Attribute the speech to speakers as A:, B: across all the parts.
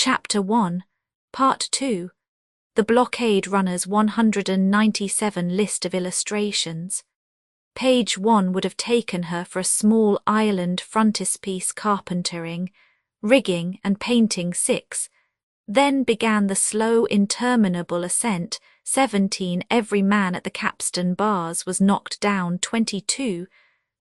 A: Chapter 1, Part 2, The Blockade Runner's 197 List of Illustrations. Page 1 would have taken her for a small island frontispiece carpentering, rigging and painting 6. Then began the slow, interminable ascent. 17. Every man at the capstan bars was knocked down. 22.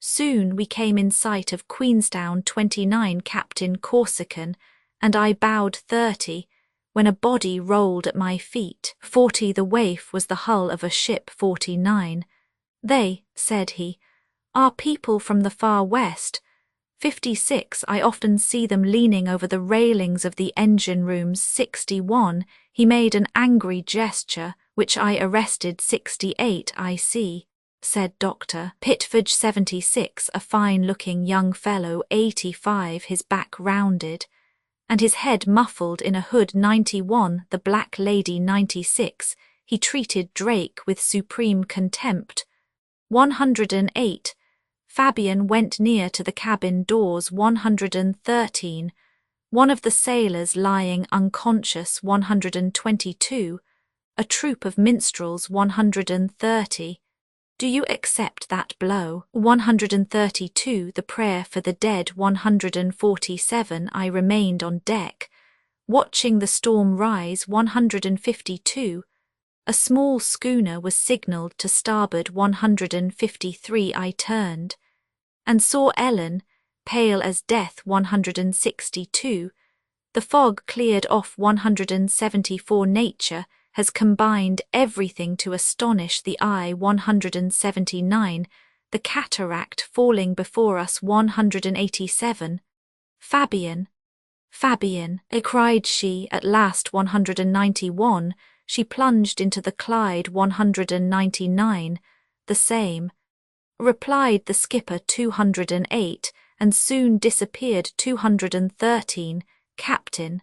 A: Soon we came in sight of Queenstown. 29. Captain Corsican, and I bowed. 30. When a body rolled at my feet. 40. The waif was the hull of a ship. 49. They, said he, are people from the far west. 56. I often see them leaning over the railings of the engine rooms. 61. He made an angry gesture, which I arrested. 68. I see, said Dr. Pitford. 76. A fine-looking young fellow. 85. His back rounded, and his head muffled in a hood. 91. The black lady. 96. He treated Drake with supreme contempt. 108. Fabian went near to the cabin doors. 113. One of the sailors lying unconscious. 122. A troop of minstrels. 130. Do you accept that blow? 132. The prayer for the dead. 147. I remained on deck, watching the storm rise. 152. A small schooner was signalled to starboard. 153. I turned and saw Ellen, pale as death. 162. The fog cleared off. 174. Nature has combined everything to astonish the eye. 179. The cataract falling before us. 187. Fabian, Fabian, cried she at last. 191. She plunged into the Clyde. 199. The same, replied the skipper. 208, and soon disappeared. 213. Captain,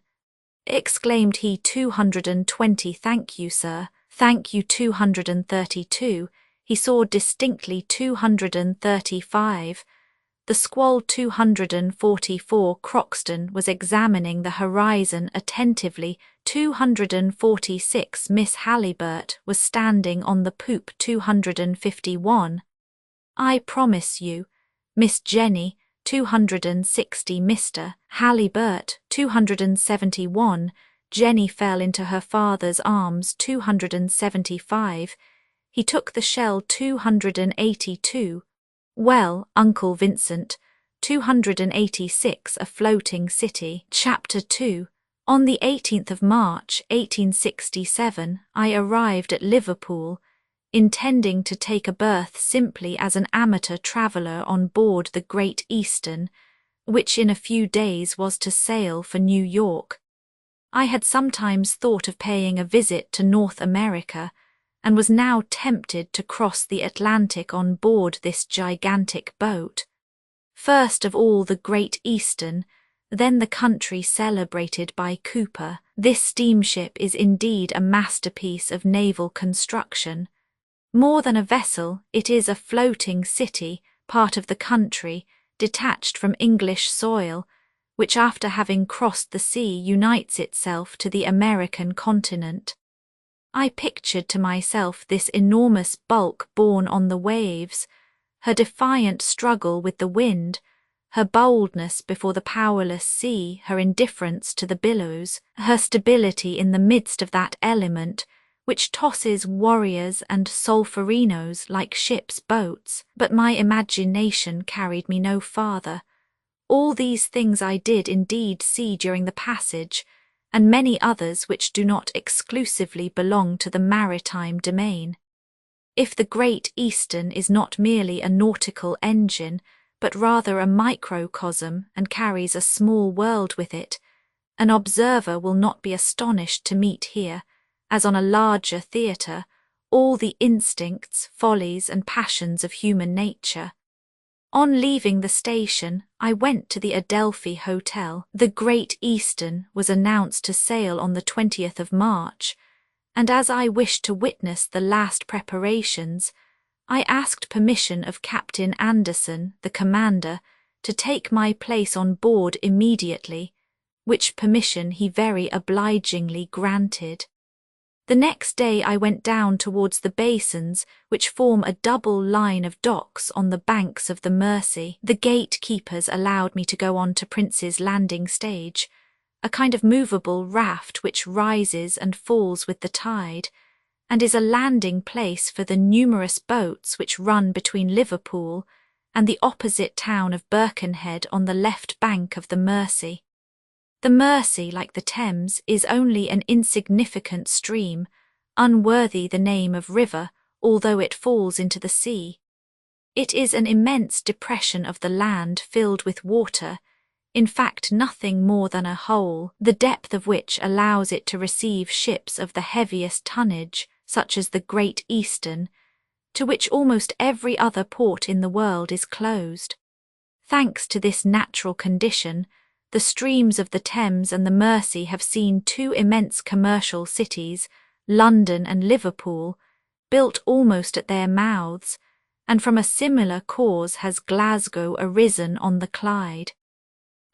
A: exclaimed he. 220. Thank you, sir. Thank you. 232. He saw distinctly. 235. The squall. 244. Croxton was examining the horizon attentively. 246. Miss Halliburtt was standing on the poop. 251. I promise you, Miss Jenny. 260. Mr. Halliburtt. 271. Jenny fell into her father's arms. 275. He took the shell. 282. Well, Uncle Vincent. 286. A floating city. Chapter 2. On the 18th of March, 1867, I arrived at Liverpool, intending to take a berth simply as an amateur traveller on board the Great Eastern, which in a few days was to sail for New York. I had sometimes thought of paying a visit to North America, and was now tempted to cross the Atlantic on board this gigantic boat. First of all the Great Eastern, then the country celebrated by Cooper. This steamship is indeed a masterpiece of naval construction. More than a vessel, it is a floating city, part of the country, detached from English soil, which after having crossed the sea unites itself to the American continent. I pictured to myself this enormous bulk borne on the waves, her defiant struggle with the wind, her boldness before the powerless sea, her indifference to the billows, her stability in the midst of that element which tosses warriors and solferinos like ships' boats. But my imagination carried me no farther. All these things I did indeed see during the passage, and many others which do not exclusively belong to the maritime domain. If the Great Eastern is not merely a nautical engine, but rather a microcosm and carries a small world with it, an observer will not be astonished to meet here, as on a larger theatre, all the instincts, follies and passions of human nature. On leaving the station, I went to the Adelphi Hotel. The Great Eastern was announced to sail on the 20th of March, and as I wished to witness the last preparations, I asked permission of Captain Anderson, the commander, to take my place on board immediately, which permission he very obligingly granted. The next day I went down towards the basins which form a double line of docks on the banks of the Mersey. The gatekeepers allowed me to go on to Prince's Landing Stage, a kind of movable raft which rises and falls with the tide, and is a landing place for the numerous boats which run between Liverpool and the opposite town of Birkenhead on the left bank of the Mersey. The Mersey, like the Thames, is only an insignificant stream, unworthy the name of river, although it falls into the sea. It is an immense depression of the land filled with water, in fact nothing more than a hole, the depth of which allows it to receive ships of the heaviest tonnage, such as the Great Eastern, to which almost every other port in the world is closed. Thanks to this natural condition, the streams of the Thames and the Mersey have seen two immense commercial cities, London and Liverpool, built almost at their mouths, and from a similar cause has Glasgow arisen on the Clyde.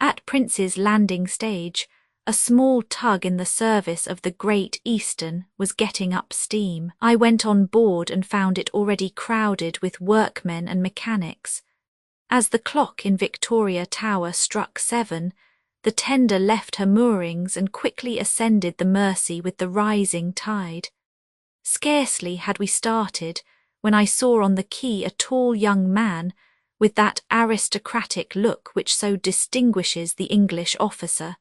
A: At Prince's Landing Stage, a small tug in the service of the Great Eastern was getting up steam. I went on board and found it already crowded with workmen and mechanics. As the clock in Victoria Tower struck 7, the tender left her moorings and quickly ascended the Mersey with the rising tide. Scarcely had we started when I saw on the quay a tall young man with that aristocratic look which so distinguishes the English officer.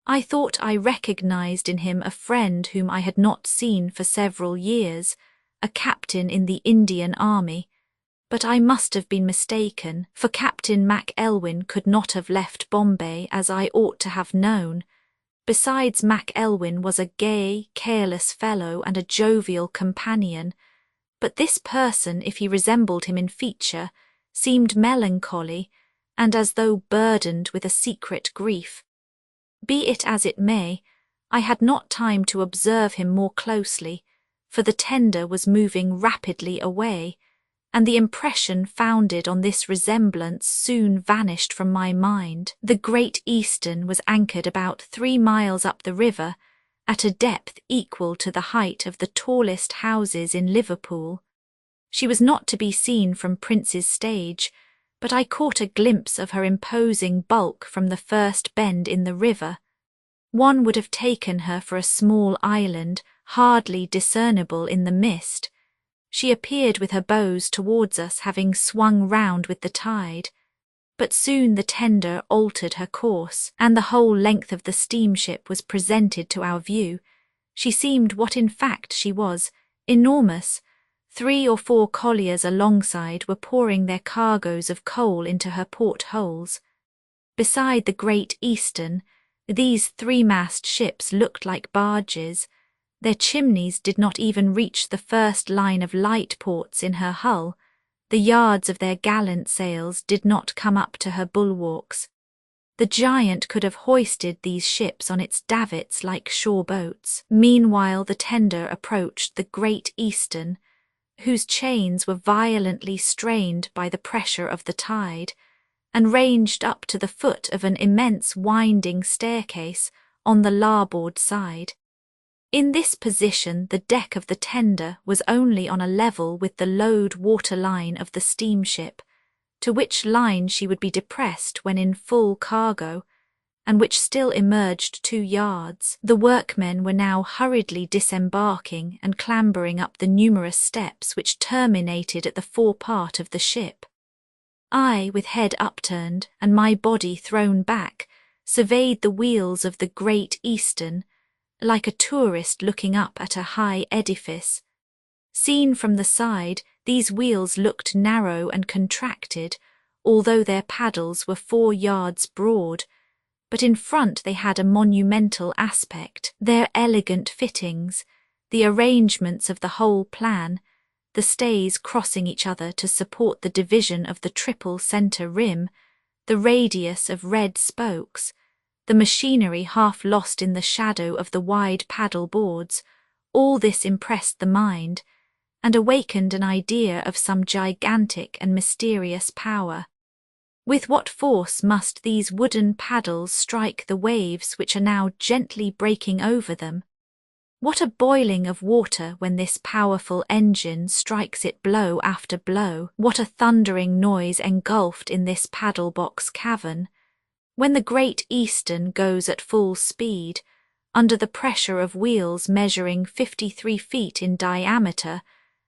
A: I thought I recognized in him a friend whom I had not seen for several years, a captain in the Indian Army, but I must have been mistaken, for Captain Mac Elwyn could not have left Bombay as I ought to have known. Besides, Mac Elwyn was a gay, careless fellow and a jovial companion, but this person, if he resembled him in feature, seemed melancholy and as though burdened with a secret grief. Be it as it may, I had not time to observe him more closely, for the tender was moving rapidly away, and the impression founded on this resemblance soon vanished from my mind. The Great Eastern was anchored about 3 miles up the river, at a depth equal to the height of the tallest houses in Liverpool. She was not to be seen from Prince's Stage, but I caught a glimpse of her imposing bulk from the first bend in the river. One would have taken her for a small island, hardly discernible in the mist. She appeared with her bows towards us, having swung round with the tide. But soon the tender altered her course, and the whole length of the steamship was presented to our view. She seemed what in fact she was, enormous. 3 or 4 colliers alongside were pouring their cargoes of coal into her portholes. Beside the Great Eastern, these 3-mast ships looked like barges. Their chimneys did not even reach the first line of light ports in her hull. The yards of their gallant sails did not come up to her bulwarks. The giant could have hoisted these ships on its davits like shore boats. Meanwhile the tender approached the Great Eastern, whose chains were violently strained by the pressure of the tide, and ranged up to the foot of an immense winding staircase on the larboard side. In this position the deck of the tender was only on a level with the load water line of the steamship, to which line she would be depressed when in full cargo, and which still emerged 2 yards. The workmen were now hurriedly disembarking and clambering up the numerous steps which terminated at the forepart of the ship. I, with head upturned and my body thrown back, surveyed the wheels of the Great Eastern, like a tourist looking up at a high edifice. Seen from the side, these wheels looked narrow and contracted, although their paddles were 4 yards broad, but in front they had a monumental aspect. Their elegant fittings, the arrangements of the whole plan, the stays crossing each other to support the division of the triple centre rim, the radius of red spokes, the machinery half lost in the shadow of the wide paddle boards, all this impressed the mind, and awakened an idea of some gigantic and mysterious power. With what force must these wooden paddles strike the waves which are now gently breaking over them? What a boiling of water when this powerful engine strikes it blow after blow! What a thundering noise engulfed in this paddle-box cavern! When the Great Eastern goes at full speed, under the pressure of wheels measuring 53 feet in diameter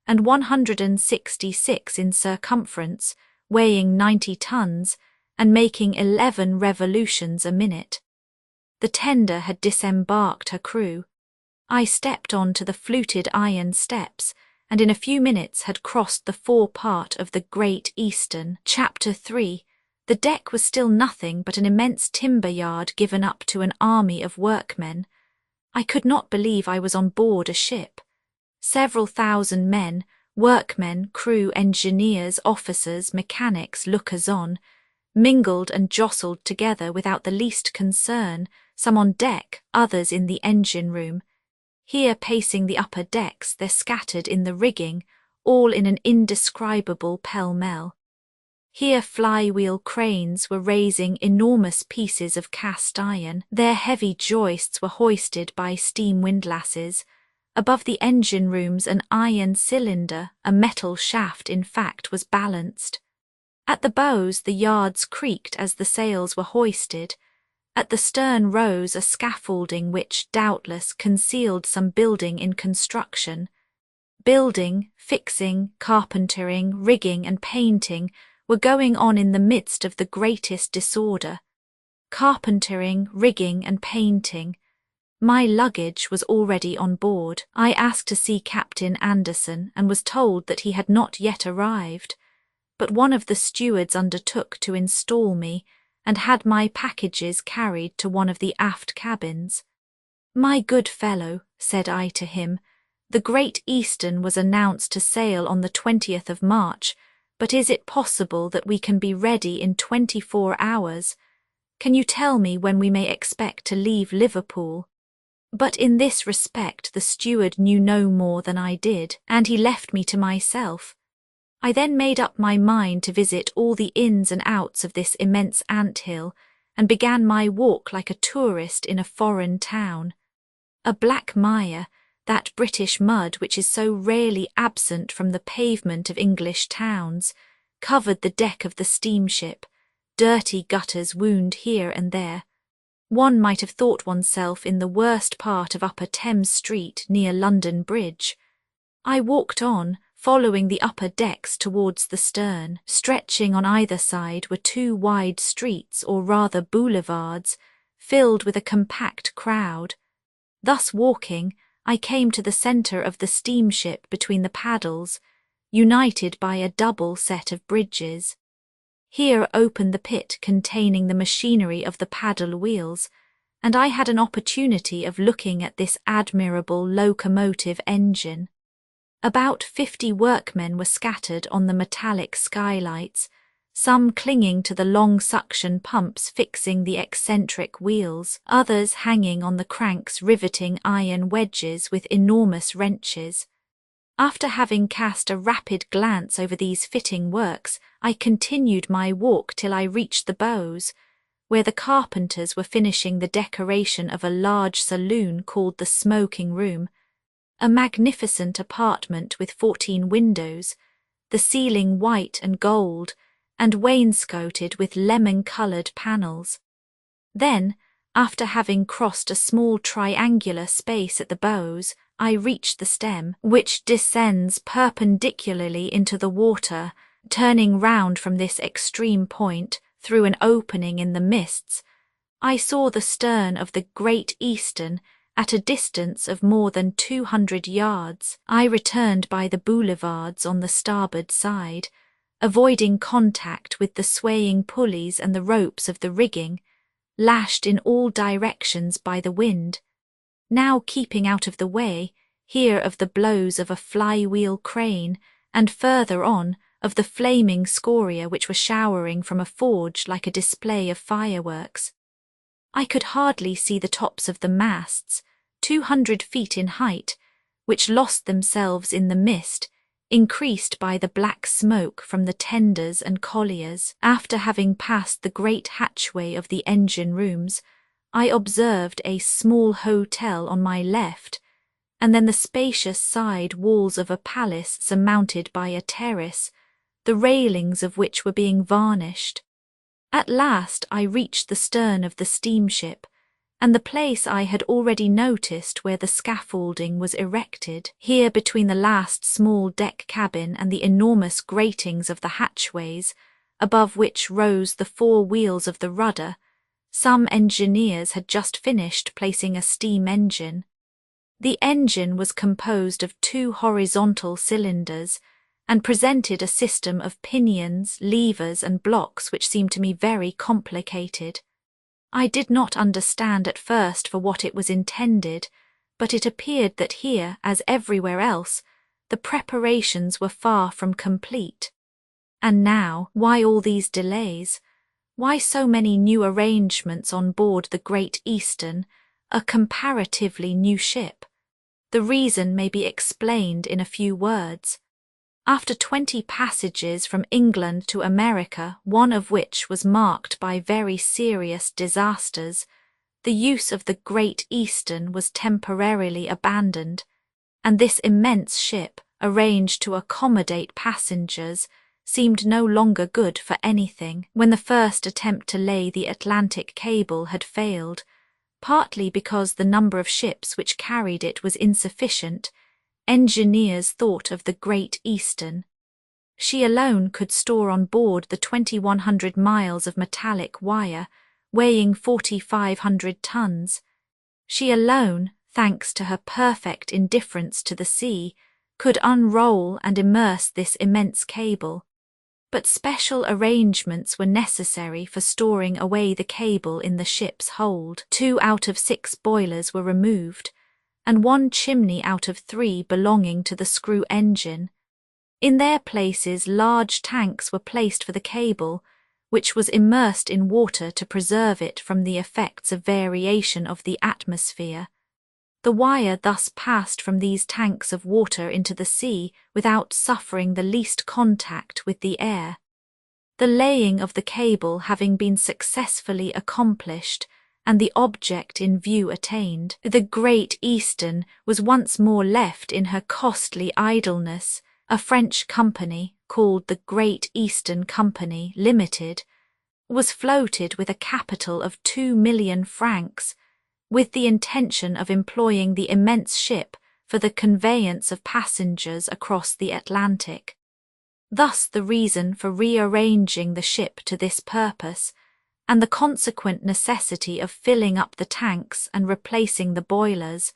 A: and 166 in circumference, weighing 90 tons and making 11 revolutions a minute. The tender had disembarked her crew. I stepped on to the fluted iron steps and in a few minutes had crossed the forepart of the Great Eastern. Chapter 3. The deck was still nothing but an immense timber yard given up to an army of workmen. I could not believe I was on board a ship. Several thousand men, workmen, crew, engineers, officers, mechanics, lookers-on, mingled and jostled together without the least concern, some on deck, others in the engine room. Here pacing the upper decks, they're scattered in the rigging, all in an indescribable pell-mell. Here flywheel cranes were raising enormous pieces of cast iron. Their heavy joists were hoisted by steam windlasses. Above the engine rooms an iron cylinder, a metal shaft in fact, was balanced. At the bows the yards creaked as the sails were hoisted. At the stern rose a scaffolding which, doubtless, concealed some building in construction. Building, fixing, carpentering, rigging and painting were going on in the midst of the greatest disorder. Carpentering, rigging and painting. My luggage was already on board. I asked to see Captain Anderson and was told that he had not yet arrived, but one of the stewards undertook to install me and had my packages carried to one of the aft cabins. "My good fellow," said I to him, "the Great Eastern was announced to sail on the 20th of March, but is it possible that we can be ready in 24 hours? Can you tell me when we may expect to leave Liverpool?" But in this respect the steward knew no more than I did, and he left me to myself. I then made up my mind to visit all the ins and outs of this immense ant-hill, and began my walk like a tourist in a foreign town. A black mire, that British mud which is so rarely absent from the pavement of English towns, covered the deck of the steamship. Dirty gutters wound here and there. One might have thought oneself in the worst part of Upper Thames Street near London Bridge. I walked on, following the upper decks towards the stern. Stretching on either side were two wide streets, or rather boulevards, filled with a compact crowd. Thus walking, I came to the centre of the steamship between the paddles, united by a double set of bridges. Here opened the pit containing the machinery of the paddle wheels, and I had an opportunity of looking at this admirable locomotive engine. About 50 workmen were scattered on the metallic skylights, some clinging to the long suction pumps fixing the eccentric wheels, others hanging on the cranks riveting iron wedges with enormous wrenches. After having cast a rapid glance over these fitting works, I continued my walk till I reached the bows, where the carpenters were finishing the decoration of a large saloon called the smoking room, a magnificent apartment with 14 windows, the ceiling white and gold, and wainscoted with lemon-coloured panels. Then, after having crossed a small triangular space at the bows, I reached the stem, which descends perpendicularly into the water. Turning round from this extreme point, through an opening in the mists, I saw the stern of the Great Eastern at a distance of more than 200 yards. I returned by the boulevards on the starboard side, avoiding contact with the swaying pulleys and the ropes of the rigging, lashed in all directions by the wind, now keeping out of the way, here of the blows of a flywheel crane, and further on, of the flaming scoria which were showering from a forge like a display of fireworks. I could hardly see the tops of the masts, 200 feet in height, which lost themselves in the mist, increased by the black smoke from the tenders and colliers. After having passed the great hatchway of the engine rooms, I observed a small hotel on my left, and then the spacious side walls of a palace surmounted by a terrace, the railings of which were being varnished. At last I reached the stern of the steamship, and the place I had already noticed where the scaffolding was erected. Here, between the last small deck cabin and the enormous gratings of the hatchways, above which rose the 4 wheels of the rudder, some engineers had just finished placing a steam engine. The engine was composed of 2 horizontal cylinders, and presented a system of pinions, levers, and blocks which seemed to me very complicated. I did not understand at first for what it was intended, but it appeared that here, as everywhere else, the preparations were far from complete. And now, why all these delays? Why so many new arrangements on board the Great Eastern, a comparatively new ship? The reason may be explained in a few words. After 20 passages from England to America, one of which was marked by very serious disasters, the use of the Great Eastern was temporarily abandoned, and this immense ship, arranged to accommodate passengers, seemed no longer good for anything. When the first attempt to lay the Atlantic cable had failed, partly because the number of ships which carried it was insufficient, engineers thought of the Great Eastern. She alone could store on board the 2,100 miles of metallic wire, weighing 4,500 tons. She alone, thanks to her perfect indifference to the sea, could unroll and immerse this immense cable. But special arrangements were necessary for storing away the cable in the ship's hold. 2 out of 6 boilers were removed, and 1 chimney out of 3 belonging to the screw engine. In their places large tanks were placed for the cable, which was immersed in water to preserve it from the effects of variation of the atmosphere. The wire thus passed from these tanks of water into the sea without suffering the least contact with the air. The laying of the cable having been successfully accomplished, and the object in view attained, the Great Eastern was once more left in her costly idleness. A French company, called the Great Eastern Company Limited, was floated with a capital of 2,000,000 francs, with the intention of employing the immense ship for the conveyance of passengers across the Atlantic. Thus the reason for rearranging the ship to this purpose, and the consequent necessity of filling up the tanks and replacing the boilers,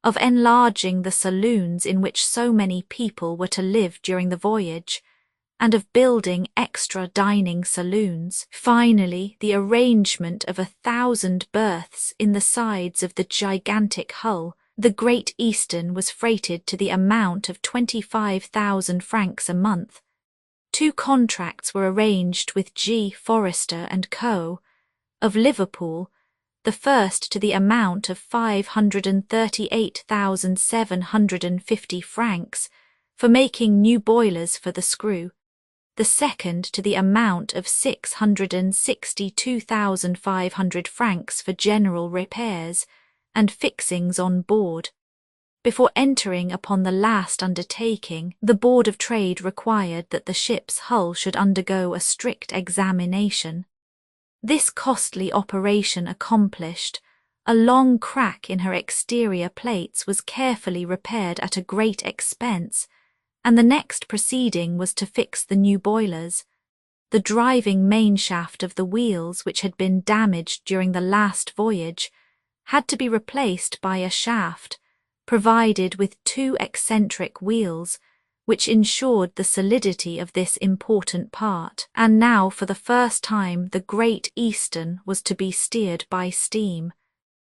A: of enlarging the saloons in which so many people were to live during the voyage, and of building extra dining saloons. Finally, the arrangement of 1,000 berths in the sides of the gigantic hull. The Great Eastern was freighted to the amount of 25,000 francs a month. 2 contracts were arranged with G. Forrester and Co. of Liverpool, the first to the amount of 538,750 francs for making new boilers for the screw, the second to the amount of 662,500 francs for general repairs and fixings on board. Before entering upon the last undertaking, the Board of Trade required that the ship's hull should undergo a strict examination. This costly operation accomplished, a long crack in her exterior plates was carefully repaired at a great expense, and the next proceeding was to fix the new boilers. The driving mainshaft of the wheels, which had been damaged during the last voyage, had to be replaced by a shaft, provided with 2 eccentric wheels, which ensured the solidity of this important part. And now for the first time the Great Eastern was to be steered by steam.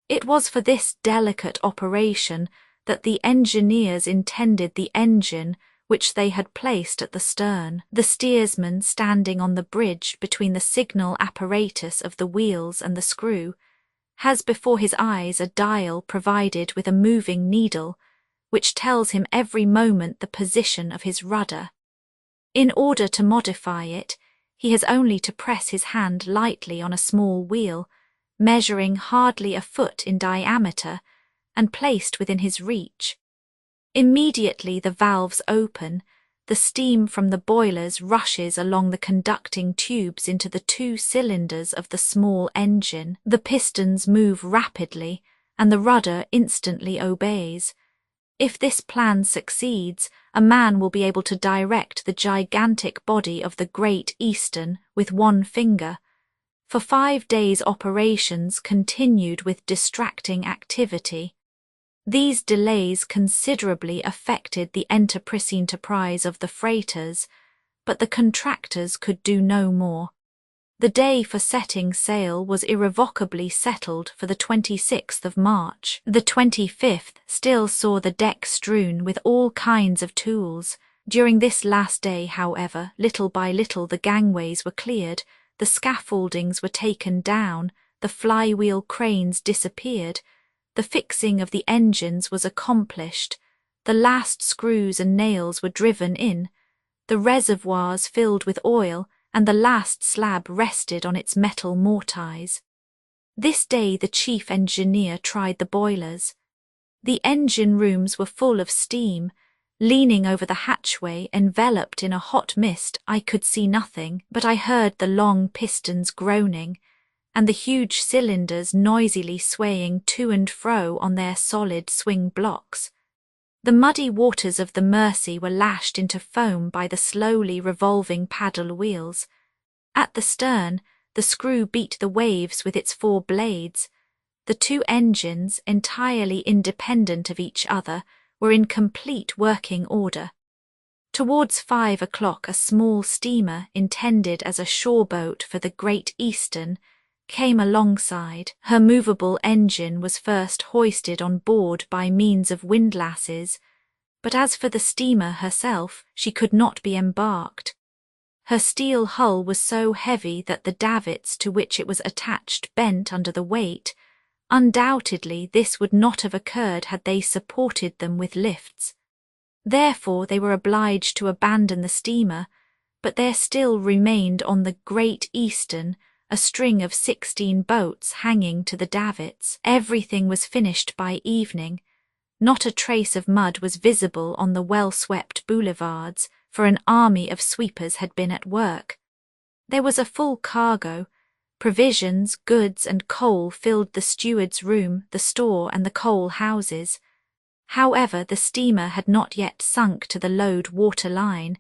A: It was for this delicate operation that the engineers intended the engine which they had placed at the stern. The steersman, standing on the bridge between the signal apparatus of the wheels and the screw, has before his eyes a dial provided with a moving needle, which tells him every moment the position of his rudder. In order to modify it, he has only to press his hand lightly on a small wheel, measuring hardly a foot in diameter, and placed within his reach. Immediately the valves open, the steam from the boilers rushes along the conducting tubes into the 2 cylinders of the small engine. The pistons move rapidly, and the rudder instantly obeys. If this plan succeeds, a man will be able to direct the gigantic body of the Great Eastern with one finger. For 5 days operations continued with distracting activity. These delays considerably affected the enterprise of the freighters, but the contractors could do no more. The day for setting sail was irrevocably settled for the 26th of March. The 25th still saw the deck strewn with all kinds of tools. During this last day, however, little by little the gangways were cleared, the scaffoldings were taken down, the flywheel cranes disappeared, the fixing of the engines was accomplished, the last screws and nails were driven in, the reservoirs filled with oil, and the last slab rested on its metal mortise. This day the chief engineer tried the boilers. The engine rooms were full of steam. Leaning over the hatchway, enveloped in a hot mist, I could see nothing, but I heard the long pistons groaning, and the huge cylinders noisily swaying to and fro on their solid swing blocks. The muddy waters of the Mersey were lashed into foam by the slowly revolving paddle wheels. At the stern, the screw beat the waves with its 4 blades. The 2 engines, entirely independent of each other, were in complete working order. Towards 5 o'clock a small steamer intended as a shore boat for the Great Eastern came alongside. Her movable engine was first hoisted on board by means of windlasses, but as for the steamer herself, she could not be embarked. Her steel hull was so heavy that the davits to which it was attached bent under the weight. Undoubtedly this would not have occurred had they supported them with lifts. Therefore they were obliged to abandon the steamer, but there still remained on the Great Eastern a string of 16 boats hanging to the davits. Everything was finished by evening. Not a trace of mud was visible on the well-swept boulevards, for an army of sweepers had been at work. There was a full cargo. Provisions, goods and coal filled the steward's room, the store and the coal houses. However, the steamer had not yet sunk to the load water line,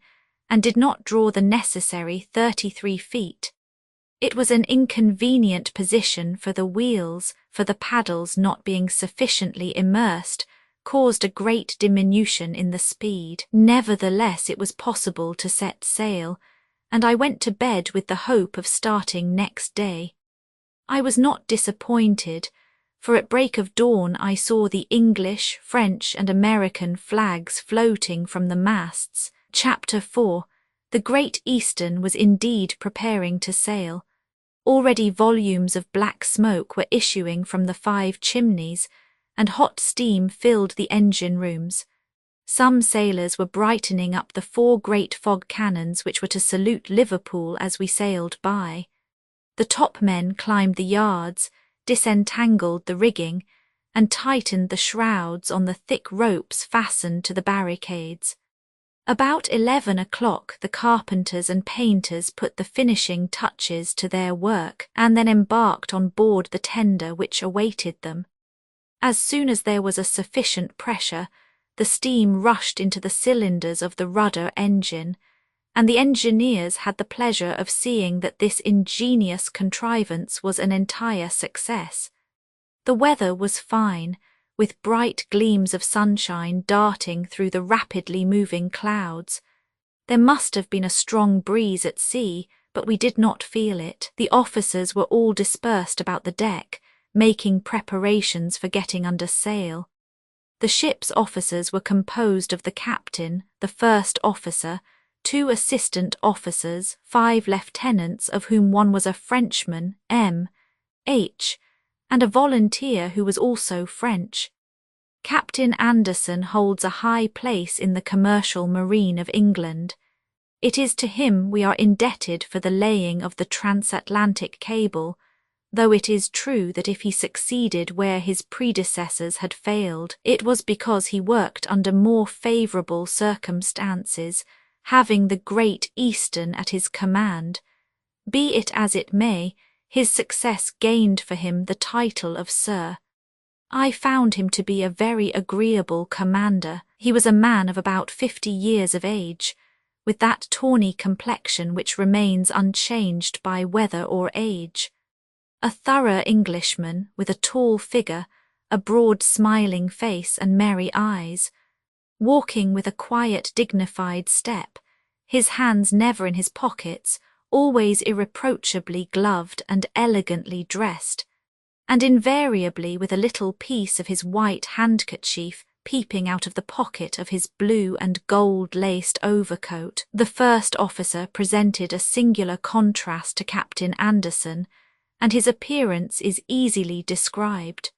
A: and did not draw the necessary 33 feet. It was an inconvenient position for the wheels, for the paddles not being sufficiently immersed, caused a great diminution in the speed. Nevertheless, it was possible to set sail, and I went to bed with the hope of starting next day. I was not disappointed, for at break of dawn I saw the English, French and American flags floating from the masts. Chapter 4. The Great Eastern was indeed preparing to sail. Already volumes of black smoke were issuing from the 5 chimneys, and hot steam filled the engine rooms. Some sailors were brightening up the 4 great fog cannons which were to salute Liverpool as we sailed by. The topmen climbed the yards, disentangled the rigging, and tightened the shrouds on the thick ropes fastened to the barricades. About 11 o'clock the carpenters and painters put the finishing touches to their work and then embarked on board the tender which awaited them. As soon as there was a sufficient pressure, the steam rushed into the cylinders of the rudder engine, and the engineers had the pleasure of seeing that this ingenious contrivance was an entire success. The weather was fine, with bright gleams of sunshine darting through the rapidly moving clouds. There must have been a strong breeze at sea, but we did not feel it. The officers were all dispersed about the deck, making preparations for getting under sail. The ship's officers were composed of the captain, the first officer, 2 assistant officers, 5 lieutenants, of whom one was a Frenchman, M.H., and a volunteer who was also French. Captain Anderson holds a high place in the commercial marine of England. It is to him we are indebted for the laying of the transatlantic cable, though it is true that if he succeeded where his predecessors had failed, it was because he worked under more favourable circumstances, having the Great Eastern at his command. Be it as it may, his success gained for him the title of Sir. I found him to be a very agreeable commander. He was a man of about 50 years of age, with that tawny complexion which remains unchanged by weather or age. A thorough Englishman, with a tall figure, a broad smiling face and merry eyes, walking with a quiet dignified step, his hands never in his pockets, always irreproachably gloved and elegantly dressed, and invariably with a little piece of his white handkerchief peeping out of the pocket of his blue and gold-laced overcoat. The first officer presented a singular contrast to Captain Anderson, and his appearance is easily described.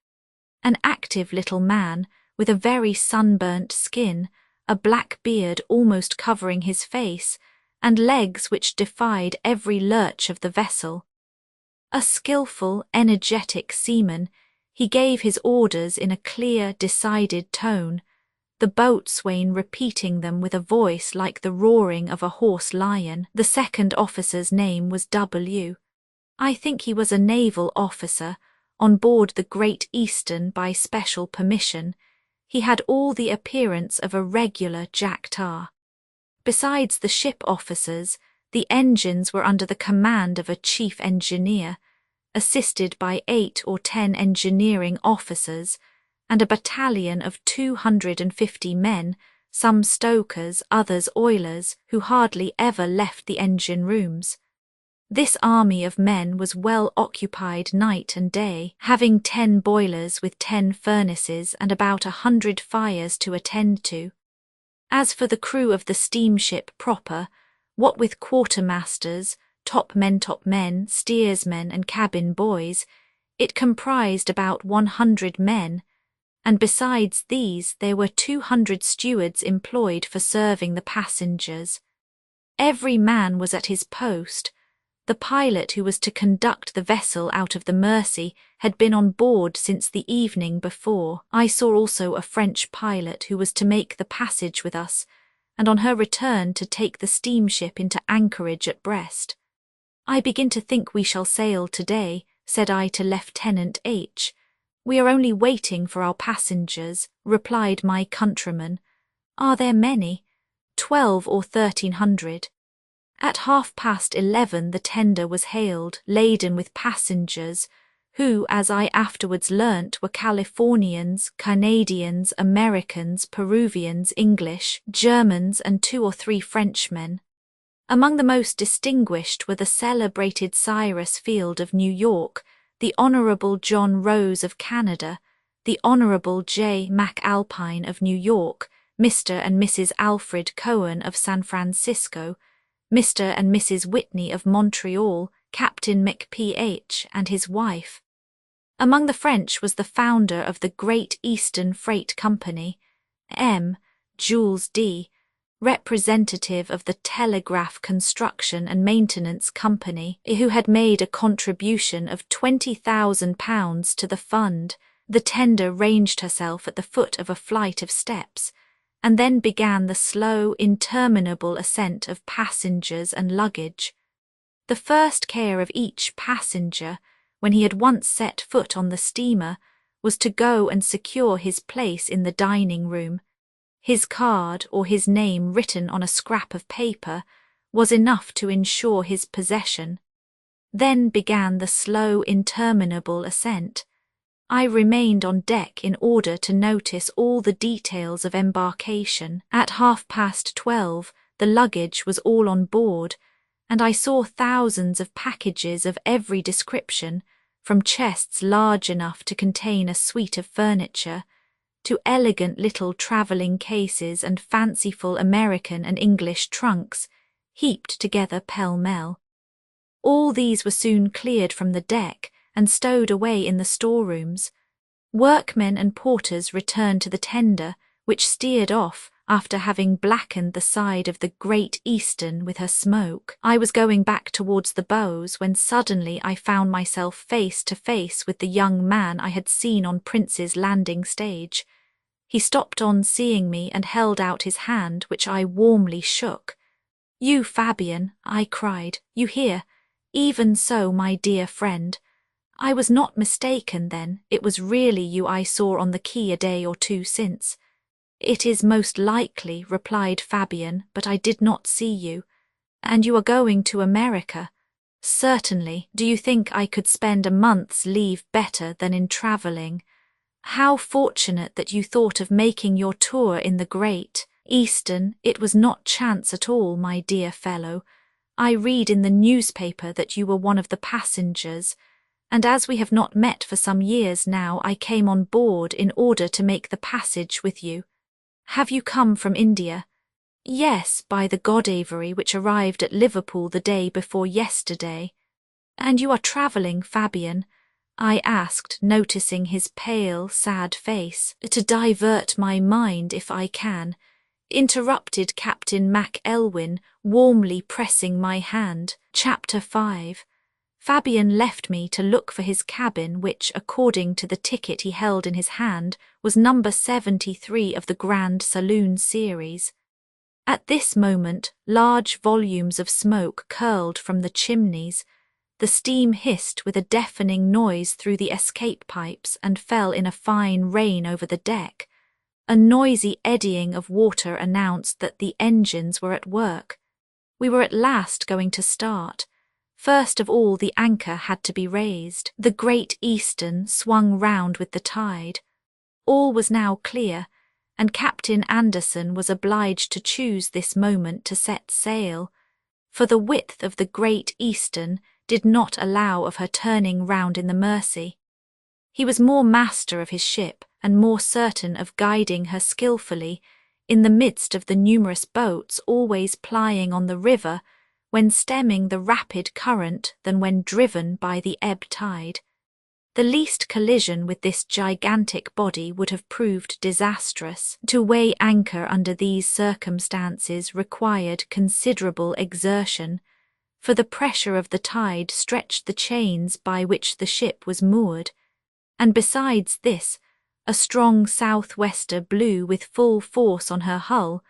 A: An active little man, with a very sunburnt skin, a black beard almost covering his face, and legs which defied every lurch of the vessel. A skilful, energetic seaman, he gave his orders in a clear, decided tone, the boatswain repeating them with a voice like the roaring of a hoarse lion. The second officer's name was W. I think he was a naval officer, on board the Great Eastern by special permission. He had all the appearance of a regular jack-tar. Besides the ship officers, the engines were under the command of a chief engineer, assisted by 8 or 10 engineering officers, and a battalion of 250 men, some stokers, others oilers, who hardly ever left the engine rooms. This army of men was well occupied night and day, having 10 boilers with 10 furnaces and about 100 fires to attend to. As for the crew of the steamship proper, what with quartermasters, top men, steersmen and cabin boys, it comprised about 100 men, and besides these there were 200 stewards employed for serving the passengers. Every man was at his post. The pilot who was to conduct the vessel out of the Mersey had been on board since the evening before. I saw also a French pilot who was to make the passage with us, and on her return to take the steamship into anchorage at Brest. "I begin to think we shall sail today," said I to Lieutenant H. "We are only waiting for our passengers," replied my countryman. "Are there many?" 12 or 1300. At 11:30 the tender was hailed, laden with passengers, who, as I afterwards learnt, were Californians, Canadians, Americans, Peruvians, English, Germans, and 2 or 3 Frenchmen. Among the most distinguished were the celebrated Cyrus Field of New York, the Honourable John Rose of Canada, the Honourable J. McAlpine of New York, Mr. and Mrs. Alfred Cohen of San Francisco, Mr. and Mrs. Whitney of Montreal, Captain McPh. And his wife. Among the French was the founder of the Great Eastern Freight Company, M. Jules D., representative of the Telegraph Construction and Maintenance Company, who had made a contribution of £20,000 to the fund. The tender ranged herself at the foot of a flight of steps, and then began the slow, interminable ascent of passengers and luggage. The first care of each passenger, when he had once set foot on the steamer, was to go and secure his place in the dining-room. His card, or his name written on a scrap of paper, was enough to ensure his possession. Then began the slow, interminable ascent. I remained on deck in order to notice all the details of embarkation. At 12:30 the luggage was all on board, and I saw thousands of packages of every description, from chests large enough to contain a suite of furniture, to elegant little travelling cases and fanciful American and English trunks, heaped together pell-mell. All these were soon cleared from the deck and stowed away in the storerooms. Workmen and porters returned to the tender, which steered off after having blackened the side of the Great Eastern with her smoke. I was going back towards the bows when suddenly I found myself face to face with the young man I had seen on Prince's Landing stage. He stopped on seeing me and held out his hand, which I warmly shook. "You, Fabian," I cried, "you here? Even so, my dear friend. I was not mistaken then, it was really you I saw on the quay a day or two since." "It is most likely," replied Fabian, "but I did not see you. And you are going to America?" "Certainly. Do you think I could spend a month's leave better than in travelling?" "How fortunate that you thought of making your tour in the Great Eastern. It was not chance at all, my dear fellow. I read in the newspaper that you were one of the passengers, and as we have not met for some years now, I came on board in order to make the passage with you." "Have you come from India?" "Yes, by the Godavery, which arrived at Liverpool the day before yesterday." "And you are travelling, Fabian?" I asked, noticing his pale, sad face. "To divert my mind, if I can," interrupted Captain Mac-Elwyn, warmly pressing my hand. Chapter 5. Fabian left me to look for his cabin, which, according to the ticket he held in his hand, was number 73 of the Grand Saloon series. At this moment, large volumes of smoke curled from the chimneys. The steam hissed with a deafening noise through the escape pipes and fell in a fine rain over the deck. A noisy eddying of water announced that the engines were at work. We were at last going to start. First of all, the anchor had to be raised. The Great Eastern swung round with the tide. All was now clear, and Captain Anderson was obliged to choose this moment to set sail, for the width of the Great Eastern did not allow of her turning round in the Mersey. He was more master of his ship and more certain of guiding her skilfully in the midst of the numerous boats always plying on the river when stemming the rapid current than when driven by the ebb tide. The least collision with this gigantic body would have proved disastrous. To weigh anchor under these circumstances required considerable exertion, for the pressure of the tide stretched the chains by which the ship was moored, and besides this, a strong southwester blew with full force on her hull,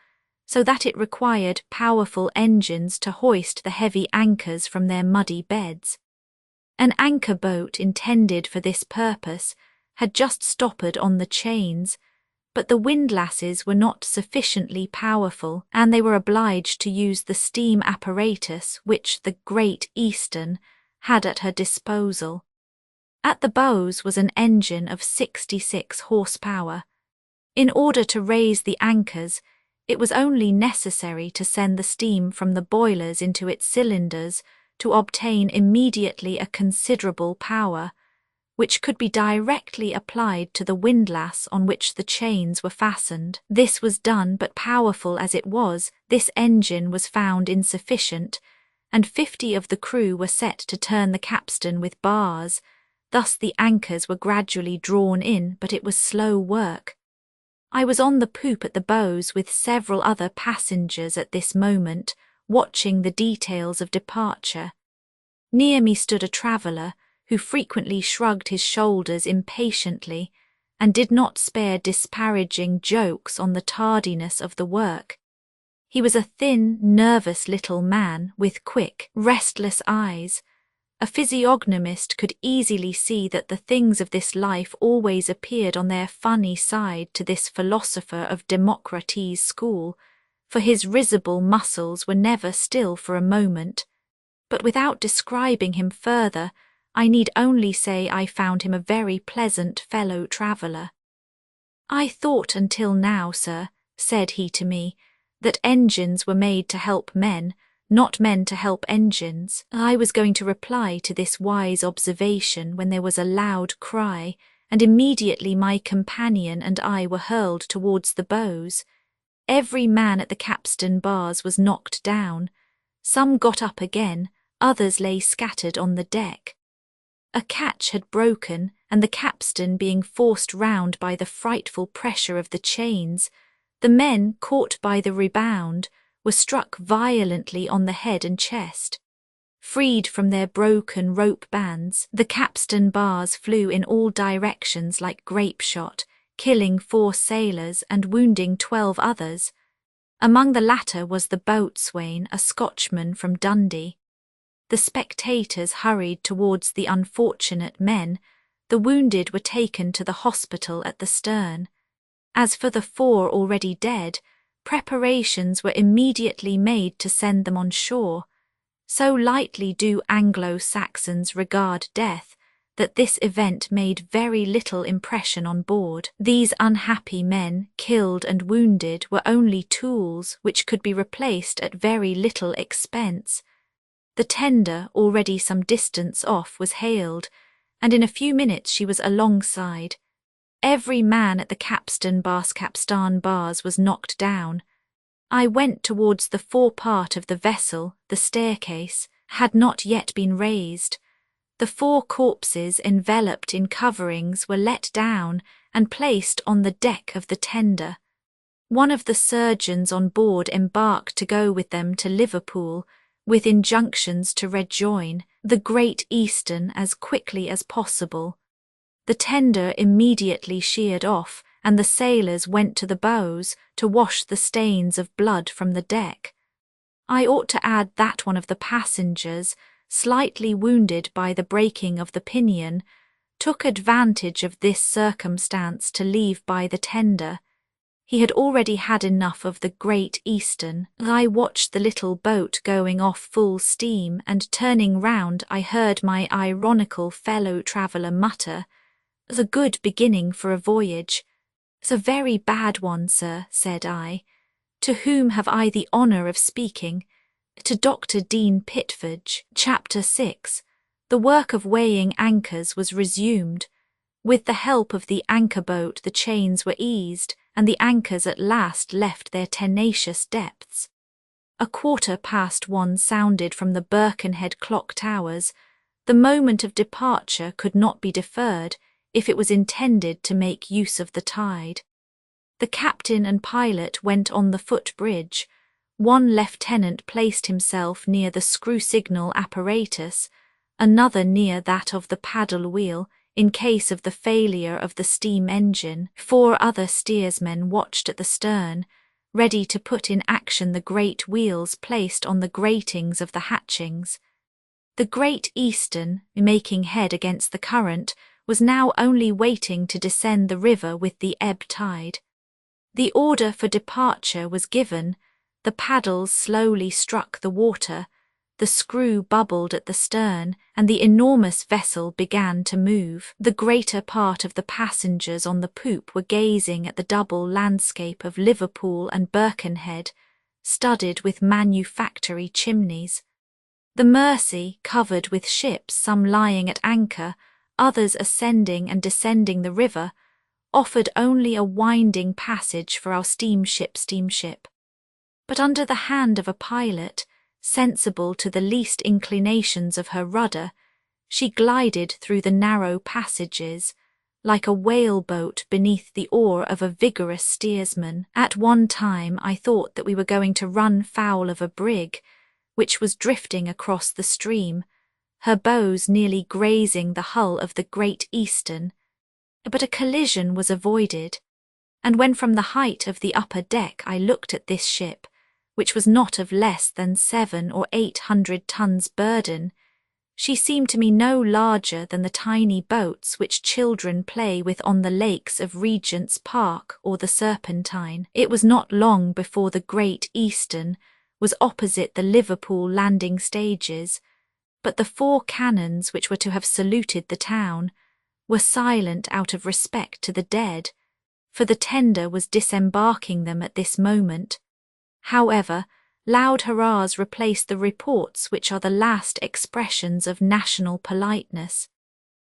A: so that it required powerful engines to hoist the heavy anchors from their muddy beds. An anchor boat intended for this purpose had just stoppered on the chains, but the windlasses were not sufficiently powerful, and they were obliged to use the steam apparatus which the Great Eastern had at her disposal. At the bows was an engine of 66 horsepower. In order to raise the anchors, it was only necessary to send the steam from the boilers into its cylinders to obtain immediately a considerable power, which could be directly applied to the windlass on which the chains were fastened. This was done, but powerful as it was, this engine was found insufficient, and 50 of the crew were set to turn the capstan with bars. Thus the anchors were gradually drawn in, but it was slow work. I was on the poop at the bows with several other passengers at this moment, watching the details of departure. Near me stood a traveller, who frequently shrugged his shoulders impatiently, and did not spare disparaging jokes on the tardiness of the work. He was a thin, nervous little man with quick, restless eyes. A physiognomist could easily see that the things of this life always appeared on their funny side to this philosopher of Democritus' school, for his risible muscles were never still for a moment. But without describing him further, I need only say I found him a very pleasant fellow traveller. "I thought until now, sir," said he to me, "that engines were made to help men, not men to help engines." I was going to reply to this wise observation when there was a loud cry, and immediately my companion and I were hurled towards the bows. Every man at the capstan bars was knocked down. Some got up again, others lay scattered on the deck. A catch had broken, and the capstan being forced round by the frightful pressure of the chains, the men, caught by the rebound, were struck violently on the head and chest. Freed from their broken rope bands, the capstan bars flew in all directions like grape shot, killing 4 sailors and wounding 12 others. Among the latter was the boatswain, a Scotchman from Dundee. The spectators hurried towards the unfortunate men. The wounded were taken to the hospital at the stern. As for the 4 already dead, preparations were immediately made to send them on shore. So lightly do Anglo-Saxons regard death that this event made very little impression on board. These unhappy men, killed and wounded, were only tools which could be replaced at very little expense. The tender, already some distance off, was hailed, and in a few minutes she was alongside. Every man at the capstan bars was knocked down. I went towards the forepart of the vessel. The staircase had not yet been raised. The 4 corpses, enveloped in coverings, were let down and placed on the deck of the tender. One of the surgeons on board embarked to go with them to Liverpool, with injunctions to rejoin the Great Eastern as quickly as possible. The tender immediately sheered off, and the sailors went to the bows to wash the stains of blood from the deck. I ought to add that one of the passengers, slightly wounded by the breaking of the pinion, took advantage of this circumstance to leave by the tender. He had already had enough of the Great Eastern. I watched the little boat going off full steam, and turning round I heard my ironical fellow-traveller mutter, "It's a good beginning for a voyage." "It's a very bad one, sir," said I. "To whom have I the honour of speaking?" "To Dr. Dean Pitford." Chapter 6. The work of weighing anchors was resumed. With the help of the anchor boat the chains were eased, and the anchors at last left their tenacious depths. 1:15 sounded from the Birkenhead clock towers. The moment of departure could not be deferred if it was intended to make use of the tide. The captain and pilot went on the footbridge. One lieutenant placed himself near the screw signal apparatus, another near that of the paddle wheel, in case of the failure of the steam engine. 4 other steersmen watched at the stern, ready to put in action the great wheels placed on the gratings of the hatchings. The Great Eastern, making head against the current, was now only waiting to descend the river with the ebb tide. The order for departure was given. The paddles slowly struck the water, the screw bubbled at the stern, and the enormous vessel began to move. The greater part of the passengers on the poop were gazing at the double landscape of Liverpool and Birkenhead, studded with manufactory chimneys. The Mersey, covered with ships, some lying at anchor, others ascending and descending the river, offered only a winding passage for our steamship. But under the hand of a pilot, sensible to the least inclinations of her rudder, she glided through the narrow passages, like a whaleboat beneath the oar of a vigorous steersman. At one time I thought that we were going to run foul of a brig, which was drifting across the stream, her bows nearly grazing the hull of the Great Eastern. But a collision was avoided, and when from the height of the upper deck I looked at this ship, which was not of less than 700 or 800 tons burden, she seemed to me no larger than the tiny boats which children play with on the lakes of Regent's Park or the Serpentine. It was not long before the Great Eastern was opposite the Liverpool landing stages, but the 4 cannons which were to have saluted the town were silent out of respect to the dead, for the tender was disembarking them at this moment. However, loud hurrahs replaced the reports which are the last expressions of national politeness.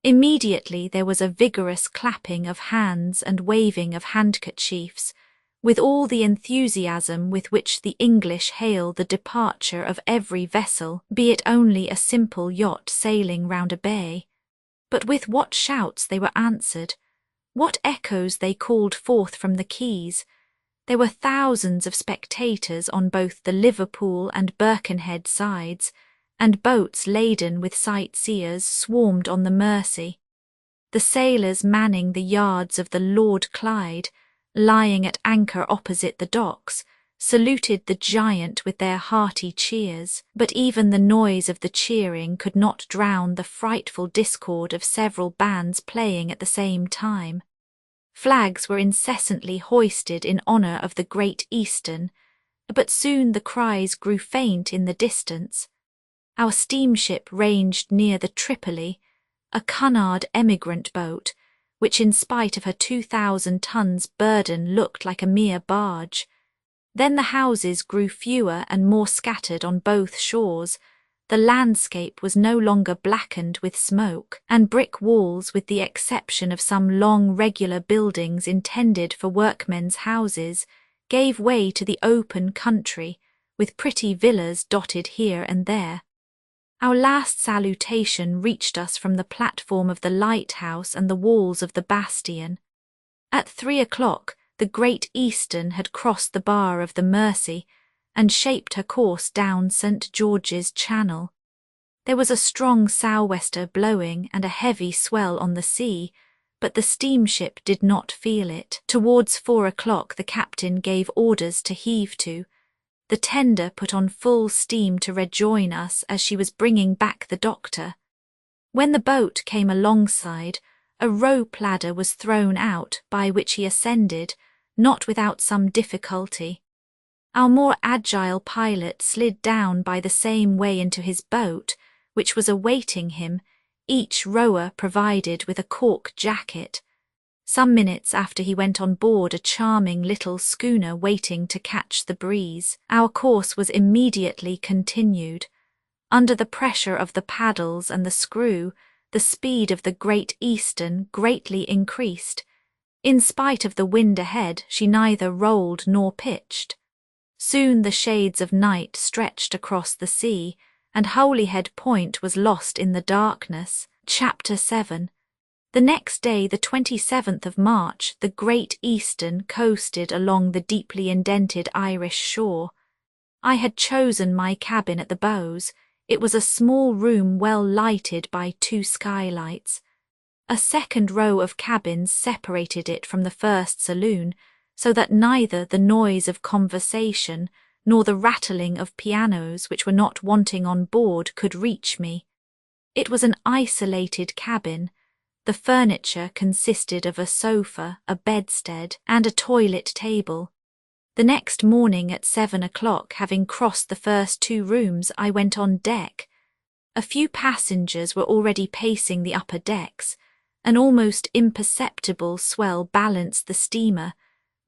A: Immediately there was a vigorous clapping of hands and waving of handkerchiefs, with all the enthusiasm with which the English hail the departure of every vessel, be it only a simple yacht sailing round a bay. But with what shouts they were answered, what echoes they called forth from the quays. There were thousands of spectators on both the Liverpool and Birkenhead sides, and boats laden with sightseers swarmed on the Mersey. The sailors manning the yards of the Lord Clyde, lying at anchor opposite the docks, saluted the giant with their hearty cheers, but even the noise of the cheering could not drown the frightful discord of several bands playing at the same time. Flags were incessantly hoisted in honour of the Great Eastern, but soon the cries grew faint in the distance. Our steamship ranged near the Tripoli, a Cunard emigrant boat, which in spite of her 2,000 tons burden looked like a mere barge. Then the houses grew fewer and more scattered on both shores. The landscape was no longer blackened with smoke, and brick walls, with the exception of some long regular buildings intended for workmen's houses, gave way to the open country, with pretty villas dotted here and there. Our last salutation reached us from the platform of the lighthouse and the walls of the bastion. At 3 o'clock, the Great Eastern had crossed the bar of the Mersey and shaped her course down St. George's Channel. There was a strong sou'wester blowing and a heavy swell on the sea, but the steamship did not feel it. Towards 4 o'clock the captain gave orders to heave to. The tender put on full steam to rejoin us as she was bringing back the doctor. When the boat came alongside, a rope ladder was thrown out by which he ascended, not without some difficulty. Our more agile pilot slid down by the same way into his boat, which was awaiting him, each rower provided with a cork jacket. Some minutes after he went on board a charming little schooner waiting to catch the breeze. Our course was immediately continued. Under the pressure of the paddles and the screw, the speed of the Great Eastern greatly increased. In spite of the wind ahead, she neither rolled nor pitched. Soon the shades of night stretched across the sea, and Holyhead Point was lost in the darkness. Chapter 7. The next day, the 27th of March, the Great Eastern coasted along the deeply indented Irish shore. I had chosen my cabin at the bows. It was a small room well lighted by 2 skylights. A second row of cabins separated it from the first saloon, so that neither the noise of conversation nor the rattling of pianos which were not wanting on board could reach me. It was an isolated cabin. The furniture consisted of a sofa, a bedstead, and a toilet table. The next morning at 7 o'clock, having crossed the first 2 rooms, I went on deck. A few passengers were already pacing the upper decks. An almost imperceptible swell balanced the steamer.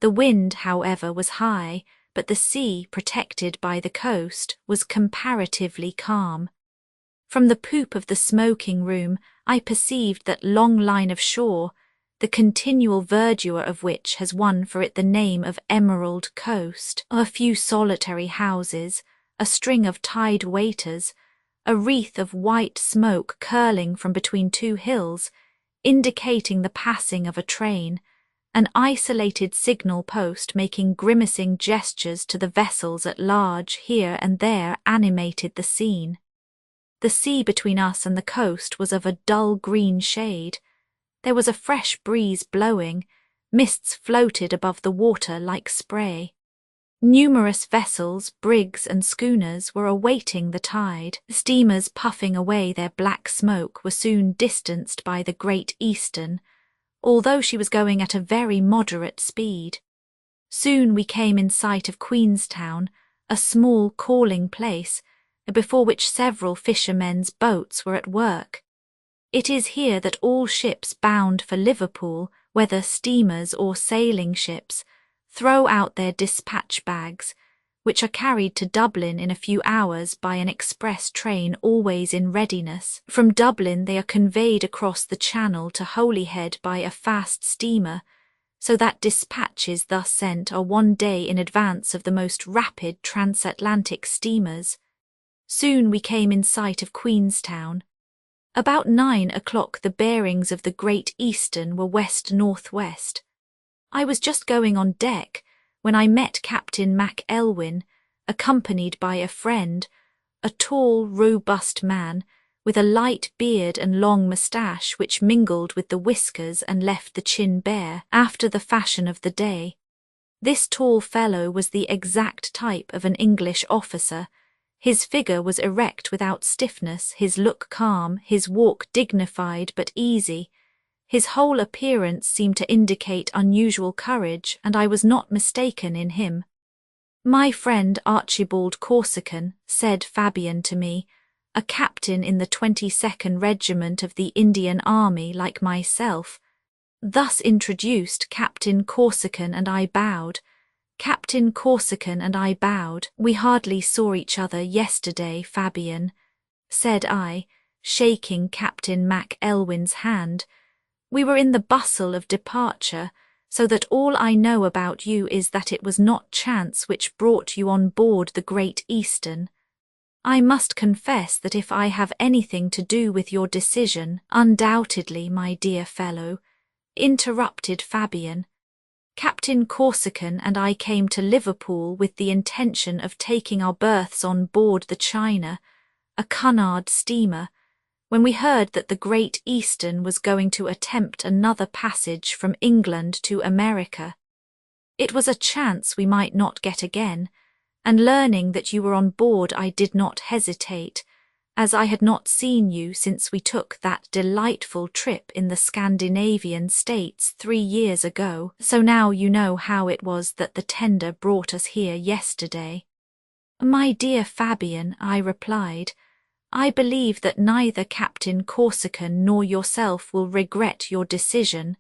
A: The wind, however, was high, but the sea, protected by the coast, was comparatively calm. From the poop of the smoking room, I perceived that long line of shore, the continual verdure of which has won for it the name of Emerald Coast. A few solitary houses, a string of tide waiters, a wreath of white smoke curling from between 2 hills, indicating the passing of a train, an isolated signal post making grimacing gestures to the vessels at large here and there animated the scene. The sea between us and the coast was of a dull green shade. There was a fresh breeze blowing, mists floated above the water like spray. Numerous vessels, brigs and schooners were awaiting the tide. Steamers puffing away their black smoke were soon distanced by the Great Eastern, although she was going at a very moderate speed. Soon we came in sight of Queenstown, a small calling place, before which several fishermen's boats were at work. It is here that all ships bound for Liverpool, whether steamers or sailing ships, throw out their dispatch bags, which are carried to Dublin in a few hours by an express train always in readiness. From Dublin they are conveyed across the Channel to Holyhead by a fast steamer, so that dispatches thus sent are 1 day in advance of the most rapid transatlantic steamers. Soon we came in sight of Queenstown. About 9 o'clock the bearings of the Great Eastern were west-northwest. I was just going on deck when I met Captain Mac Elwyn, accompanied by a friend, a tall, robust man, with a light beard and long moustache which mingled with the whiskers and left the chin bare, after the fashion of the day. This tall fellow was the exact type of an English officer. His figure was erect without stiffness, his look calm, his walk dignified but easy. His whole appearance seemed to indicate unusual courage, and I was not mistaken in him. "My friend Archibald Corsican," said Fabian to me, "a captain in the 22nd Regiment of the Indian Army like myself." Thus introduced, Captain Corsican and I bowed. Captain Corsican and I bowed. "We hardly saw each other yesterday, Fabian," said I, shaking Captain Mac Elwyn's hand. "We were in the bustle of departure, so that all I know about you is that it was not chance which brought you on board the Great Eastern. I must confess that if I have anything to do with your decision—" "Undoubtedly, my dear fellow," interrupted Fabian. "Captain Corsican and I came to Liverpool with the intention of taking our berths on board the China, a Cunard steamer, when we heard that the Great Eastern was going to attempt another passage from England to America. It was a chance we might not get again, and learning that you were on board I did not hesitate, as I had not seen you since we took that delightful trip in the Scandinavian states 3 years ago, so now you know how it was that the tender brought us here yesterday." "My dear Fabian," I replied, "I believe that neither Captain Corsican nor yourself will regret your decision,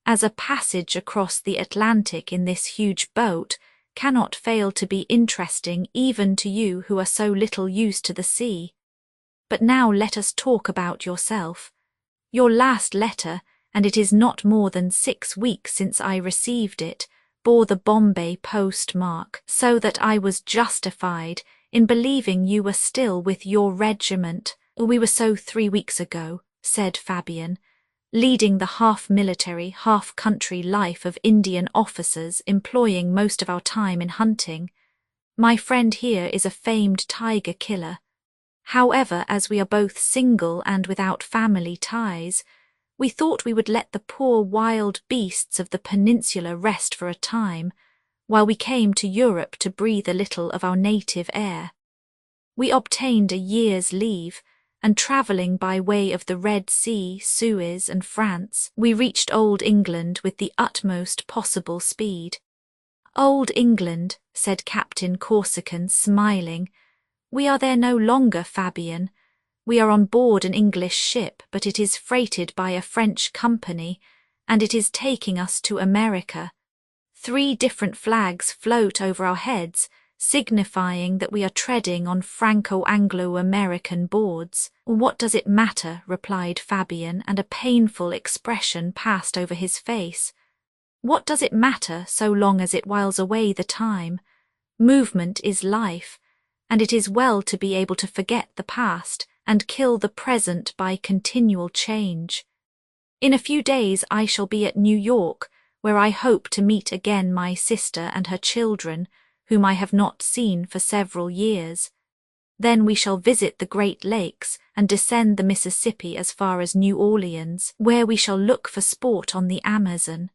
A: as a passage across the Atlantic in this huge boat cannot fail to be interesting even to you who are so little used to the sea. But now let us talk about yourself. Your last letter, and it is not more than 6 weeks since I received it, bore the Bombay postmark, so that I was justified in believing you were still with your regiment." "We were so 3 weeks ago," said Fabian, "leading the half-military, half-country life of Indian officers, employing most of our time in hunting. My friend here is a famed tiger killer. However, as we are both single and without family ties, we thought we would let the poor wild beasts of the peninsula rest for a time, while we came to Europe to breathe a little of our native air. We obtained a year's leave, and travelling by way of the Red Sea, Suez, and France, we reached Old England with the utmost possible speed." "Old England," said Captain Corsican, smiling. "We are there no longer, Fabian. We are on board an English ship, but it is freighted by a French company, and it is taking us to America. 3 different flags float over our heads, signifying that we are treading on Franco-Anglo-American boards." "What does it matter?" replied Fabian, and a painful expression passed over his face. "What does it matter so long as it whiles away the time? Movement is life, and it is well to be able to forget the past and kill the present by continual change. In a few days I shall be at New York, where I hope to meet again my sister and her children, whom I have not seen for several years. Then we shall visit the Great Lakes and descend the Mississippi as far as New Orleans, where we shall look for sport on the Amazon.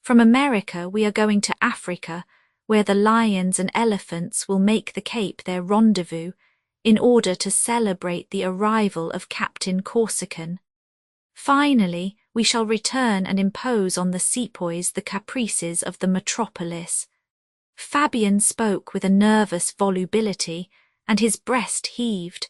A: From America we are going to Africa, where the lions and elephants will make the Cape their rendezvous, in order to celebrate the arrival of Captain Corsican. Finally, we shall return and impose on the sepoys the caprices of the metropolis." Fabian spoke with a nervous volubility, and his breast heaved.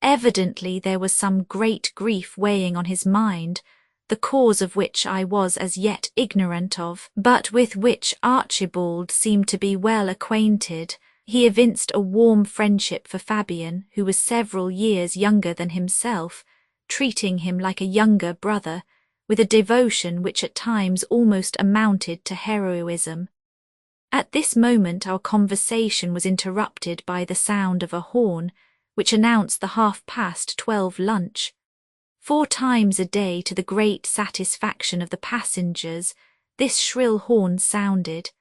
A: Evidently there was some great grief weighing on his mind, the cause of which I was as yet ignorant of, but with which Archibald seemed to be well acquainted. He evinced a warm friendship for Fabian, who was several years younger than himself, treating him like a younger brother, with a devotion which at times almost amounted to heroism. At this moment our conversation was interrupted by the sound of a horn, which announced the 12:30 lunch. 4 times a day, to the great satisfaction of the passengers, this shrill horn sounded.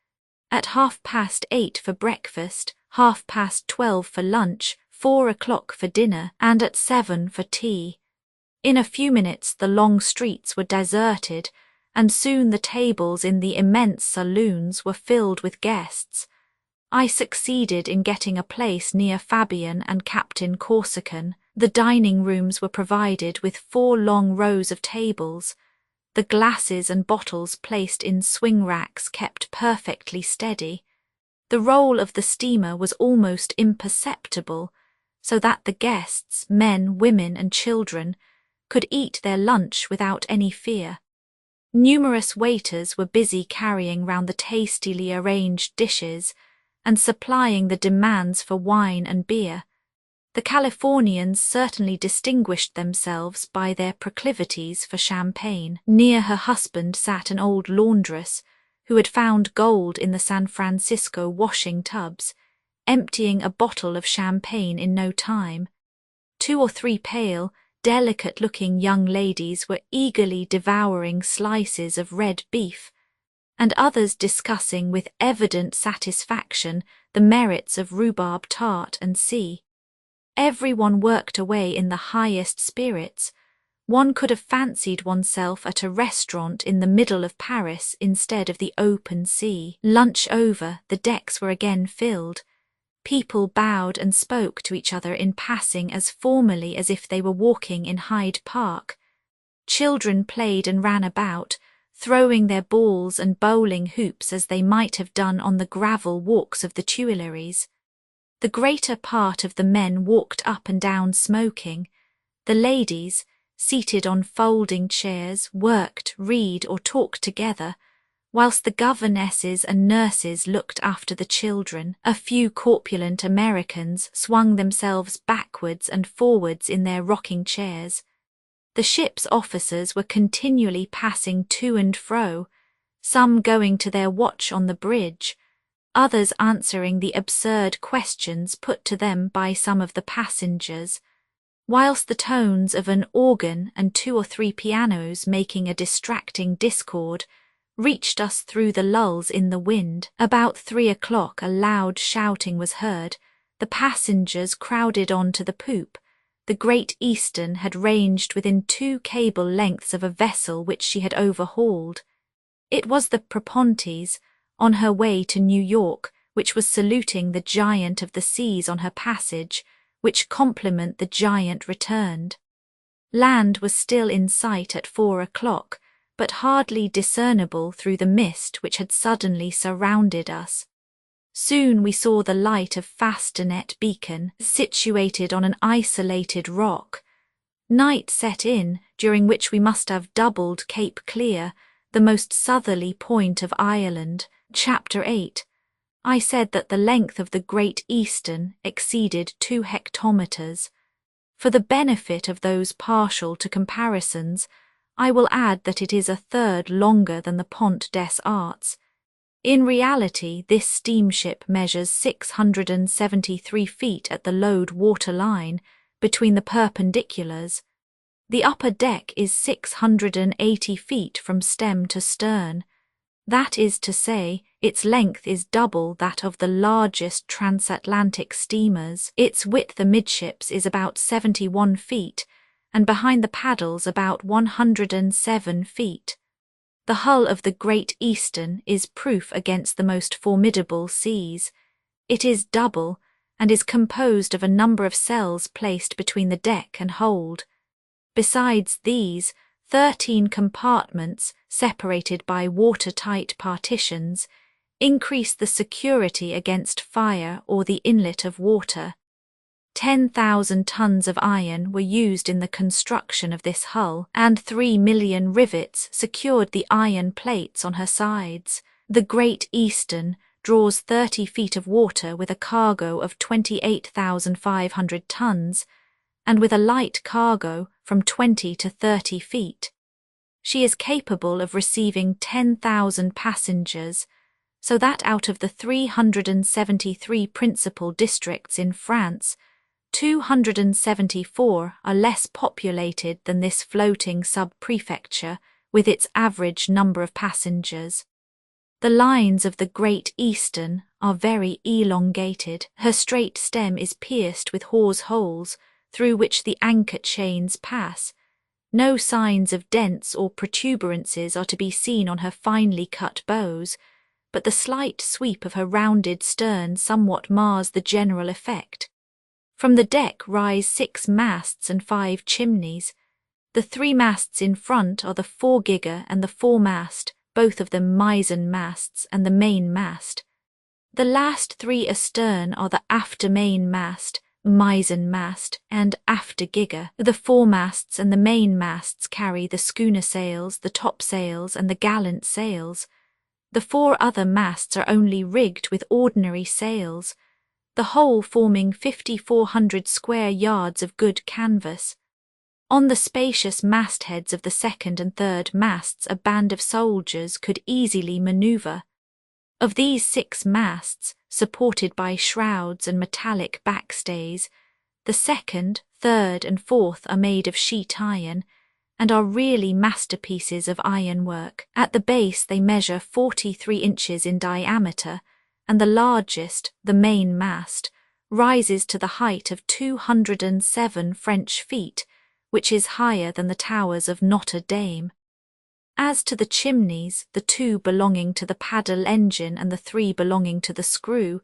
A: At 8:30 for breakfast, 12:30 for lunch, 4 o'clock for dinner, and at 7 for tea. In a few minutes the long streets were deserted, and soon the tables in the immense saloons were filled with guests. I succeeded in getting a place near Fabian and Captain Corsican. The dining rooms were provided with 4 long rows of tables. The glasses and bottles placed in swing racks kept perfectly steady. The roll of the steamer was almost imperceptible, so that the guests, men, women, and children, could eat their lunch without any fear. Numerous waiters were busy carrying round the tastily arranged dishes and supplying the demands for wine and beer. The Californians certainly distinguished themselves by their proclivities for champagne. Near her husband sat an old laundress who had found gold in the San Francisco washing tubs, emptying a bottle of champagne in no time. 2 or 3 pale, delicate-looking young ladies were eagerly devouring slices of red beef, and others discussing with evident satisfaction the merits of rhubarb tart and C. Everyone worked away in the highest spirits. One could have fancied oneself at a restaurant in the middle of Paris instead of the open sea. Lunch over, the decks were again filled. People bowed and spoke to each other in passing as formally as if they were walking in Hyde Park. Children played and ran about, throwing their balls and bowling hoops as they might have done on the gravel walks of the Tuileries. The greater part of the men walked up and down smoking. The ladies, seated on folding chairs, worked, read, or talked together, whilst the governesses and nurses looked after the children. A few corpulent Americans swung themselves backwards and forwards in their rocking chairs. The ship's officers were continually passing to and fro, some going to their watch on the bridge, others answering the absurd questions put to them by some of the passengers, whilst the tones of an organ and 2 or 3 pianos making a distracting discord reached us through the lulls in the wind. About 3 o'clock a loud shouting was heard. The passengers crowded on to the poop. The Great Eastern had ranged within 2 cable lengths of a vessel which she had overhauled. It was the Propontes, on her way to New York, which was saluting the giant of the seas on her passage, which compliment the giant returned. Land was still in sight at 4 o'clock, but hardly discernible through the mist which had suddenly surrounded us. Soon we saw the light of Fastenet Beacon, situated on an isolated rock. Night set in, during which we must have doubled Cape Clear, the most southerly point of Ireland. Chapter 8. I said that the length of the Great Eastern exceeded 2 hectometers. For the benefit of those partial to comparisons, I will add that it is 1/3 longer than the Pont des Arts. In reality, this steamship measures 673 feet at the load water line between the perpendiculars. The upper deck is 680 feet from stem to stern. That is to say, its length is double that of the largest transatlantic steamers. Its width amidships is about 71 feet, and behind the paddles about 107 feet. The hull of the Great Eastern is proof against the most formidable seas. It is double, and is composed of a number of cells placed between the deck and hold. Besides these, 13 compartments, separated by watertight partitions, increase the security against fire or the inlet of water. 10,000 tons of iron were used in the construction of this hull, and 3 million rivets secured the iron plates on her sides. The Great Eastern draws 30 feet of water with a cargo of 28,500 tons, and with a light cargo from 20 to 30 feet. She is capable of receiving 10,000 passengers, so that out of the 373 principal districts in France, 274 are less populated than this floating sub-prefecture with its average number of passengers. The lines of the Great Eastern are very elongated. Her straight stem is pierced with hawse holes through which the anchor chains pass. No signs of dents or protuberances are to be seen on her finely cut bows, but the slight sweep of her rounded stern somewhat mars the general effect. From the deck rise 6 masts and 5 chimneys. The 3 masts in front are the foregigger and the foremast, both of them mizzen masts, and the main mast. The last 3 astern are the after main mast, mizzen mast, and after gigger. The foremasts and the main masts carry the schooner sails, the topsails, and the gallant sails. The 4 other masts are only rigged with ordinary sails, the whole forming 5,400 square yards of good canvas. On the spacious mastheads of the second and third masts a band of soldiers could easily manoeuvre. Of these 6 masts, supported by shrouds and metallic backstays, the second, third, and fourth are made of sheet iron, and are really masterpieces of ironwork. At the base they measure 43 inches in diameter, and the largest, the main mast, rises to the height of 207 French feet, which is higher than the towers of Notre Dame. As to the chimneys, the 2 belonging to the paddle engine and the 3 belonging to the screw,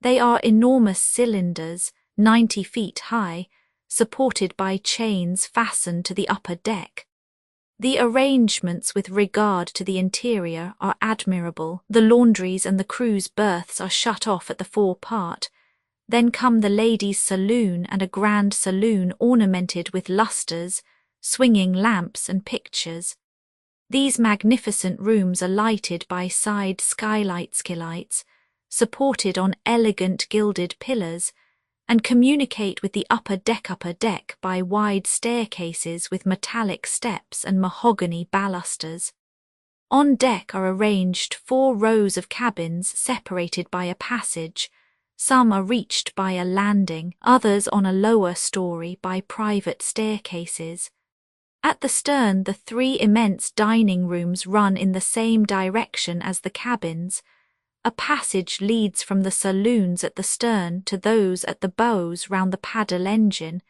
A: they are enormous cylinders, 90 feet high, supported by chains fastened to the upper deck. The arrangements with regard to the interior are admirable. The laundries and the crew's berths are shut off at the forepart. Then come the ladies' saloon and a grand saloon ornamented with lustres, swinging lamps and pictures. These magnificent rooms are lighted by side skylights, supported on elegant gilded pillars, and communicate with the upper deck by wide staircases with metallic steps and mahogany balusters. On deck are arranged 4 rows of cabins separated by a passage. Some are reached by a landing, others on a lower story by private staircases. At the stern, the 3 immense dining rooms run in the same direction as the cabins. A passage leads from the saloons at the stern to those at the bows round the paddle engine,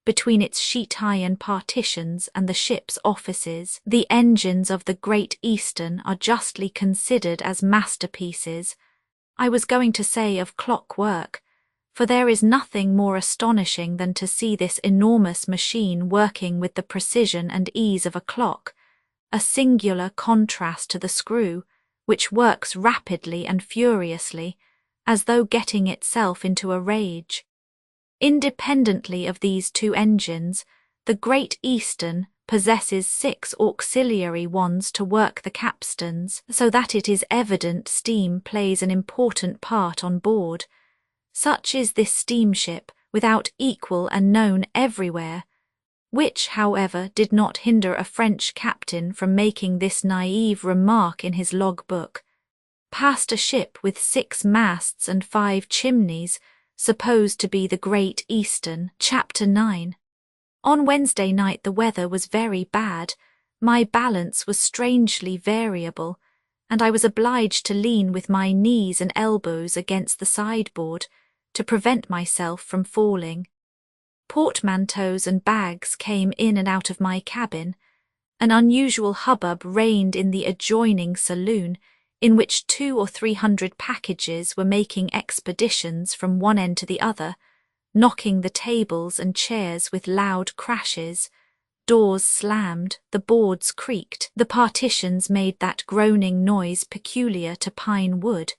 A: between its sheet iron partitions and the ship's offices. The engines of the Great Eastern are justly considered as masterpieces. I was going to say of clockwork, for there is nothing more astonishing than to see this enormous machine working with the precision and ease of a clock, a singular contrast to the screw, which works rapidly and furiously, as though getting itself into a rage. Independently of these 2 engines, the Great Eastern possesses 6 auxiliary ones to work the capstans, so that it is evident steam plays an important part on board. Such is this steamship, without equal and known everywhere, which, however, did not hinder a French captain from making this naive remark in his log-book. Passed a ship with 6 masts and 5 chimneys, supposed to be the Great Eastern. Chapter 9. On Wednesday night the weather was very bad, my balance was strangely variable, and I was obliged to lean with my knees and elbows against the sideboard, to prevent myself from falling. Portmanteaus and bags came in and out of my cabin. An unusual hubbub reigned in the adjoining saloon, in which 200 or 300 packages were making expeditions from one end to the other, knocking the tables and chairs with loud crashes. Doors slammed, the boards creaked, the partitions made that groaning noise peculiar to pine wood.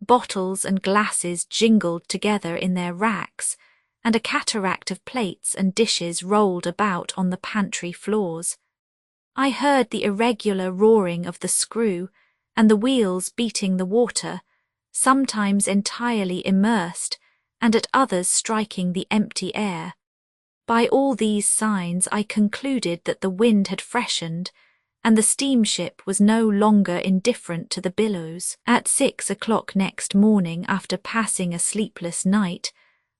A: Bottles and glasses jingled together in their racks, and a cataract of plates and dishes rolled about on the pantry floors. I heard the irregular roaring of the screw, and the wheels beating the water, sometimes entirely immersed, and at others striking the empty air. By all these signs I concluded that the wind had freshened, and the steamship was no longer indifferent to the billows. At 6 o'clock next morning, after passing a sleepless night,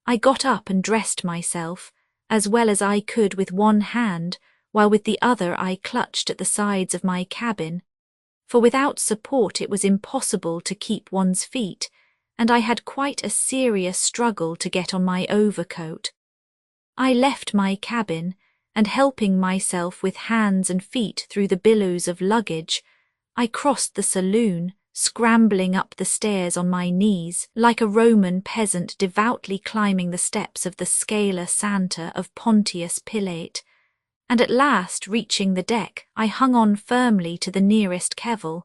A: I got up and dressed myself, as well as I could with one hand, while with the other I clutched at the sides of my cabin, for without support it was impossible to keep one's feet, and I had quite a serious struggle to get on my overcoat. I left my cabin, and helping myself with hands and feet through the billows of luggage, I crossed the saloon, scrambling up the stairs on my knees, like a Roman peasant devoutly climbing the steps of the Scala Santa of Pontius Pilate, and at last, reaching the deck, I hung on firmly to the nearest kevel.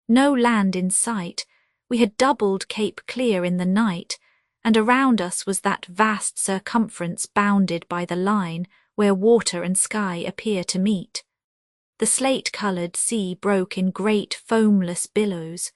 A: No land in sight. We had doubled Cape Clear in the night, and around us was that vast circumference bounded by the line where water and sky appear to meet. The slate-coloured sea broke in great foamless billows.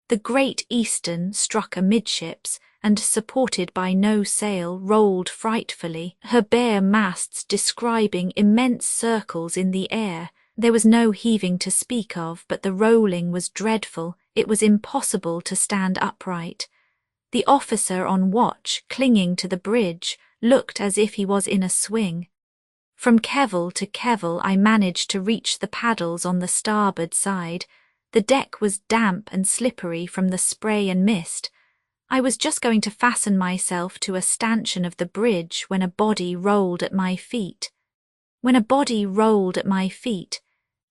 A: The Great Eastern struck amidships, and, supported by no sail, rolled frightfully, her bare masts describing immense circles in the air. There was no heaving to speak of, but the rolling was dreadful. It was impossible to stand upright. The officer on watch, clinging to the bridge, looked as if he was in a swing. From kevel to kevel I managed to reach the paddles on the starboard side. The deck was damp and slippery from the spray and mist. I was just going to fasten myself to a stanchion of the bridge when a body rolled at my feet.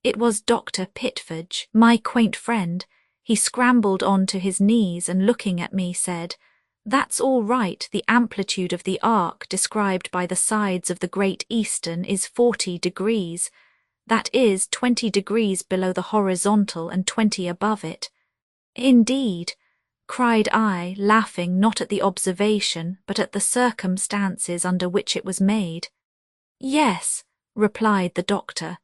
A: It was Dr. Pitford, my quaint friend. He scrambled on to his knees and, looking at me, said, "That's all right. The amplitude of the arc described by the sides of the Great Eastern is 40 degrees. That is 20 degrees below the horizontal and 20 above it." "Indeed," cried I, laughing not at the observation but at the circumstances under which it was made. "Yes," replied the doctor.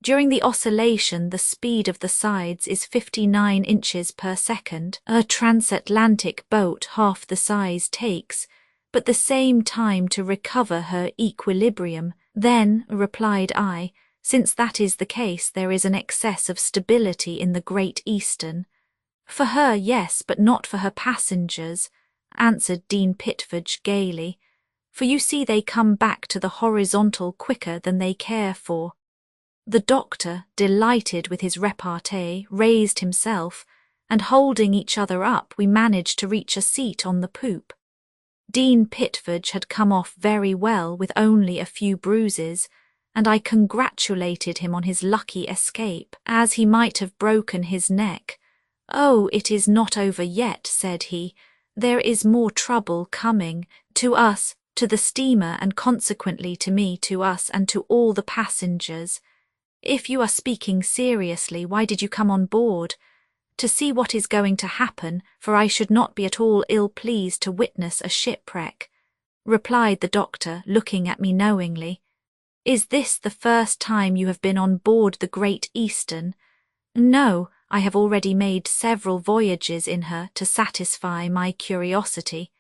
A: "During the oscillation the speed of the sides is 59 inches per second. A transatlantic boat half the size takes, but the same time to recover her equilibrium." "Then," replied I, "since that is the case, there is an excess of stability in the Great Eastern." "For her, yes, but not for her passengers," answered Dean Pitford gaily, "for you see they come back to the horizontal quicker than they care for." The doctor, delighted with his repartee, raised himself, and holding each other up we managed to reach a seat on the poop. Dean Pitford had come off very well with only a few bruises, and I congratulated him on his lucky escape, as he might have broken his neck. "Oh, it is not over yet," said he. "There is more trouble coming, to us, to the steamer, and consequently to me, to us, and to all the passengers. If you are speaking seriously, why did you come on board? To see what is going to happen, for I should not be at all ill-pleased to witness a shipwreck," replied the doctor, looking at me knowingly. "Is this the first time you have been on board the Great Eastern?" "No, I have already made several voyages in her to satisfy my curiosity."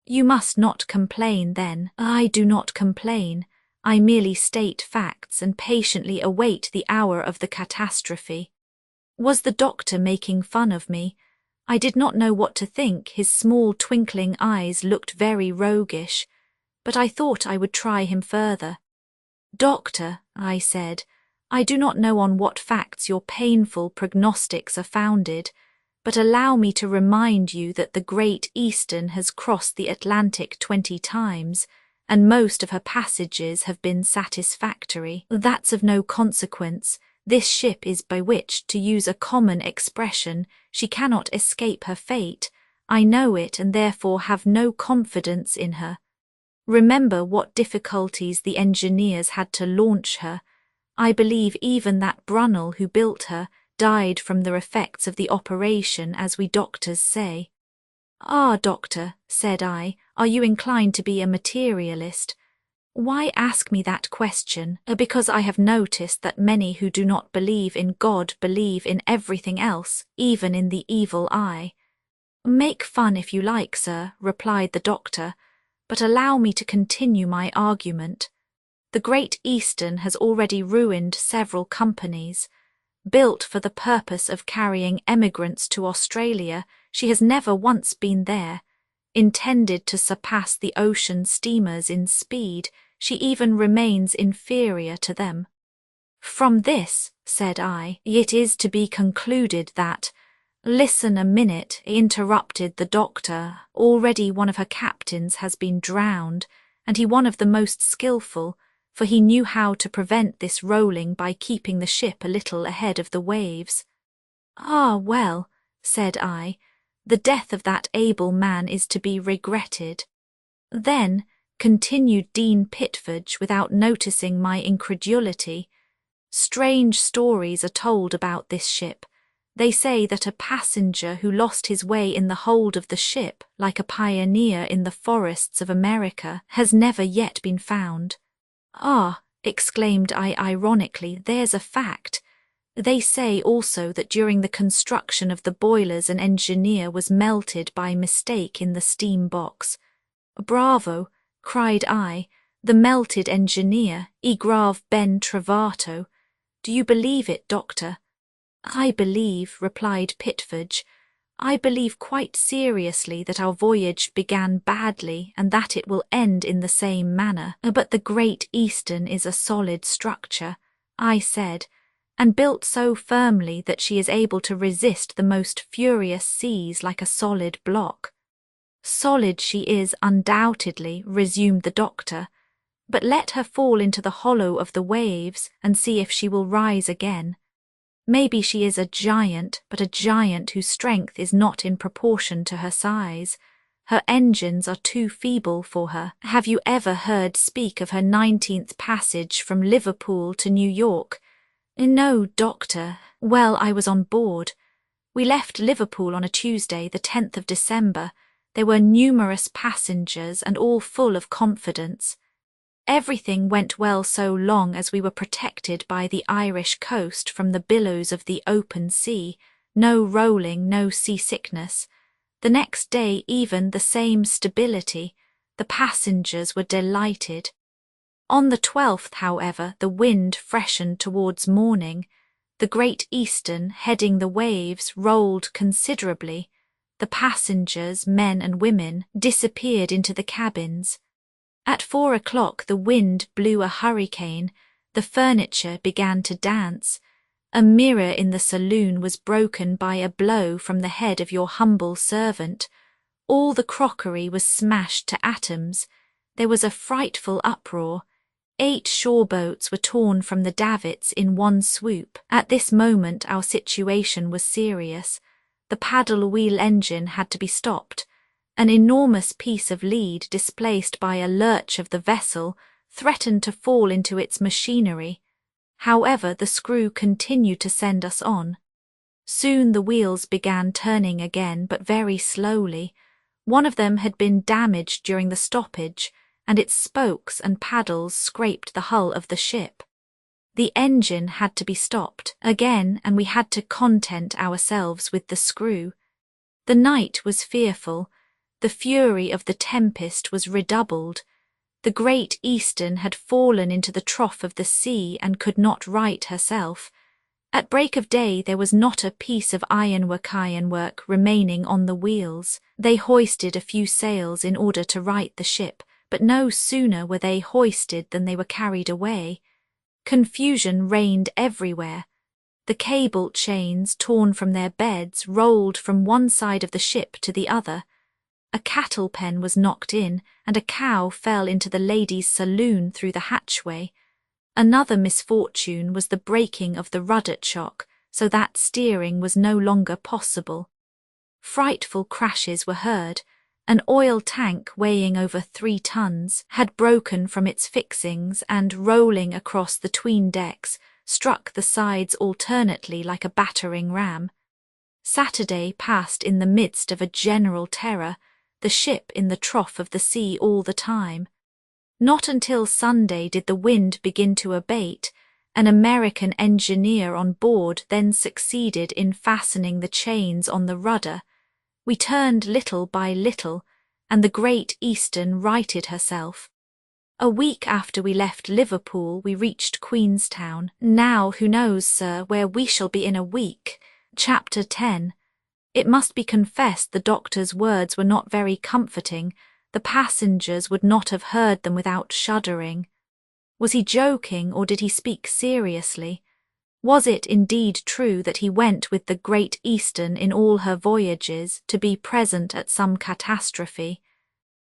A: "You must not complain, then." "I do not complain. I merely state facts and patiently await the hour of the catastrophe." Was the doctor making fun of me? I did not know what to think. His small twinkling eyes looked very roguish, but I thought I would try him further. "Doctor," I said, "I do not know on what facts your painful prognostics are founded, but allow me to remind you that the Great Eastern has crossed the Atlantic 20 times, and most of her passages have been satisfactory." "That's of no consequence. This ship is bewitched, to use a common expression. She cannot escape her fate. I know it, and therefore have no confidence in her. Remember what difficulties the engineers had to launch her. I believe even that Brunel who built her died from the effects of the operation, as we doctors say." "Ah, doctor," said I, "are you inclined to be a materialist?" "Why ask me that question?" "Because I have noticed that many who do not believe in God believe in everything else, even in the evil eye." "Make fun if you like, sir," replied the doctor, "but allow me to continue my argument. The Great Eastern has already ruined several companies. Built for the purpose of carrying emigrants to Australia, she has never once been there. intended to surpass the ocean steamers in speed, she even remains inferior to them. From this, said I, it is to be concluded that— Listen a minute, interrupted the doctor. Already one of her captains has been drowned, and he one of the most skilful, for he knew how to prevent this rolling by keeping the ship a little ahead of the waves. Ah, well, said I, the death of that able man is to be regretted. Then, continued Dean Pitford without noticing my incredulity, strange stories are told about this ship. They say that a passenger who lost his way in the hold of the ship, like a pioneer in the forests of America, has never yet been found. Ah, exclaimed I ironically, there's a fact. They say also that during the construction of the boilers an engineer was melted by mistake in the steam box. Bravo, cried I, the melted engineer, e grave ben trovato. Do you believe it, doctor? I believe, replied Pitford, I believe quite seriously that our voyage began badly and that it will end in the same manner. But the Great Eastern is a solid structure, I said, and built so firmly that she is able to resist the most furious seas like a solid block. Solid she is undoubtedly, resumed the doctor, but let her fall into the hollow of the waves and see if she will rise again. Maybe she is a giant, but a giant whose strength is not in proportion to her size. Her engines are too feeble for her. Have you ever heard speak of her 19th passage from Liverpool to New York? No, doctor. Well, I was on board. We left Liverpool on a Tuesday, the 10th of December. There were numerous passengers and all full of confidence. Everything went well so long as we were protected by the Irish coast from the billows of the open sea, no rolling, no seasickness. The next day even the same stability. The passengers were delighted. On the 12th, however, the wind freshened towards morning. The Great Eastern, heading the waves, rolled considerably. The passengers, men and women, disappeared into the cabins. At 4 o'clock the wind blew a hurricane, the furniture began to dance. A mirror in the saloon was broken by a blow from the head of your humble servant. All the crockery was smashed to atoms. There was a frightful uproar. 8 shore boats were torn from the davits in one swoop. At this moment our situation was serious. The paddle-wheel engine had to be stopped. An enormous piece of lead displaced by a lurch of the vessel threatened to fall into its machinery. However, the screw continued to send us on. Soon the wheels began turning again, but very slowly. One of them had been damaged during the stoppage, and its spokes and paddles scraped the hull of the ship. The engine had to be stopped again, and we had to content ourselves with the screw. The night was fearful. The fury of the tempest was redoubled. The Great Eastern had fallen into the trough of the sea and could not right herself. At break of day there was not a piece of ironwork remaining on the wheels. They hoisted a few sails in order to right the ship, but no sooner were they hoisted than they were carried away. Confusion reigned everywhere. The cable chains, torn from their beds, rolled from one side of the ship to the other. A cattle pen was knocked in, and a cow fell into the ladies' saloon through the hatchway. Another misfortune was the breaking of the rudder chock, so that steering was no longer possible. Frightful crashes were heard. An oil tank weighing over 3 tons had broken from its fixings and, rolling across the 'tween decks, struck the sides alternately like a battering ram. Saturday passed in the midst of a general terror, the ship in the trough of the sea all the time. Not until Sunday did the wind begin to abate. An American engineer on board then succeeded in fastening the chains on the rudder. We turned little by little, and the Great Eastern righted herself. A week after we left Liverpool we reached Queenstown. Now who knows, sir, where we shall be in a week? Chapter 10. It must be confessed the doctor's words were not very comforting. The passengers would not have heard them without shuddering. Was he joking, or did he speak seriously? Was it indeed true that he went with the Great Eastern in all her voyages to be present at some catastrophe?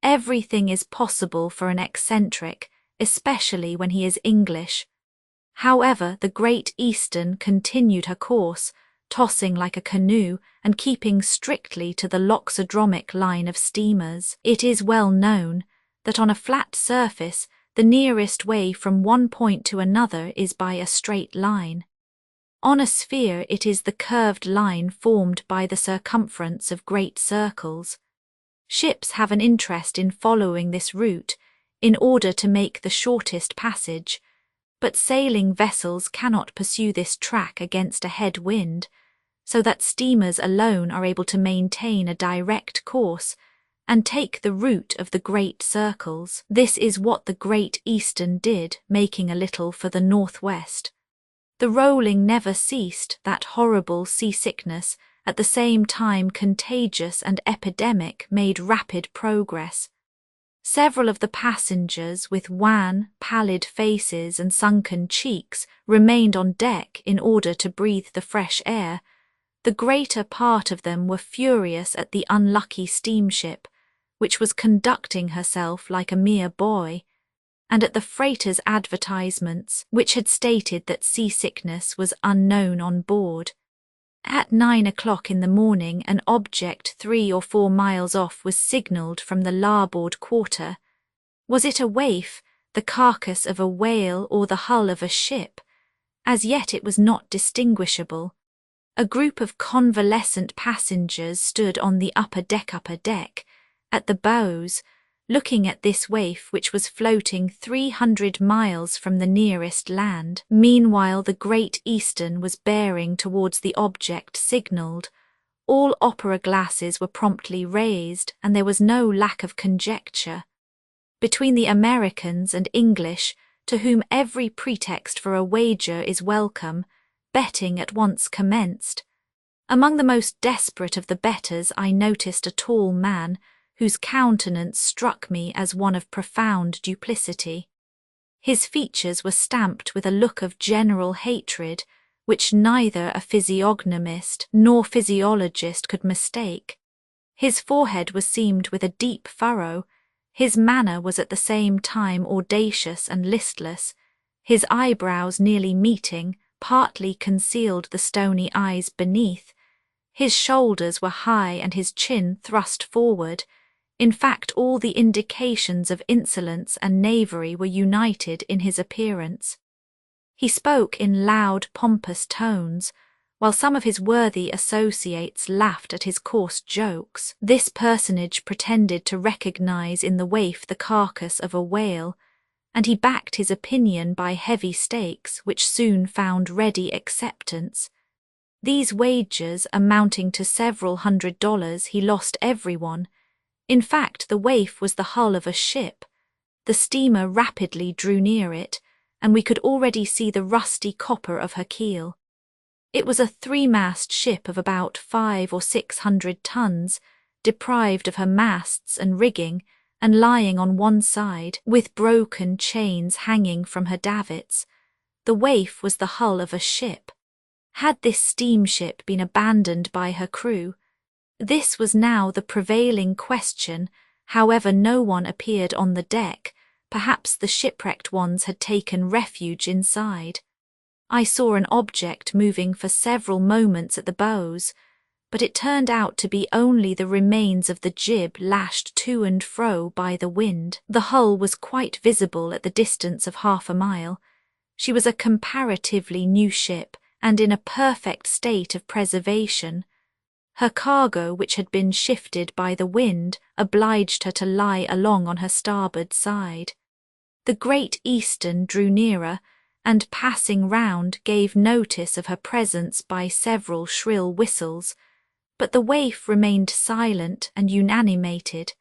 A: Everything is possible for an eccentric, especially when he is English. However, the Great Eastern continued her course, tossing like a canoe and keeping strictly to the loxodromic line of steamers. It is well known that on a flat surface the nearest way from one point to another is by a straight line. On a sphere it is the curved line formed by the circumference of great circles. Ships have an interest in following this route in order to make the shortest passage, but sailing vessels cannot pursue this track against a head wind, so that steamers alone are able to maintain a direct course and take the route of the great circles. This is what the Great Eastern did, making a little for the northwest. The rolling never ceased, that horrible seasickness, at the same time contagious and epidemic, made rapid progress. Several of the passengers, with wan, pallid faces and sunken cheeks, remained on deck in order to breathe the fresh air. The greater part of them were furious at the unlucky steamship, which was conducting herself like a mere boy, and at the freighter's advertisements, which had stated that seasickness was unknown on board. At 9 o'clock in the morning, an object 3 or 4 miles off was signalled from the larboard quarter. Was it a waif, the carcass of a whale, or the hull of a ship? As yet it was not distinguishable. A group of convalescent passengers stood on the upper deck, at the bows, looking at this waif which was floating 300 miles from the nearest land. Meanwhile the Great Eastern was bearing towards the object signalled. All opera glasses were promptly raised, and there was no lack of conjecture. Between the Americans and English, to whom every pretext for a wager is welcome, betting at once commenced. Among the most desperate of the betters I noticed a tall man, whose countenance struck me as one of profound duplicity. His features were stamped with a look of general hatred, which neither a physiognomist nor physiologist could mistake. His forehead was seamed with a deep furrow. His manner was at the same time audacious and listless. His eyebrows nearly meeting, partly concealed the stony eyes beneath. His shoulders were high and his chin thrust forward. In fact, all the indications of insolence and knavery were united in his appearance. He spoke in loud, pompous tones, while some of his worthy associates laughed at his coarse jokes. This personage pretended to recognize in the waif the carcass of a whale, and he backed his opinion by heavy stakes, which soon found ready acceptance. These wagers, amounting to several $100s, he lost everyone. In fact, the waif was the hull of a ship. The steamer rapidly drew near it, and we could already see the rusty copper of her keel. It was a 3-mast ship of about 500 or 600 tons, deprived of her masts and rigging, and lying on one side, with broken chains hanging from her davits. The waif was the hull of a ship. Had this steamship been abandoned by her crew? This was now the prevailing question. However, no one appeared on the deck. Perhaps the shipwrecked ones had taken refuge inside. I saw an object moving for several moments at the bows, but it turned out to be only the remains of the jib lashed to and fro by the wind. The hull was quite visible at the distance of half a mile. She was a comparatively new ship, and in a perfect state of preservation. Her cargo, which had been shifted by the wind, obliged her to lie along on her starboard side. The Great Eastern drew nearer, and passing round gave notice of her presence by several shrill whistles, but the waif remained silent and unanimated.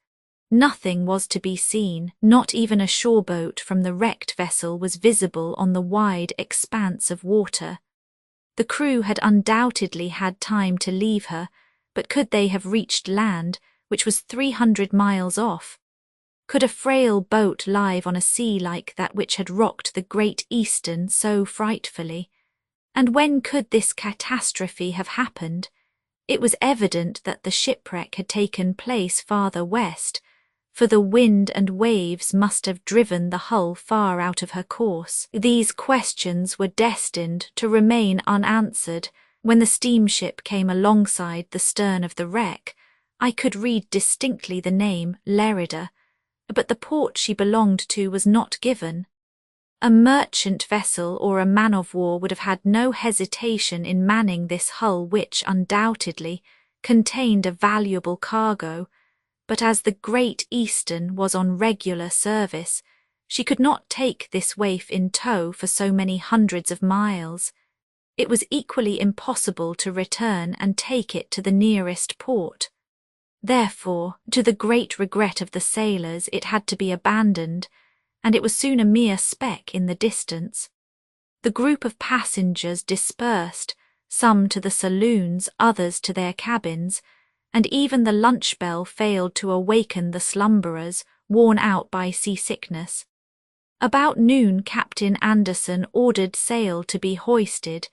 A: Nothing was to be seen, not even a shore-boat from the wrecked vessel was visible on the wide expanse of water. The crew had undoubtedly had time to leave her, but could they have reached land, which was 300 miles off? Could a frail boat live on a sea like that which had rocked the Great Eastern so frightfully? And when could this catastrophe have happened? It was evident that the shipwreck had taken place farther west, for the wind and waves must have driven the hull far out of her course. These questions were destined to remain unanswered. When the steamship came alongside the stern of the wreck, I could read distinctly the name Lerida, but the port she belonged to was not given. A merchant vessel or a man-of-war would have had no hesitation in manning this hull which, undoubtedly, contained a valuable cargo, but as the Great Eastern was on regular service, she could not take this waif in tow for so many hundreds of miles. It was equally impossible to return and take it to the nearest port. Therefore, to the great regret of the sailors, it had to be abandoned, and it was soon a mere speck in the distance. The group of passengers dispersed, some to the saloons, others to their cabins, and even the lunch bell failed to awaken the slumberers, worn out by seasickness. About noon Captain Anderson ordered sail to be hoisted,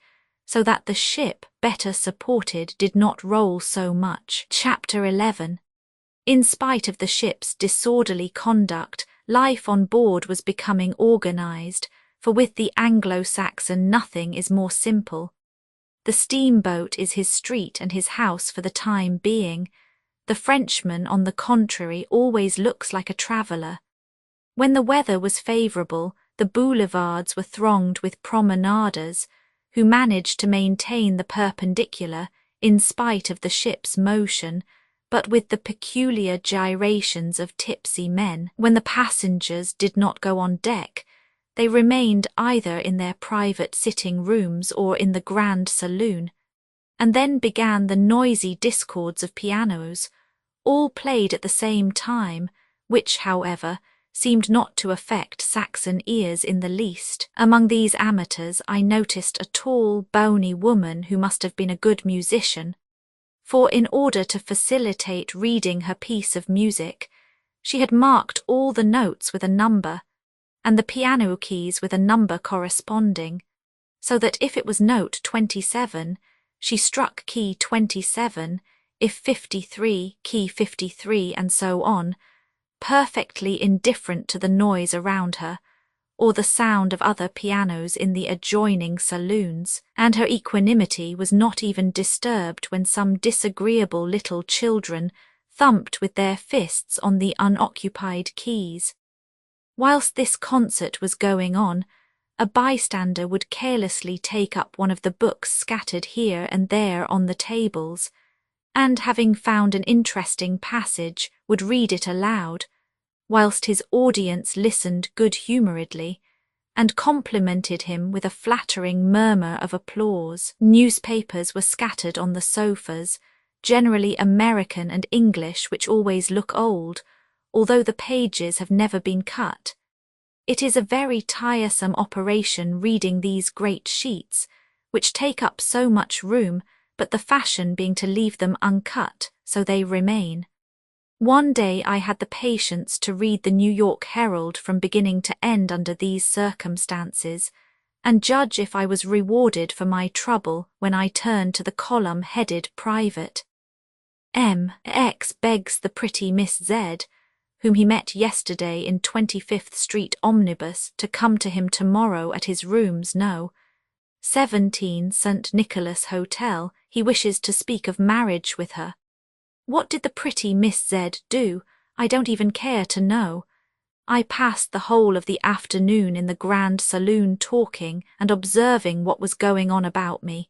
A: so that the ship, better supported, did not roll so much. Chapter 11. In spite of the ship's disorderly conduct, life on board was becoming organized, for with the Anglo-Saxon nothing is more simple. The steamboat is his street and his house for the time being. The Frenchman, on the contrary, always looks like a traveller. When the weather was favourable, the boulevards were thronged with promenaders, who managed to maintain the perpendicular in spite of the ship's motion, but with the peculiar gyrations of tipsy men. When the passengers did not go on deck, they remained either in their private sitting rooms or in the grand saloon, and then began the noisy discords of pianos, all played at the same time, which, however, seemed not to affect Saxon ears in the least. Among these amateurs I noticed a tall, bony woman who must have been a good musician, for in order to facilitate reading her piece of music, she had marked all the notes with a number, and the piano keys with a number corresponding, so that if it was note 27, she struck key 27, if 53, key 53, and so on, perfectly indifferent to the noise around her, or the sound of other pianos in the adjoining saloons, and her equanimity was not even disturbed when some disagreeable little children thumped with their fists on the unoccupied keys. Whilst this concert was going on, a bystander would carelessly take up one of the books scattered here and there on the tables, and having found an interesting passage, would read it aloud, whilst his audience listened good-humouredly, and complimented him with a flattering murmur of applause. Newspapers were scattered on the sofas, generally American and English, which always look old, although the pages have never been cut. It is a very tiresome operation reading these great sheets, which take up so much room, but the fashion being to leave them uncut, so they remain. One day I had the patience to read the New York Herald from beginning to end under these circumstances, and judge if I was rewarded for my trouble when I turned to the column headed Private. M.X. begs the pretty Miss Z, whom he met yesterday in 25th Street omnibus, to come to him tomorrow at his rooms No. 17 St. Nicholas Hotel. He wishes to speak of marriage with her. What did the pretty Miss Z do? I don't even care to know. I passed the whole of the afternoon in the grand saloon talking and observing what was going on about me.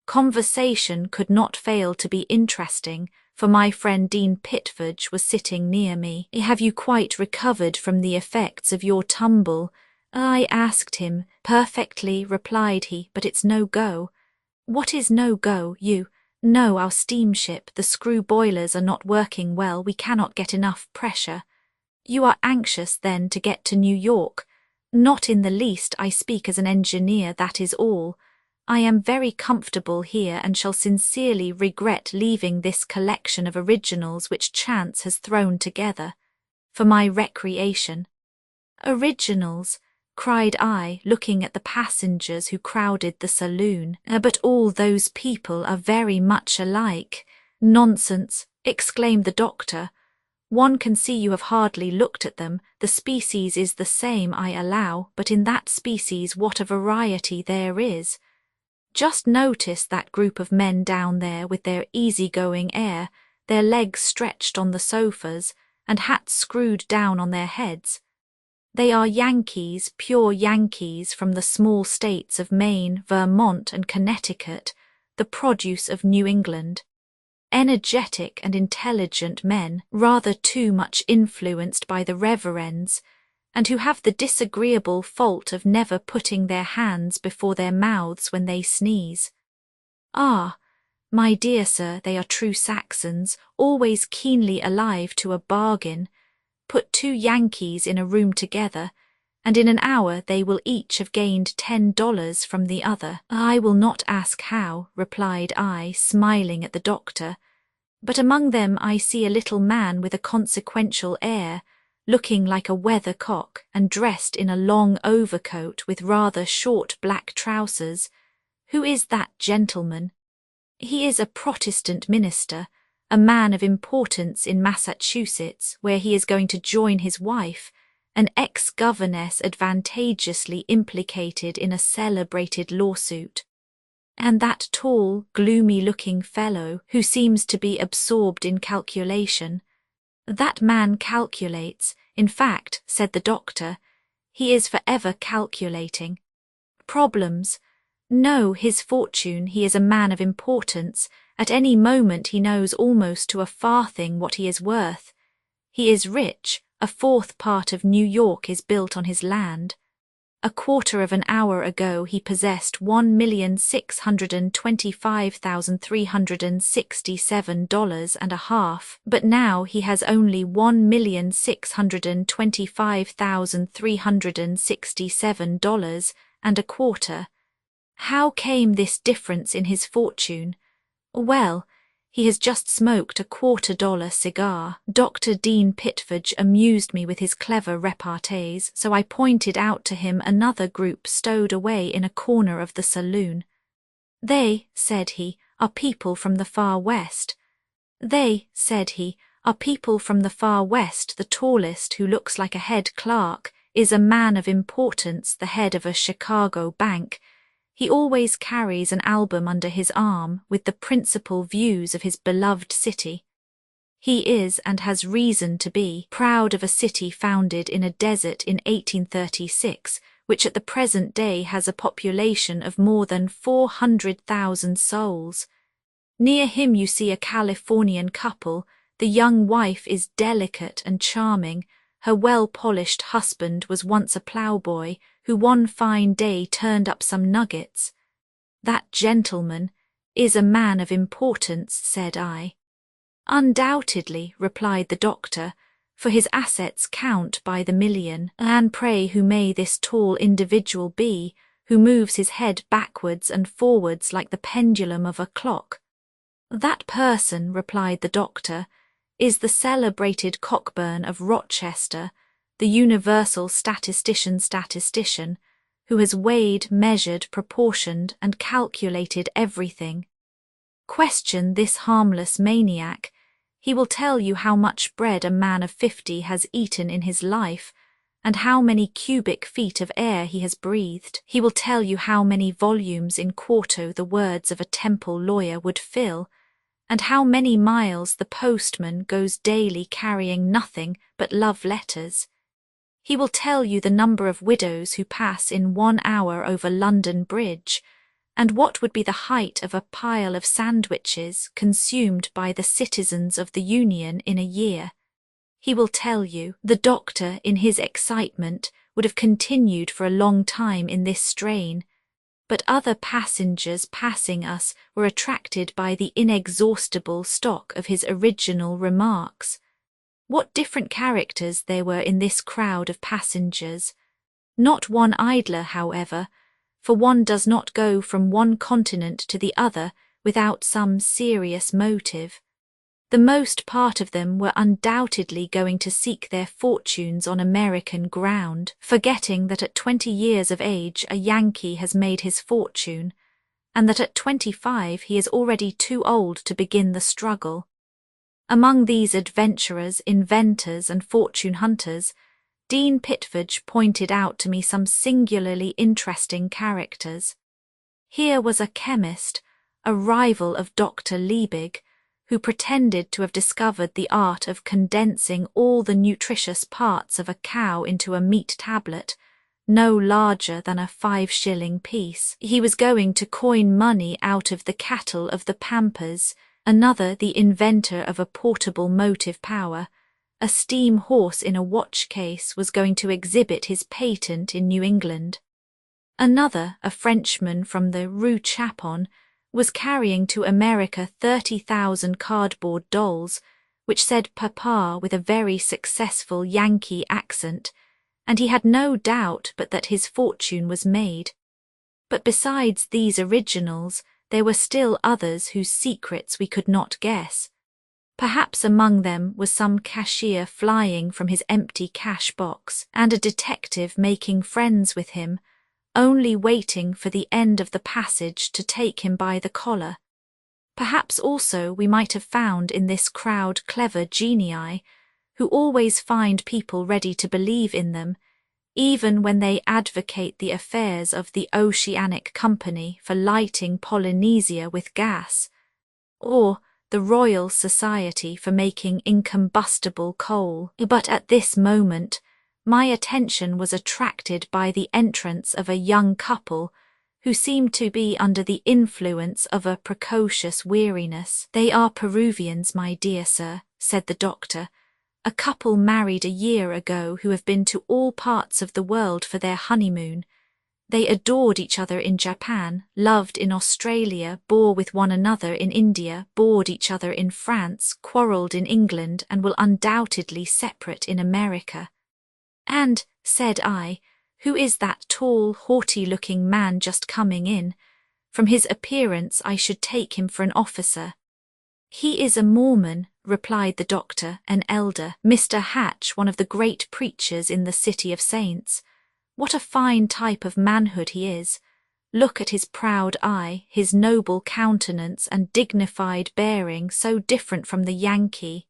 A: Conversation could not fail to be interesting, for my friend Dean Pitford was sitting near me. Have you quite recovered from the effects of your tumble? I asked him. Perfectly, replied he, but it's no go. What is no go, you? No, our steamship, the screw boilers are not working well, we cannot get enough pressure. You are anxious, then, to get to New York? Not in the least, I speak as an engineer, that is all. I am very comfortable here and shall sincerely regret leaving this collection of originals which chance has thrown together, for my recreation. Originals, cried I, looking at the passengers who crowded the saloon. But all those people are very much alike. Nonsense, exclaimed the doctor. One can see you have hardly looked at them. The species is the same, I allow, but in that species what a variety there is. Just notice that group of men down there with their easy-going air, their legs stretched on the sofas, and hats screwed down on their heads. They are Yankees, pure Yankees from the small states of Maine, Vermont, and Connecticut, the produce of New England. Energetic and intelligent men, rather too much influenced by the reverends, and who have the disagreeable fault of never putting their hands before their mouths when they sneeze. Ah, my dear sir, they are true Saxons, always keenly alive to a bargain. Put two Yankees in a room together, and in an hour they will each have gained $10 from the other. I will not ask how, replied I, smiling at the doctor, but among them I see a little man with a consequential air, looking like a weathercock and dressed in a long overcoat with rather short black trousers. Who is that gentleman? He is a Protestant minister, a man of importance in Massachusetts, where he is going to join his wife, an ex-governess advantageously implicated in a celebrated lawsuit. And that tall, gloomy-looking fellow who seems to be absorbed in calculation. That man calculates, in fact, said the doctor, he is forever calculating. Problems. No, his fortune, he is a man of importance. At any moment he knows almost to a farthing what he is worth. He is rich, a fourth part of New York is built on his land. A quarter of an hour ago he possessed $1,625,367.50, but now he has only $1,625,367.25. How came this difference in his fortune? Well, he has just smoked a $quarter cigar. Dr. Dean Pitford amused me with his clever repartees, so I pointed out to him another group stowed away in a corner of the saloon. They, said he, are people from the far west. They, said he, are people from the far west. The tallest, who looks like a head clerk, is a man of importance, the head of a Chicago bank. He always carries an album under his arm with the principal views of his beloved city. He is, and has reason to be, proud of a city founded in a desert in 1836, which at the present day has a population of more than 400,000 souls. Near him you see a Californian couple. The young wife is delicate and charming. Her well-polished husband was once a ploughboy, who one fine day turned up some nuggets. That gentleman is a man of importance, said I. Undoubtedly, replied the doctor, for his assets count by the million. And pray who may this tall individual be, who moves his head backwards and forwards like the pendulum of a clock? That person, replied the doctor, is the celebrated Cockburn of Rochester, the universal statistician, who has weighed, measured, proportioned, and calculated everything. Question this harmless maniac. He will tell you how much bread a man of 50 has eaten in his life, and how many cubic feet of air he has breathed. He will tell you how many volumes in quarto the words of a Temple lawyer would fill, and how many miles the postman goes daily carrying nothing but love letters. He will tell you the number of widows who pass in 1 hour over London Bridge, and what would be the height of a pile of sandwiches consumed by the citizens of the Union in a year. He will tell you. The doctor, in his excitement, would have continued for a long time in this strain, but other passengers passing us were attracted by the inexhaustible stock of his original remarks. What different characters there were in this crowd of passengers! Not one idler, however, for one does not go from one continent to the other without some serious motive. The most part of them were undoubtedly going to seek their fortunes on American ground, forgetting that at 20 years of age a Yankee has made his fortune, and that at 25 he is already too old to begin the struggle. Among these adventurers, inventors, and fortune hunters, Dean Pitford pointed out to me some singularly interesting characters. Here was a chemist, a rival of Dr. Liebig, who pretended to have discovered the art of condensing all the nutritious parts of a cow into a meat tablet, no larger than a 5-shilling piece. He was going to coin money out of the cattle of the Pampas. Another, the inventor of a portable motive power, a steam horse in a watch case, was going to exhibit his patent in New England. Another, a Frenchman from the Rue Chapon, was carrying to America 30,000 cardboard dolls, which said Papa with a very successful Yankee accent, and he had no doubt but that his fortune was made. But besides these originals, there were still others whose secrets we could not guess. Perhaps among them was some cashier flying from his empty cash box, and a detective making friends with him, only waiting for the end of the passage to take him by the collar. Perhaps also we might have found in this crowd clever genii, who always find people ready to believe in them, even when they advocate the affairs of the Oceanic Company for lighting Polynesia with gas, or the Royal Society for making incombustible coal. But at this moment, my attention was attracted by the entrance of a young couple who seemed to be under the influence of a precocious weariness. "They are Peruvians, my dear sir," said the doctor, "a couple married a year ago who have been to all parts of the world for their honeymoon. They adored each other in Japan, loved in Australia, bore with one another in India, bored each other in France, quarrelled in England, and will undoubtedly separate in America." "And," said I, "who is that tall, haughty-looking man just coming in? From his appearance I should take him for an officer." "He is a Mormon," replied the doctor, an elder, Mr. Hatch, one of the great preachers in the City of Saints. "What a fine type of manhood he is! Look at his proud eye, his noble countenance and dignified bearing, so different from the Yankee.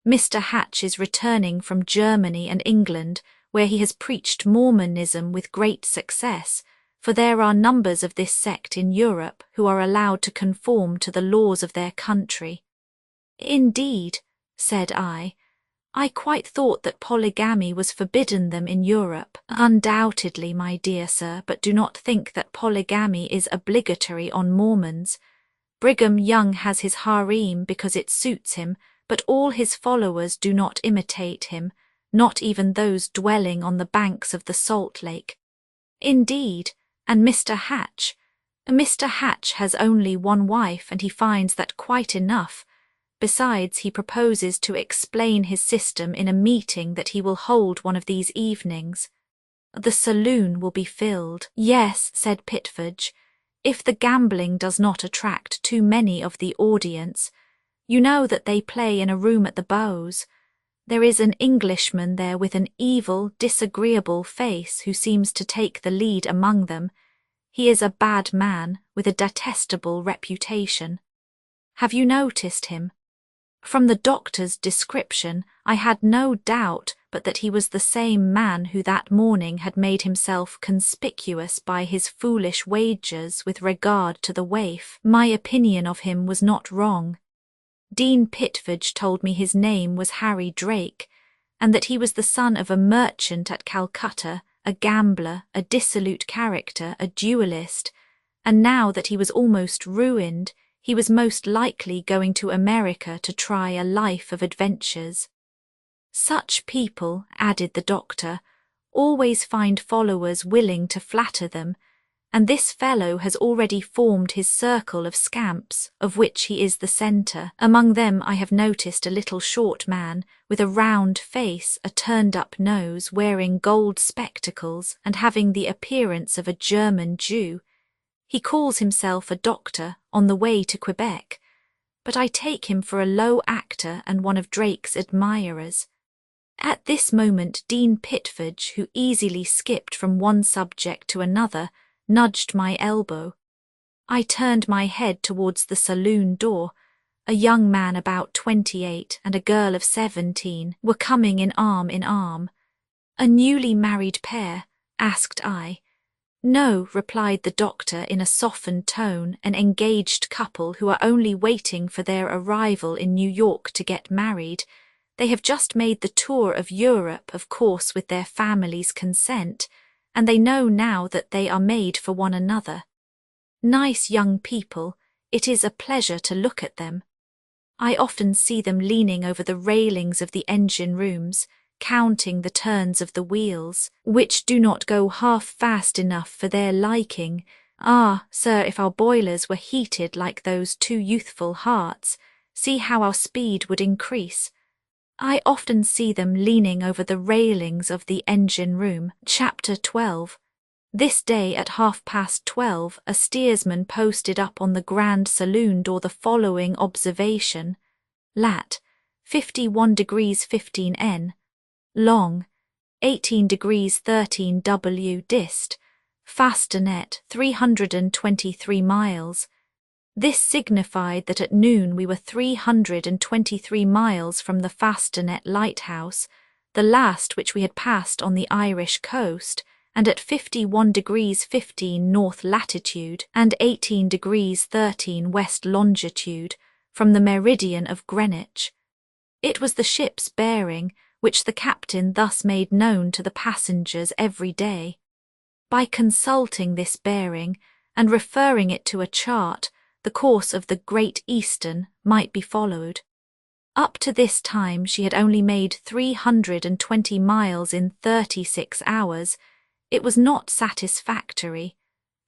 A: Mr. Hatch is returning from Germany and England, where he has preached Mormonism with great success, for there are numbers of this sect in Europe who are allowed to conform to the laws of their country." "Indeed," said I quite thought that polygamy was forbidden them in Europe." "Undoubtedly, my dear sir, but do not think that polygamy is obligatory on Mormons. Brigham Young has his harem because it suits him, but all his followers do not imitate him, not even those dwelling on the banks of the Salt Lake." "Indeed, and Mr. Hatch?" "Mr. Hatch has only one wife, and he finds that quite enough. Besides, he proposes to explain his system in a meeting that he will hold one of these evenings. The saloon will be filled." "Yes," said Pitford, "if the gambling does not attract too many of the audience. You know that they play in a room at the Bows. There is an Englishman there with an evil, disagreeable face who seems to take the lead among them. He is a bad man, with a detestable reputation. Have you noticed him?" From the doctor's description, I had no doubt but that he was the same man who that morning had made himself conspicuous by his foolish wagers with regard to the waif. My opinion of him was not wrong. Dean Pitford told me his name was Harry Drake, and that he was the son of a merchant at Calcutta, a gambler, a dissolute character, a duellist, and now that he was almost ruined, he was most likely going to America to try a life of adventures. "Such people," added the doctor, "always find followers willing to flatter them, and this fellow has already formed his circle of scamps, of which he is the centre. Among them I have noticed a little short man, with a round face, a turned-up nose, wearing gold spectacles, and having the appearance of a German Jew. He calls himself a doctor, on the way to Quebec, but I take him for a low actor and one of Drake's admirers. At this moment Dean Pitford, who easily skipped from one subject to another, nudged my elbow. I turned my head towards the saloon door. A young man about 28 and a girl of 17 were coming in arm. "A newly married pair?" asked I. "No," replied the doctor in a softened tone, "an engaged couple who are only waiting for their arrival in New York to get married. They have just made the tour of Europe, of course with their families' consent, and they know now that they are made for one another. Nice young people, it is a pleasure to look at them. I often see them leaning over the railings of the engine rooms, counting the turns of the wheels, which do not go half fast enough for their liking. Ah, sir, if our boilers were heated like those two youthful hearts, see how our speed would increase. I often see them leaning over the railings of the engine room." Chapter 12. This day at 12:30, a steersman posted up on the Grand Saloon door the following observation: lat. 51 degrees 15 N, long, 18 degrees 13 W dist, faster net 323 miles. This signified that at noon we were 323 miles from the Fasternet lighthouse, the last which we had passed on the Irish coast, and at 51 degrees 15 north latitude and 18 degrees 13 west longitude from the meridian of Greenwich. It was the ship's bearing, which the captain thus made known to the passengers every day. By consulting this bearing, and referring it to a chart, the course of the Great Eastern might be followed. Up to this time she had only made 320 miles in 36 hours. It was not satisfactory,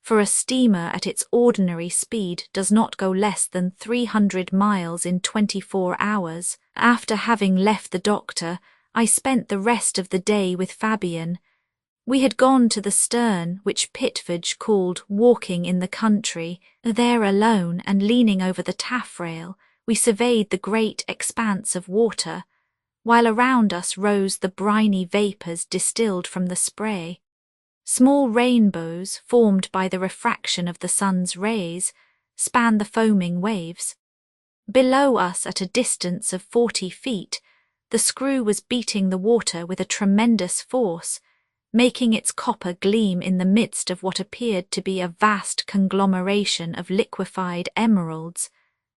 A: for a steamer at its ordinary speed does not go less than 300 miles in 24 hours. After having left the doctor, I spent the rest of the day with Fabian. We had gone to the stern, which Pitford called walking in the country. There alone, and leaning over the taffrail, we surveyed the great expanse of water, while around us rose the briny vapours distilled from the spray. Small rainbows, formed by the refraction of the sun's rays, span the foaming waves. Below us, at a distance of 40 feet, the screw was beating the water with a tremendous force, making its copper gleam in the midst of what appeared to be a vast conglomeration of liquefied emeralds.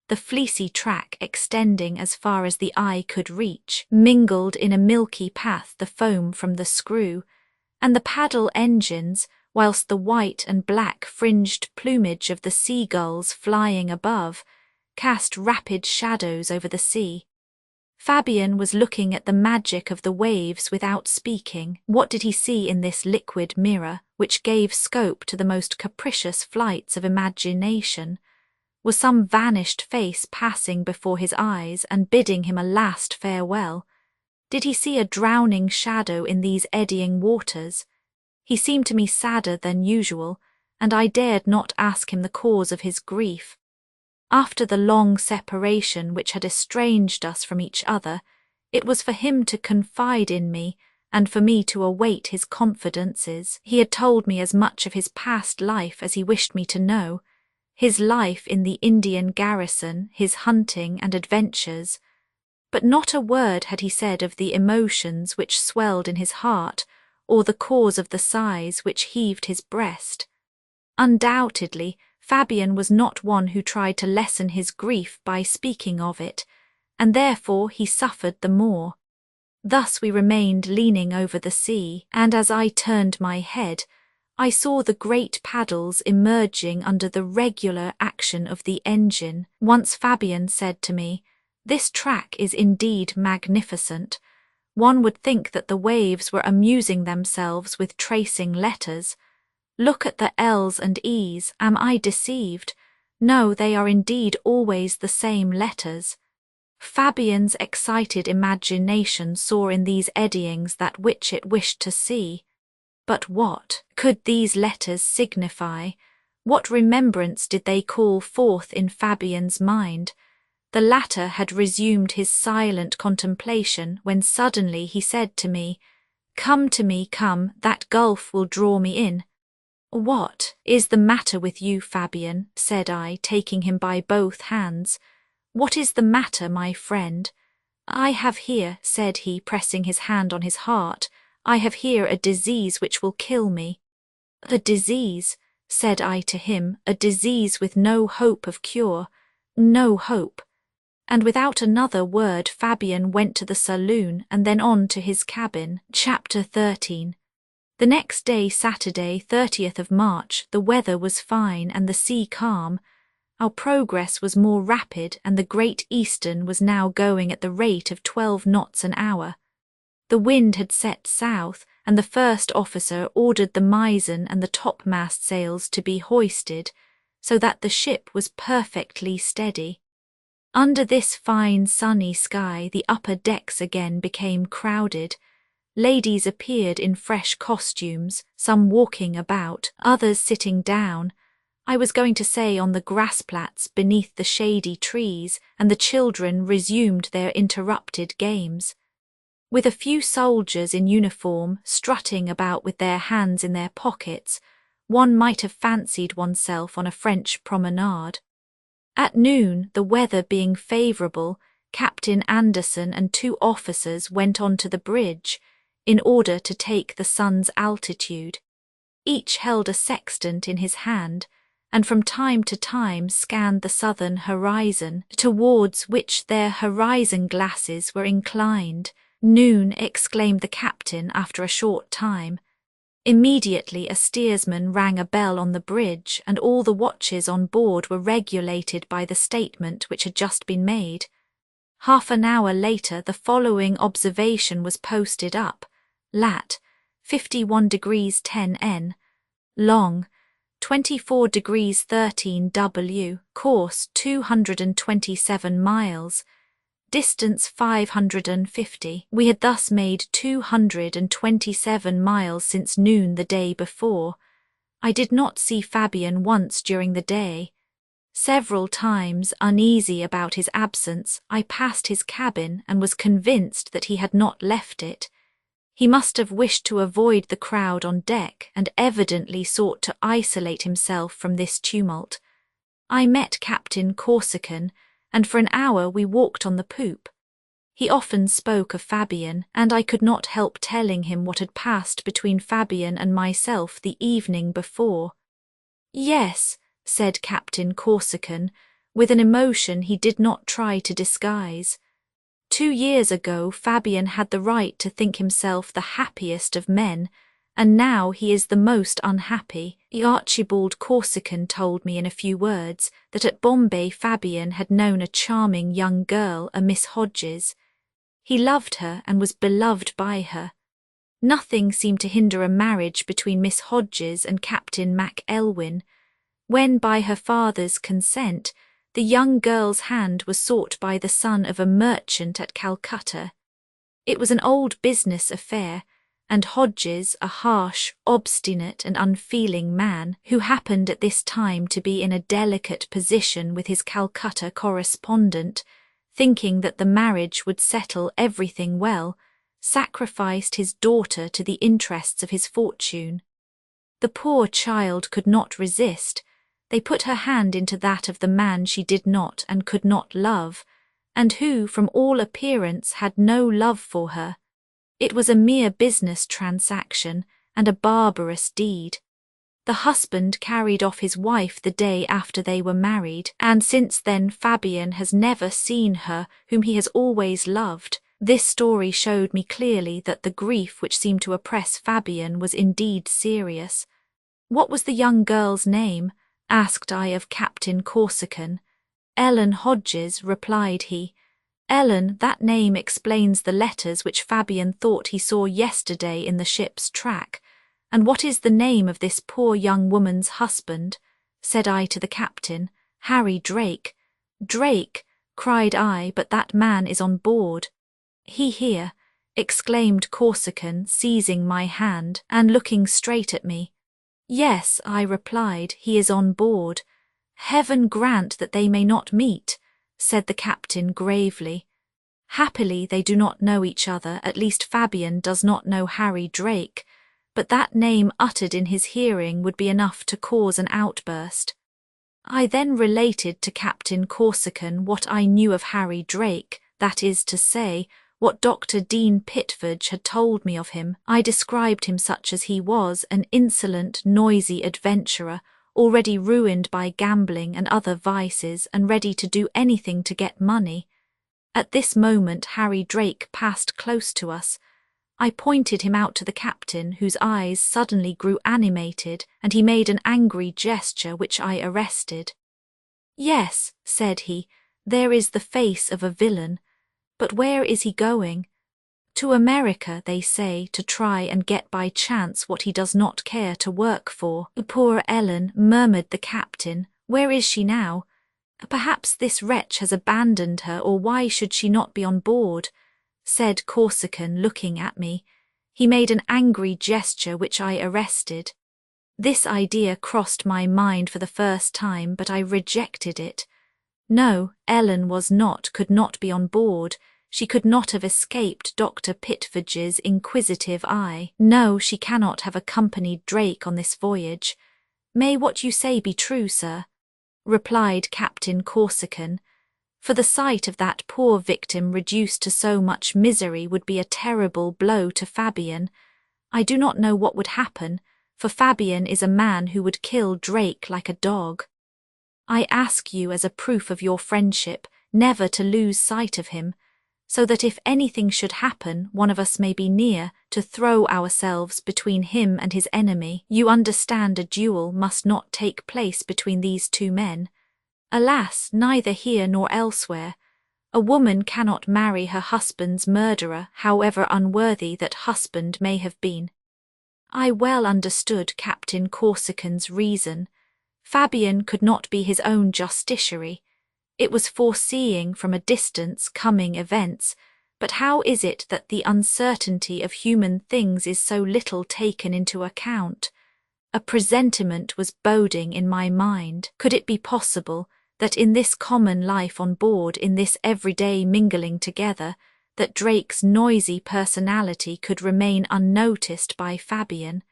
A: The fleecy track, extending as far as the eye could reach, mingled in a milky path the foam from the screw, and the paddle engines, whilst the white and black fringed plumage of the seagulls flying above cast rapid shadows over the sea. Fabian was looking at the magic of the waves without speaking. What did he see in this liquid mirror, which gave scope to the most capricious flights of imagination? Was some vanished face passing before his eyes and bidding him a last farewell? Did he see a drowning shadow in these eddying waters? He seemed to me sadder than usual, and I dared not ask him the cause of his grief. After the long separation which had estranged us from each other, it was for him to confide in me, and for me to await his confidences. He had told me as much of his past life as he wished me to know, his life in the Indian garrison, his hunting and adventures, but not a word had he said of the emotions which swelled in his heart, or the cause of the sighs which heaved his breast. Undoubtedly, Fabian was not one who tried to lessen his grief by speaking of it, and therefore he suffered the more. Thus we remained leaning over the sea, and as I turned my head, I saw the great paddles emerging under the regular action of the engine. Once Fabian said to me, "This track is indeed magnificent. One would think that the waves were amusing themselves with tracing letters. Look at the L's and E's, am I deceived? No, they are indeed always the same letters. Fabian's excited imagination saw in these eddyings that which it wished to see. But what could these letters signify? What remembrance did they call forth in Fabian's mind? The latter had resumed his silent contemplation when suddenly he said to me, "Come to me, come, that gulf will draw me in." "What is the matter with you, Fabian?" said I, taking him by both hands. "What is the matter, my friend?" "I have here," said he, pressing his hand on his heart, "I have here a disease which will kill me." "A disease," said I to him, "a disease with no hope of cure, no hope." And without another word Fabian went to the saloon and then on to his cabin. Chapter 13. The next day, Saturday, 30th of March, the weather was fine and the sea calm. Our progress was more rapid and the Great Eastern was now going at the rate of 12 knots an hour. The wind had set south and the first officer ordered the mizen and the topmast sails to be hoisted, so that the ship was perfectly steady. Under this fine sunny sky the upper decks again became crowded. Ladies appeared in fresh costumes, some walking about, others sitting down. I was going to say on the grass-plats beneath the shady trees, and the children resumed their interrupted games. With a few soldiers in uniform strutting about with their hands in their pockets, one might have fancied oneself on a French promenade. At noon, the weather being favourable, Captain Anderson and 2 officers went on to the bridge, in order to take the sun's altitude. Each held a sextant in his hand, and from time to time scanned the southern horizon, towards which their horizon glasses were inclined. "Noon," exclaimed the captain after a short time. Immediately a steersman rang a bell on the bridge, and all the watches on board were regulated by the statement which had just been made. Half an hour later the following observation was posted up: lat. 51 degrees 10 N, long. 24 degrees 13 W, course 227 miles. Distance 550. We had thus made 227 miles since noon the day before. I did not see Fabian once during the day. Several times, uneasy about his absence, I passed his cabin and was convinced that he had not left it. He must have wished to avoid the crowd on deck and evidently sought to isolate himself from this tumult. I met Captain Corsican, and for an hour we walked on the poop. He often spoke of Fabian, and I could not help telling him what had passed between Fabian and myself the evening before. "Yes," said Captain Corsican, with an emotion he did not try to disguise. 2 years ago Fabian had the right to think himself the happiest of men, and now he is the most unhappy. Archibald Corsican told me in a few words that at Bombay Fabian had known a charming young girl, a Miss Hodges. He loved her and was beloved by her. Nothing seemed to hinder a marriage between Miss Hodges and Captain Mac Elwyn, when by her father's consent the young girl's hand was sought by the son of a merchant at Calcutta. It was an old business affair, and Hodges, a harsh, obstinate and unfeeling man, who happened at this time to be in a delicate position with his Calcutta correspondent, thinking that the marriage would settle everything well, sacrificed his daughter to the interests of his fortune. The poor child could not resist. They put her hand into that of the man she did not and could not love, and who, from all appearance, had no love for her. It was a mere business transaction, and a barbarous deed. The husband carried off his wife the day after they were married, and since then Fabian has never seen her whom he has always loved. This story showed me clearly that the grief which seemed to oppress Fabian was indeed serious. "What was the young girl's name?" asked I of Captain Corsican. "Ellen Hodges," replied he. "Ellen, that name explains the letters which Fabian thought he saw yesterday in the ship's track. "And what is the name of this poor young woman's husband?" said I to the captain. "Harry Drake." "Drake," cried I, "but that man is on board." "He here," exclaimed Corsican, seizing my hand and looking straight at me. "Yes," I replied, "he is on board." "Heaven grant that they may not meet," said the captain gravely. "Happily they do not know each other, at least Fabian does not know Harry Drake, but that name uttered in his hearing would be enough to cause an outburst." I then related to Captain Corsican what I knew of Harry Drake, that is to say, what Dr. Dean Pitford had told me of him. I described him such as he was, an insolent, noisy adventurer, already ruined by gambling and other vices and ready to do anything to get money. At this moment Harry Drake passed close to us. I pointed him out to the captain, whose eyes suddenly grew animated, and he made an angry gesture which I arrested. "Yes," said he, "there is the face of a villain. But where is he going?" "To America, they say, to try and get by chance what he does not care to work for." "Poor Ellen," murmured the captain. "Where is she now? Perhaps this wretch has abandoned her, or why should she not be on board?" said Corsican, looking at me. He made an angry gesture which I arrested. This idea crossed my mind for the first time, but I rejected it. No, Ellen could not be on board. She could not have escaped Dr. Pitford's inquisitive eye. No, she cannot have accompanied Drake on this voyage. "May what you say be true, sir?" replied Captain Corsican. "For the sight of that poor victim reduced to so much misery would be a terrible blow to Fabian. I do not know what would happen, for Fabian is a man who would kill Drake like a dog. I ask you as a proof of your friendship never to lose sight of him, so that if anything should happen, one of us may be near to throw ourselves between him and his enemy. You understand a duel must not take place between these two men. Alas, neither here nor elsewhere. A woman cannot marry her husband's murderer, however unworthy that husband may have been." I well understood Captain Corsican's reason. Fabian could not be his own justiciary. It was foreseeing from a distance coming events, but how is it that the uncertainty of human things is so little taken into account? A presentiment was boding in my mind. Could it be possible that in this common life on board, in this everyday mingling together, that Drake's noisy personality could remain unnoticed by Fabian?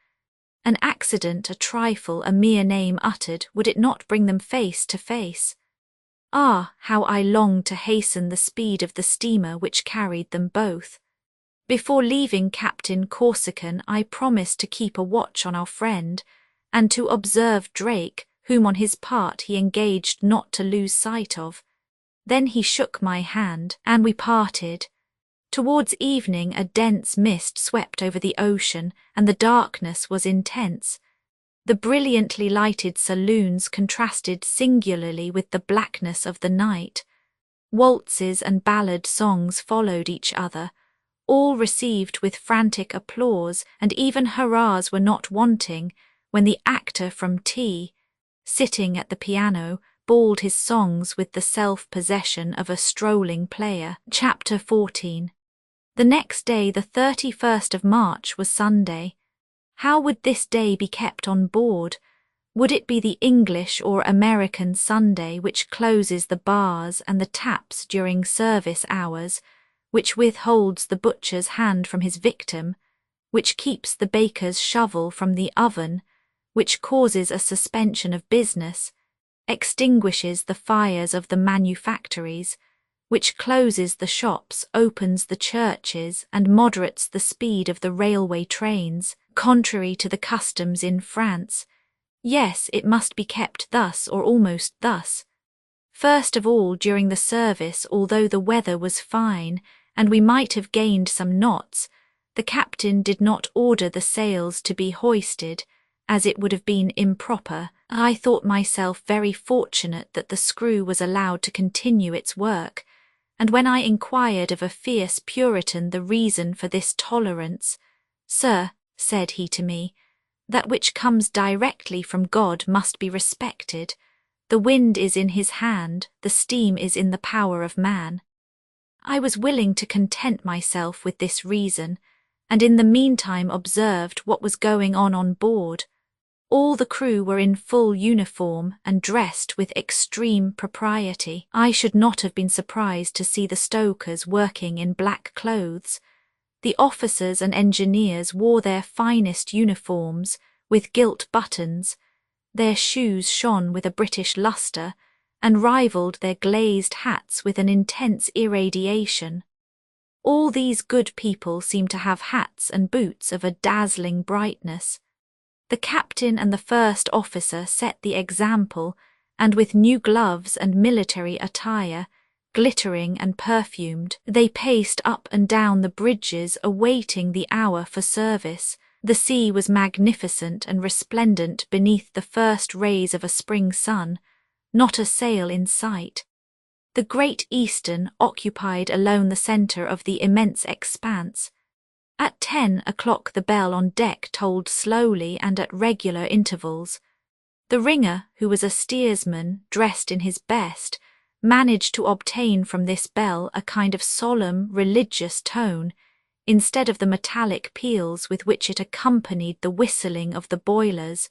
A: An accident, a trifle, a mere name uttered, would it not bring them face to face? Ah, how I longed to hasten the speed of the steamer which carried them both. Before leaving Captain Corsican, I promised to keep a watch on our friend, and to observe Drake, whom on his part he engaged not to lose sight of. Then he shook my hand, and we parted. Towards evening a dense mist swept over the ocean, and the darkness was intense. The brilliantly lighted saloons contrasted singularly with the blackness of the night. Waltzes and ballad songs followed each other, all received with frantic applause, and even hurrahs were not wanting, when the actor from T, sitting at the piano, bawled his songs with the self-possession of a strolling player. Chapter 14. The next day, the 31st of March, was Sunday. How would this day be kept on board? Would it be the English or American Sunday which closes the bars and the taps during service hours, which withholds the butcher's hand from his victim, which keeps the baker's shovel from the oven, which causes a suspension of business, extinguishes the fires of the manufactories, which closes the shops, opens the churches, and moderates the speed of the railway trains, contrary to the customs in France? Yes, it must be kept thus, or almost thus. First of all, during the service, although the weather was fine, and we might have gained some knots, the captain did not order the sails to be hoisted, as it would have been improper. I thought myself very fortunate that the screw was allowed to continue its work, and when I inquired of a fierce Puritan the reason for this tolerance, "Sir," said he to me, That which comes directly from God must be respected. The wind is in his hand, the steam is in the power of man. I was willing to content myself with this reason, and in the meantime observed what was going on board. All the crew were in full uniform and dressed with extreme propriety. I should not have been surprised to see the stokers working in black clothes. The officers and engineers wore their finest uniforms with gilt buttons. Their shoes shone with a British lustre and rivalled their glazed hats with an intense irradiation. All these good people seemed to have hats and boots of a dazzling brightness. The captain and the first officer set the example, and with new gloves and military attire, glittering and perfumed, they paced up and down the bridges awaiting the hour for service. The sea was magnificent and resplendent beneath the first rays of a spring sun, not a sail in sight. The Great Eastern occupied alone the centre of the immense expanse. At 10 o'clock the bell on deck tolled slowly and at regular intervals. The ringer, who was a steersman dressed in his best, managed to obtain from this bell a kind of solemn, religious tone, instead of the metallic peals with which it accompanied the whistling of the boilers.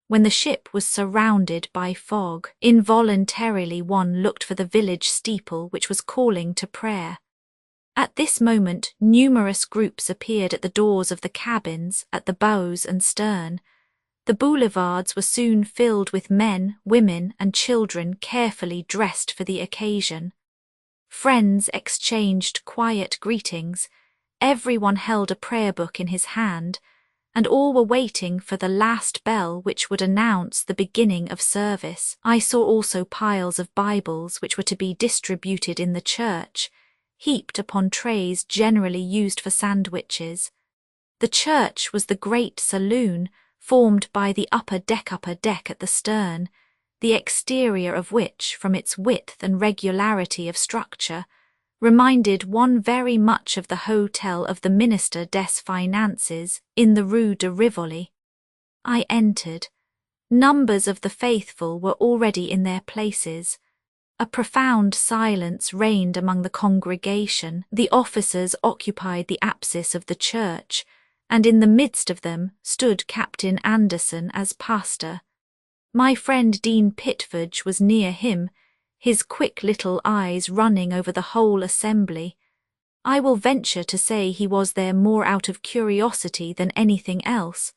A: When the ship was surrounded by fog, involuntarily one looked for the village steeple which was calling to prayer. At this moment numerous groups appeared at the doors of the cabins, at the bows and stern. The boulevards were soon filled with men, women, and children carefully dressed for the occasion. Friends exchanged quiet greetings, everyone held a prayer book in his hand, and all were waiting for the last bell which would announce the beginning of service. I saw also piles of Bibles which were to be distributed in the church, heaped upon trays generally used for sandwiches. The church was the great saloon, formed by the upper deck at the stern, the exterior of which, from its width and regularity of structure, reminded one very much of the hotel of the Minister des Finances in the Rue de Rivoli. I entered. Numbers of the faithful were already in their places. A profound silence reigned among the congregation. The officers occupied the apsis of the church, and in the midst of them stood Captain Anderson as pastor. My friend Dean Pitford was near him, his quick little eyes running over the whole assembly. I will venture to say he was there more out of curiosity than anything else.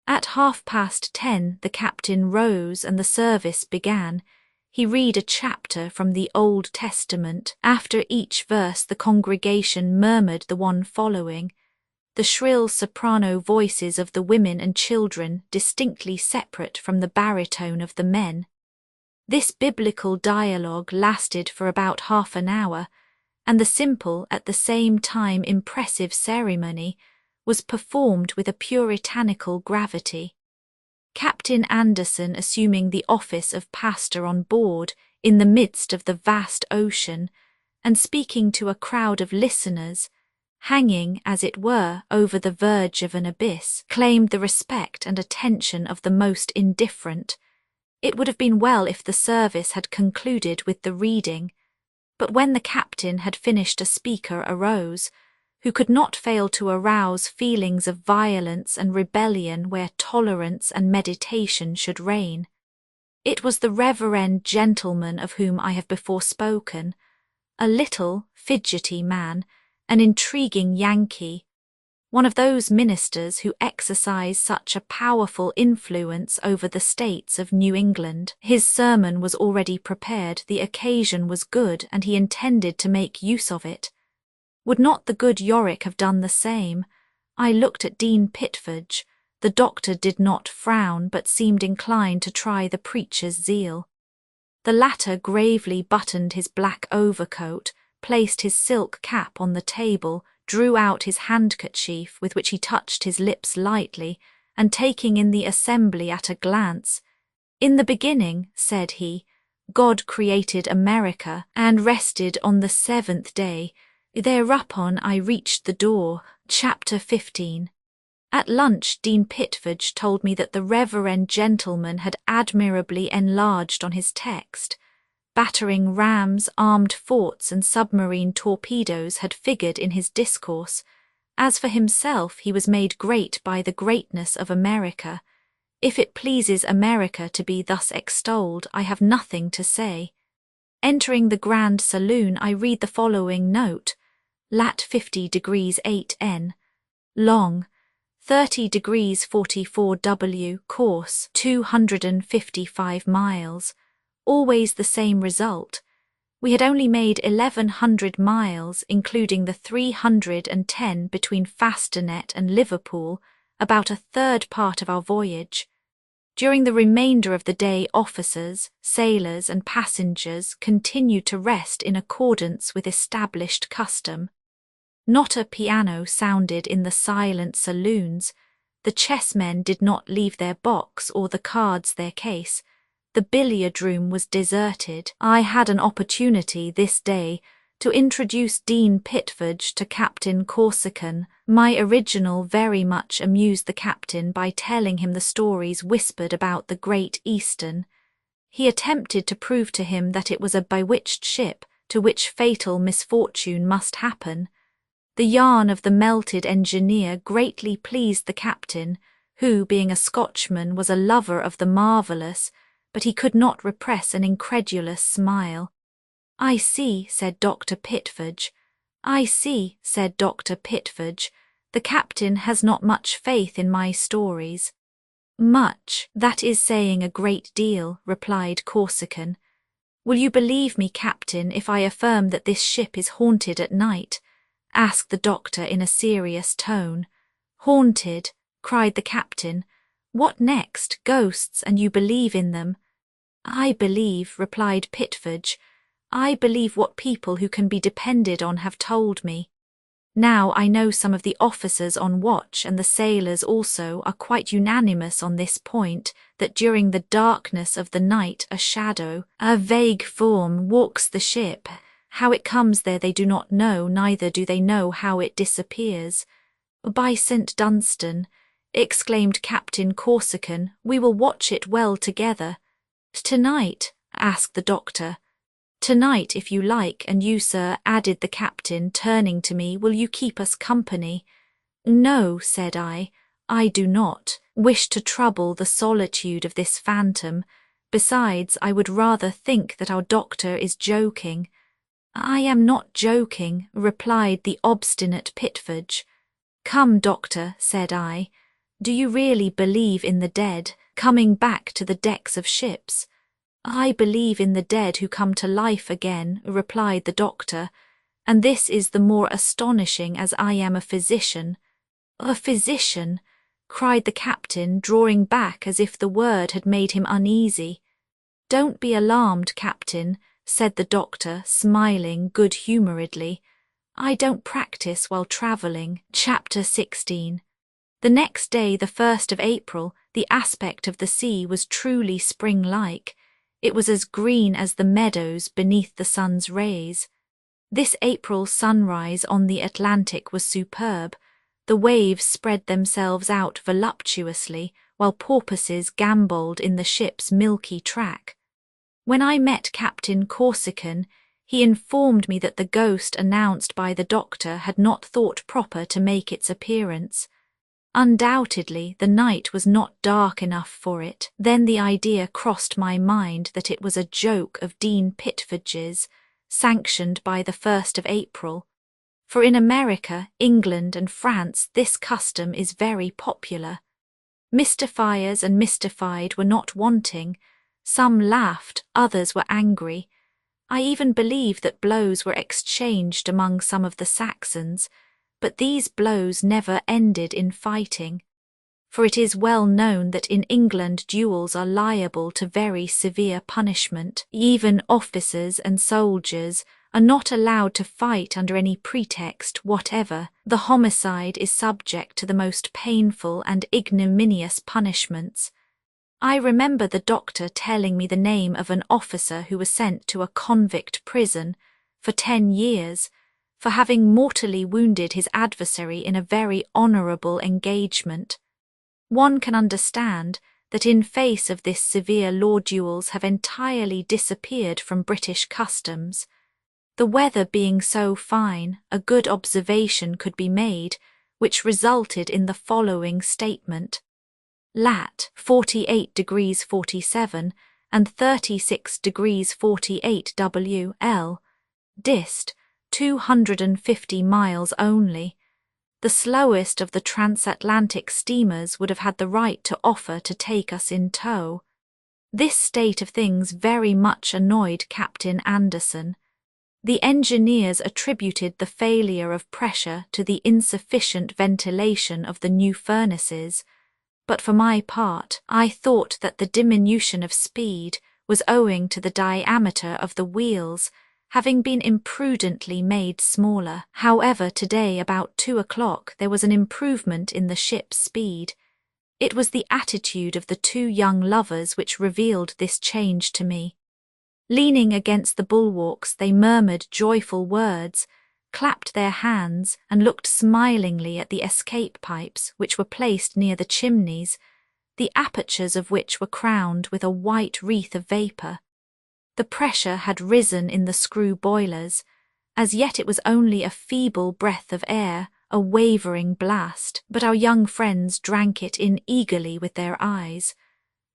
A: At 10:30 the captain rose and the service began. He read a chapter from the Old Testament. After each verse the congregation murmured the one following, the shrill soprano voices of the women and children distinctly separate from the baritone of the men. This biblical dialogue lasted for about half an hour, and the simple, at the same time impressive ceremony was performed with a puritanical gravity. Captain Anderson assuming the office of pastor on board in the midst of the vast ocean, and speaking to a crowd of listeners, hanging, as it were, over the verge of an abyss, claimed the respect and attention of the most indifferent. It would have been well if the service had concluded with the reading, but when the captain had finished a speaker arose, who could not fail to arouse feelings of violence and rebellion where tolerance and meditation should reign. It was the reverend gentleman of whom I have before spoken, a little, fidgety man, an intriguing Yankee, one of those ministers who exercise such a powerful influence over the states of New England. His sermon was already prepared, the occasion was good, and he intended to make use of it. Would not the good Yorick have done the same? I looked at Dean Pitford. The doctor did not frown, but seemed inclined to try the preacher's zeal. The latter gravely buttoned his black overcoat, placed his silk cap on the table, drew out his handkerchief with which he touched his lips lightly, and taking in the assembly at a glance, "In the beginning," said he, "God created America, and rested on the seventh day. Thereupon I reached the door." Chapter 15. At lunch, Dean Pitford told me that the reverend gentleman had admirably enlarged on his text. Battering rams, armed forts, and submarine torpedoes had figured in his discourse. As for himself, he was made great by the greatness of America. If it pleases America to be thus extolled, I have nothing to say. Entering the grand saloon, I read the following note: lat. 50 degrees 8 N. Long, 30 degrees 44 W. Course, 255 miles. Always the same result. We had only made 1,100 miles, including the 310 between Fasternet and Liverpool, about a third part of our voyage. During the remainder of the day, officers, sailors, and passengers continued to rest in accordance with established custom. Not a piano sounded in the silent saloons. The chessmen did not leave their box or the cards their case. The billiard room was deserted. I had an opportunity this day to introduce Dean Pitford to Captain Corsican. My original very much amused the captain by telling him the stories whispered about the Great Eastern. He attempted to prove to him that it was a bewitched ship to which fatal misfortune must happen. The yarn of the melted engineer greatly pleased the captain, who, being a Scotchman, was a lover of the marvellous, but he could not repress an incredulous smile. "I see," said Dr. Pitford. "I see," said Dr. Pitford. "The captain has not much faith in my stories." "Much, that is saying a great deal," replied Corsican. "Will you believe me, captain, if I affirm that this ship is haunted at night?" asked the doctor in a serious tone. "Haunted," cried the captain. "What next? Ghosts, and you believe in them?" "I believe," replied Pitford. "I believe what people who can be depended on have told me. Now I know some of the officers on watch, and the sailors also, are quite unanimous on this point, that during the darkness of the night a shadow, a vague form, walks the ship. How it comes there they do not know, neither do they know how it disappears." "By St. Dunstan," exclaimed Captain Corsican, "we will watch it well together." "Tonight?" asked the doctor. "Tonight, if you like, and you, sir," added the captain, turning to me, "will you keep us company?" "No," said I do not wish to trouble the solitude of this phantom. Besides, I would rather think that our doctor is joking." "I am not joking," replied the obstinate Pitford. "Come, doctor," said I, "do you really believe in the dead, coming back to the decks of ships?" "I believe in the dead who come to life again," replied the doctor, "and this is the more astonishing as I am a physician." "A physician?" cried the captain, drawing back as if the word had made him uneasy. "Don't be alarmed, captain," said the doctor, smiling good-humouredly. "I don't practise while travelling." Chapter 16. The next day, the 1st of April, the aspect of the sea was truly spring-like. It was as green as the meadows beneath the sun's rays. This April sunrise on the Atlantic was superb. The waves spread themselves out voluptuously, while porpoises gambolled in the ship's milky track. When I met Captain Corsican, he informed me that the ghost announced by the doctor had not thought proper to make its appearance. Undoubtedly, the night was not dark enough for it. Then the idea crossed my mind that it was a joke of Dean Pitford's, sanctioned by the 1st of April. For in America, England, and France this custom is very popular. Mystifiers and mystified were not wanting. Some laughed, others were angry. I even believe that blows were exchanged among some of the Saxons, but these blows never ended in fighting. For it is well known that in England duels are liable to very severe punishment. Even officers and soldiers are not allowed to fight under any pretext whatever. The homicide is subject to the most painful and ignominious punishments. I remember the doctor telling me the name of an officer who was sent to a convict prison for 10 years for having mortally wounded his adversary in a very honourable engagement. One can understand that in face of this severe law duels have entirely disappeared from British customs. The weather being so fine, a good observation could be made, which resulted in the following statement. Lat. 48 degrees 47 and 36 degrees 48 WL. Dist. 250 miles only. The slowest of the transatlantic steamers would have had the right to offer to take us in tow. This state of things very much annoyed Captain Anderson. The engineers attributed the failure of pressure to the insufficient ventilation of the new furnaces, but for my part, I thought that the diminution of speed was owing to the diameter of the wheels, having been imprudently made smaller. However, today about 2 o'clock there was an improvement in the ship's speed. It was the attitude of the two young lovers which revealed this change to me. Leaning against the bulwarks, they murmured joyful words, clapped their hands, and looked smilingly at the escape pipes which were placed near the chimneys, the apertures of which were crowned with a white wreath of vapour. The pressure had risen in the screw boilers. As yet it was only a feeble breath of air, a wavering blast, but our young friends drank it in eagerly with their eyes.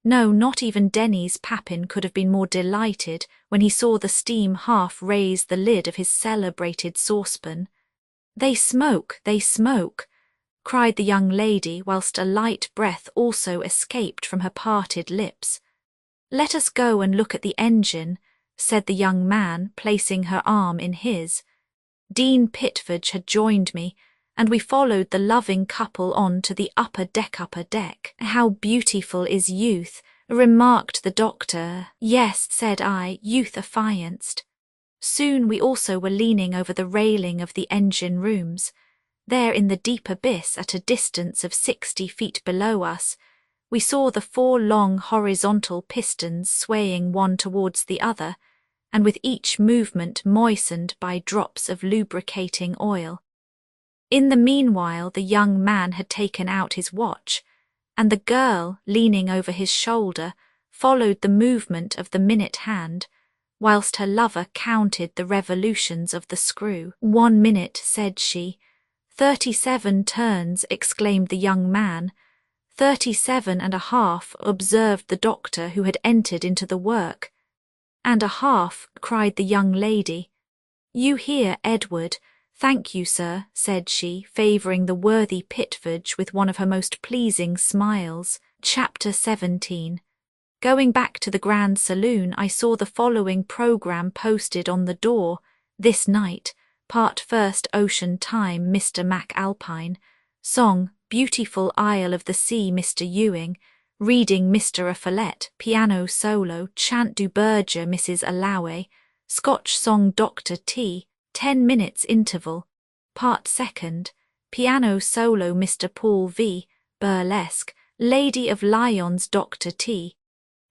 A: No, not even Denny's Papin could have been more delighted when he saw the steam half raise the lid of his celebrated saucepan. "They smoke, they smoke," cried the young lady, whilst a light breath also escaped from her parted lips. "Let us go and look at the engine," said the young man, placing her arm in his. Dean Pitford had joined me, and we followed the loving couple on to the upper deck. "How beautiful is youth," remarked the doctor. "Yes," said I, "youth affianced." Soon we also were leaning over the railing of the engine rooms. There in the deep abyss, at a distance of 60 feet below us, we saw the 4 long horizontal pistons swaying one towards the other, and with each movement moistened by drops of lubricating oil. In the meanwhile the young man had taken out his watch, and the girl, leaning over his shoulder, followed the movement of the minute hand, whilst her lover counted the revolutions of the screw. "1 minute," said she. 37 turns, exclaimed the young man. 37.5, observed the doctor, who had entered into the work. "And a half," cried the young lady. "You hear, Edward?" "Thank you, sir," said she, favouring the worthy Pitford with one of her most pleasing smiles. Chapter 17. Going back to the Grand Saloon, I saw the following programme posted on the door. This night, Part First, Ocean Time, Mr. MacAlpine. Song, Beautiful Isle of the Sea, Mr. Ewing. Reading, Mr. Follett. Piano solo, Chant du Berger, Mrs. Alloway. Scotch song, Dr. T. 10 minutes interval. Part Second, Piano solo, Mr. Paul V. Burlesque, Lady of Lyons, Dr. T.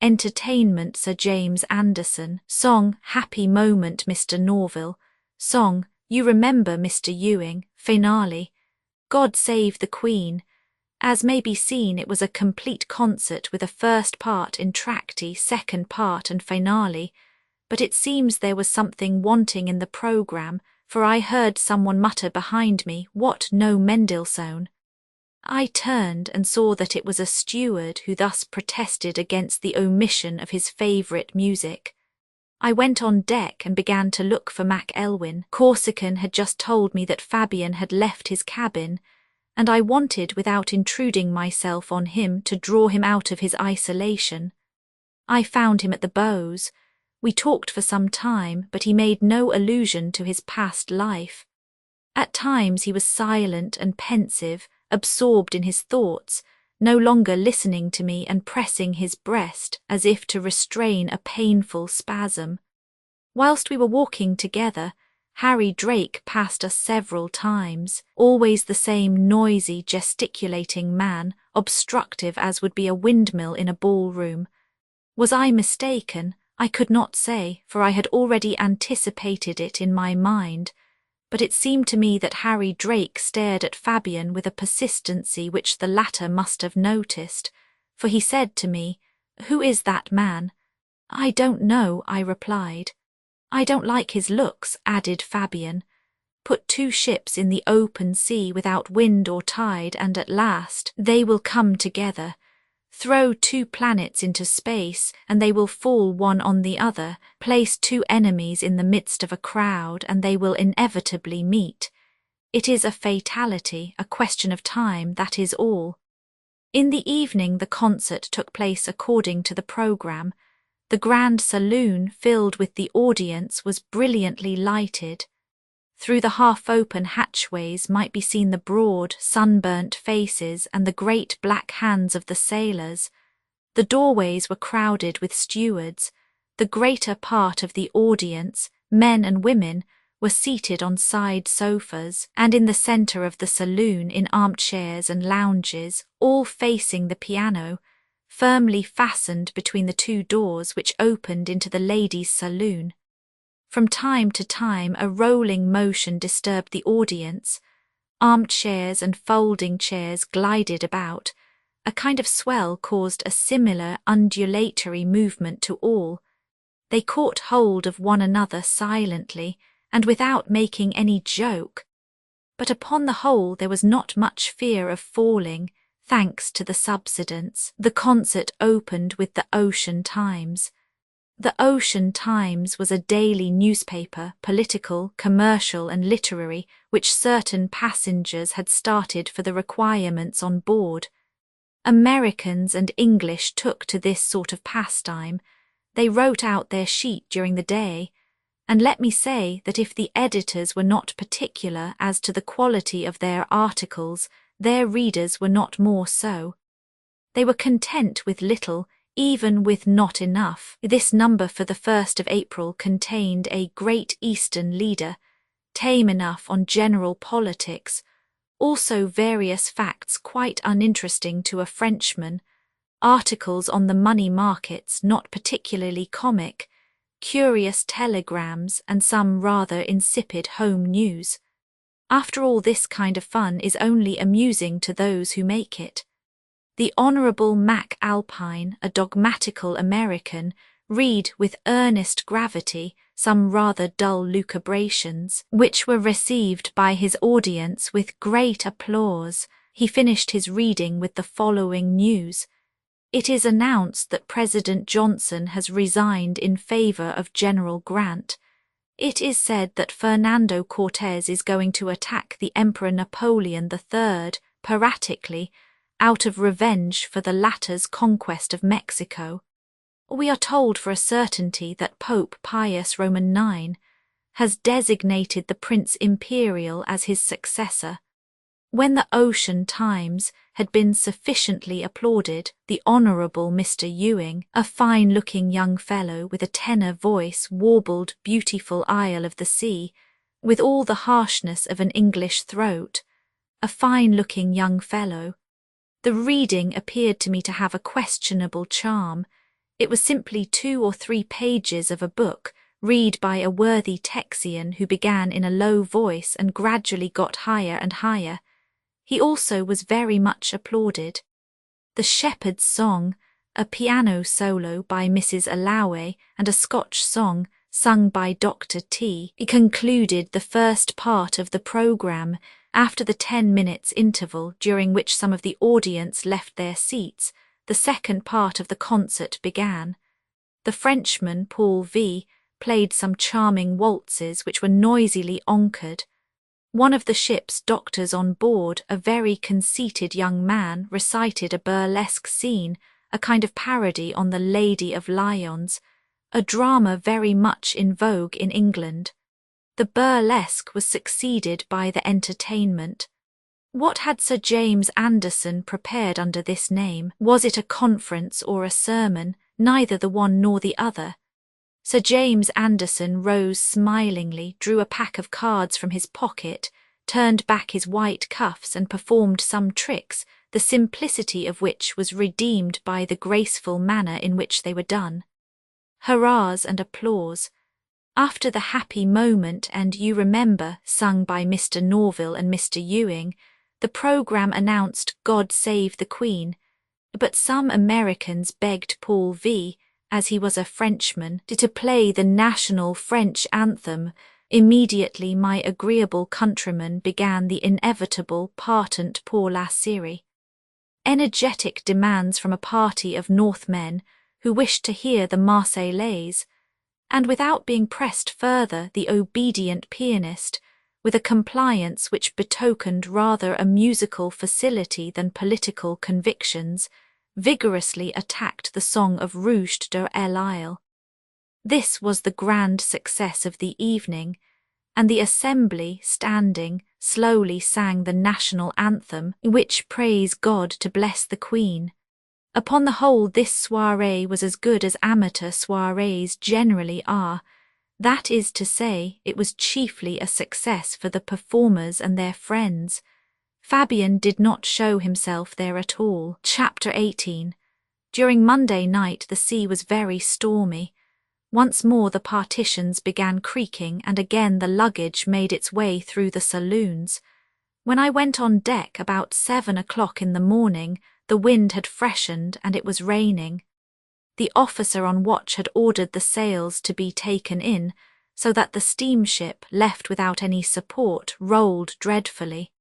A: Entertainment, Sir James Anderson. Song, Happy Moment, Mr. Norville. Song, You Remember, Mr. Ewing. Finale, God Save the Queen. As may be seen, it was a complete concert with a first part, entr'acte, second part and finale, but it seems there was something wanting in the programme, for I heard someone mutter behind me, "What, no Mendelssohn?" I turned and saw that it was a steward who thus protested against the omission of his favourite music. I went on deck and began to look for Mac Elwyn. Corsican had just told me that Fabian had left his cabin, and I wanted, without intruding myself on him, to draw him out of his isolation. I found him at the bows. We talked for some time, but he made no allusion to his past life. At times he was silent and pensive, absorbed in his thoughts, no longer listening to me and pressing his breast as if to restrain a painful spasm. Whilst we were walking together, Harry Drake passed us several times, always the same noisy, gesticulating man, obstructive as would be a windmill in a ballroom. Was I mistaken? I could not say, for I had already anticipated it in my mind, but it seemed to me that Harry Drake stared at Fabian with a persistency which the latter must have noticed, for he said to me, "Who is that man?" "I don't know," I replied. "I don't like his looks," added Fabian. "Put 2 ships in the open sea without wind or tide, and at last they will come together. Throw 2 planets into space, and they will fall one on the other. Place 2 enemies in the midst of a crowd, and they will inevitably meet. It is a fatality, a question of time, that is all." In the evening the concert took place according to the programme. The grand saloon, filled with the audience, was brilliantly lighted. Through the half-open hatchways might be seen the broad, sunburnt faces and the great black hands of the sailors. The doorways were crowded with stewards. The greater part of the audience, men and women, were seated on side sofas, and in the centre of the saloon in armchairs and lounges, all facing the piano, firmly fastened between the 2 doors which opened into the ladies' saloon. From time to time a rolling motion disturbed the audience. Armchairs and folding chairs glided about. A kind of swell caused a similar undulatory movement to all. They caught hold of one another silently, and without making any joke. But upon the whole there was not much fear of falling, thanks to the subsidence. The concert opened with the Ocean Times. The Ocean Times was a daily newspaper, political, commercial and literary, which certain passengers had started for the requirements on board. Americans and English took to this sort of pastime. They wrote out their sheet during the day, and let me say that if the editors were not particular as to the quality of their articles, their readers were not more so. They were content with little, even with not enough. This number for the 1st of April contained a Great Eastern leader, tame enough on general politics, also various facts quite uninteresting to a Frenchman, articles on the money markets not particularly comic, curious telegrams and some rather insipid home news. After all, this kind of fun is only amusing to those who make it. The Honourable Mac Alpine, a dogmatical American, read with earnest gravity some rather dull lucubrations, which were received by his audience with great applause. He finished his reading with the following news. It is announced that President Johnson has resigned in favour of General Grant. It is said that Fernando Cortez is going to attack the Emperor Napoleon III, piratically, out of revenge for the latter's conquest of Mexico. We are told for a certainty that Pope Pius Roman IX has designated the Prince Imperial as his successor. When the Ocean Times had been sufficiently applauded, the Honourable Mr. Ewing, a fine-looking young fellow with a tenor voice, warbled Beautiful Isle of the Sea, with all the harshness of an English throat. A fine-looking young fellow. The reading appeared to me to have a questionable charm. It was simply 2 or 3 pages of a book, read by a worthy Texian who began in a low voice and gradually got higher and higher. He also was very much applauded. The Shepherd's Song, a piano solo by Mrs. Alloway, and a Scotch song sung by Dr. T, concluded the first part of the programme. After the 10 minutes interval during which some of the audience left their seats, the second part of the concert began. The Frenchman, Paul V, played some charming waltzes which were noisily encored. One of the ship's doctors on board, a very conceited young man, recited a burlesque scene, a kind of parody on the Lady of Lyons, a drama very much in vogue in England. The burlesque was succeeded by the entertainment. What had Sir James Anderson prepared under this name? Was it a conference or a sermon? Neither the one nor the other. Sir James Anderson rose smilingly, drew a pack of cards from his pocket, turned back his white cuffs and performed some tricks, the simplicity of which was redeemed by the graceful manner in which they were done. Hurrahs and applause. After the happy moment and "You Remember" sung by Mr. Norville and Mr. Ewing, the program announced "God Save the Queen," but some Americans begged Paul V., as he was a Frenchman, to play the national French anthem. Immediately my agreeable countryman began the inevitable Partant pour la Syrie. Energetic demands from a party of Northmen who wished to hear the Marseillaise, and without being pressed further, the obedient pianist, with a compliance which betokened rather a musical facility than political convictions, vigorously attacked the song of Rouge de l'Isle. This was the grand success of the evening, and the assembly, standing, slowly sang the national anthem, which prays God to bless the Queen. Upon the whole, this soirée was as good as amateur soirées generally are. That is to say, it was chiefly a success for the performers and their friends. Fabian did not show himself there at all. Chapter 18. During Monday night the sea was very stormy. Once more the partitions began creaking, and again the luggage made its way through the saloons. When I went on deck about 7 o'clock in the morning, the wind had freshened and it was raining. The officer on watch had ordered the sails to be taken in, so that the steamship, left without any support, rolled dreadfully.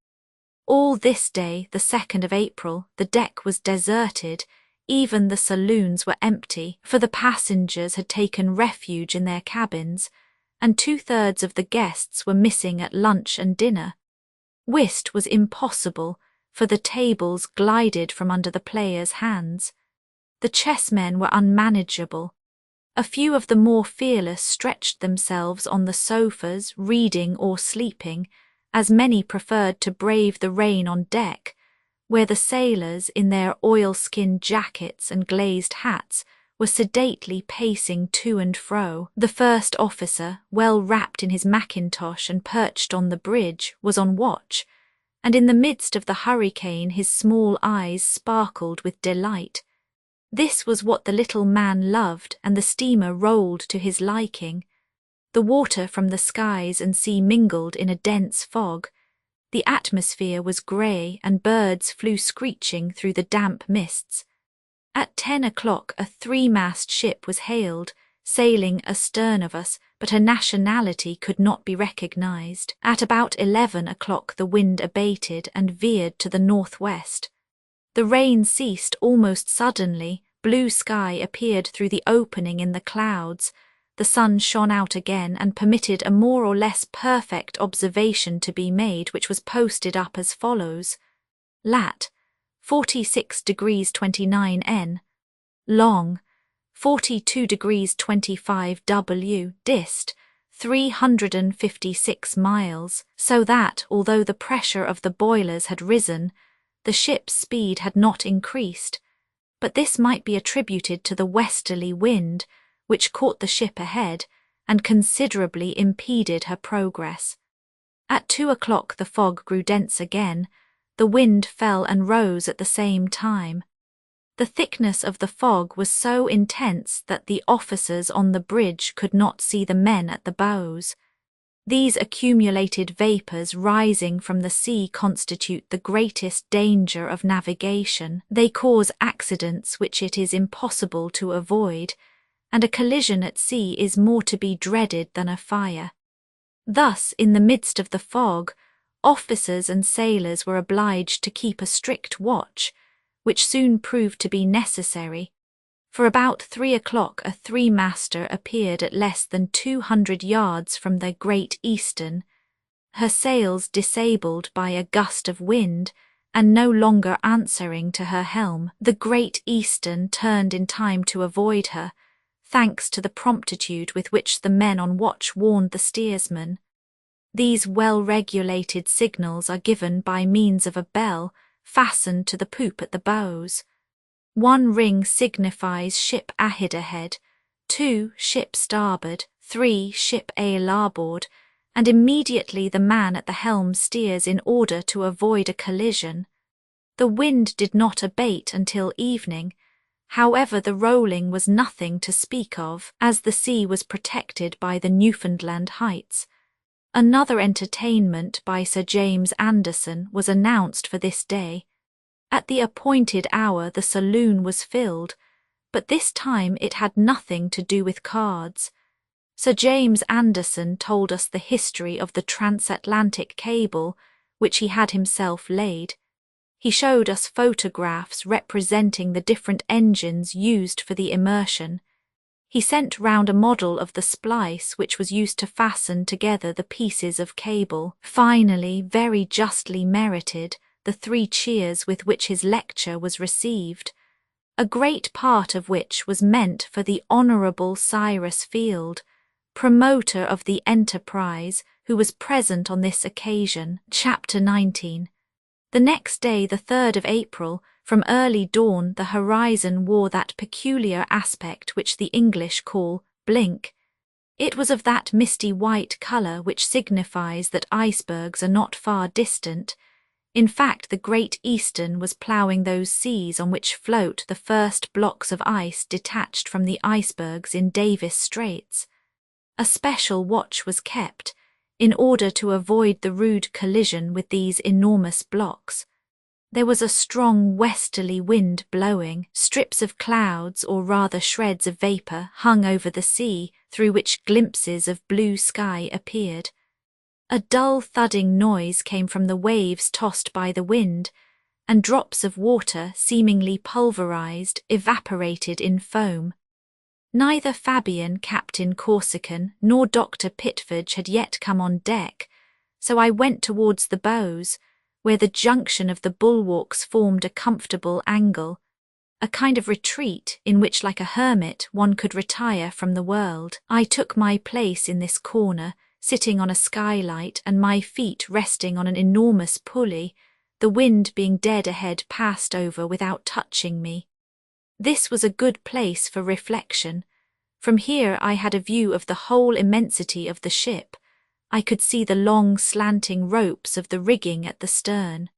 A: All this day, the 2nd of April, the deck was deserted. Even the saloons were empty, for the passengers had taken refuge in their cabins, and 2/3 of the guests were missing at lunch and dinner. Whist was impossible, for the tables glided from under the players' hands. The chessmen were unmanageable. A few of the more fearless stretched themselves on the sofas, reading or sleeping, as many preferred to brave the rain on deck, where the sailors, in their oilskin jackets and glazed hats, were sedately pacing to and fro. The first officer, well wrapped in his mackintosh and perched on the bridge, was on watch, and in the midst of the hurricane his small eyes sparkled with delight. This was what the little man loved, and the steamer rolled to his liking. The water from the skies and sea mingled in a dense fog. The atmosphere was grey, and birds flew screeching through the damp mists. At 10 o'clock a 3-mast ship was hailed, sailing astern of us, but her nationality could not be recognised. At about 11 o'clock the wind abated and veered to the northwest. The rain ceased almost suddenly, blue sky appeared through the opening in the clouds, the sun shone out again and permitted a more or less perfect observation to be made, which was posted up as follows: lat. 46 degrees 29 N, long. 42 degrees 25 W, dist. 356 miles, so that, although the pressure of the boilers had risen, the ship's speed had not increased, but this might be attributed to the westerly wind, which caught the ship ahead and considerably impeded her progress. At 2 o'clock the fog grew dense again. The wind fell and rose at the same time. The thickness of the fog was so intense that the officers on the bridge could not see the men at the bows. These accumulated vapours rising from the sea constitute the greatest danger of navigation. They cause accidents which it is impossible to avoid, and a collision at sea is more to be dreaded than a fire. Thus, in the midst of the fog, officers and sailors were obliged to keep a strict watch, which soon proved to be necessary. For about 3 o'clock a 3-master appeared at less than 200 yards from the Great Eastern, her sails disabled by a gust of wind, and no longer answering to her helm. The Great Eastern turned in time to avoid her, thanks to the promptitude with which the men on watch warned the steersman. These well-regulated signals are given by means of a bell fastened to the poop at the bows. 1 ring signifies ship ahead, 2 ship starboard, 3 ship a larboard, and immediately the man at the helm steers in order to avoid a collision. The wind did not abate until evening. However, the rolling was nothing to speak of, as the sea was protected by the Newfoundland Heights. Another entertainment by Sir James Anderson was announced for this day. At the appointed hour the saloon was filled, but this time it had nothing to do with cards. Sir James Anderson told us the history of the transatlantic cable, which he had himself laid. He showed us photographs representing the different engines used for the immersion. He sent round a model of the splice which was used to fasten together the pieces of cable. Finally, very justly merited, the 3 cheers with which his lecture was received, a great part of which was meant for the Honourable Cyrus Field, promoter of the enterprise, who was present on this occasion. Chapter 19. The next day, the 3rd of April, from early dawn the horizon wore that peculiar aspect which the English call blink. It was of that misty white colour which signifies that icebergs are not far distant. In fact, the Great Eastern was ploughing those seas on which float the first blocks of ice detached from the icebergs in Davis Straits. A special watch was kept, in order to avoid the rude collision with these enormous blocks. There was a strong westerly wind blowing. Strips of clouds, or rather shreds of vapour, hung over the sea, through which glimpses of blue sky appeared. A dull thudding noise came from the waves tossed by the wind, and drops of water, seemingly pulverized, evaporated in foam. Neither Fabian, Captain Corsican, nor Dr. Pitford had yet come on deck, so I went towards the bows, where the junction of the bulwarks formed a comfortable angle, a kind of retreat in which, like a hermit, one could retire from the world. I took my place in this corner, sitting on a skylight and my feet resting on an enormous pulley, the wind being dead ahead passed over without touching me. This was a good place for reflection. From here I had a view of the whole immensity of the ship. I could see the long slanting ropes of the rigging at the stern.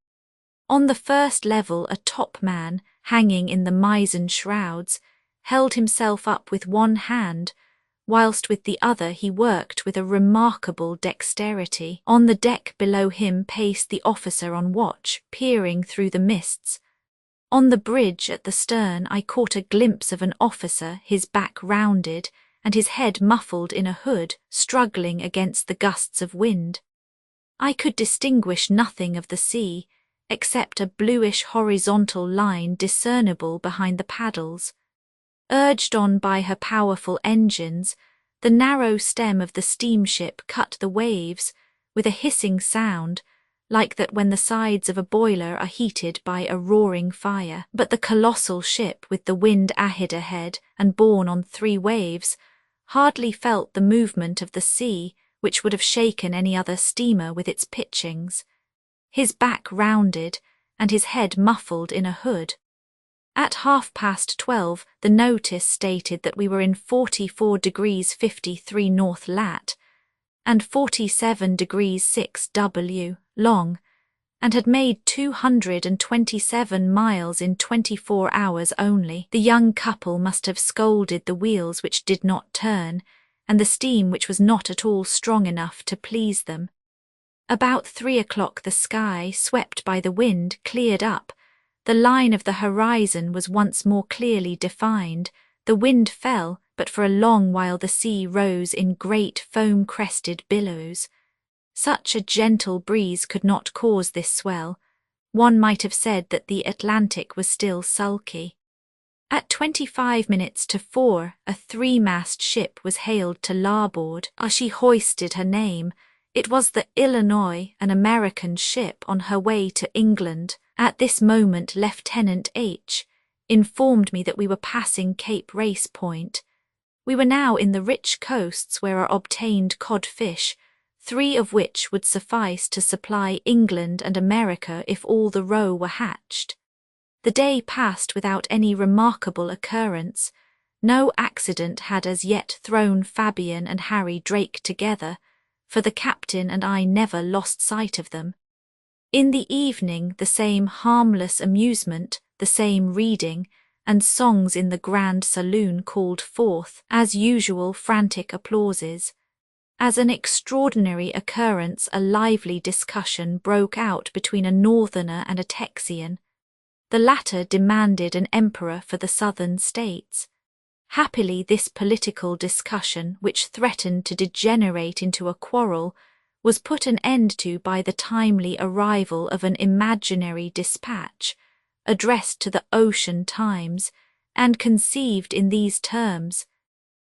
A: On the first level a topman, hanging in the mizen shrouds, held himself up with one hand, whilst with the other he worked with a remarkable dexterity. On the deck below him paced the officer on watch, peering through the mists. On the bridge at the stern I caught a glimpse of an officer, his back rounded, and his head muffled in a hood, struggling against the gusts of wind. I could distinguish nothing of the sea, except a bluish horizontal line discernible behind the paddles. Urged on by her powerful engines, the narrow stem of the steamship cut the waves with a hissing sound, like that when the sides of a boiler are heated by a roaring fire. But the colossal ship, with the wind ahead and borne on 3 waves, hardly felt the movement of the sea, which would have shaken any other steamer with its pitchings. His back rounded, and his head muffled in a hood. At 12:30 the notice stated that we were in 44 degrees 53 north lat, and 47 degrees 6 W long, and had made 227 miles in 24 hours only. The young couple must have scolded the wheels which did not turn, and the steam which was not at all strong enough to please them. About 3 o'clock the sky, swept by the wind, cleared up. The line of the horizon was once more clearly defined. The wind fell, but for a long while the sea rose in great foam-crested billows. Such a gentle breeze could not cause this swell. One might have said that the Atlantic was still sulky. At 4:25, a 3-mast ship was hailed to larboard. As she hoisted her name, it was the Illinois, an American ship on her way to England. At this moment Lieutenant H. informed me that we were passing Cape Race Point. We were now in the rich coasts where are obtained codfish, 3 of which would suffice to supply England and America if all the roe were hatched. The day passed without any remarkable occurrence. No accident had as yet thrown Fabian and Harry Drake together, for the captain and I never lost sight of them. In the evening the same harmless amusement, the same reading, and songs in the grand saloon called forth, as usual, frantic applauses. As an extraordinary occurrence, a lively discussion broke out between a northerner and a Texian. The latter demanded an emperor for the southern states. Happily, this political discussion, which threatened to degenerate into a quarrel, was put an end to by the timely arrival of an imaginary dispatch, addressed to the Ocean Times, and conceived in these terms: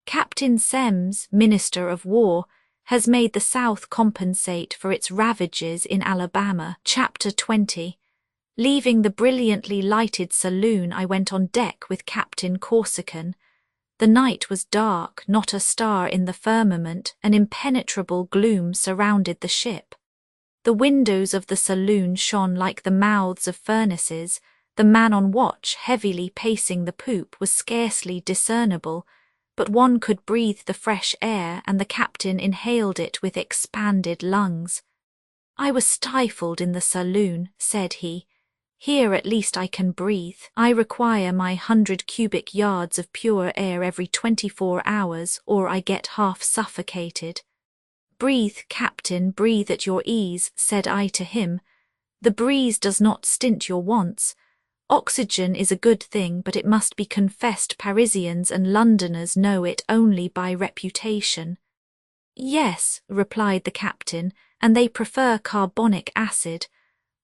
A: Captain Semmes, Minister of War, has made the South compensate for its ravages in Alabama. Chapter 20. Leaving the brilliantly lighted saloon, I went on deck with Captain Corsican. The night was dark, not a star in the firmament, an impenetrable gloom surrounded the ship. The windows of the saloon shone like the mouths of furnaces. The man on watch, heavily pacing the poop, was scarcely discernible, but one could breathe the fresh air, and the captain inhaled it with expanded lungs. "I was stifled in the saloon," said he. "Here at least I can breathe. I require my 100 cubic yards of pure air every 24 hours, or I get half suffocated." "Breathe, Captain, breathe at your ease," said I to him. "The breeze does not stint your wants. Oxygen is a good thing, but it must be confessed Parisians and Londoners know it only by reputation." "Yes," replied the captain, "and they prefer carbonic acid."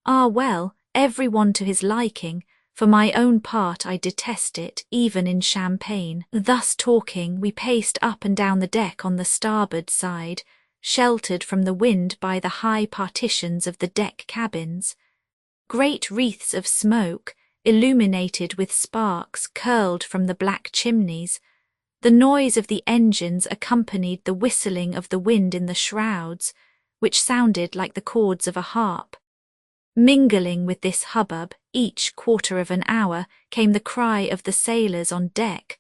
A: "Ah, well, everyone to his liking. For my own part I detest it, even in champagne." Thus talking, we paced up and down the deck on the starboard side, sheltered from the wind by the high partitions of the deck cabins. Great wreaths of smoke, illuminated with sparks, curled from the black chimneys. The noise of the engines accompanied the whistling of the wind in the shrouds, which sounded like the chords of a harp. Mingling with this hubbub, each quarter of an hour, came the cry of the sailors on deck: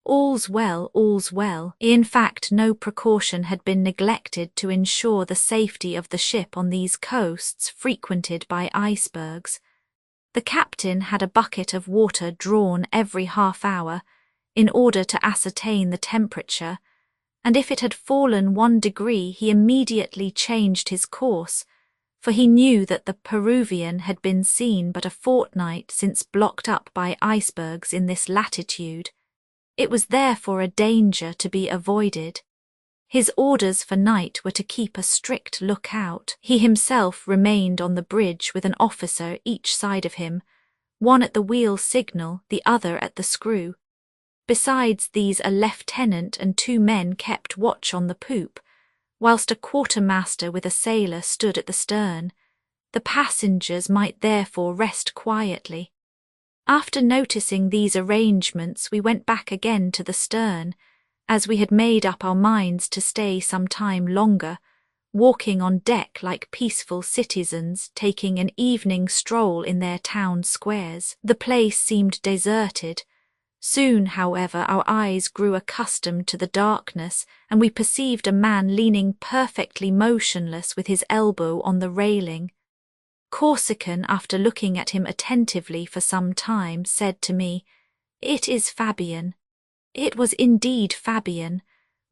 A: "All's well, all's well." In fact, no precaution had been neglected to ensure the safety of the ship on these coasts frequented by icebergs. The captain had a bucket of water drawn every half hour, in order to ascertain the temperature, and if it had fallen 1 degree he immediately changed his course, for he knew that the Peruvian had been seen but a fortnight since blocked up by icebergs in this latitude. It was therefore a danger to be avoided. His orders for night were to keep a strict lookout. He himself remained on the bridge with an officer each side of him, one at the wheel signal, the other at the screw. Besides these, a lieutenant and 2 men kept watch on the poop, whilst a quartermaster with a sailor stood at the stern. The passengers might therefore rest quietly. After noticing these arrangements, we went back again to the stern, as we had made up our minds to stay some time longer, walking on deck like peaceful citizens taking an evening stroll in their town squares. The place seemed deserted. Soon, however, our eyes grew accustomed to the darkness, and we perceived a man leaning perfectly motionless with his elbow on the railing. Corsican, after looking at him attentively for some time, said to me, "It is Fabian." It was indeed Fabian.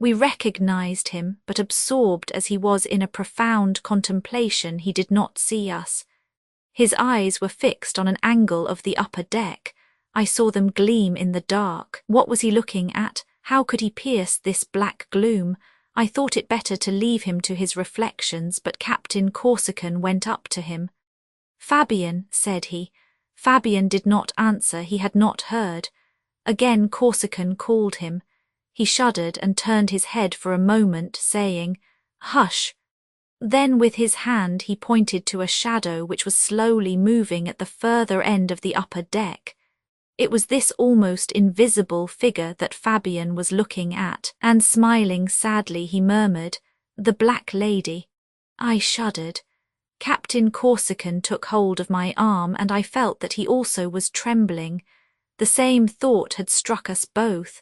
A: We recognized him, but absorbed as he was in a profound contemplation, he did not see us. His eyes were fixed on an angle of the upper deck. I saw them gleam in the dark. What was he looking at? How could he pierce this black gloom? I thought it better to leave him to his reflections, but Captain Corsican went up to him. "Fabian," said he. Fabian did not answer, he had not heard. Again Corsican called him. He shuddered and turned his head for a moment, saying, "Hush." Then with his hand he pointed to a shadow which was slowly moving at the further end of the upper deck. It was this almost invisible figure that Fabian was looking at, and smiling sadly he murmured, "The Black Lady." I shuddered. Captain Corsican took hold of my arm, and I felt that he also was trembling. The same thought had struck us both.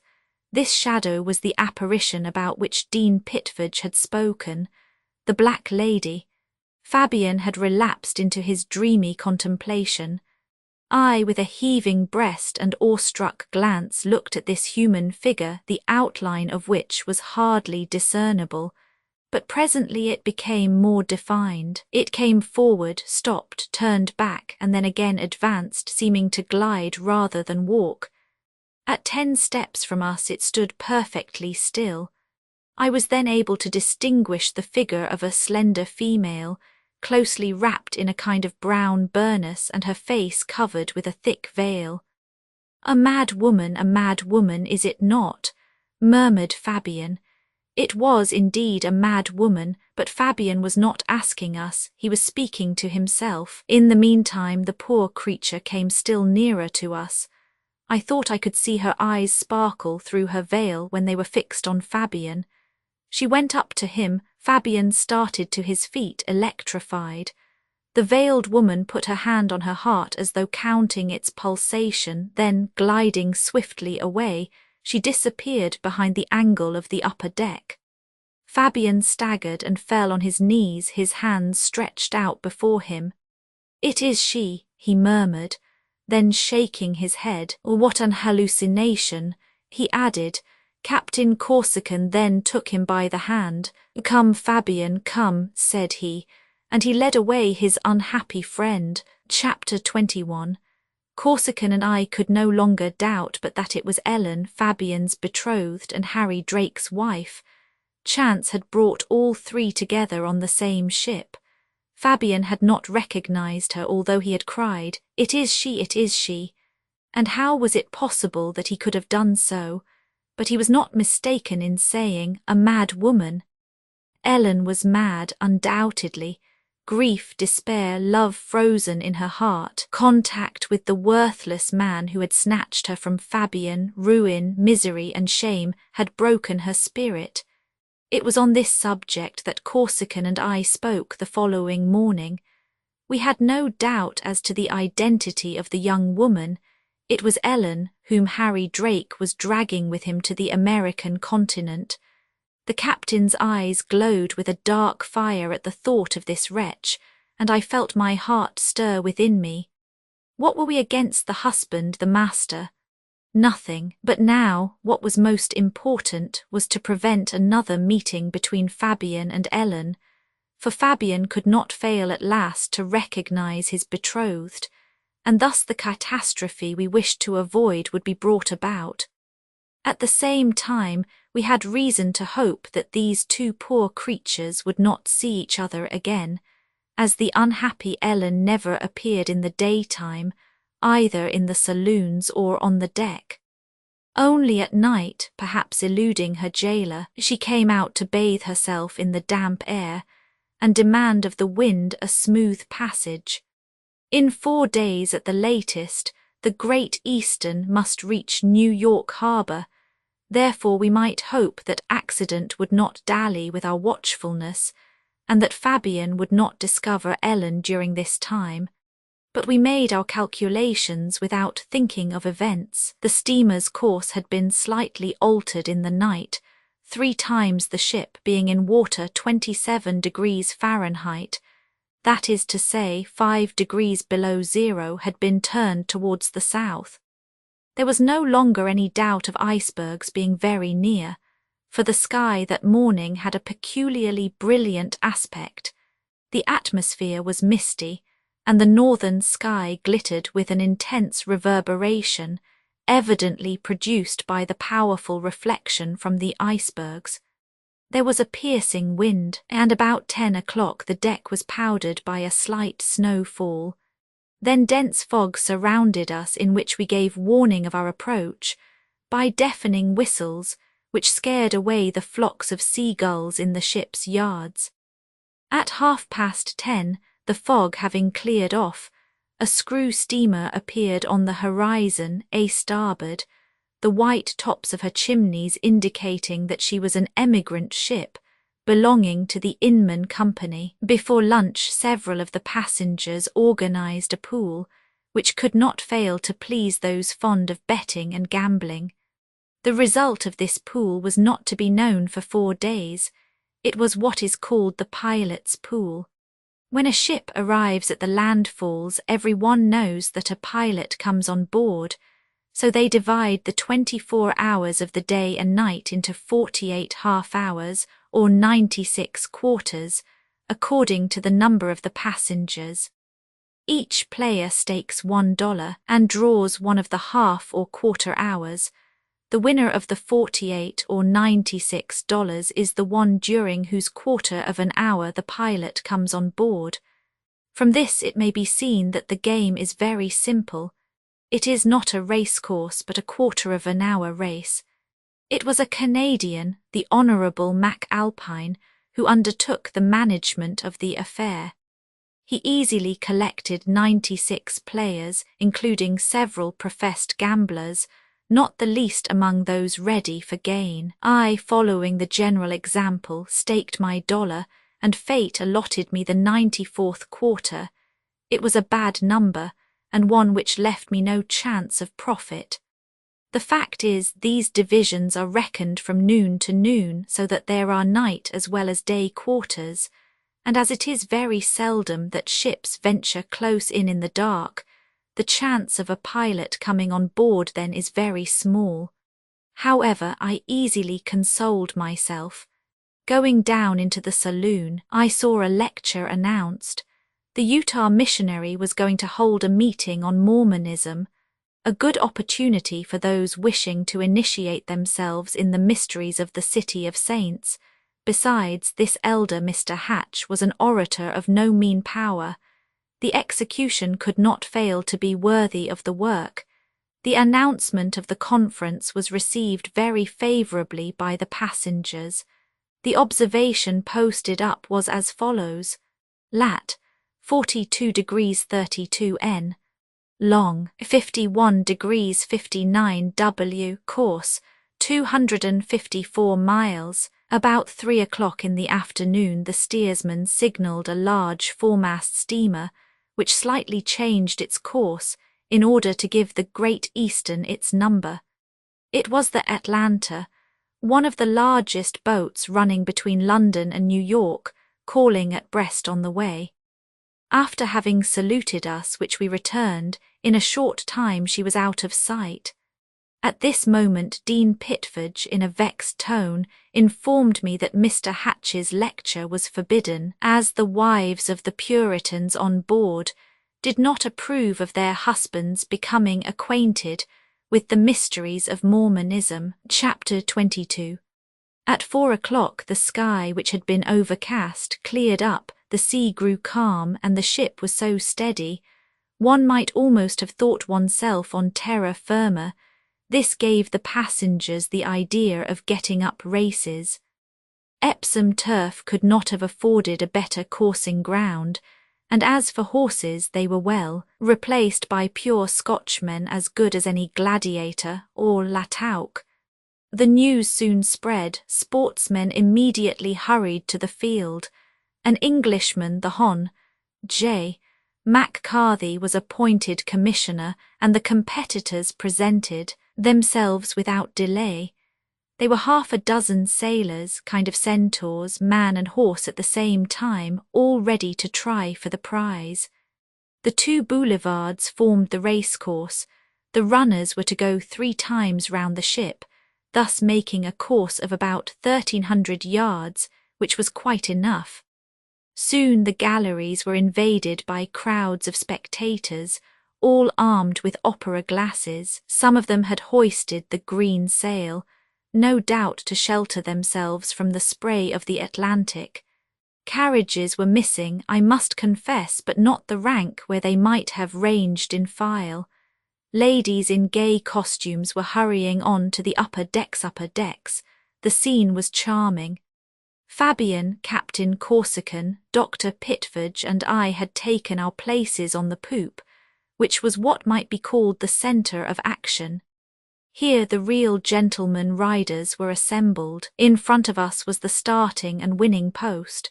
A: This shadow was the apparition about which Dean Pitford had spoken. The Black Lady. Fabian had relapsed into his dreamy contemplation. I, with a heaving breast and awestruck glance, looked at this human figure, the outline of which was hardly discernible, but presently it became more defined. It came forward, stopped, turned back, and then again advanced, seeming to glide rather than walk. At 10 steps from us it stood perfectly still. I was then able to distinguish the figure of a slender female, closely wrapped in a kind of brown burnous and her face covered with a thick veil. A mad woman, is it not?" murmured Fabian. It was indeed a mad woman, but Fabian was not asking us, he was speaking to himself. In the meantime the poor creature came still nearer to us. I thought I could see her eyes sparkle through her veil when they were fixed on Fabian. She went up to him. Fabian started to his feet, electrified. The veiled woman put her hand on her heart as though counting its pulsation, then, gliding swiftly away, she disappeared behind the angle of the upper deck. Fabian staggered and fell on his knees, his hands stretched out before him. "It is she," he murmured. Then, shaking his head, "What an hallucination," he added. Captain Corsican then took him by the hand. "Come, Fabian, come," said he, and he led away his unhappy friend. Chapter 21. Corsican and I could no longer doubt but that it was Ellen, Fabian's betrothed and Harry Drake's wife. Chance had brought all three together on the same ship. Fabian had not recognized her, although he had cried, "It is she, it is she." And how was it possible that he could have done so? But he was not mistaken in saying, "a mad woman." Ellen was mad, undoubtedly. Grief, despair, love frozen in her heart, contact with the worthless man who had snatched her from Fabian, ruin, misery and shame had broken her spirit. It was on this subject that Corsican and I spoke the following morning. We had no doubt as to the identity of the young woman. It was Ellen, whom Harry Drake was dragging with him to the American continent. The captain's eyes glowed with a dark fire at the thought of this wretch, and I felt my heart stir within me. What were we against the husband, the master? Nothing, but now, what was most important was to prevent another meeting between Fabian and Ellen, for Fabian could not fail at last to recognize his betrothed, and thus the catastrophe we wished to avoid would be brought about. At the same time, we had reason to hope that these two poor creatures would not see each other again, as the unhappy Ellen never appeared in the daytime, either in the saloons or on the deck. Only at night, perhaps eluding her jailer, she came out to bathe herself in the damp air, and demand of the wind a smooth passage. In 4 days at the latest, the Great Eastern must reach New York Harbour. Therefore we might hope that accident would not dally with our watchfulness, and that Fabian would not discover Ellen during this time. But we made our calculations without thinking of events. The steamer's course had been slightly altered in the night, 3 times the ship being in water 27 degrees Fahrenheit, that is to say 5 degrees below zero, had been turned towards the south. There was no longer any doubt of icebergs being very near, for the sky that morning had a peculiarly brilliant aspect. The atmosphere was misty, and the northern sky glittered with an intense reverberation, evidently produced by the powerful reflection from the icebergs. There was a piercing wind, and about 10 o'clock the deck was powdered by a slight snowfall. Then dense fog surrounded us, in which we gave warning of our approach by deafening whistles, which scared away the flocks of seagulls in the ship's yards. At 10:30, the fog having cleared off, a screw steamer appeared on the horizon, a starboard, the white tops of her chimneys indicating that she was an emigrant ship belonging to the Inman Company. Before lunch several of the passengers organised a pool, which could not fail to please those fond of betting and gambling. The result of this pool was not to be known for 4 days. It was what is called the pilot's pool. When a ship arrives at the landfalls, everyone knows that a pilot comes on board, so they divide the 24 hours of the day and night into 48 half hours or 96 quarters, according to the number of the passengers. Each player stakes $1 and draws one of the half or quarter hours. The winner of the 48 or $96 is the one during whose quarter of an hour the pilot comes on board. From this it may be seen that the game is very simple. It is not a race course but a quarter of an hour race. It was a Canadian, the Honourable Mac Alpine, who undertook the management of the affair. He easily collected 96 players, including several professed gamblers, not the least among those ready for gain. I, following the general example, staked my $1, and fate allotted me the 94th quarter. It was a bad number, and one which left me no chance of profit. The fact is, these divisions are reckoned from noon to noon, so that there are night as well as day quarters, and as it is very seldom that ships venture close in the dark, the chance of a pilot coming on board then is very small. However, I easily consoled myself. Going down into the saloon, I saw a lecture announced. The Utah missionary was going to hold a meeting on Mormonism, a good opportunity for those wishing to initiate themselves in the mysteries of the City of Saints. Besides, this elder Mr. Hatch was an orator of no mean power. The execution could not fail to be worthy of the work. The announcement of the conference was received very favourably by the passengers. The observation posted up was as follows: lat. 42 degrees 32 N. Long, 51 degrees 59 W. Course, 254 miles. About 3 o'clock in the afternoon the steersman signalled a large foremast steamer, which slightly changed its course in order to give the Great Eastern its number. It was the Atlanta, one of the largest boats running between London and New York, calling at Brest on the way. After having saluted us, which we returned, in a short time she was out of sight. At this moment Dean Pitford, in a vexed tone, informed me that Mr. Hatch's lecture was forbidden, as the wives of the Puritans on board did not approve of their husbands becoming acquainted with the mysteries of Mormonism. Chapter 22. At 4 o'clock the sky, which had been overcast, cleared up, the sea grew calm, and the ship was so steady, one might almost have thought oneself on terra firma. This gave the passengers the idea of getting up races. Epsom turf could not have afforded a better coursing ground, and as for horses, they were well replaced by pure Scotchmen as good as any Gladiator or Latauque. The news soon spread. Sportsmen immediately hurried to the field. An Englishman, the Hon. J. McCarthy, was appointed commissioner, and the competitors presented themselves without delay. They were half a dozen sailors, kind of centaurs, man and horse at the same time, all ready to try for the prize. The 2 boulevards formed the racecourse. The runners were to go 3 times round the ship, thus making a course of about 1,300 yards, which was quite enough. Soon the galleries were invaded by crowds of spectators, all armed with opera glasses. Some of them had hoisted the green sail, no doubt to shelter themselves from the spray of the Atlantic. Carriages were missing, I must confess, but not the rank where they might have ranged in file. Ladies in gay costumes were hurrying on to the upper decks. The scene was charming. Fabian, Captain Corsican, Dr. Pitford, and I had taken our places on the poop, which was what might be called the centre of action. Here the real gentlemen riders were assembled. In front of us was the starting and winning post.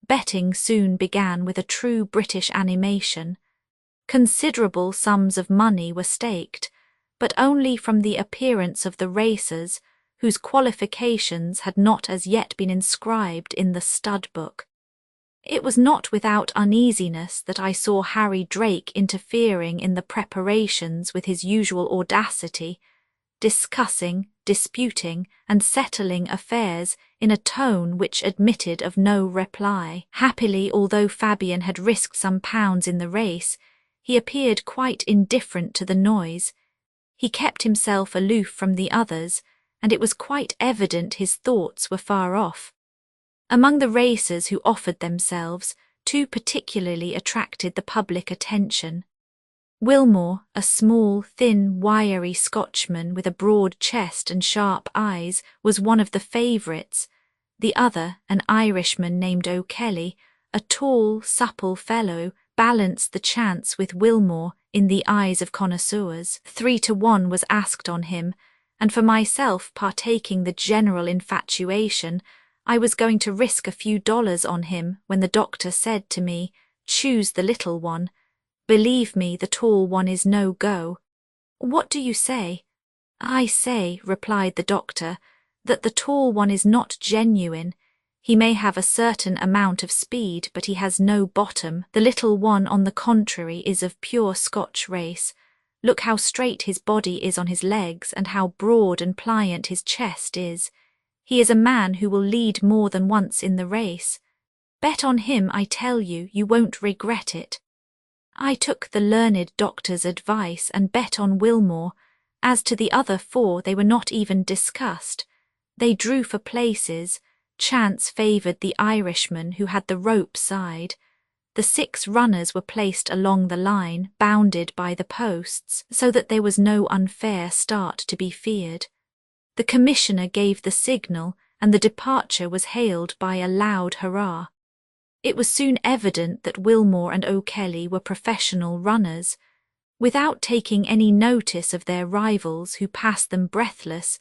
A: Betting soon began with a true British animation. Considerable sums of money were staked, but only from the appearance of the racers, whose qualifications had not as yet been inscribed in the stud book. It was not without uneasiness that I saw Harry Drake interfering in the preparations with his usual audacity, discussing, disputing, and settling affairs in a tone which admitted of no reply. Happily, although Fabian had risked some pounds in the race, he appeared quite indifferent to the noise. He kept himself aloof from the others, and it was quite evident his thoughts were far off. Among the racers who offered themselves, two particularly attracted the public attention. Wilmore, a small, thin, wiry Scotchman with a broad chest and sharp eyes, was one of the favourites. The other, an Irishman named O'Kelly, a tall, supple fellow, balanced the chance with Wilmore in the eyes of connoisseurs. 3-1 was asked on him, and for myself, partaking the general infatuation, I was going to risk a few dollars on him when the doctor said to me, "Choose the little one. Believe me, the tall one is no go." "What do you say?" "I say," replied the doctor, "that the tall one is not genuine. He may have a certain amount of speed, but he has no bottom. The little one, on the contrary, is of pure Scotch race. Look how straight his body is on his legs, and how broad and pliant his chest is. He is a man who will lead more than once in the race. Bet on him, I tell you, you won't regret it." I took the learned doctor's advice and bet on Wilmore. As to the other four, they were not even discussed. They drew for places. Chance favoured the Irishman who had the rope side. The 6 runners were placed along the line, bounded by the posts, so that there was no unfair start to be feared. The commissioner gave the signal, and the departure was hailed by a loud hurrah. It was soon evident that Wilmore and O'Kelly were professional runners. Without taking any notice of their rivals who passed them breathless,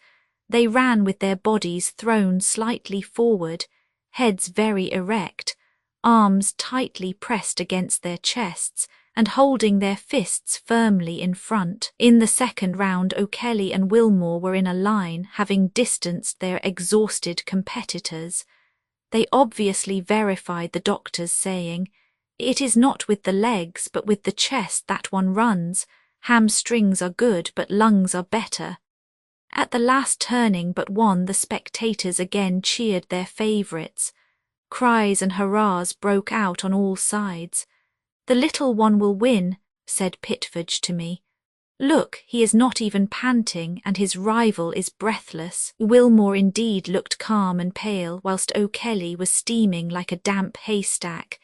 A: they ran with their bodies thrown slightly forward, heads very erect, arms tightly pressed against their chests, and holding their fists firmly in front. In the second round, O'Kelly and Wilmore were in a line, having distanced their exhausted competitors. They obviously verified the doctor's saying, "It is not with the legs, but with the chest that one runs. Hamstrings are good, but lungs are better." At the last turning but one, the spectators again cheered their favourites. Cries and hurrahs broke out on all sides. "The little one will win," said Pitford to me. "Look, he is not even panting, and his rival is breathless." Wilmore indeed looked calm and pale, whilst O'Kelly was steaming like a damp haystack.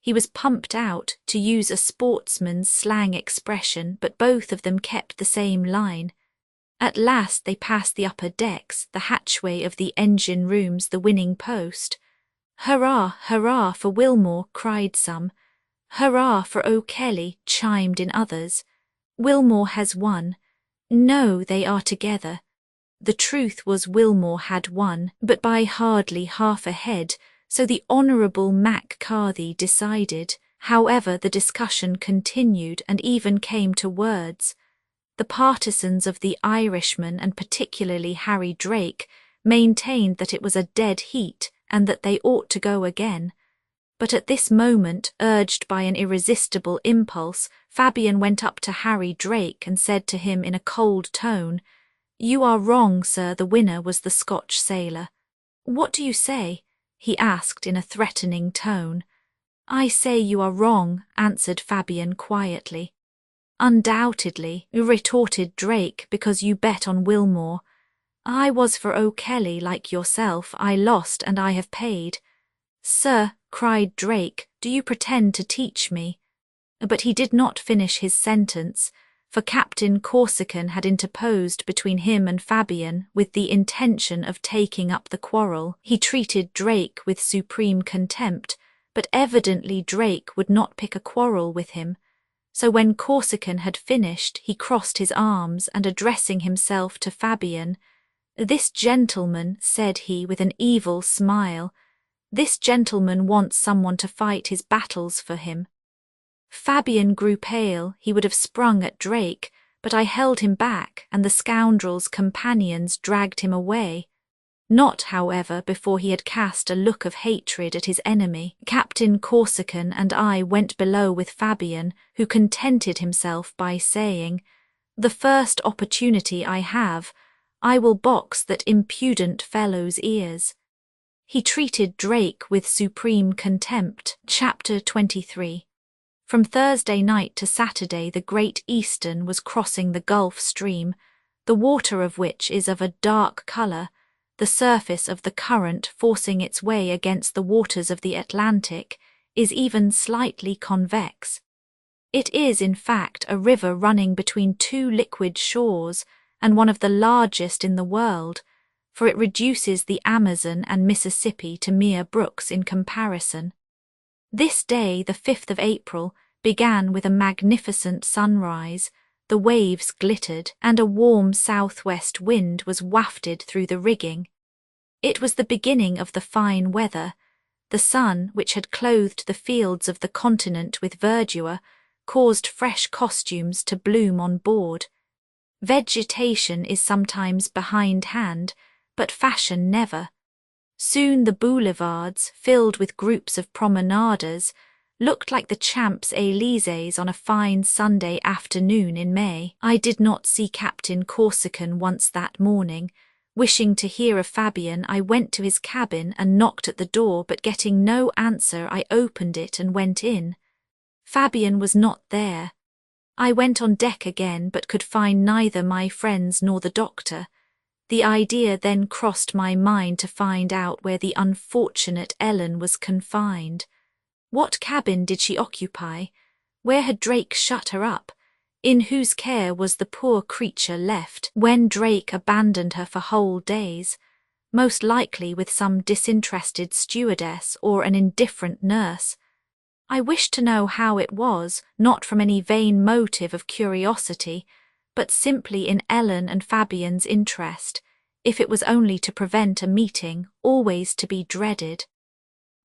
A: He was pumped out, to use a sportsman's slang expression, but both of them kept the same line. At last they passed the upper decks, the hatchway of the engine rooms, the winning post. "Hurrah, hurrah for Wilmore," cried some. "Hurrah for O'Kelly," chimed in others. "Wilmore has won." "No, they are together." The truth was Wilmore had won, but by hardly half a head, so the Honourable Mac Carthy decided. However, the discussion continued and even came to words. The partisans of the Irishman, and particularly Harry Drake, maintained that it was a dead heat and that they ought to go again. But at this moment, urged by an irresistible impulse, Fabian went up to Harry Drake and said to him in a cold tone, "You are wrong, sir, the winner was the Scotch sailor." "What do you say?" he asked in a threatening tone. "I say you are wrong," answered Fabian quietly. "Undoubtedly," retorted Drake, "because you bet on Wilmore. I was for O'Kelly like yourself. I lost and I have paid." "Sir," cried Drake, "do you pretend to teach me?" But he did not finish his sentence, for Captain Corsican had interposed between him and Fabian with the intention of taking up the quarrel. He treated Drake with supreme contempt, but evidently Drake would not pick a quarrel with him. So when Corsican had finished, he crossed his arms and, addressing himself to Fabian, "This gentleman," said he with an evil smile, "this gentleman wants someone to fight his battles for him." Fabian grew pale. He would have sprung at Drake, but I held him back, and the scoundrel's companions dragged him away. Not, however, before he had cast a look of hatred at his enemy. Captain Corsican and I went below with Fabian, who contented himself by saying, "The first opportunity I have, I will box that impudent fellow's ears." He treated Drake with supreme contempt. Chapter 23. From Thursday night to Saturday the Great Eastern was crossing the Gulf Stream, the water of which is of a dark colour, the surface of the current forcing its way against the waters of the Atlantic is even slightly convex. It is, in fact, a river running between two liquid shores and one of the largest in the world, for it reduces the Amazon and Mississippi to mere brooks in comparison. This day, the 5th of April, began with a magnificent sunrise. The waves glittered, and a warm southwest wind was wafted through the rigging. It was the beginning of the fine weather. The sun, which had clothed the fields of the continent with verdure, caused fresh costumes to bloom on board. Vegetation is sometimes behindhand, but fashion never. Soon the boulevards, filled with groups of promenaders, looked like the Champs-Élysées on a fine Sunday afternoon in May. I did not see Captain Corsican once that morning. Wishing to hear of Fabian, I went to his cabin and knocked at the door, but getting no answer, I opened it and went in. Fabian was not there. I went on deck again, but could find neither my friends nor the doctor. The idea then crossed my mind to find out where the unfortunate Ellen was confined. What cabin did she occupy? Where had Drake shut her up? In whose care was the poor creature left when Drake abandoned her for whole days? Most likely with some disinterested stewardess or an indifferent nurse. I wished to know how it was, not from any vain motive of curiosity, but simply in Ellen and Fabian's interest, if it was only to prevent a meeting always to be dreaded.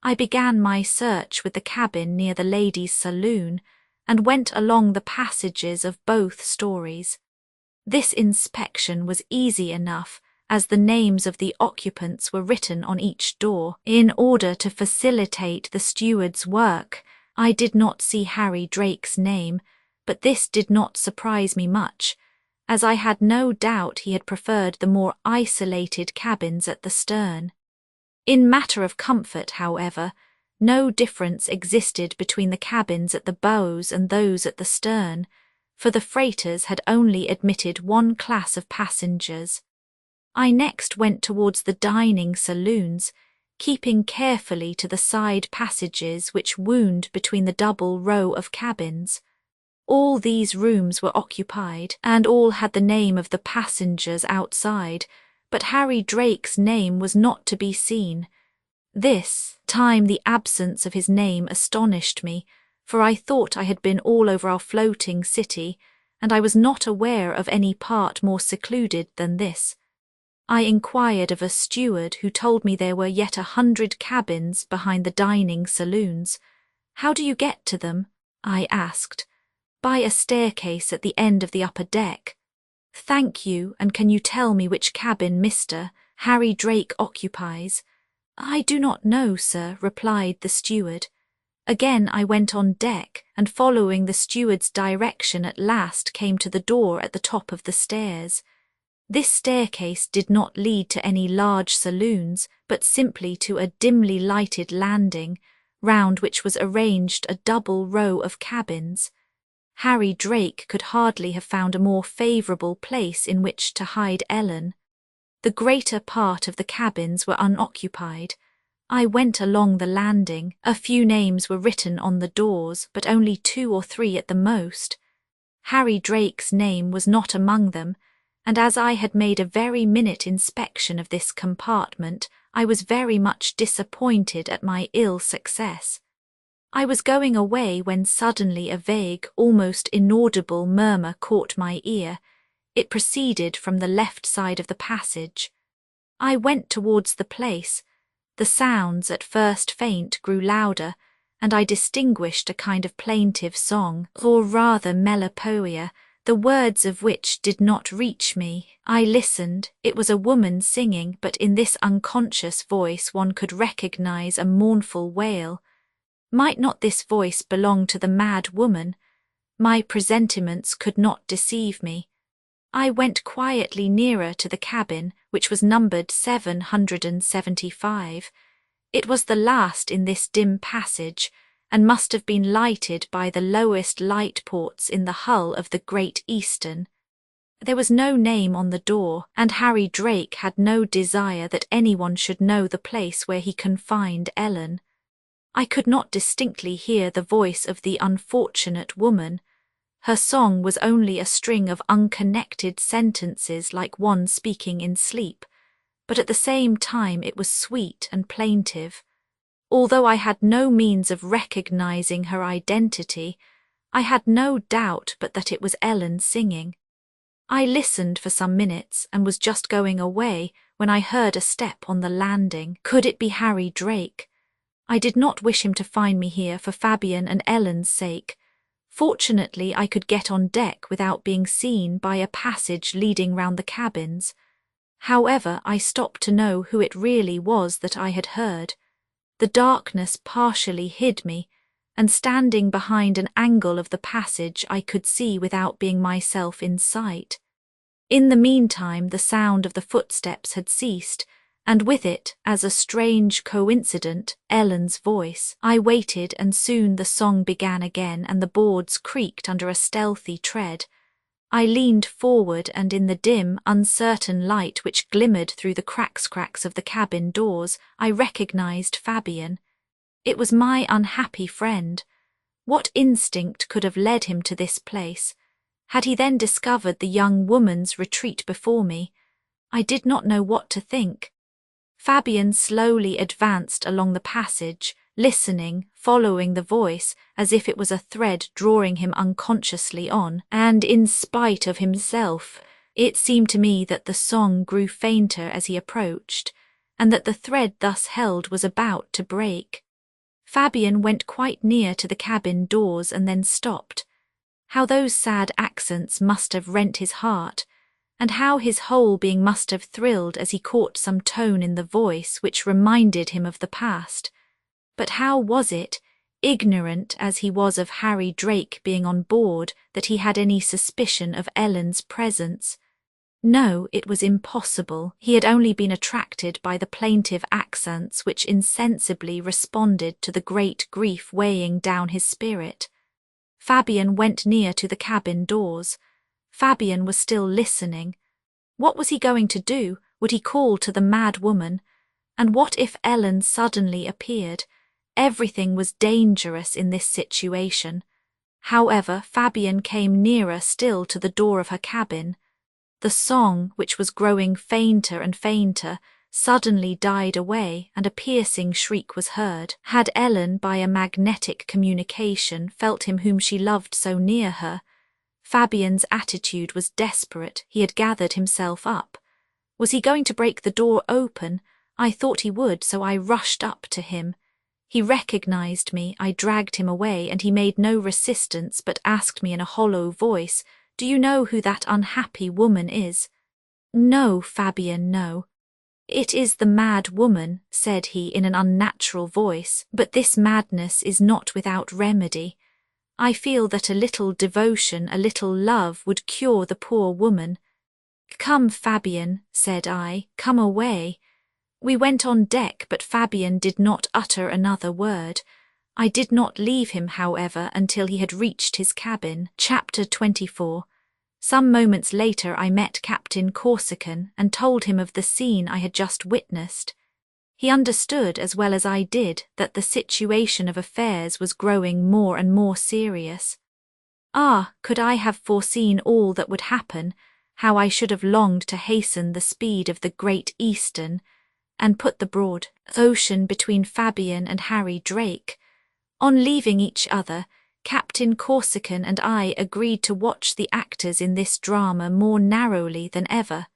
A: I began my search with the cabin near the ladies' saloon, and went along the passages of both stories. This inspection was easy enough, as the names of the occupants were written on each door. In order to facilitate the steward's work, I did not see Harry Drake's name, but this did not surprise me much, as I had no doubt he had preferred the more isolated cabins at the stern. In matter of comfort, however, no difference existed between the cabins at the bows and those at the stern, for the freighters had only admitted one class of passengers. I next went towards the dining saloons, keeping carefully to the side passages which wound between the double row of cabins. All these rooms were occupied, and all had the name of the passengers outside, but Harry Drake's name was not to be seen. This time the absence of his name astonished me, for I thought I had been all over our floating city, and I was not aware of any part more secluded than this. I inquired of a steward, who told me there were yet 100 cabins behind the dining saloons. "How do you get to them?" I asked. "By a staircase at the end of the upper deck." "Thank you, and can you tell me which cabin Mr. Harry Drake occupies?" "I do not know, sir," replied the steward. Again I went on deck, and following the steward's direction at last came to the door at the top of the stairs. This staircase did not lead to any large saloons, but simply to a dimly lighted landing, round which was arranged a double row of cabins. Harry Drake could hardly have found a more favourable place in which to hide Ellen. The greater part of the cabins were unoccupied. I went along the landing. A few names were written on the doors, but only 2 or 3 at the most. Harry Drake's name was not among them, and as I had made a very minute inspection of this compartment, I was very much disappointed at my ill success. I was going away when suddenly a vague, almost inaudible murmur caught my ear. It proceeded from the left side of the passage. I went towards the place. The sounds, at first faint, grew louder, and I distinguished a kind of plaintive song, or rather melopoeia, the words of which did not reach me. I listened. It was a woman singing, but in this unconscious voice one could recognize a mournful wail. Might not this voice belong to the mad woman? My presentiments could not deceive me. I went quietly nearer to the cabin, which was numbered 775. It was the last in this dim passage, and must have been lighted by the lowest light ports in the hull of the Great Eastern. There was no name on the door, and Harry Drake had no desire that anyone should know the place where he confined Ellen. I could not distinctly hear the voice of the unfortunate woman. Her song was only a string of unconnected sentences like one speaking in sleep, but at the same time it was sweet and plaintive. Although I had no means of recognizing her identity, I had no doubt but that it was Ellen singing. I listened for some minutes and was just going away when I heard a step on the landing. Could it be Harry Drake? I did not wish him to find me here for Fabian and Ellen's sake. Fortunately, I could get on deck without being seen by a passage leading round the cabins. However, I stopped to know who it really was that I had heard. The darkness partially hid me, and standing behind an angle of the passage I could see without being myself in sight. In the meantime the sound of the footsteps had ceased, and with it, as a strange coincident, Ellen's voice. I waited, and soon the song began again, and the boards creaked under a stealthy tread. I leaned forward, and in the dim, uncertain light which glimmered through the cracks of the cabin doors, I recognized Fabian. It was my unhappy friend. What instinct could have led him to this place? Had he then discovered the young woman's retreat before me? I did not know what to think. Fabian slowly advanced along the passage, listening, following the voice, as if it was a thread drawing him unconsciously on, and in spite of himself, it seemed to me that the song grew fainter as he approached, and that the thread thus held was about to break. Fabian went quite near to the cabin doors and then stopped. How those sad accents must have rent his heart, and how his whole being must have thrilled as he caught some tone in the voice which reminded him of the past. But how was it, ignorant as he was of Harry Drake being on board, that he had any suspicion of Ellen's presence? No, it was impossible. He had only been attracted by the plaintive accents which insensibly responded to the great grief weighing down his spirit. Fabian went near to the cabin doors. Fabian was still listening. What was he going to do? Would he call to the mad woman? And what if Ellen suddenly appeared? Everything was dangerous in this situation. However, Fabian came nearer still to the door of her cabin. The song, which was growing fainter and fainter, suddenly died away, and a piercing shriek was heard. Had Ellen, by a magnetic communication, felt him whom she loved so near her? Fabian's attitude was desperate. He had gathered himself up. Was he going to break the door open? I thought he would, so I rushed up to him. He recognized me. I dragged him away, and he made no resistance, but asked me in a hollow voice, "Do you know who that unhappy woman is?" "No, Fabian, no." "It is the mad woman," said he in an unnatural voice, "but this madness is not without remedy. I feel that a little devotion, a little love would cure the poor woman." "Come, Fabian," said I, "come away." We went on deck, but Fabian did not utter another word. I did not leave him, however, until he had reached his cabin. Chapter 24. Some moments later I met Captain Corsican and told him of the scene I had just witnessed. He understood as well as I did that the situation of affairs was growing more and more serious. Ah, could I have foreseen all that would happen, how I should have longed to hasten the speed of the Great Eastern, and put the broad ocean between Fabian and Harry Drake. On leaving each other, Captain Corsican and I agreed to watch the actors in this drama more narrowly than ever.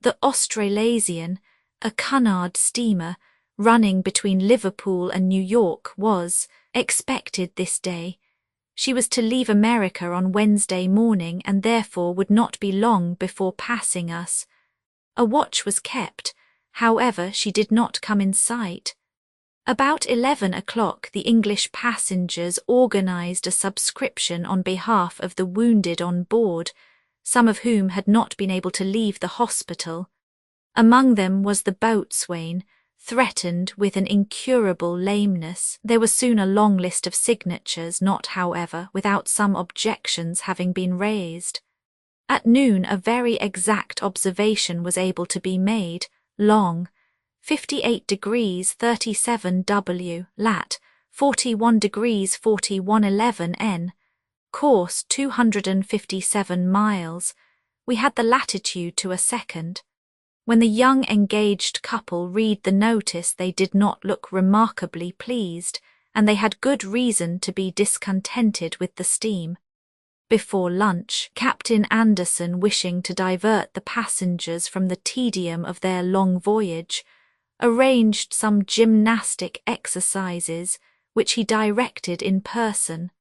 A: The Australasian, a Cunard steamer, running between Liverpool and New York, was expected this day. She was to leave America on Wednesday morning and therefore would not be long before passing us. A watch was kept, however she did not come in sight. About 11 o'clock the English passengers organised a subscription on behalf of the wounded on board, some of whom had not been able to leave the hospital. Among them was the boatswain, threatened with an incurable lameness. There was soon a long list of signatures, not, however, without some objections having been raised. At noon a very exact observation was able to be made, long, 58 degrees 37 W, lat. 41 degrees 4111 N, course 257 miles. We had the latitude to a second. When the young engaged couple read the notice they did not look remarkably pleased, and they had good reason to be discontented with the steam. Before lunch, Captain Anderson, wishing to divert the passengers from the tedium of their long voyage, arranged some gymnastic exercises, which he directed in person.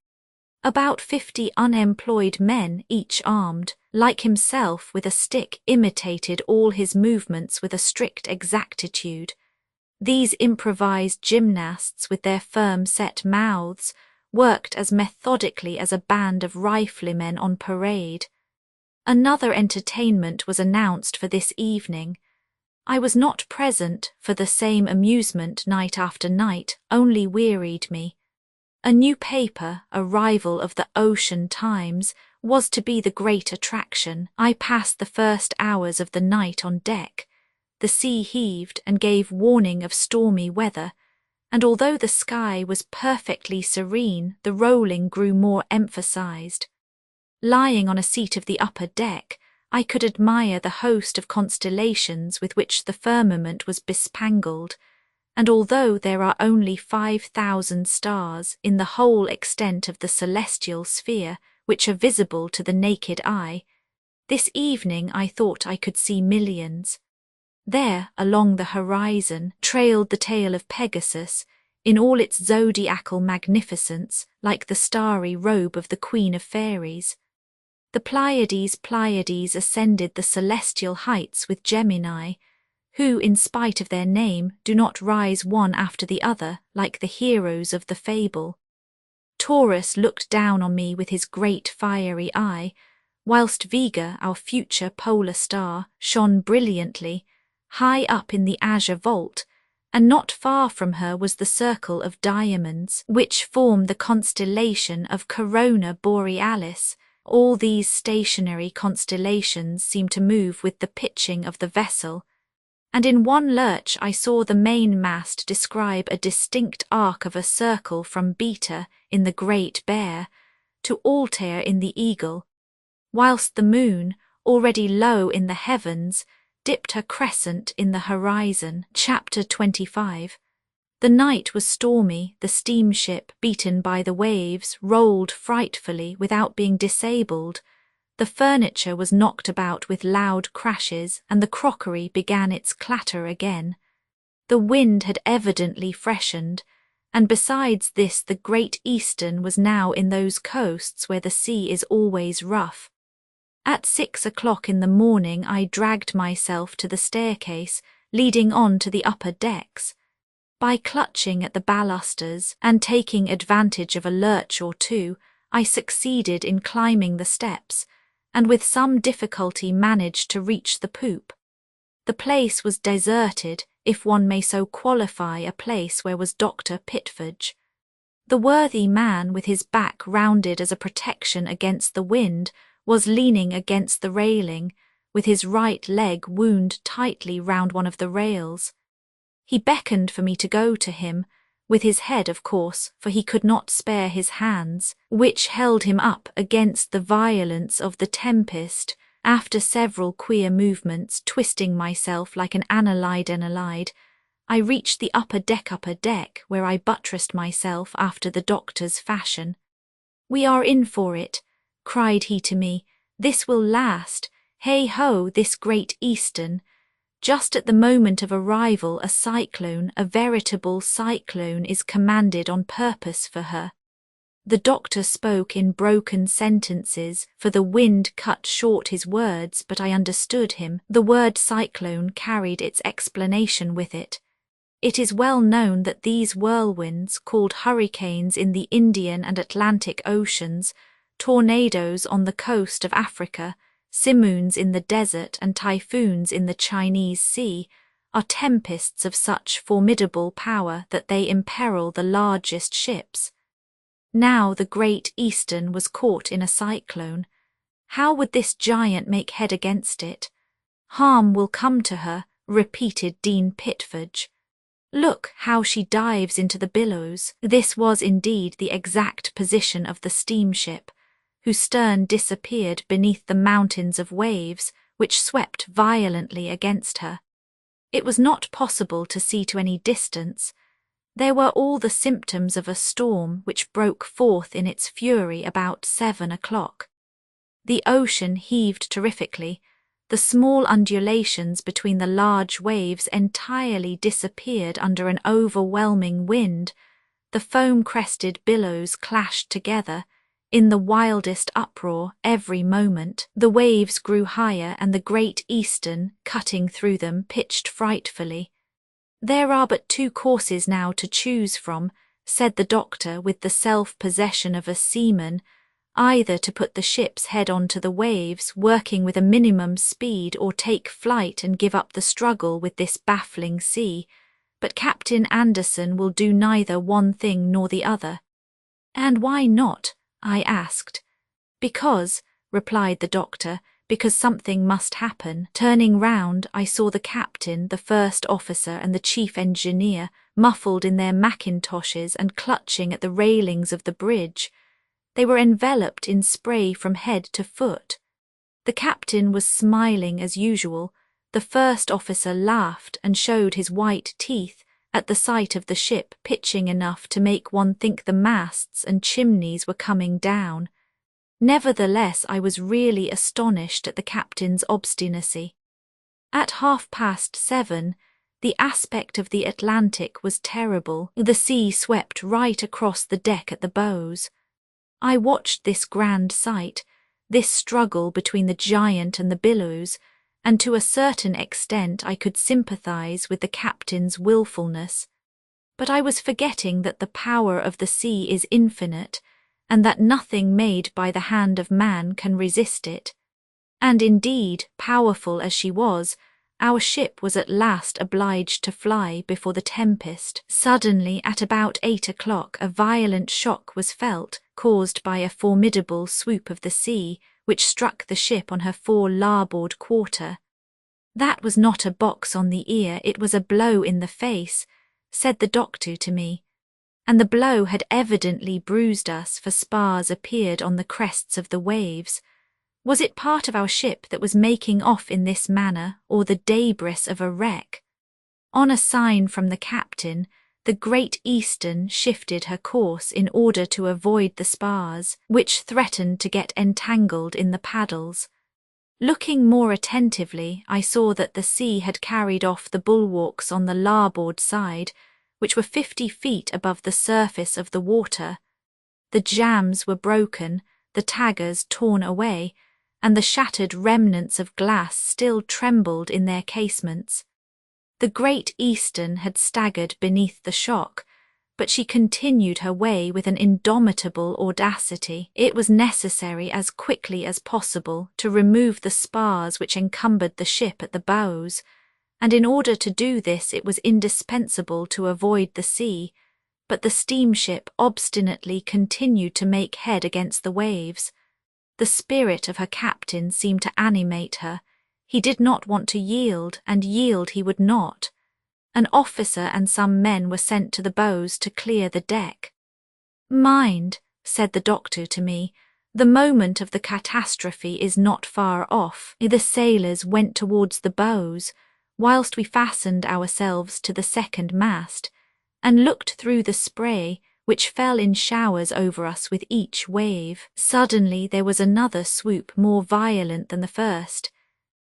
A: About 50 unemployed men, each armed, like himself, with a stick, imitated all his movements with a strict exactitude. These improvised gymnasts, with their firm-set mouths, worked as methodically as a band of riflemen on parade. Another entertainment was announced for this evening. I was not present, for the same amusement night after night only wearied me. A new paper, a rival of the Ocean Times, was to be the great attraction. I passed the first hours of the night on deck. The sea heaved and gave warning of stormy weather, and although the sky was perfectly serene, the rolling grew more emphasized. Lying on a seat of the upper deck, I could admire the host of constellations with which the firmament was bespangled, and although there are only 5,000 stars in the whole extent of the celestial sphere which are visible to the naked eye, this evening I thought I could see millions. There, along the horizon, trailed the tail of Pegasus, in all its zodiacal magnificence, like the starry robe of the Queen of Fairies. The Pleiades ascended the celestial heights with Gemini, who, in spite of their name, do not rise one after the other like the heroes of the fable. Taurus looked down on me with his great fiery eye, whilst Vega, our future polar star, shone brilliantly, high up in the azure vault, and not far from her was the circle of diamonds, which form the constellation of Corona Borealis. All these stationary constellations seem to move with the pitching of the vessel, and in one lurch I saw the main mast describe a distinct arc of a circle from Beta in the Great Bear to Altair in the Eagle, whilst the moon, already low in the heavens, dipped her crescent in the horizon. Chapter 25. The night was stormy, the steamship, beaten by the waves, rolled frightfully without being disabled. The furniture was knocked about with loud crashes, and the crockery began its clatter again. The wind had evidently freshened, and besides this the Great Eastern was now in those coasts where the sea is always rough. At 6 o'clock in the morning I dragged myself to the staircase, leading on to the upper decks. By clutching at the balusters and taking advantage of a lurch or two, I succeeded in climbing the steps, and with some difficulty managed to reach the poop. The place was deserted, if one may so qualify a place where was Dr. Pitford. The worthy man, with his back rounded as a protection against the wind, was leaning against the railing, with his right leg wound tightly round one of the rails. He beckoned for me to go to him, with his head, of course, for he could not spare his hands, which held him up against the violence of the tempest. After several queer movements, twisting myself like an annelide, I reached the upper deck, where I buttressed myself after the doctor's fashion. "We are in for it," cried he to me. "This will last. Hey-ho, this Great Eastern. Just at the moment of arrival a cyclone, a veritable cyclone, is commanded on purpose for her." The doctor spoke in broken sentences, for the wind cut short his words, but I understood him. The word cyclone carried its explanation with it. It is well known that these whirlwinds, called hurricanes in the Indian and Atlantic Oceans, tornadoes on the coast of Africa, simoons in the desert, and typhoons in the Chinese Sea, are tempests of such formidable power that they imperil the largest ships. Now the Great Eastern was caught in a cyclone. How would this giant make head against it? Harm will come to her, repeated Dean Pitford. Look how she dives into the billows. This was indeed the exact position of the steamship, whose stern disappeared beneath the mountains of waves which swept violently against her. It was not possible to see to any distance. There were all the symptoms of a storm which broke forth in its fury about 7 o'clock. The ocean heaved terrifically. The small undulations between the large waves entirely disappeared under an overwhelming wind. The foam-crested billows clashed together. In the wildest uproar every moment, the waves grew higher and the Great Eastern, cutting through them, pitched frightfully. There are but 2 courses now to choose from, said the doctor with the self-possession of a seaman, either to put the ship's head onto the waves, working with a minimum speed, or take flight and give up the struggle with this baffling sea. But Captain Anderson will do neither one thing nor the other. And why not? I asked. Because, replied the doctor, because something must happen. Turning round, I saw the captain, the first officer, and the chief engineer, muffled in their mackintoshes and clutching at the railings of the bridge. They were enveloped in spray from head to foot. The captain was smiling as usual. The first officer laughed and showed his white teeth at the sight of the ship pitching enough to make one think the masts and chimneys were coming down. Nevertheless, I was really astonished at the captain's obstinacy. At 7:30, the aspect of the Atlantic was terrible. The sea swept right across the deck at the bows. I watched this grand sight, this struggle between the giant and the billows, and to a certain extent I could sympathize with the captain's willfulness. But I was forgetting that the power of the sea is infinite, and that nothing made by the hand of man can resist it. And indeed, powerful as she was, our ship was at last obliged to fly before the tempest. Suddenly, at about 8 o'clock, a violent shock was felt, caused by a formidable swoop of the sea, which struck the ship on her fore larboard quarter. That was not a box on the ear, it was a blow in the face, said the doctor to me, and the blow had evidently bruised us, for spars appeared on the crests of the waves. Was it part of our ship that was making off in this manner, or the debris of a wreck? On a sign from the captain, the Great Eastern shifted her course in order to avoid the spars, which threatened to get entangled in the paddles. Looking more attentively, I saw that the sea had carried off the bulwarks on the larboard side, which were 50 feet above the surface of the water. The jambs were broken, the taggers torn away, and the shattered remnants of glass still trembled in their casements. The Great Eastern had staggered beneath the shock, but she continued her way with an indomitable audacity. It was necessary as quickly as possible to remove the spars which encumbered the ship at the bows, and in order to do this it was indispensable to avoid the sea, but the steamship obstinately continued to make head against the waves. The spirit of her captain seemed to animate her. He did not want to yield, and yield he would not. An officer and some men were sent to the bows to clear the deck. Mind, said the doctor to me, the moment of the catastrophe is not far off. The sailors went towards the bows, whilst we fastened ourselves to the second mast, and looked through the spray, which fell in showers over us with each wave. Suddenly there was another swoop more violent than the first,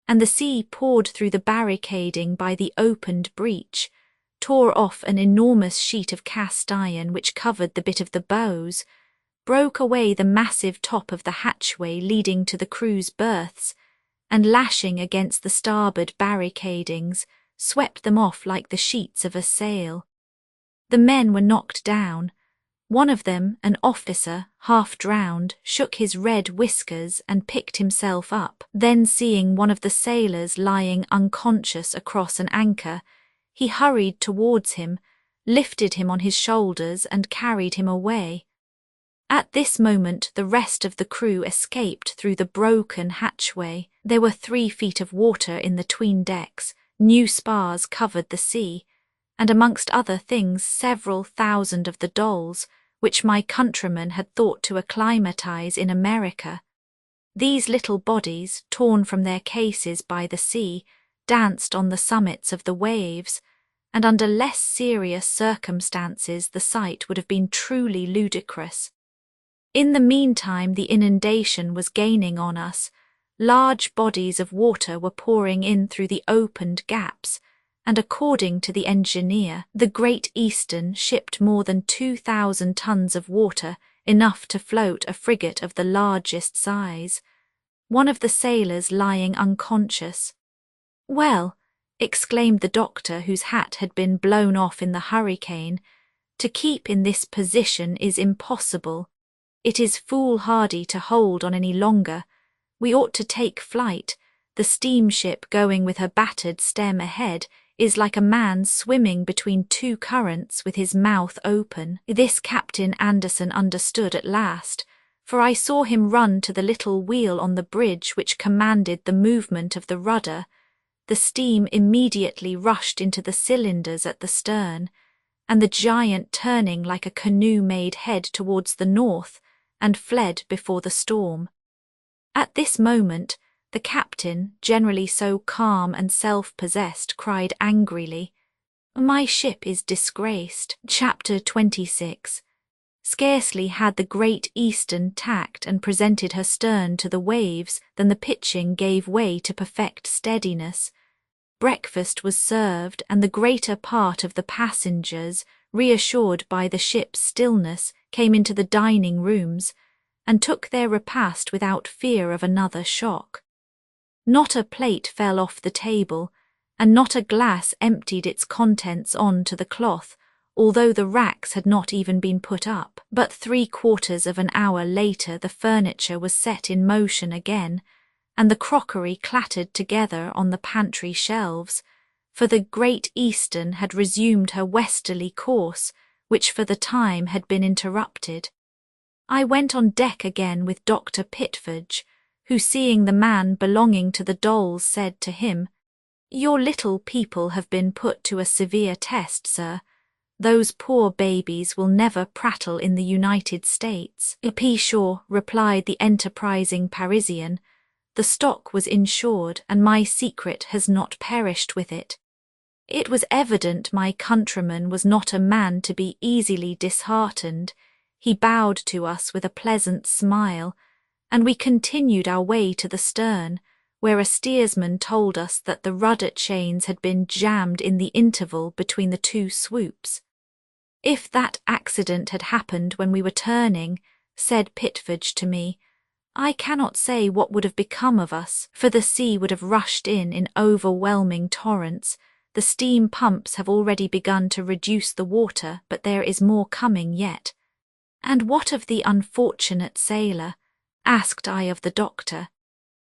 A: and the sea poured through the barricading by the opened breach, tore off an enormous sheet of cast iron which covered the bit of the bows, broke away the massive top of the hatchway leading to the crew's berths, and lashing against the starboard barricadings, swept them off like the sheets of a sail. The men were knocked down. One of them, an officer, half drowned, shook his red whiskers and picked himself up. Then, seeing one of the sailors lying unconscious across an anchor, he hurried towards him, lifted him on his shoulders and carried him away. At this moment the rest of the crew escaped through the broken hatchway. There were 3 feet of water in the 'tween decks, new spars covered the sea, and amongst other things several thousand of the dolls, which my countrymen had thought to acclimatize in America. These little bodies, torn from their cases by the sea, danced on the summits of the waves, and under less serious circumstances the sight would have been truly ludicrous. In the meantime the inundation was gaining on us. Large bodies of water were pouring in through the opened gaps, and according to the engineer, the Great Eastern shipped more than 2,000 tons of water, enough to float a frigate of the largest size. One of the sailors lying unconscious. "Well," exclaimed the doctor, whose hat had been blown off in the hurricane, "to keep in this position is impossible. It is foolhardy to hold on any longer. We ought to take flight. The steamship going with her battered stem ahead is like a man swimming between 2 currents with his mouth open." This Captain Anderson understood at last, for I saw him run to the little wheel on the bridge which commanded the movement of the rudder. The steam immediately rushed into the cylinders at the stern, and the giant, turning like a canoe, made head towards the north and fled before the storm. At this moment, the captain, generally so calm and self-possessed, cried angrily, "My ship is disgraced." Chapter 26. Scarcely had the Great Eastern tacked and presented her stern to the waves than the pitching gave way to perfect steadiness. Breakfast was served, and the greater part of the passengers, reassured by the ship's stillness, came into the dining rooms, and took their repast without fear of another shock. Not a plate fell off the table, and not a glass emptied its contents on to the cloth, although the racks had not even been put up. But 3/4 of an hour later the furniture was set in motion again, and the crockery clattered together on the pantry shelves, for the Great Eastern had resumed her westerly course, which for the time had been interrupted. I went on deck again with Dr. Pitford, who, seeing the man belonging to the dolls, said to him, "Your little people have been put to a severe test, sir. Those poor babies will never prattle in the United States." "Pshaw," replied the enterprising Parisian, "the stock was insured, and my secret has not perished with it." It was evident my countryman was not a man to be easily disheartened. He bowed to us with a pleasant smile, and we continued our way to the stern, where a steersman told us that the rudder chains had been jammed in the interval between the 2 swoops. "If that accident had happened when we were turning," said Pitford to me, "I cannot say what would have become of us, for the sea would have rushed in overwhelming torrents. The steam pumps have already begun to reduce the water, but there is more coming yet." "And what of the unfortunate sailor?" asked I of the doctor.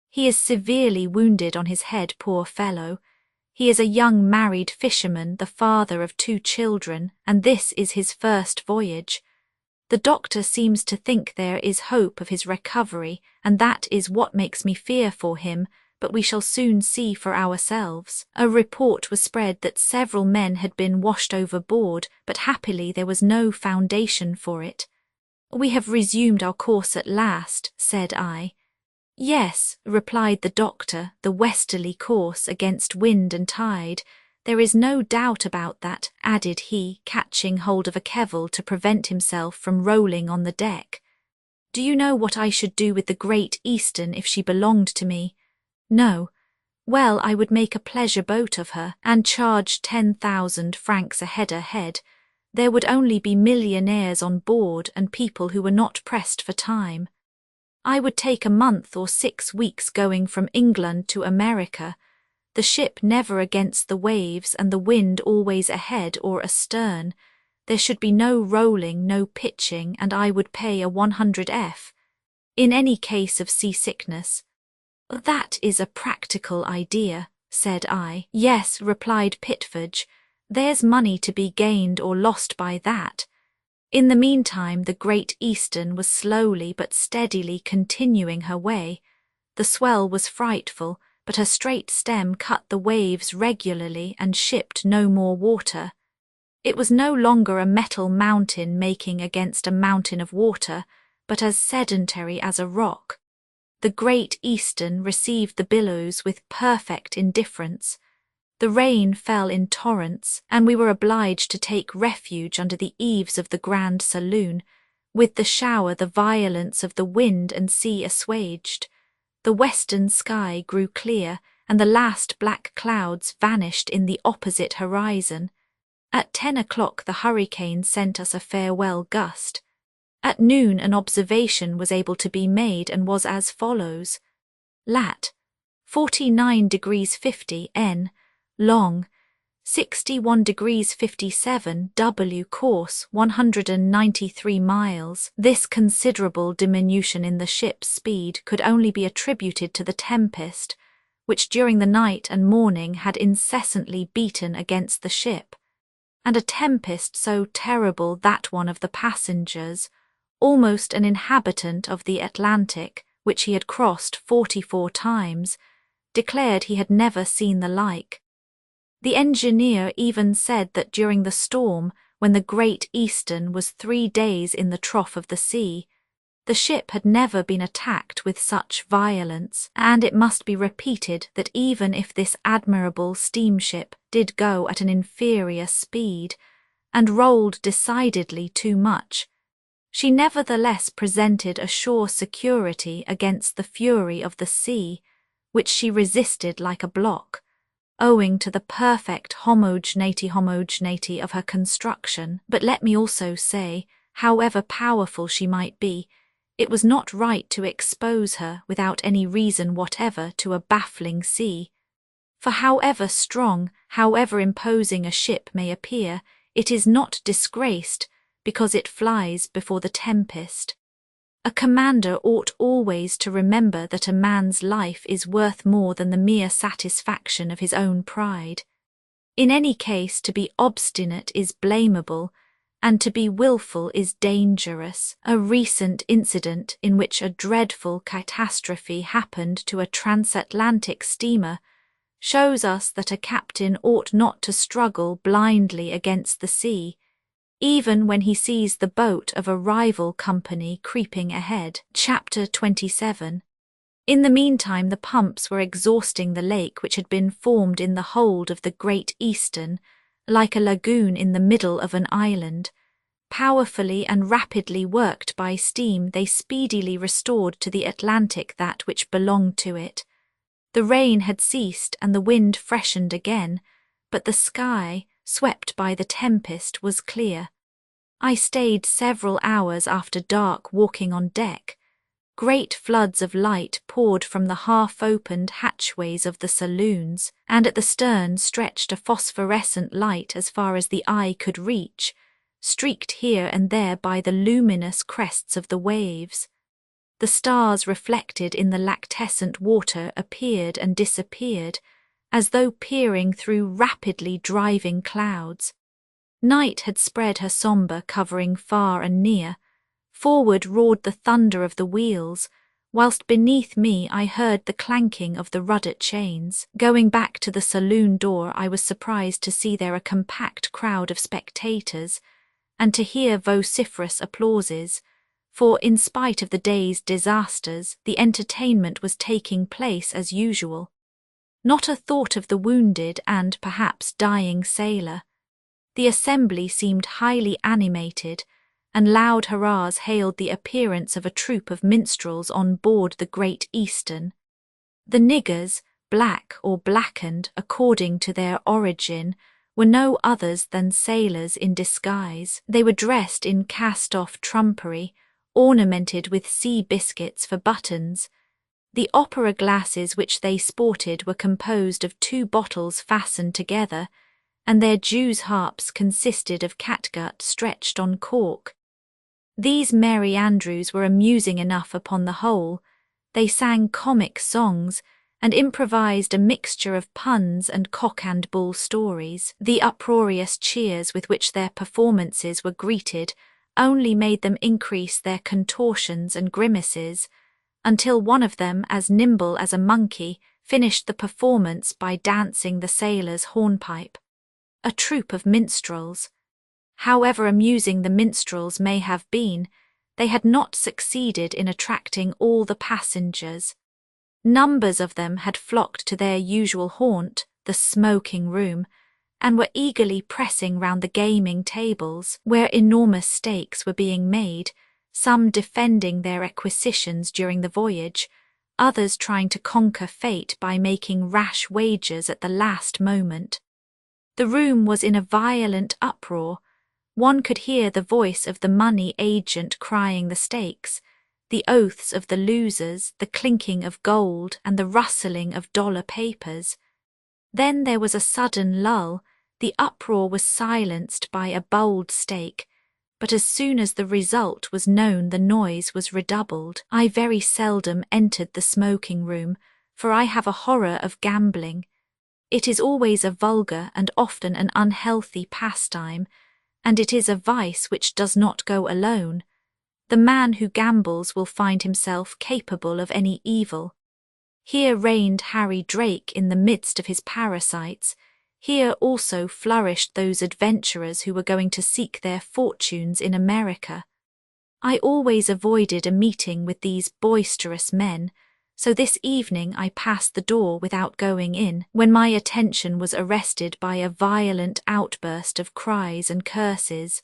A: "He is severely wounded on his head, poor fellow. He is a young married fisherman, the father of 2 children, and this is his first voyage. The doctor seems to think there is hope of his recovery, and that is what makes me fear for him, but we shall soon see for ourselves." A report was spread that several men had been washed overboard, but happily there was no foundation for it. "We have resumed our course at last," said I. "Yes," replied the doctor, "the westerly course against wind and tide. There is no doubt about that," added he, catching hold of a kevel to prevent himself from rolling on the deck. "Do you know what I should do with the Great Eastern if she belonged to me?" "No." "Well, I would make a pleasure boat of her, and charge 10,000 francs a head. There would only be millionaires on board and people who were not pressed for time. I would take a month or 6 weeks going from England to America, the ship never against the waves and the wind always ahead or astern. There should be no rolling, no pitching, and I would pay a 100F. In any case of seasickness. That is a practical idea, said I. Yes, replied Pitford, there's money to be gained or lost by that. In the meantime, the Great Eastern was slowly but steadily continuing her way. The swell was frightful, but her straight stem cut the waves regularly and shipped no more water. It was no longer a metal mountain making against a mountain of water, but as sedentary as a rock. The Great Eastern received the billows with perfect indifference. The rain fell in torrents, and we were obliged to take refuge under the eaves of the Grand Saloon. With the shower the violence of the wind and sea assuaged. The western sky grew clear, and the last black clouds vanished in the opposite horizon. At 10 o'clock the hurricane sent us a farewell gust. At noon an observation was able to be made and was as follows. Lat. 49 degrees 50 N. Long. 61 degrees 57 W. Course 193 miles. This considerable diminution in the ship's speed could only be attributed to the tempest, which during the night and morning had incessantly beaten against the ship, and a tempest so terrible that one of the passengers, almost an inhabitant of the Atlantic, which he had crossed 44 times, declared he had never seen the like. The engineer even said that during the storm, when the Great Eastern was 3 days in the trough of the sea, the ship had never been attacked with such violence, and it must be repeated that even if this admirable steamship did go at an inferior speed, and rolled decidedly too much, she nevertheless presented a sure security against the fury of the sea, which she resisted like a block, owing to the perfect homogeneity of her construction. But let me also say, however powerful she might be, it was not right to expose her without any reason whatever to a baffling sea. For however strong, however imposing a ship may appear, it is not disgraced because it flies before the tempest. A commander ought always to remember that a man's life is worth more than the mere satisfaction of his own pride. In any case, to be obstinate is blamable, and to be wilful is dangerous. A recent incident in which a dreadful catastrophe happened to a transatlantic steamer shows us that a captain ought not to struggle blindly against the sea, even when he sees the boat of a rival company creeping ahead. Chapter 27. In the meantime the pumps were exhausting the lake which had been formed in the hold of the Great Eastern, like a lagoon in the middle of an island. Powerfully and rapidly worked by steam, they speedily restored to the Atlantic that which belonged to it. The rain had ceased and the wind freshened again, but the sky, swept by the tempest, was clear. I stayed several hours after dark walking on deck. Great floods of light poured from the half-opened hatchways of the saloons, and at the stern stretched a phosphorescent light as far as the eye could reach, streaked here and there by the luminous crests of the waves. The stars reflected in the lactescent water appeared and disappeared, as though peering through rapidly driving clouds. Night had spread her sombre covering far and near. Forward roared the thunder of the wheels, whilst beneath me I heard the clanking of the rudder chains. Going back to the saloon door, I was surprised to see there a compact crowd of spectators, and to hear vociferous applauses, for in spite of the day's disasters, the entertainment was taking place as usual. Not a thought of the wounded and perhaps dying sailor. The assembly seemed highly animated, and loud hurrahs hailed the appearance of a troop of minstrels on board the Great Eastern. The niggers, black or blackened according to their origin, were no others than sailors in disguise. They were dressed in cast-off trumpery, ornamented with sea biscuits for buttons. The opera glasses which they sported were composed of 2 bottles fastened together, and their Jews' harps consisted of catgut stretched on cork. These merry andrews were amusing enough upon the whole. They sang comic songs, and improvised a mixture of puns and cock-and-bull stories. The uproarious cheers with which their performances were greeted only made them increase their contortions and grimaces, until one of them, as nimble as a monkey, finished the performance by dancing the sailor's hornpipe. A troupe of minstrels. However amusing the minstrels may have been, they had not succeeded in attracting all the passengers. Numbers of them had flocked to their usual haunt, the smoking room, and were eagerly pressing round the gaming tables, where enormous stakes were being made, some defending their acquisitions during the voyage, others trying to conquer fate by making rash wagers at the last moment. The room was in a violent uproar. One could hear the voice of the money agent crying the stakes, the oaths of the losers, the clinking of gold, and the rustling of dollar papers. Then there was a sudden lull. The uproar was silenced by a bold stake, but as soon as the result was known the noise was redoubled. I very seldom entered the smoking room, for I have a horror of gambling. It is always a vulgar and often an unhealthy pastime, and it is a vice which does not go alone. The man who gambles will find himself capable of any evil. Here reigned Harry Drake in the midst of his parasites. Here also flourished those adventurers who were going to seek their fortunes in America. I always avoided a meeting with these boisterous men, so this evening I passed the door without going in, when my attention was arrested by a violent outburst of cries and curses.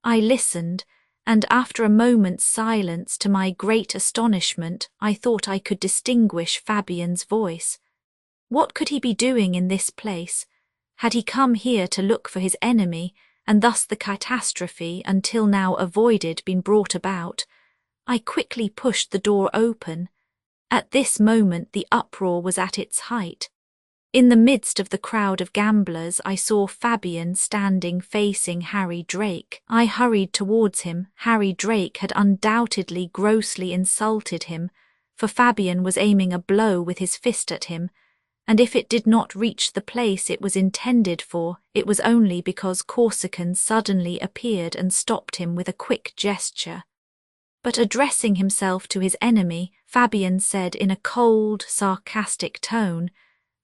A: I listened, and after a moment's silence, to my great astonishment, I thought I could distinguish Fabian's voice. What could he be doing in this place? Had he come here to look for his enemy, and thus the catastrophe, until now avoided, been brought about? I quickly pushed the door open. At this moment the uproar was at its height. In the midst of the crowd of gamblers I saw Fabian standing facing Harry Drake. I hurried towards him. Harry Drake had undoubtedly grossly insulted him, for Fabian was aiming a blow with his fist at him, and if it did not reach the place it was intended for, it was only because Corsican suddenly appeared and stopped him with a quick gesture. But addressing himself to his enemy, Fabian said in a cold, sarcastic tone,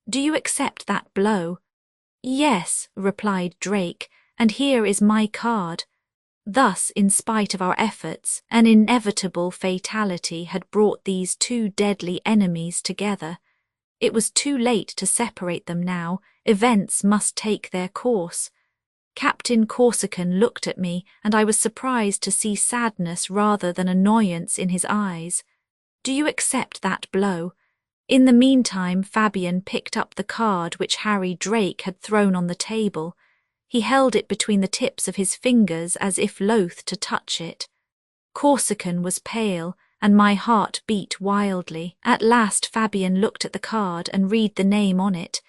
A: "Do you accept that blow?" "Yes," replied Drake, "and here is my card." Thus, in spite of our efforts, an inevitable fatality had brought these 2 deadly enemies together. It was too late to separate them now. Events must take their course. Captain Corsican looked at me, and I was surprised to see sadness rather than annoyance in his eyes. "Do you accept that blow?" In the meantime Fabian picked up the card which Harry Drake had thrown on the table. He held it between the tips of his fingers as if loath to touch it. Corsican was pale, and my heart beat wildly. At last Fabian looked at the card and read the name on it.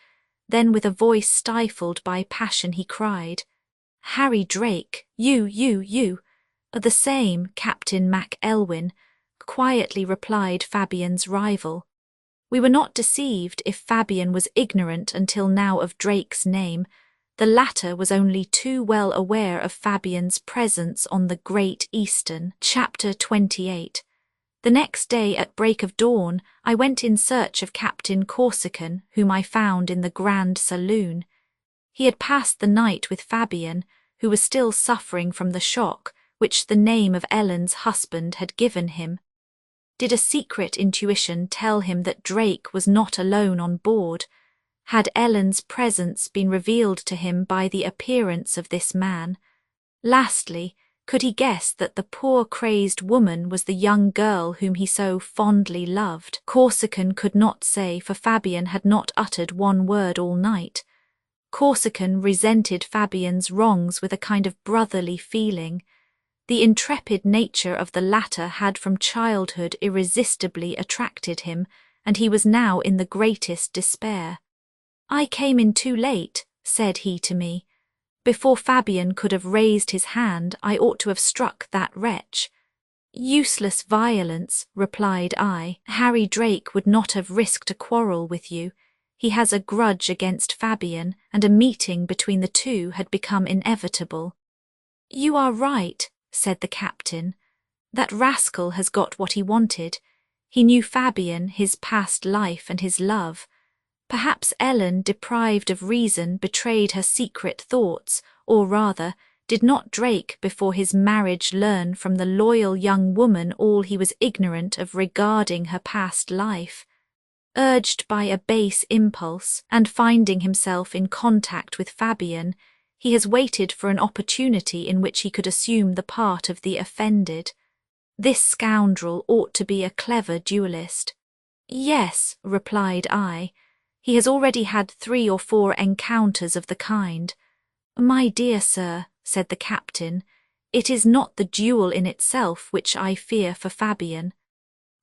A: Then with a voice stifled by passion he cried, "Harry Drake, you. "The same, Captain Mac Elwyn," quietly replied Fabian's rival. We were not deceived if Fabian was ignorant until now of Drake's name. The latter was only too well aware of Fabian's presence on the Great Eastern. Chapter 28. The next day at break of dawn I went in search of Captain Corsican, whom I found in the Grand Saloon. He had passed the night with Fabian, who was still suffering from the shock which the name of Ellen's husband had given him. Did a secret intuition tell him that Drake was not alone on board? Had Ellen's presence been revealed to him by the appearance of this man? Lastly, could he guess that the poor crazed woman was the young girl whom he so fondly loved? Corsican could not say, for Fabian had not uttered one word all night. Corsican resented Fabian's wrongs with a kind of brotherly feeling. The intrepid nature of the latter had from childhood irresistibly attracted him, and he was now in the greatest despair. "I came in too late," said he to me. "Before Fabian could have raised his hand, I ought to have struck that wretch." "Useless violence," replied I. "Harry Drake would not have risked a quarrel with you. He has a grudge against Fabian, and a meeting between the two had become inevitable." "You are right," said the captain. "That rascal has got what he wanted. He knew Fabian, his past life and his love. Perhaps Ellen, deprived of reason, betrayed her secret thoughts, or rather, did not Drake before his marriage learn from the loyal young woman all he was ignorant of regarding her past life? Urged by a base impulse, and finding himself in contact with Fabian, he has waited for an opportunity in which he could assume the part of the offended. This scoundrel ought to be a clever duellist." "Yes," replied I. "He has already had 3 or 4 encounters of the kind." "My dear sir," said the captain, "it is not the duel in itself which I fear for Fabian.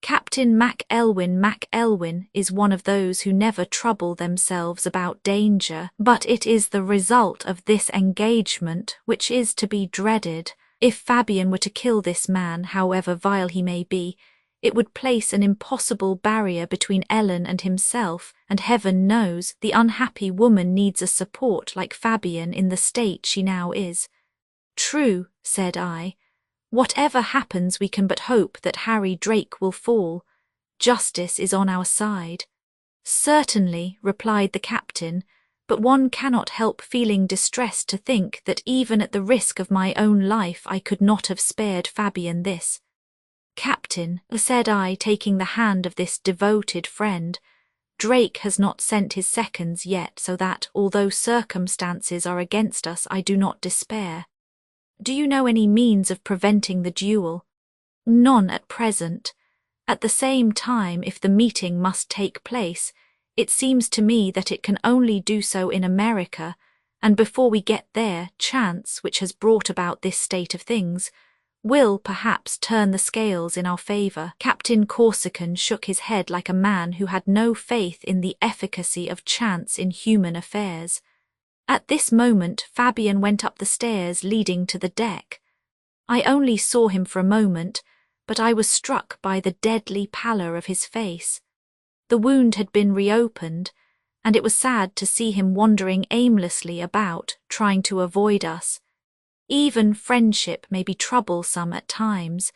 A: Captain Mac Elwyn is one of those who never trouble themselves about danger, but it is the result of this engagement which is to be dreaded. If Fabian were to kill this man, however vile he may be, it would place an impossible barrier between Ellen and himself, and heaven knows the unhappy woman needs a support like Fabian in the state she now is." "True," said I. "Whatever happens, we can but hope that Harry Drake will fall. Justice is on our side." "Certainly," replied the captain, "but one cannot help feeling distressed to think that even at the risk of my own life I could not have spared Fabian this." "Captain," said I, taking the hand of this devoted friend, "Drake has not sent his seconds yet, so that, although circumstances are against us, I do not despair. Do you know any means of preventing the duel?" "None at present. At the same time, if the meeting must take place, it seems to me that it can only do so in America, and before we get there, chance, which has brought about this state of things, will perhaps turn the scales in our favour." Captain Corsican shook his head like a man who had no faith in the efficacy of chance in human affairs. At this moment Fabian went up the stairs leading to the deck. I only saw him for a moment, but I was struck by the deadly pallor of his face. The wound had been reopened, and it was sad to see him wandering aimlessly about, trying to avoid us. Even friendship may be troublesome at times,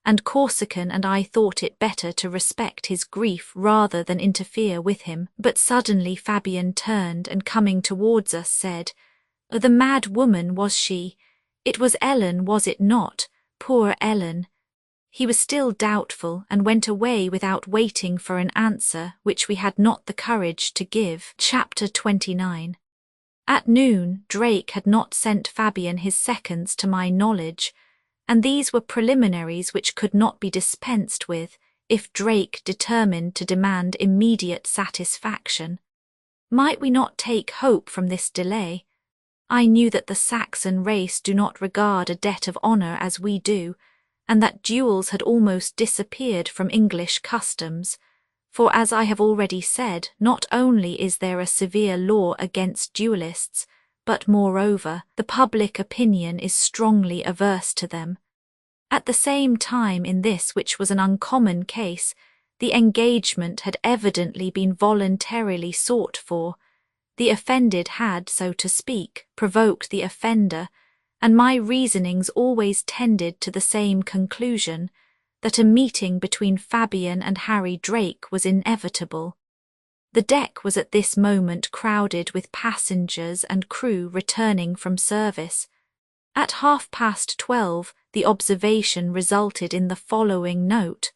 A: and Corsican and I thought it better to respect his grief rather than interfere with him. But suddenly Fabian turned and, coming towards us, said, "The mad woman, was she? It was Ellen, was it not? Poor Ellen." He was still doubtful, and went away without waiting for an answer which we had not the courage to give. Chapter 29. At noon, Drake had not sent Fabian his seconds to my knowledge, and these were preliminaries which could not be dispensed with if Drake determined to demand immediate satisfaction. Might we not take hope from this delay? I knew that the Saxon race do not regard a debt of honour as we do, and that duels had almost disappeared from English customs, for as I have already said, not only is there a severe law against duellists, but moreover, the public opinion is strongly averse to them. At the same time, in this, which was an uncommon case, the engagement had evidently been voluntarily sought for. The offended had, so to speak, provoked the offender, and my reasonings always tended to the same conclusion, that a meeting between Fabian and Harry Drake was inevitable. The deck was at this moment crowded with passengers and crew returning from service. At 12:30, the observation resulted in the following note: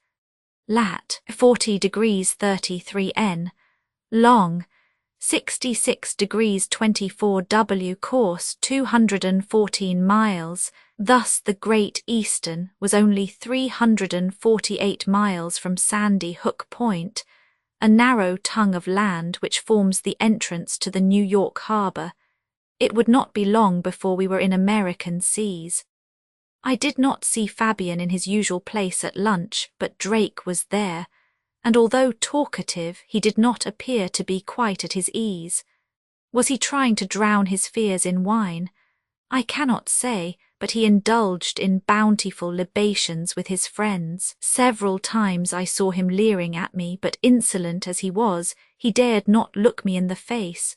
A: lat. 40 degrees 33 N, long 66 degrees 24 W, course 214 miles. Thus the Great Eastern was only 348 miles from Sandy Hook Point, a narrow tongue of land which forms the entrance to the New York harbor, It would not be long before we were in American seas. I did not see Fabian in his usual place at lunch, but Drake was there, and although talkative, he did not appear to be quite at his ease. Was he trying to drown his fears in wine? I cannot say, but he indulged in bountiful libations with his friends. Several times I saw him leering at me, but insolent as he was, he dared not look me in the face.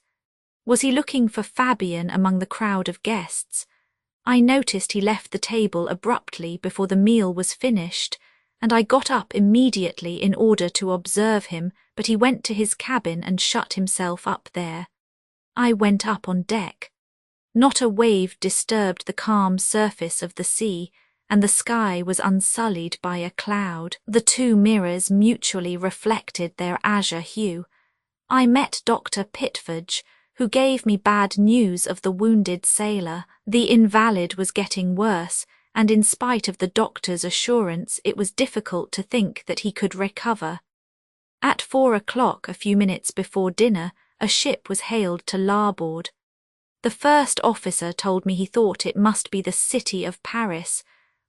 A: Was he looking for Fabian among the crowd of guests? I noticed he left the table abruptly before the meal was finished, and I got up immediately in order to observe him, but he went to his cabin and shut himself up there. I went up on deck. Not a wave disturbed the calm surface of the sea, and the sky was unsullied by a cloud. The two mirrors mutually reflected their azure hue. I met Dr. Pitford, who gave me bad news of the wounded sailor. The invalid was getting worse, and in spite of the doctor's assurance, it was difficult to think that he could recover. At 4 o'clock, a few minutes before dinner, a ship was hailed to larboard. The first officer told me he thought it must be the City of Paris,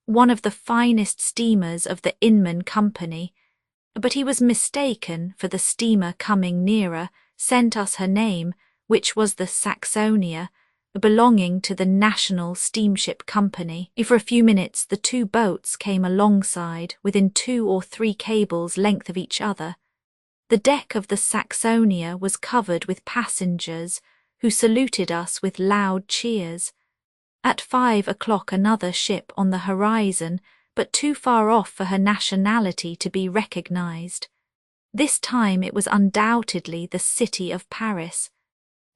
A: one of the finest steamers of the Inman Company, but he was mistaken, for the steamer coming nearer sent us her name, which was the Saxonia, belonging to the National Steamship Company. For a few minutes the two boats came alongside, within 2 or 3 cables' length of each other. The deck of the Saxonia was covered with passengers, who saluted us with loud cheers. At 5 o'clock another ship on the horizon, but too far off for her nationality to be recognized. This time it was undoubtedly the City of Paris.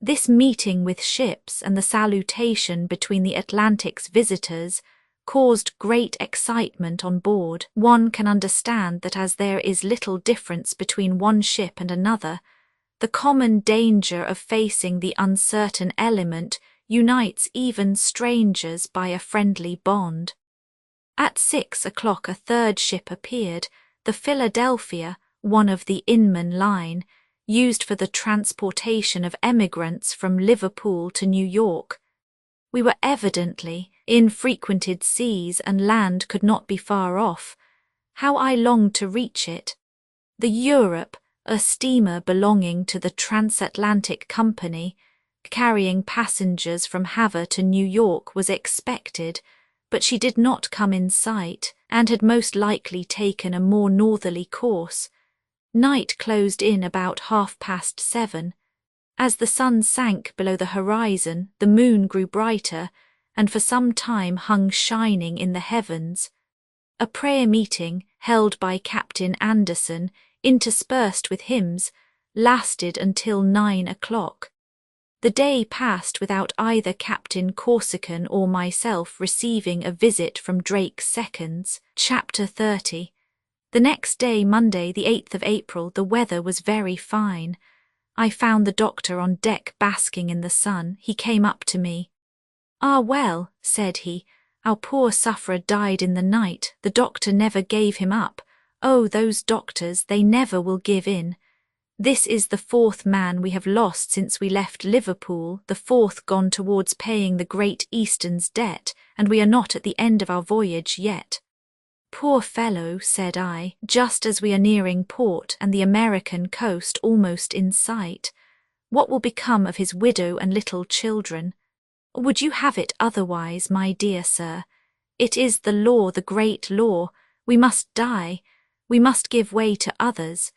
A: This meeting with ships and the salutation between the Atlantic's visitors caused great excitement on board. One can understand that as there is little difference between one ship and another, the common danger of facing the uncertain element unites even strangers by a friendly bond. At 6 o'clock a third ship appeared, the Philadelphia, one of the Inman line, used for the transportation of emigrants from Liverpool to New York. We were evidently in frequented seas, and land could not be far off. How I longed to reach it! The Europe, a steamer belonging to the Transatlantic Company, carrying passengers from Havre to New York, was expected, but she did not come in sight, and had most likely taken a more northerly course. Night closed in about 7:30. As the sun sank below the horizon, the moon grew brighter, and for some time hung shining in the heavens. A prayer meeting, held by Captain Anderson, interspersed with hymns, lasted until 9 o'clock. The day passed without either Captain Corsican or myself receiving a visit from Drake's seconds. Chapter 30. The next day, Monday, the 8th of April, the weather was very fine. I found the doctor on deck basking in the sun. He came up to me. "Ah, well," said he, "our poor sufferer died in the night. The doctor never gave him up. Oh, those doctors, they never will give in. This is the 4th man we have lost since we left Liverpool, the 4th gone towards paying the Great Eastern's debt, and we are not at the end of our voyage yet." "Poor fellow," said I, "just as we are nearing port and the American coast almost in sight. What will become of his widow and little children? Would you have it otherwise, my dear sir? It is the law, the great law. We must die. We must give way to others.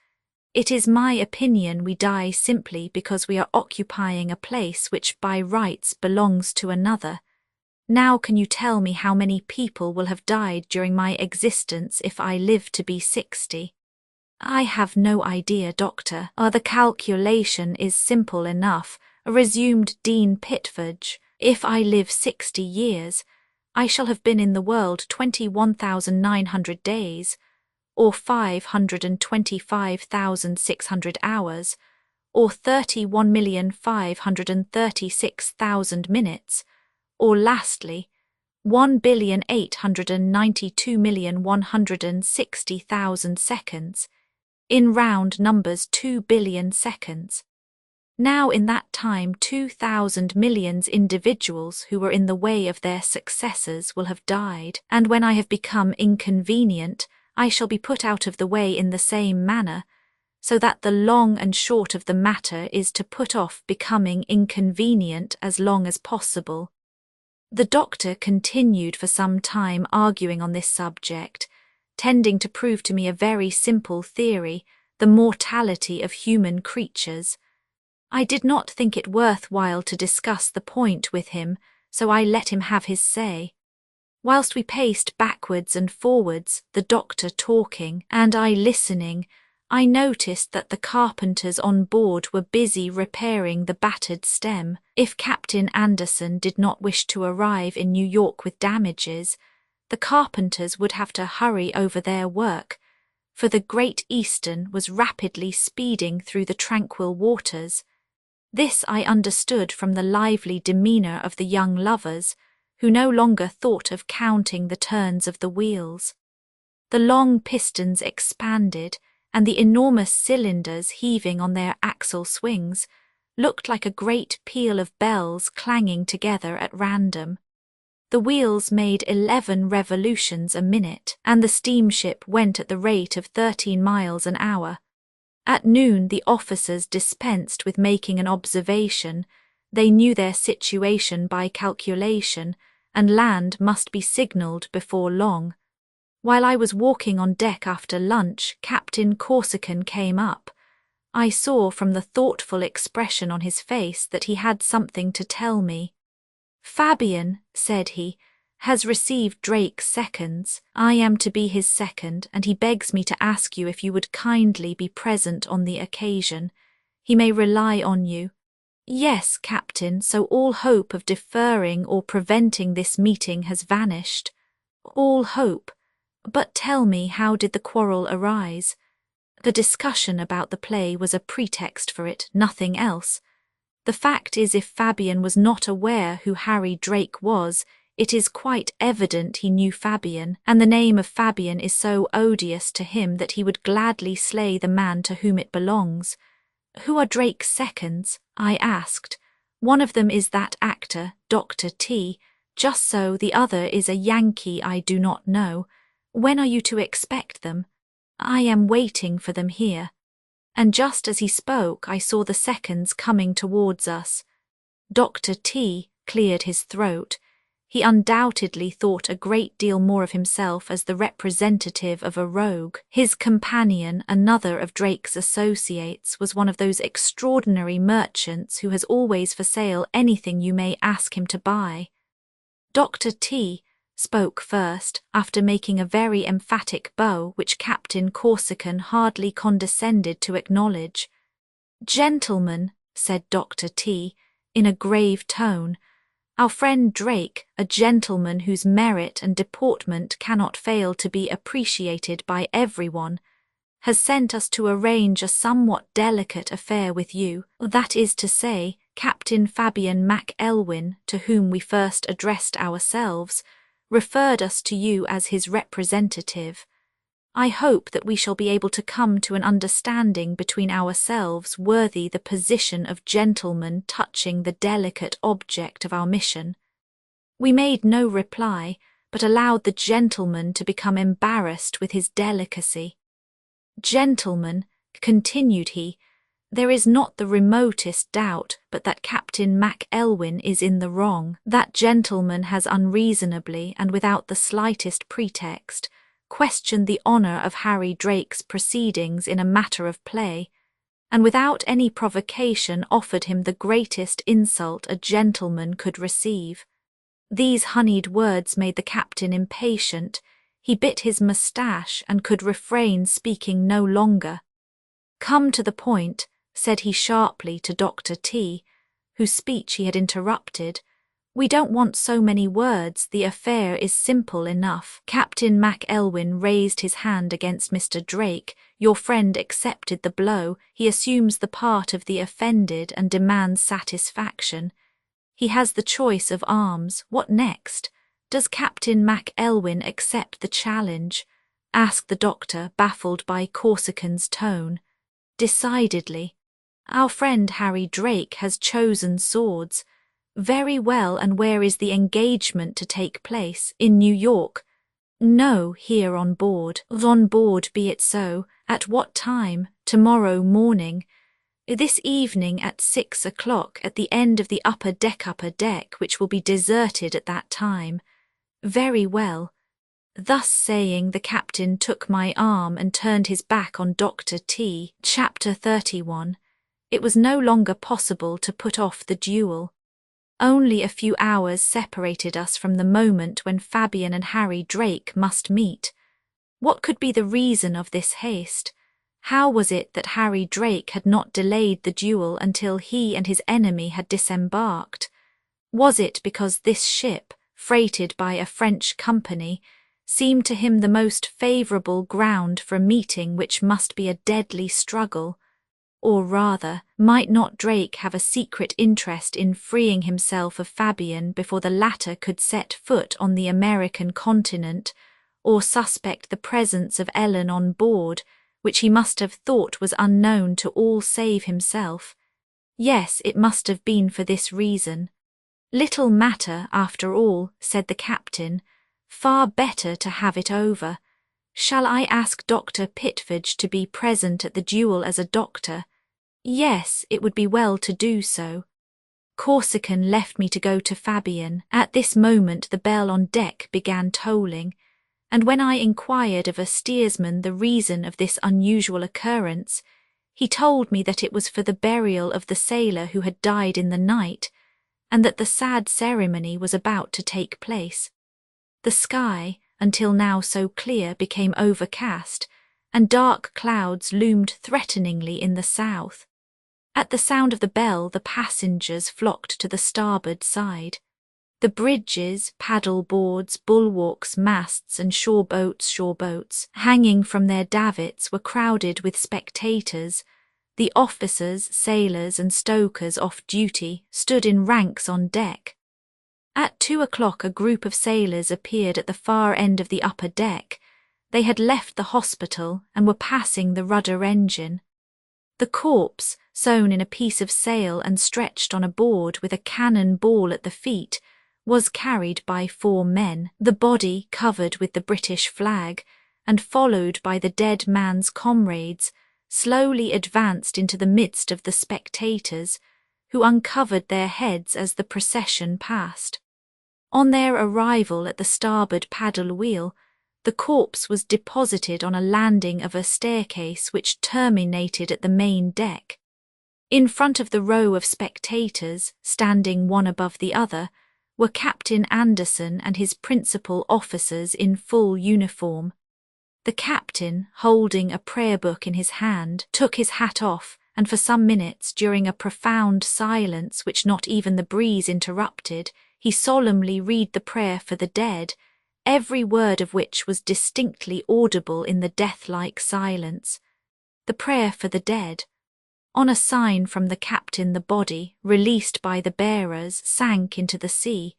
A: It is my opinion we die simply because we are occupying a place which by rights belongs to another. Now can you tell me how many people will have died during my existence if I live to be 60? "I have no idea, doctor. The calculation is simple enough," resumed Dean Pitford. "If I live 60 years, I shall have been in the world 21,900 days, or 525,600 hours, or 31,536,000 minutes, or lastly, 1,892,160,000 seconds, in round numbers 2 billion seconds. Now in that time 2,000 millions individuals who were in the way of their successors will have died, and when I have become inconvenient, I shall be put out of the way in the same manner, so that the long and short of the matter is to put off becoming inconvenient as long as possible. The doctor continued for some time arguing on this subject, tending to prove to me a very simple theory, the mortality of human creatures. I did not think it worth while to discuss the point with him, so I let him have his say. Whilst we paced backwards and forwards, the doctor talking, and I listening, I noticed that the carpenters on board were busy repairing the battered stem. If Captain Anderson did not wish to arrive in New York with damages, the carpenters would have to hurry over their work, for the Great Eastern was rapidly speeding through the tranquil waters. This I understood from the lively demeanour of the young lovers, who no longer thought of counting the turns of the wheels. The long pistons expanded, and the enormous cylinders heaving on their axle swings looked like a great peal of bells clanging together at random. The wheels made 11 revolutions a minute, and the steamship went at the rate of 13 miles an hour. At noon the officers dispensed with making an observation. They knew their situation by calculation, and land must be signalled before long. While I was walking on deck after lunch, Captain Corsican came up. I saw from the thoughtful expression on his face that he had something to tell me. "Fabian," said he, "has received Drake's seconds. I am to be his second, and he begs me to ask you if you would kindly be present on the occasion. He may rely on you." "Yes, Captain, so all hope of deferring or preventing this meeting has vanished." "All hope. But tell me, how did the quarrel arise?" "The discussion about the play was a pretext for it, nothing else. The fact is, if Fabian was not aware who Harry Drake was, it is quite evident he knew Fabian, and the name of Fabian is so odious to him that he would gladly slay the man to whom it belongs." "Who are Drake's seconds?" I asked. "One of them is that actor, Dr. T. Just so, the other is a Yankee I do not know. When are you to expect them?" "I am waiting for them here." And just as he spoke, I saw the seconds coming towards us. Dr. T cleared his throat. He undoubtedly thought a great deal more of himself as the representative of a rogue. His companion, another of Drake's associates, was one of those extraordinary merchants who has always for sale anything you may ask him to buy. Dr. T spoke first, after making a very emphatic bow which Captain Corsican hardly condescended to acknowledge. "Gentlemen," said Dr. T, in a grave tone, "our friend Drake, a gentleman whose merit and deportment cannot fail to be appreciated by everyone, has sent us to arrange a somewhat delicate affair with you, that is to say, Captain Fabian Mac Elwyn, to whom we first addressed ourselves, referred us to you as his representative. I hope that we shall be able to come to an understanding between ourselves worthy the position of gentlemen touching the delicate object of our mission." We made no reply, but allowed the gentleman to become embarrassed with his delicacy. "Gentlemen," continued he, "there is not the remotest doubt but that Captain Mac Elwyn is in the wrong. That gentleman has unreasonably, and without the slightest pretext, questioned the honour of Harry Drake's proceedings in a matter of play, and without any provocation offered him the greatest insult a gentleman could receive." These honeyed words made the captain impatient. He bit his moustache and could refrain speaking no longer. "Come to the point," said he sharply to Dr. T, whose speech he had interrupted. "We don't want so many words, the affair is simple enough. Captain Mac Elwyn raised his hand against Mr. Drake, your friend accepted the blow, he assumes the part of the offended and demands satisfaction. He has the choice of arms. What next? Does Captain Mac Elwyn accept the challenge?" asked the doctor, baffled by Corsican's tone. "Decidedly." Our friend Harry Drake has chosen swords. Very well, and where is the engagement to take place? In New York. No, here on board. On board, be it so. At what time? Tomorrow morning. This evening at 6 o'clock at the end of the upper deck, which will be deserted at that time. Very well. Thus saying, the captain took my arm and turned his back on Dr. T. Chapter 31. It was no longer possible to put off the duel. Only a few hours separated us from the moment when Fabian and Harry Drake must meet. What could be the reason of this haste? How was it that Harry Drake had not delayed the duel until he and his enemy had disembarked? Was it because this ship, freighted by a French company, seemed to him the most favourable ground for a meeting which must be a deadly struggle? Or rather, might not Drake have a secret interest in freeing himself of Fabian before the latter could set foot on the American continent, or suspect the presence of Ellen on board, which he must have thought was unknown to all save himself? Yes, it must have been for this reason. Little matter, after all, said the captain. Far better to have it over. Shall I ask Dr. Pitford to be present at the duel as a doctor? Yes, it would be well to do so. Corsican left me to go to Fabian. At this moment the bell on deck began tolling, and when I inquired of a steersman the reason of this unusual occurrence, he told me that it was for the burial of the sailor who had died in the night, and that the sad ceremony was about to take place. The sky, until now so clear, became overcast, and dark clouds loomed threateningly in the south. At the sound of the bell, the passengers flocked to the starboard side. The bridges, paddle boards, bulwarks, masts, and shore boats, hanging from their davits, were crowded with spectators. The officers, sailors, and stokers off duty stood in ranks on deck. At 2 o'clock a group of sailors appeared at the far end of the upper deck. They had left the hospital and were passing the rudder engine. The corpse, sewn in a piece of sail and stretched on a board with a cannon ball at the feet, was carried by 4 men, the body covered with the British flag, and followed by the dead man's comrades, slowly advanced into the midst of the spectators, who uncovered their heads as the procession passed. On their arrival at the starboard paddle wheel, the corpse was deposited on a landing of a staircase which terminated at the main deck. In front of the row of spectators, standing one above the other, were Captain Anderson and his principal officers in full uniform. The captain, holding a prayer book in his hand, took his hat off, and for some minutes, during a profound silence which not even the breeze interrupted, he solemnly read the prayer for the dead, every word of which was distinctly audible in the death-like silence. The prayer for the dead. On a sign from the captain, the body, released by the bearers, sank into the sea.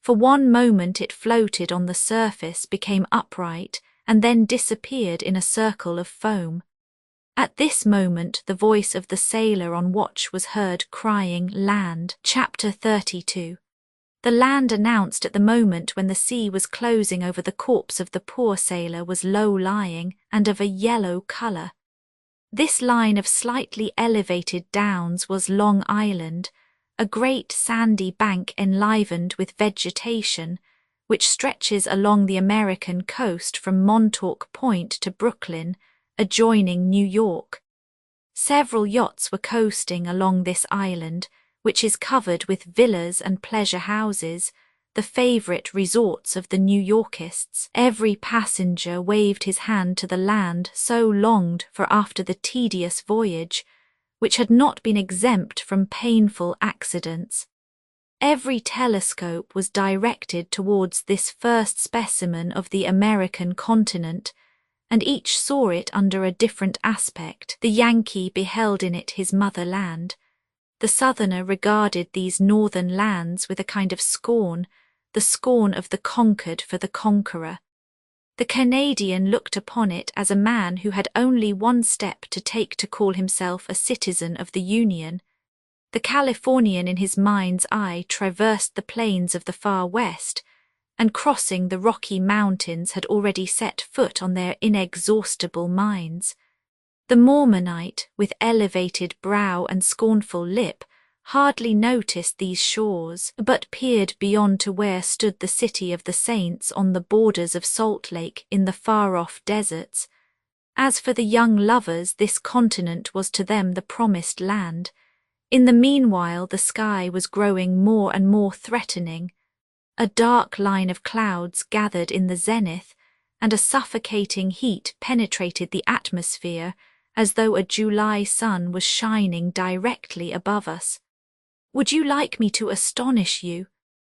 A: For one moment it floated on the surface, became upright, and then disappeared in a circle of foam. At this moment the voice of the sailor on watch was heard crying, "Land." Chapter 32. The land announced at the moment when the sea was closing over the corpse of the poor sailor was low-lying and of a yellow colour. This line of slightly elevated downs was Long Island, a great sandy bank enlivened with vegetation, which stretches along the American coast from Montauk Point to Brooklyn, adjoining New York. Several yachts were coasting along this island, which is covered with villas and pleasure houses, the favourite resorts of the New Yorkists. Every passenger waved his hand to the land so longed for after the tedious voyage, which had not been exempt from painful accidents. Every telescope was directed towards this first specimen of the American continent, and each saw it under a different aspect. The Yankee beheld in it his motherland. The Southerner regarded these northern lands with a kind of scorn, the scorn of the conquered for the conqueror. The Canadian looked upon it as a man who had only one step to take to call himself a citizen of the Union. The Californian in his mind's eye traversed the plains of the far west, and crossing the Rocky Mountains had already set foot on their inexhaustible mines. The Mormonite, with elevated brow and scornful lip, hardly noticed these shores, but peered beyond to where stood the city of the saints on the borders of Salt Lake in the far-off deserts. As for the young lovers, this continent was to them the promised land. In the meanwhile, the sky was growing more and more threatening. A dark line of clouds gathered in the zenith, and a suffocating heat penetrated the atmosphere as though a July sun was shining directly above us. "Would you like me to astonish you?"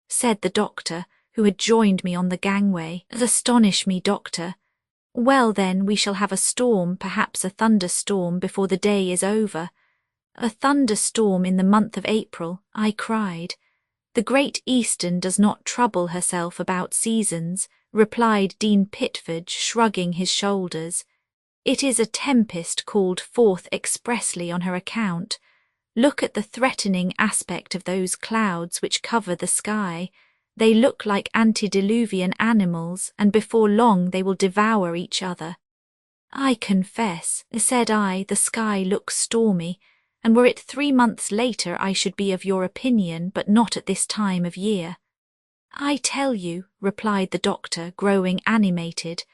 A: said the doctor, who had joined me on the gangway. "Astonish me, doctor. Well then, we shall have a storm, perhaps a thunderstorm, before the day is over." "A thunderstorm in the month of April," I cried. "The Great Eastern does not trouble herself about seasons," replied Dean Pitford, shrugging his shoulders. "It is a tempest called forth expressly on her account. Look at the threatening aspect of those clouds which cover the sky. They look like antediluvian animals, and before long they will devour each other." "I confess," said I, "the sky looks stormy, and were it 3 months later I should be of your opinion, but not at this time of year." "I tell you," replied the doctor, growing animated,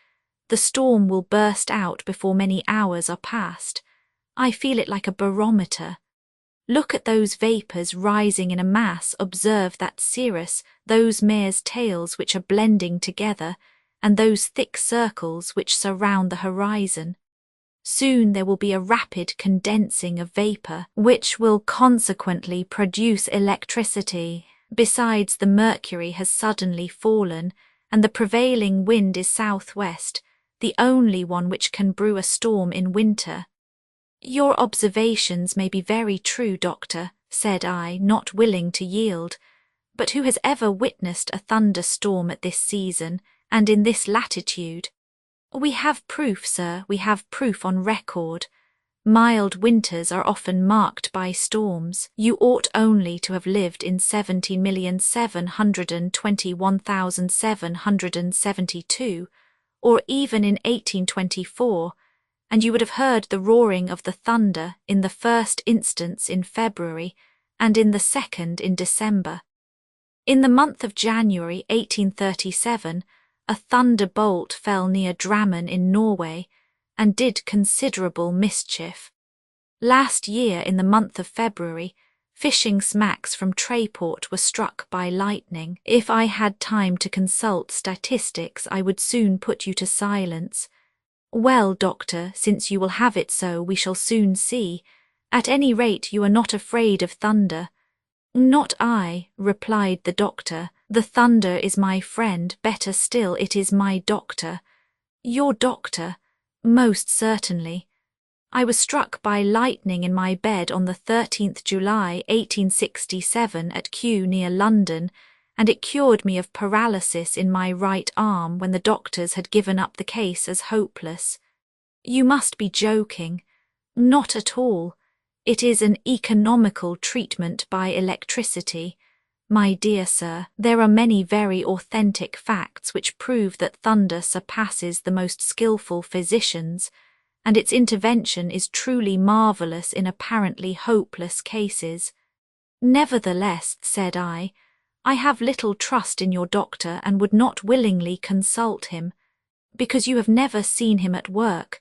A: "the storm will burst out before many hours are past. I feel it like a barometer. Look at those vapours rising in a mass, observe that cirrus, those mares' tails which are blending together, and those thick circles which surround the horizon. Soon there will be a rapid condensing of vapour, which will consequently produce electricity. Besides, the mercury has suddenly fallen, and the prevailing wind is southwest, the only one which can brew a storm in winter." "Your observations may be very true, doctor," said I, not willing to yield. "But who has ever witnessed a thunderstorm at this season, and in this latitude?" "We have proof, sir, we have proof on record. Mild winters are often marked by storms. You ought only to have lived in 17,721,772, or even in 1824, and you would have heard the roaring of the thunder in the first instance in February, and in the second in December. In the month of January 1837, a thunderbolt fell near Drammen in Norway, and did considerable mischief. Last year, in the month of February, fishing smacks from Trayport were struck by lightning. If I had time to consult statistics, I would soon put you to silence. Well, doctor, since you will have it so, we shall soon see. At any rate, you are not afraid of thunder." "Not I," replied the doctor. "The thunder is my friend, better still, it is my doctor." "Your doctor?" "Most certainly. I was struck by lightning in my bed on the 13th July 1867 at Kew near London, and it cured me of paralysis in my right arm when the doctors had given up the case as hopeless." "You must be joking." "Not at all. It is an economical treatment by electricity. My dear sir, there are many very authentic facts which prove that thunder surpasses the most skillful physicians, and its intervention is truly marvellous in apparently hopeless cases." "Nevertheless," said I have little trust in your doctor and would not willingly consult him, because you have never seen him at work.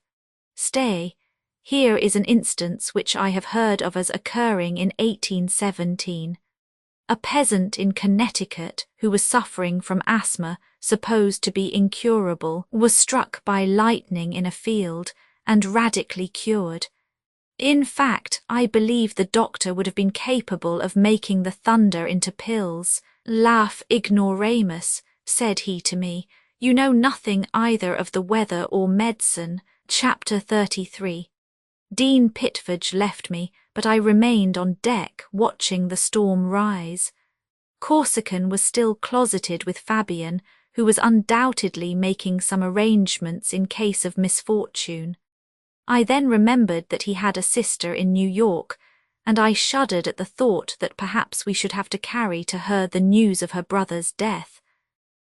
A: Stay, here is an instance which I have heard of as occurring in 1817. A peasant in Connecticut, who was suffering from asthma, supposed to be incurable, was struck by lightning in a field, and radically cured. In fact, I believe the doctor would have been capable of making the thunder into pills. "Laugh ignoramus," said he to me. "You know nothing either of the weather or medicine." Chapter 33. Dean Pitford left me, but I remained on deck watching the storm rise. Corsican was still closeted with Fabian, who was undoubtedly making some arrangements in case of misfortune. I then remembered that he had a sister in New York, and I shuddered at the thought that perhaps we should have to carry to her the news of her brother's death.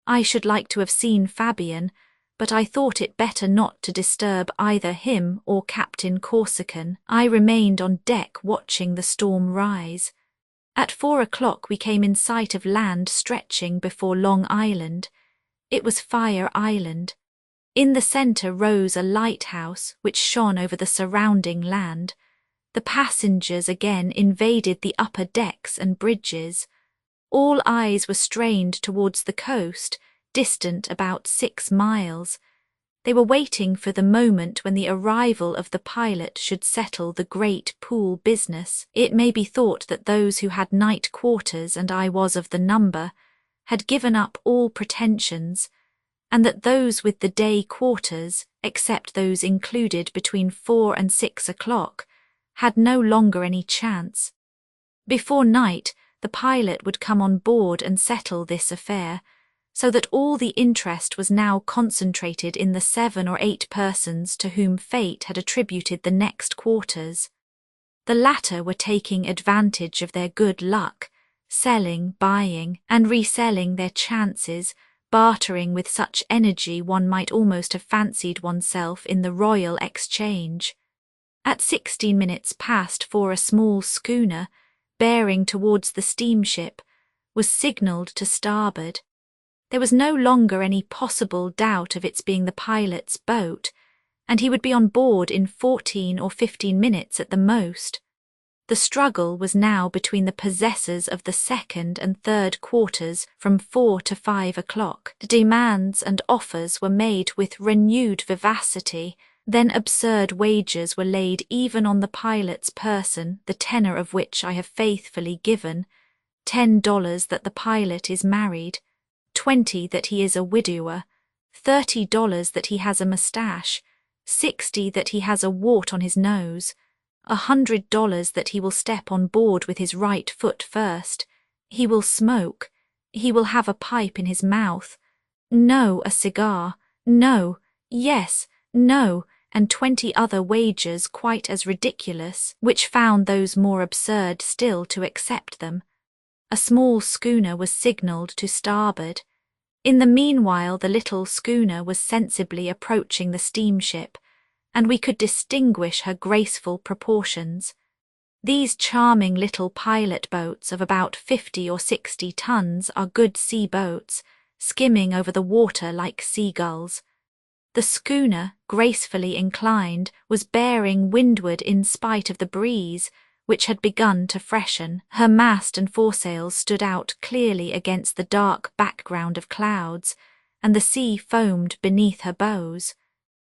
A: I should like to have seen Fabian, but I thought it better not to disturb either him or Captain Corsican. I remained on deck watching the storm rise. At 4 o'clock we came in sight of land stretching before Long Island. It was Fire Island. In the centre rose a lighthouse which shone over the surrounding land. The passengers again invaded the upper decks and bridges. All eyes were strained towards the coast, distant about 6 miles. They were waiting for the moment when the arrival of the pilot should settle the great pool business. It may be thought that those who had night quarters, and I was of the number, had given up all pretensions, and that those with the day quarters, except those included between 4 and 6 o'clock, had no longer any chance. Before night, the pilot would come on board and settle this affair, so that all the interest was now concentrated in the 7 or 8 persons to whom fate had attributed the next quarters. The latter were taking advantage of their good luck, selling, buying, and reselling their chances, bartering with such energy one might almost have fancied oneself in the Royal Exchange. At 16 minutes past 4 a small schooner, bearing towards the steamship, was signalled to starboard. There was no longer any possible doubt of its being the pilot's boat, and he would be on board in 14 or 15 minutes at the most. The struggle was now between the possessors of the 2nd and 3rd quarters from 4 to 5 o'clock. The demands and offers were made with renewed vivacity. Then absurd wagers were laid even on the pilot's person, the tenor of which I have faithfully given: $10 that the pilot is married, $20 that he is a widower, $30 that he has a moustache, $60 that he has a wart on his nose, $100 that he will step on board with his right foot first, he will smoke, he will have a pipe in his mouth, no, a cigar, no, yes, no, and 20 other wagers quite as ridiculous, which found those more absurd still to accept them. A small schooner was signalled to starboard. In the meanwhile the little schooner was sensibly approaching the steamship, and we could distinguish her graceful proportions. These charming little pilot boats of about 50 or 60 tons are good sea boats, skimming over the water like seagulls. The schooner, gracefully inclined, was bearing windward in spite of the breeze, which had begun to freshen. Her mast and foresails stood out clearly against the dark background of clouds, and the sea foamed beneath her bows.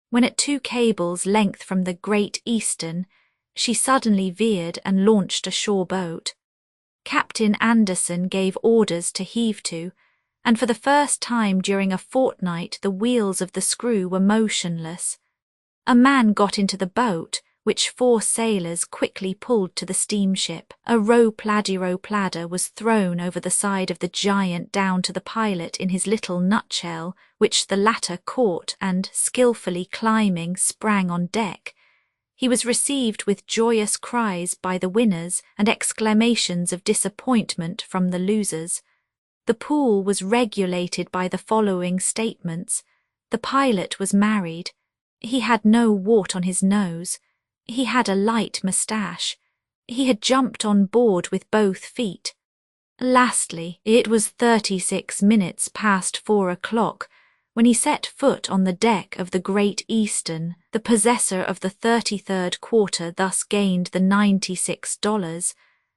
A: When at 2 cables' length from the Great Eastern, she suddenly veered and launched a shore boat. Captain Anderson gave orders to heave to, and for the first time during a fortnight the wheels of the screw were motionless. A man got into the boat, which 4 sailors quickly pulled to the steamship. A rope-laddy-rope-ladder was thrown over the side of the giant down to the pilot in his little nutshell, which the latter caught and, skilfully climbing, sprang on deck. He was received with joyous cries by the winners and exclamations of disappointment from the losers. The pool was regulated by the following statements. The pilot was married. He had no wart on his nose. He had a light moustache. He had jumped on board with both feet. Lastly, it was 36 minutes past 4 o'clock when he set foot on the deck of the Great Eastern. The possessor of the 33rd quarter thus gained the $96,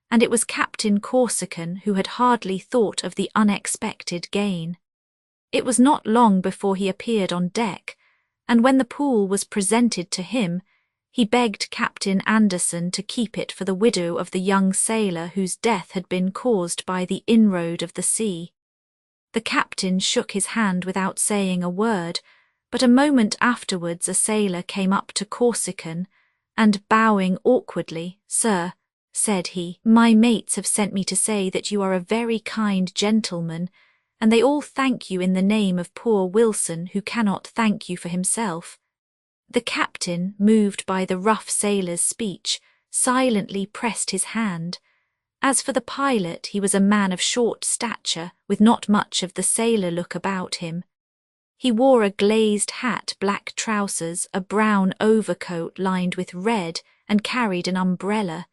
A: and it was Captain Corsican who had hardly thought of the unexpected gain. It was not long before he appeared on deck, and when the pool was presented to him, he begged Captain Anderson to keep it for the widow of the young sailor whose death had been caused by the inroad of the sea. The captain shook his hand without saying a word, but a moment afterwards a sailor came up to Corsican, and bowing awkwardly, "Sir," said he, "my mates have sent me to say that you are a very kind gentleman, and they all thank you in the name of poor Wilson, who cannot thank you for himself." The captain, moved by the rough sailor's speech, silently pressed his hand. As for the pilot, he was a man of short stature, with not much of the sailor look about him. He wore a glazed hat, black trousers, a brown overcoat lined with red, and carried an umbrella.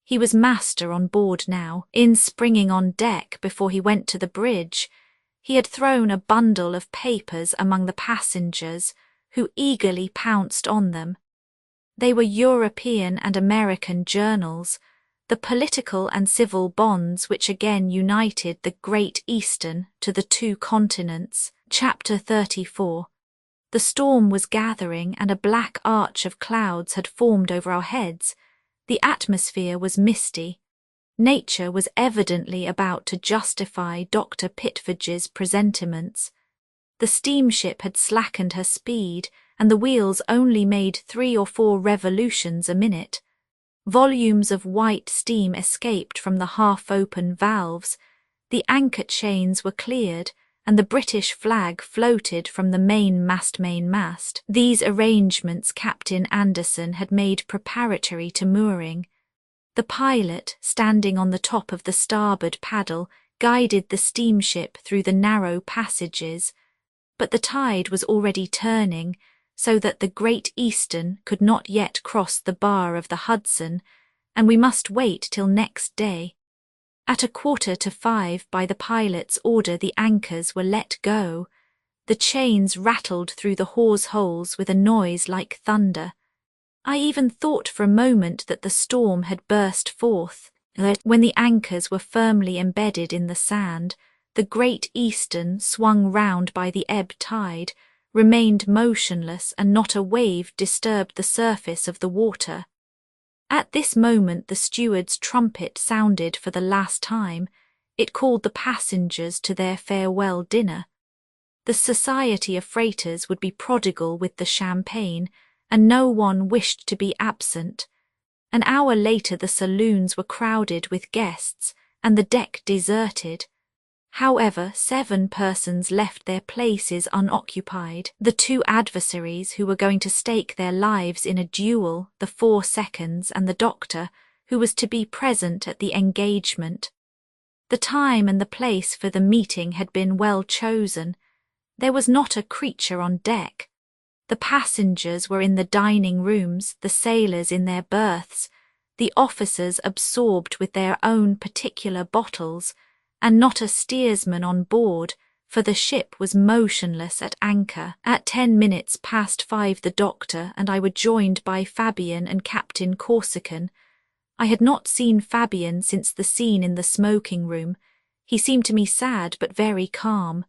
A: He was master on board now, in springing on deck before he went to the bridge. He had thrown a bundle of papers among the passengers, who eagerly pounced on them. They were European and American journals, the political and civil bonds which again united the Great Eastern to the two continents. Chapter 34. The storm was gathering, and a black arch of clouds had formed over our heads. The atmosphere was misty. Nature was evidently about to justify Dr. Pitford's presentiments. The steamship had slackened her speed, and the wheels only made 3 or 4 revolutions a minute. Volumes of white steam escaped from the half-open valves. The anchor chains were cleared, and the British flag floated from the mainmast. These arrangements Captain Anderson had made preparatory to mooring. The pilot, standing on the top of the starboard paddle, guided the steamship through the narrow passages, but the tide was already turning, so that the Great Eastern could not yet cross the bar of the Hudson, and we must wait till next day. At 4:45, by the pilot's order, the anchors were let go. The chains rattled through the hawse holes with a noise like thunder. I even thought for a moment that the storm had burst forth. When the anchors were firmly embedded in the sand, the Great Eastern, swung round by the ebb tide, remained motionless, and not a wave disturbed the surface of the water. At this moment the steward's trumpet sounded for the last time. It called the passengers to their farewell dinner. The Society of Freighters would be prodigal with the champagne, and no one wished to be absent. An hour later the saloons were crowded with guests, and the deck deserted. However, 7 persons left their places unoccupied. The 2 adversaries who were going to stake their lives in a duel, the 4 seconds, and the doctor, who was to be present at the engagement. The time and the place for the meeting had been well chosen. There was not a creature on deck. The passengers were in the dining rooms, the sailors in their berths, the officers absorbed with their own particular bottles, and not a steersman on board, for the ship was motionless at anchor. At 5:10 the doctor and I were joined by Fabian and Captain Corsican. I had not seen Fabian since the scene in the smoking room. He seemed to me sad but very calm.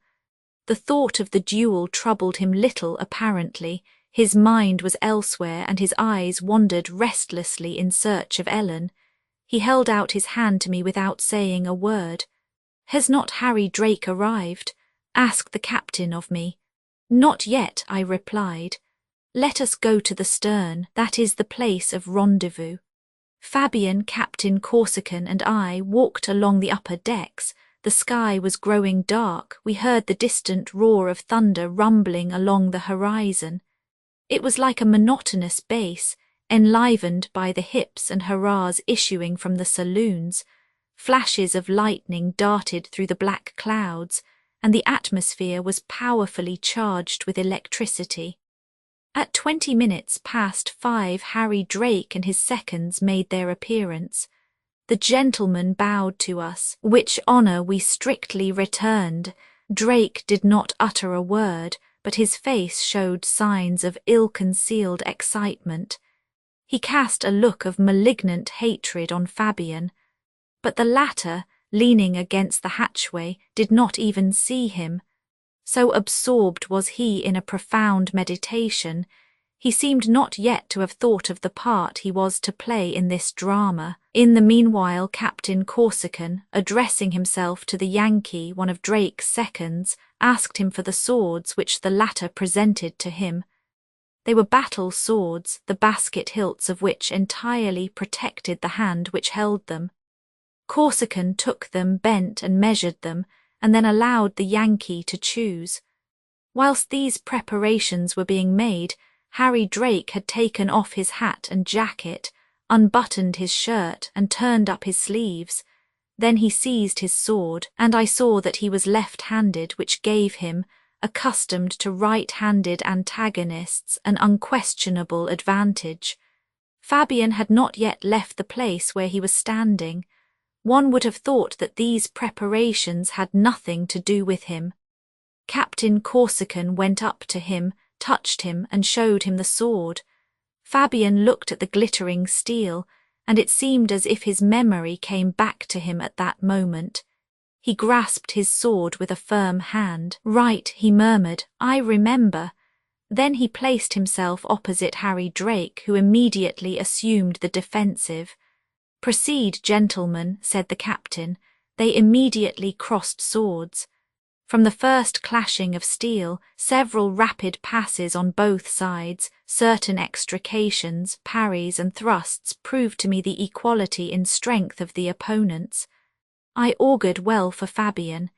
A: The thought of the duel troubled him little, apparently. His mind was elsewhere, and his eyes wandered restlessly in search of Ellen. He held out his hand to me without saying a word. "Has not Harry Drake arrived?" asked the captain of me. "Not yet," I replied. "Let us go to the stern, that is the place of rendezvous." Fabian, Captain Corsican, and I walked along the upper decks. The sky was growing dark. We heard the distant roar of thunder rumbling along the horizon. It was like a monotonous bass, enlivened by the hips and hurrahs issuing from the saloons. Flashes of lightning darted through the black clouds, and the atmosphere was powerfully charged with electricity. At 5:20, Harry Drake and his seconds made their appearance. The gentleman bowed to us, which honour we strictly returned. Drake did not utter a word, but his face showed signs of ill-concealed excitement. He cast a look of malignant hatred on Fabian, but the latter, leaning against the hatchway, did not even see him. So absorbed was he in a profound meditation, he seemed not yet to have thought of the part he was to play in this drama. In the meanwhile, Captain Corsican, addressing himself to the Yankee, one of Drake's seconds, asked him for the swords which the latter presented to him. They were battle swords, the basket hilts of which entirely protected the hand which held them. Corsican took them, bent and measured them, and then allowed the Yankee to choose. Whilst these preparations were being made, Harry Drake had taken off his hat and jacket, unbuttoned his shirt and turned up his sleeves. Then he seized his sword, and I saw that he was left-handed, which gave him, accustomed to right-handed antagonists, an unquestionable advantage. Fabian had not yet left the place where he was standing. One would have thought that these preparations had nothing to do with him. Captain Corsican went up to him, touched him, and showed him the sword. Fabian looked at the glittering steel, and it seemed as if his memory came back to him at that moment. He grasped his sword with a firm hand. "Right," he murmured, "I remember." Then he placed himself opposite Harry Drake, who immediately assumed the defensive. "Proceed, gentlemen," said the captain. They immediately crossed swords. From the first clashing of steel, several rapid passes on both sides, certain extrications, parries and thrusts proved to me the equality in strength of the opponents. I augured well for Fabian.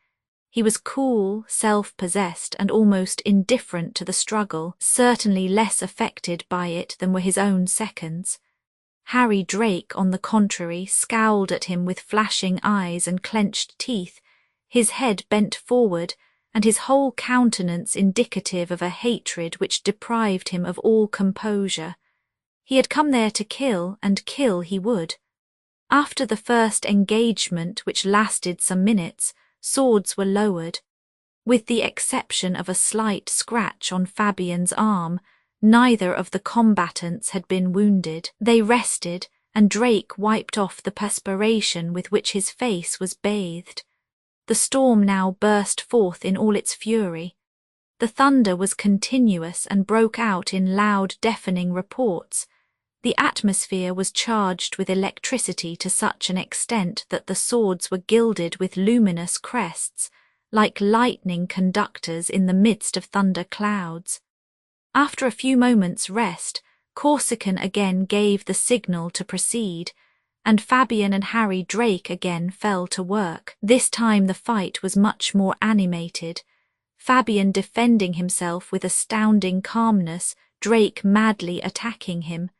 A: He was cool, self-possessed, and almost indifferent to the struggle, certainly less affected by it than were his own seconds. Harry Drake, on the contrary, scowled at him with flashing eyes and clenched teeth, his head bent forward, and his whole countenance indicative of a hatred which deprived him of all composure. He had come there to kill, and kill he would. After the first engagement, which lasted some minutes, swords were lowered. With the exception of a slight scratch on Fabian's arm, neither of the combatants had been wounded. They rested, and Drake wiped off the perspiration with which his face was bathed. The storm now burst forth in all its fury. The thunder was continuous and broke out in loud, deafening reports. The atmosphere was charged with electricity to such an extent that the swords were gilded with luminous crests, like lightning conductors in the midst of thunder clouds. After a few moments' rest, Corsican again gave the signal to proceed, and Fabian and Harry Drake again fell to work. This time the fight was much more animated, Fabian defending himself with astounding calmness, Drake madly attacking him.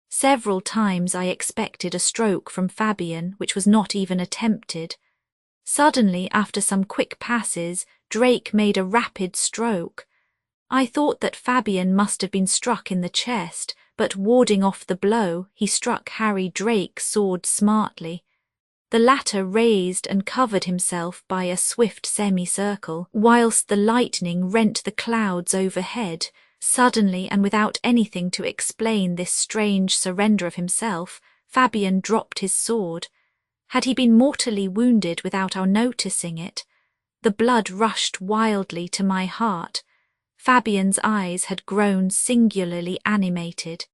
A: Several times I expected a stroke from Fabian, which was not even attempted. Suddenly, after some quick passes, Drake made a rapid stroke. I thought that Fabian must have been struck in the chest, but warding off the blow, he struck Harry Drake's sword smartly. The latter raised and covered himself by a swift semicircle, whilst the lightning rent the clouds overhead. Suddenly, and without anything to explain this strange surrender of himself, Fabian dropped his sword. Had he been mortally wounded without our noticing it? The blood rushed wildly to my heart. Fabian's eyes had grown singularly animated.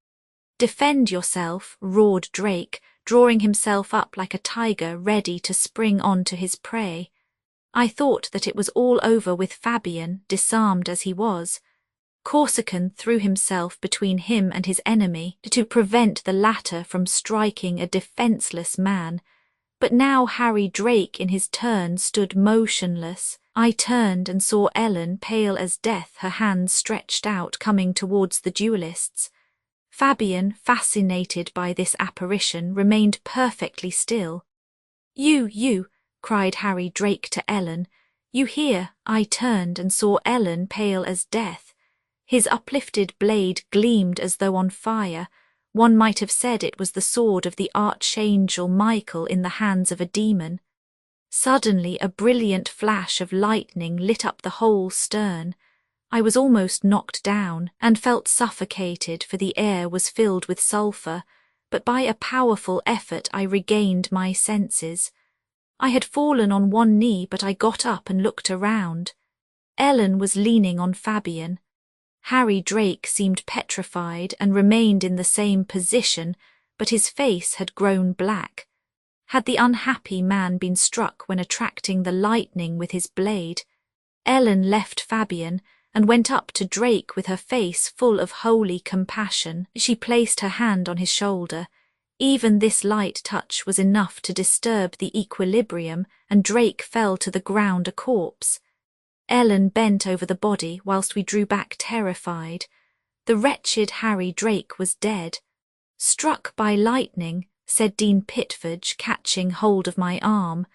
A: "Defend yourself," roared Drake, drawing himself up like a tiger ready to spring on to his prey. I thought that it was all over with Fabian, disarmed as he was. Corsican threw himself between him and his enemy to prevent the latter from striking a defenceless man. But now Harry Drake in his turn stood motionless. I turned and saw Ellen, pale as death, her hands stretched out, coming towards the duellists. Fabian, fascinated by this apparition, remained perfectly still. You, cried Harry Drake to Ellen. "You here?" I turned and saw Ellen, pale as death. His uplifted blade gleamed as though on fire. One might have said it was the sword of the archangel Michael in the hands of a demon. Suddenly a brilliant flash of lightning lit up the whole stern. I was almost knocked down, and felt suffocated, for the air was filled with sulphur, but by a powerful effort I regained my senses. I had fallen on one knee, but I got up and looked around. Ellen was leaning on Fabian. Harry Drake seemed petrified and remained in the same position, but his face had grown black. Had the unhappy man been struck when attracting the lightning with his blade? Ellen left Fabian and went up to Drake with her face full of holy compassion. She placed her hand on his shoulder. Even this light touch was enough to disturb the equilibrium, and Drake fell to the ground a corpse. Ellen bent over the body whilst we drew back terrified. The wretched Harry Drake was dead. "Struck by lightning," said Dean Pitford, catching hold of my arm.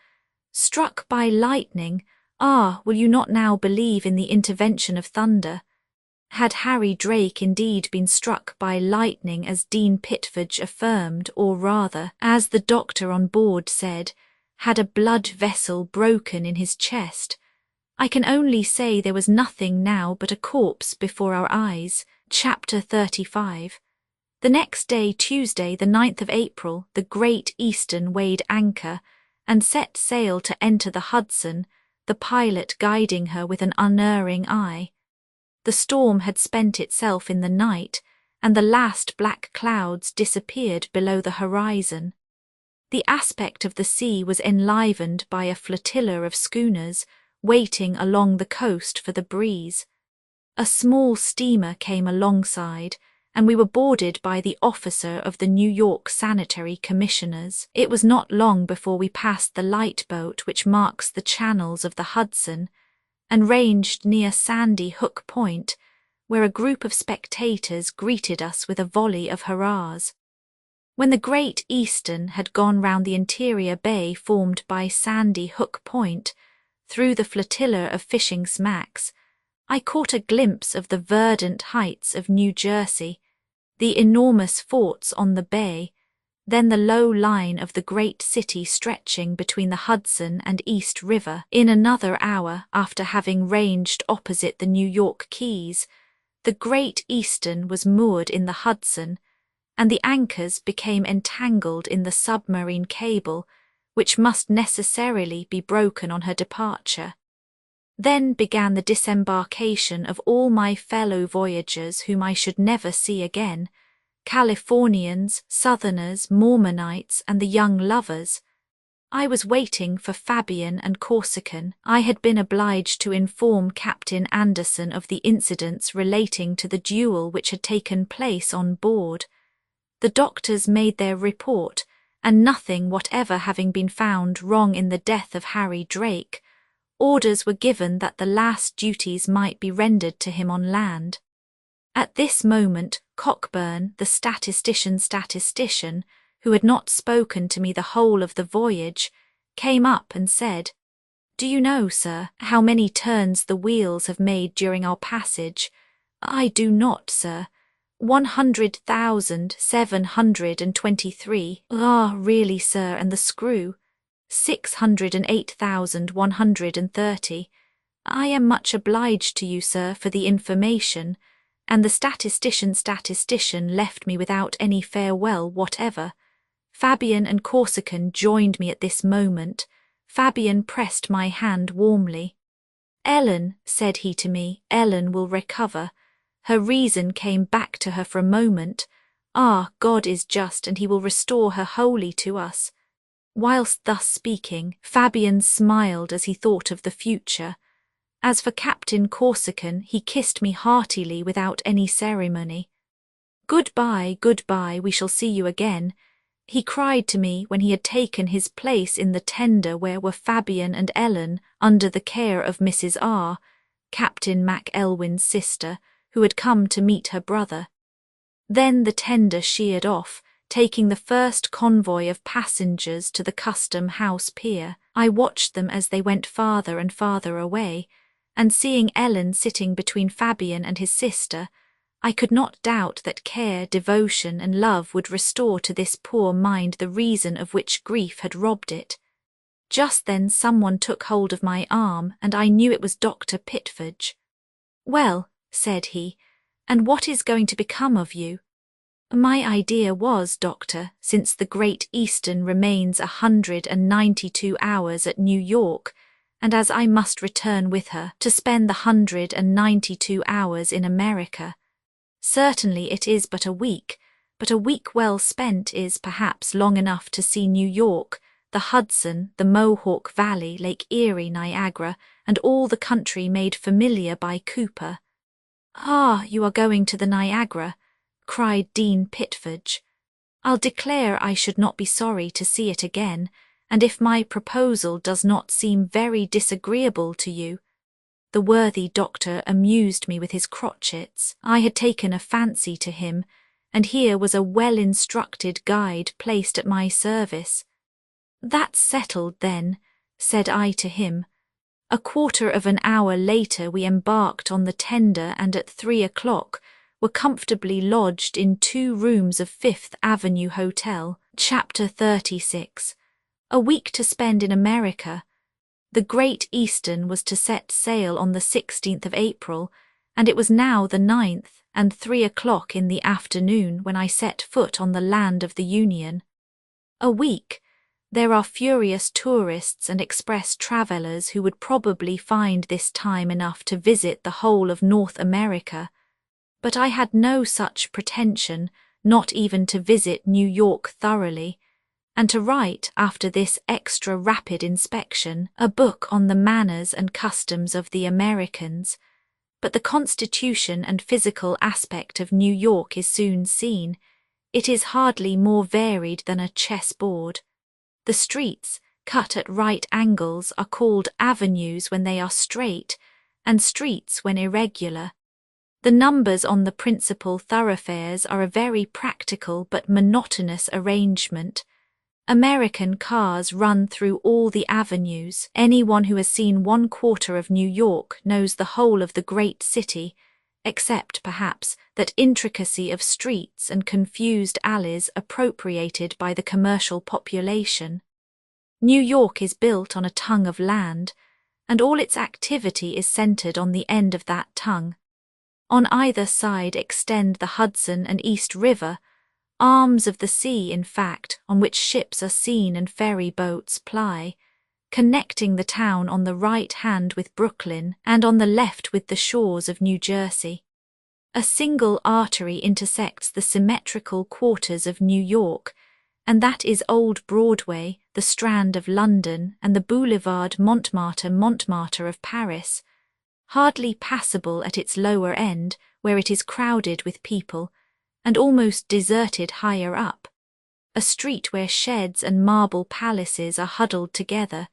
A: "Struck by lightning? Ah, will you not now believe in the intervention of thunder?" Had Harry Drake indeed been struck by lightning, as Dean Pitford affirmed, or rather, as the doctor on board said, had a blood vessel broken in his chest, I can only say there was nothing now but a corpse before our eyes. Chapter 35. The next day, Tuesday, the 9th of April, the Great Eastern weighed anchor and set sail to enter the Hudson, the pilot guiding her with an unerring eye. The storm had spent itself in the night, and the last black clouds disappeared below the horizon. The aspect of the sea was enlivened by a flotilla of schooners waiting along the coast for the breeze. A small steamer came alongside, and we were boarded by the officer of the New York Sanitary Commissioners. It was not long before we passed the light boat which marks the channels of the Hudson, and ranged near Sandy Hook Point, where a group of spectators greeted us with a volley of hurrahs. When the Great Eastern had gone round the interior bay formed by Sandy Hook Point, through the flotilla of fishing smacks, I caught a glimpse of the verdant heights of New Jersey, the enormous forts on the bay, then the low line of the great city stretching between the Hudson and East River. In another hour, after having ranged opposite the New York quays, the Great Eastern was moored in the Hudson, and the anchors became entangled in the submarine cable, which must necessarily be broken on her departure. Then began the disembarkation of all my fellow voyagers whom I should never see again, Californians, Southerners, Mormonites, and the young lovers. I was waiting for Fabian and Corsican. I had been obliged to inform Captain Anderson of the incidents relating to the duel which had taken place on board. The doctors made their report, and nothing whatever having been found wrong in the death of Harry Drake, orders were given that the last duties might be rendered to him on land. At this moment, Cockburn, the statistician, who had not spoken to me the whole of the voyage, came up and said, "Do you know, sir, how many turns the wheels have made during our passage?" "I do not, sir." 100,723. "Ah, really, sir, and the screw?" 608,130. "I am much obliged to you, sir, for the information," and the statistician left me without any farewell whatever. Fabian and Corsican joined me at this moment. Fabian pressed my hand warmly. "Ellen," said he to me, "Ellen will recover." Her reason came back to her for a moment. Ah, God is just, and he will restore her wholly to us. Whilst thus speaking, Fabian smiled as he thought of the future. As for Captain Corsican, he kissed me heartily without any ceremony. "Goodbye, goodbye, we shall see you again," he cried to me when he had taken his place in the tender where were Fabian and Ellen under the care of Mrs. R., Captain Mac Elwyn's sister, who had come to meet her brother. Then the tender sheered off, taking the first convoy of passengers to the Custom House pier. I watched them as they went farther and farther away, and seeing Ellen sitting between Fabian and his sister, I could not doubt that care, devotion, and love would restore to this poor mind the reason of which grief had robbed it. Just then someone took hold of my arm, and I knew it was Dr. Pitford. "Well," said he, "and what is going to become of you?" "My idea was, doctor, since the Great Eastern remains 192 hours at New York, and as I must return with her, to spend the 192 hours in America. Certainly it is but a week well spent is perhaps long enough to see New York, the Hudson, the Mohawk Valley, Lake Erie, Niagara, and all the country made familiar by Cooper." "Ah, you are going to the Niagara," cried Dean Pitford. I'll declare I should not be sorry to see it again, and if my proposal does not seem very disagreeable to you. The worthy doctor amused me with his crotchets. I had taken a fancy to him, and here was a well-instructed guide placed at my service. That's settled, then, said I to him. A quarter of an hour later we embarked on the tender, and at 3 o'clock were comfortably lodged in 2 rooms of Fifth Avenue Hotel. Chapter 36. A week to spend in America. The Great Eastern was to set sail on the 16th of April, and it was now the 9th and 3 o'clock in the afternoon when I set foot on the land of the Union. A week. There are furious tourists and express travellers who would probably find this time enough to visit the whole of North America. But I had no such pretension, not even to visit New York thoroughly, and to write, after this extra rapid inspection, a book on the manners and customs of the Americans. But the constitution and physical aspect of New York is soon seen. It is hardly more varied than a chessboard. The streets, cut at right angles, are called avenues when they are straight, and streets when irregular. The numbers on the principal thoroughfares are a very practical but monotonous arrangement. American cars run through all the avenues. Anyone who has seen 1/4 of New York knows the whole of the great city, except, perhaps, that intricacy of streets and confused alleys appropriated by the commercial population. New York is built on a tongue of land, and all its activity is centered on the end of that tongue. On either side extend the Hudson and East River, arms of the sea, in fact, on which ships are seen and ferry boats ply, connecting the town on the right hand with Brooklyn and on the left with the shores of New Jersey. A single artery intersects the symmetrical quarters of New York, and that is Old Broadway, the Strand of London, and the Boulevard Montmartre of Paris, hardly passable at its lower end, where it is crowded with people, and almost deserted higher up. A street where sheds and marble palaces are huddled together,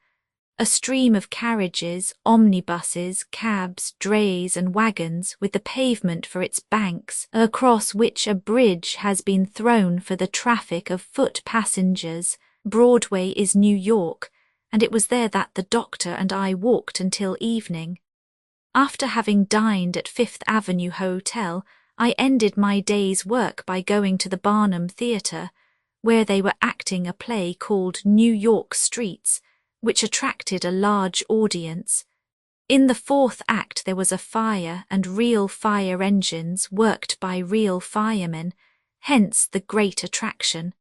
A: a stream of carriages, omnibuses, cabs, drays and wagons, with the pavement for its banks, across which a bridge has been thrown for the traffic of foot passengers. Broadway is New York, and it was there that the doctor and I walked until evening. After having dined at Fifth Avenue Hotel, I ended my day's work by going to the Barnum Theatre, where they were acting a play called New York Streets, which attracted a large audience. In the 4th act there was a fire and real fire engines worked by real firemen, hence the great attraction.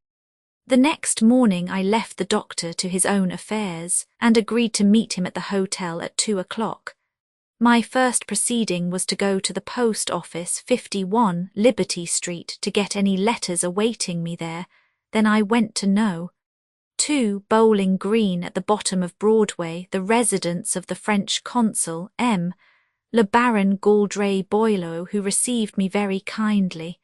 A: The next morning I left the doctor to his own affairs, and agreed to meet him at the hotel at 2 o'clock. My first proceeding was to go to the post office, 51 Liberty Street, to get any letters awaiting me there. Then I went to know 2 Bowling Green, at the bottom of Broadway, the residence of the French consul, Le Baron Gauldray Boileau, who received me very kindly.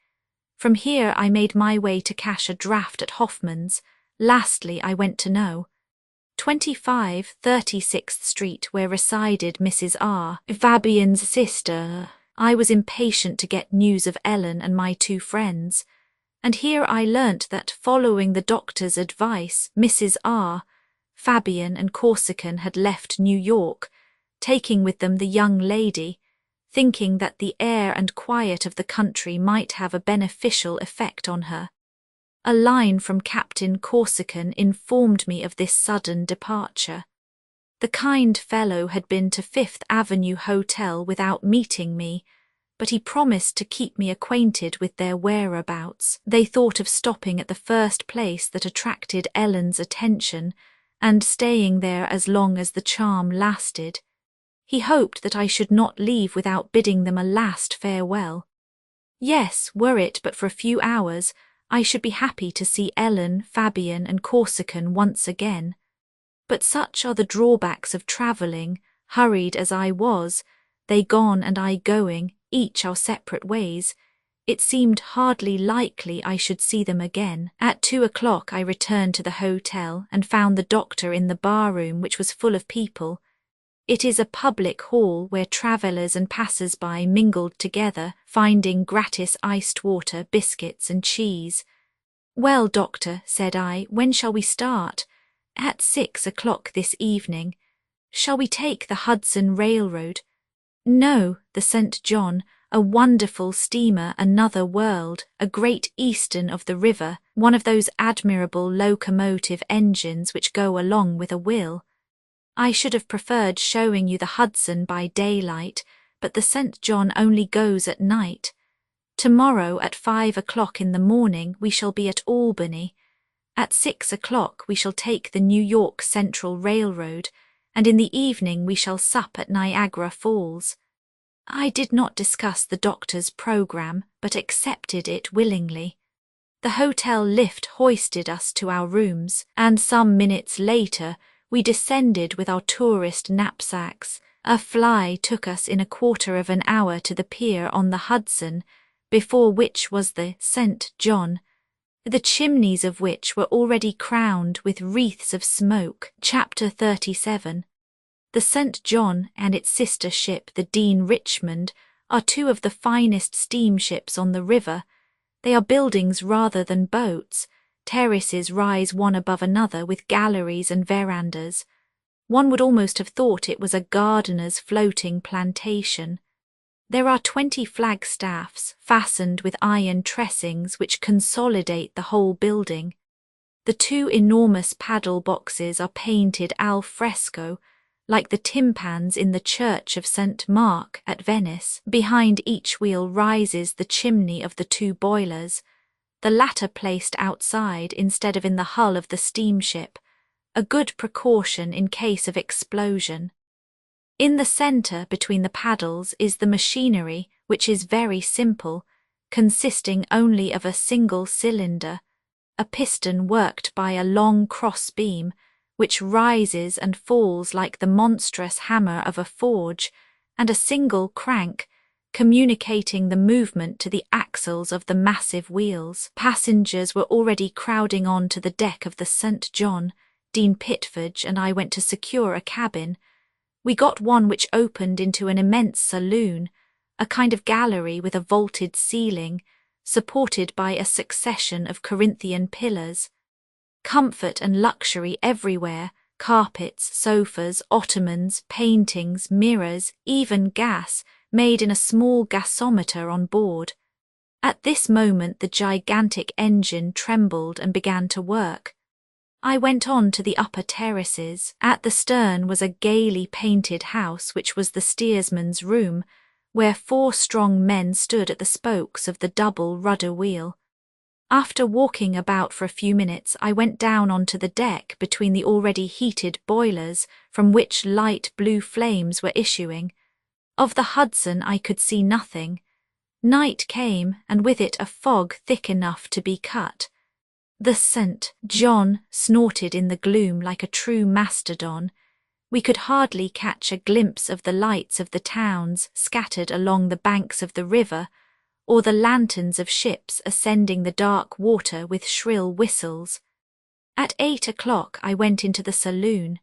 A: From here I made my way to cash a draft at Hoffman's. Lastly I went to know 25 36th Street, where resided Mrs. R., Fabian's sister. I was impatient to get news of Ellen and my 2 friends, and here I learnt that, following the doctor's advice, Mrs. R., Fabian and Corsican had left New York, taking with them the young lady, thinking that the air and quiet of the country might have a beneficial effect on her. A line from Captain Corsican informed me of this sudden departure. The kind fellow had been to Fifth Avenue Hotel without meeting me, but he promised to keep me acquainted with their whereabouts. They thought of stopping at the first place that attracted Ellen's attention, and staying there as long as the charm lasted. He hoped that I should not leave without bidding them a last farewell. Yes, were it but for a few hours, I should be happy to see Ellen, Fabian and Corsican once again. But such are the drawbacks of travelling, hurried as I was, they gone and I going, each our separate ways. It seemed hardly likely I should see them again. At 2 o'clock I returned to the hotel and found the doctor in the bar-room, which was full of people. It is a public hall where travellers and passers-by mingled together, finding gratis iced water, biscuits and cheese. "Well, doctor," said I, "when shall we start?" "At 6 o'clock this evening." "Shall we take the Hudson Railroad?" "No, the St. John, a wonderful steamer, another world, a Great Eastern of the river, one of those admirable locomotive engines which go along with a will. I should have preferred showing you the Hudson by daylight, but the St. John only goes at night. Tomorrow at 5 o'clock in the morning we shall be at Albany. At 6 o'clock we shall take the New York Central Railroad, and in the evening we shall sup at Niagara Falls. I did not discuss the doctor's program, but accepted it willingly. The hotel lift hoisted us to our rooms, and some minutes later we descended with our tourist knapsacks. A fly took us in a quarter of an hour to the pier on the Hudson, before which was the St. John, the chimneys of which were already crowned with wreaths of smoke. Chapter 37. The St. John and its sister ship, the Dean Richmond, are two of the finest steamships on the river. They are buildings rather than boats. Terraces rise one above another with galleries and verandas. One would almost have thought it was a gardener's floating plantation. There are 20 flagstaffs fastened with iron tressings which consolidate the whole building. The two enormous paddle boxes are painted al fresco, like the tympans in the Church of St. Mark at Venice. Behind each wheel rises the chimney of the two boilers, the latter placed outside instead of in the hull of the steamship, a good precaution in case of explosion. In the centre between the paddles is the machinery, which is very simple, consisting only of a single cylinder, a piston worked by a long cross-beam, which rises and falls like the monstrous hammer of a forge, and a single crank, communicating the movement to the axles of the massive wheels. Passengers were already crowding on to the deck of the St. John. Dean Pitford and I went to secure a cabin. We got one which opened into an immense saloon, a kind of gallery with a vaulted ceiling, supported by a succession of Corinthian pillars. Comfort and luxury everywhere, carpets, sofas, ottomans, paintings, mirrors, even gas, made in a small gasometer on board. At this moment the gigantic engine trembled and began to work. I went on to the upper terraces. At the stern was a gaily painted house which was the steersman's room, where 4 strong men stood at the spokes of the double rudder wheel. After walking about for a few minutes, I went down onto the deck between the already heated boilers, from which light blue flames were issuing. Of the Hudson I could see nothing. Night came, and with it a fog thick enough to be cut. The St. John snorted in the gloom like a true mastodon. We could hardly catch a glimpse of the lights of the towns scattered along the banks of the river, or the lanterns of ships ascending the dark water with shrill whistles. At 8 o'clock I went into the saloon.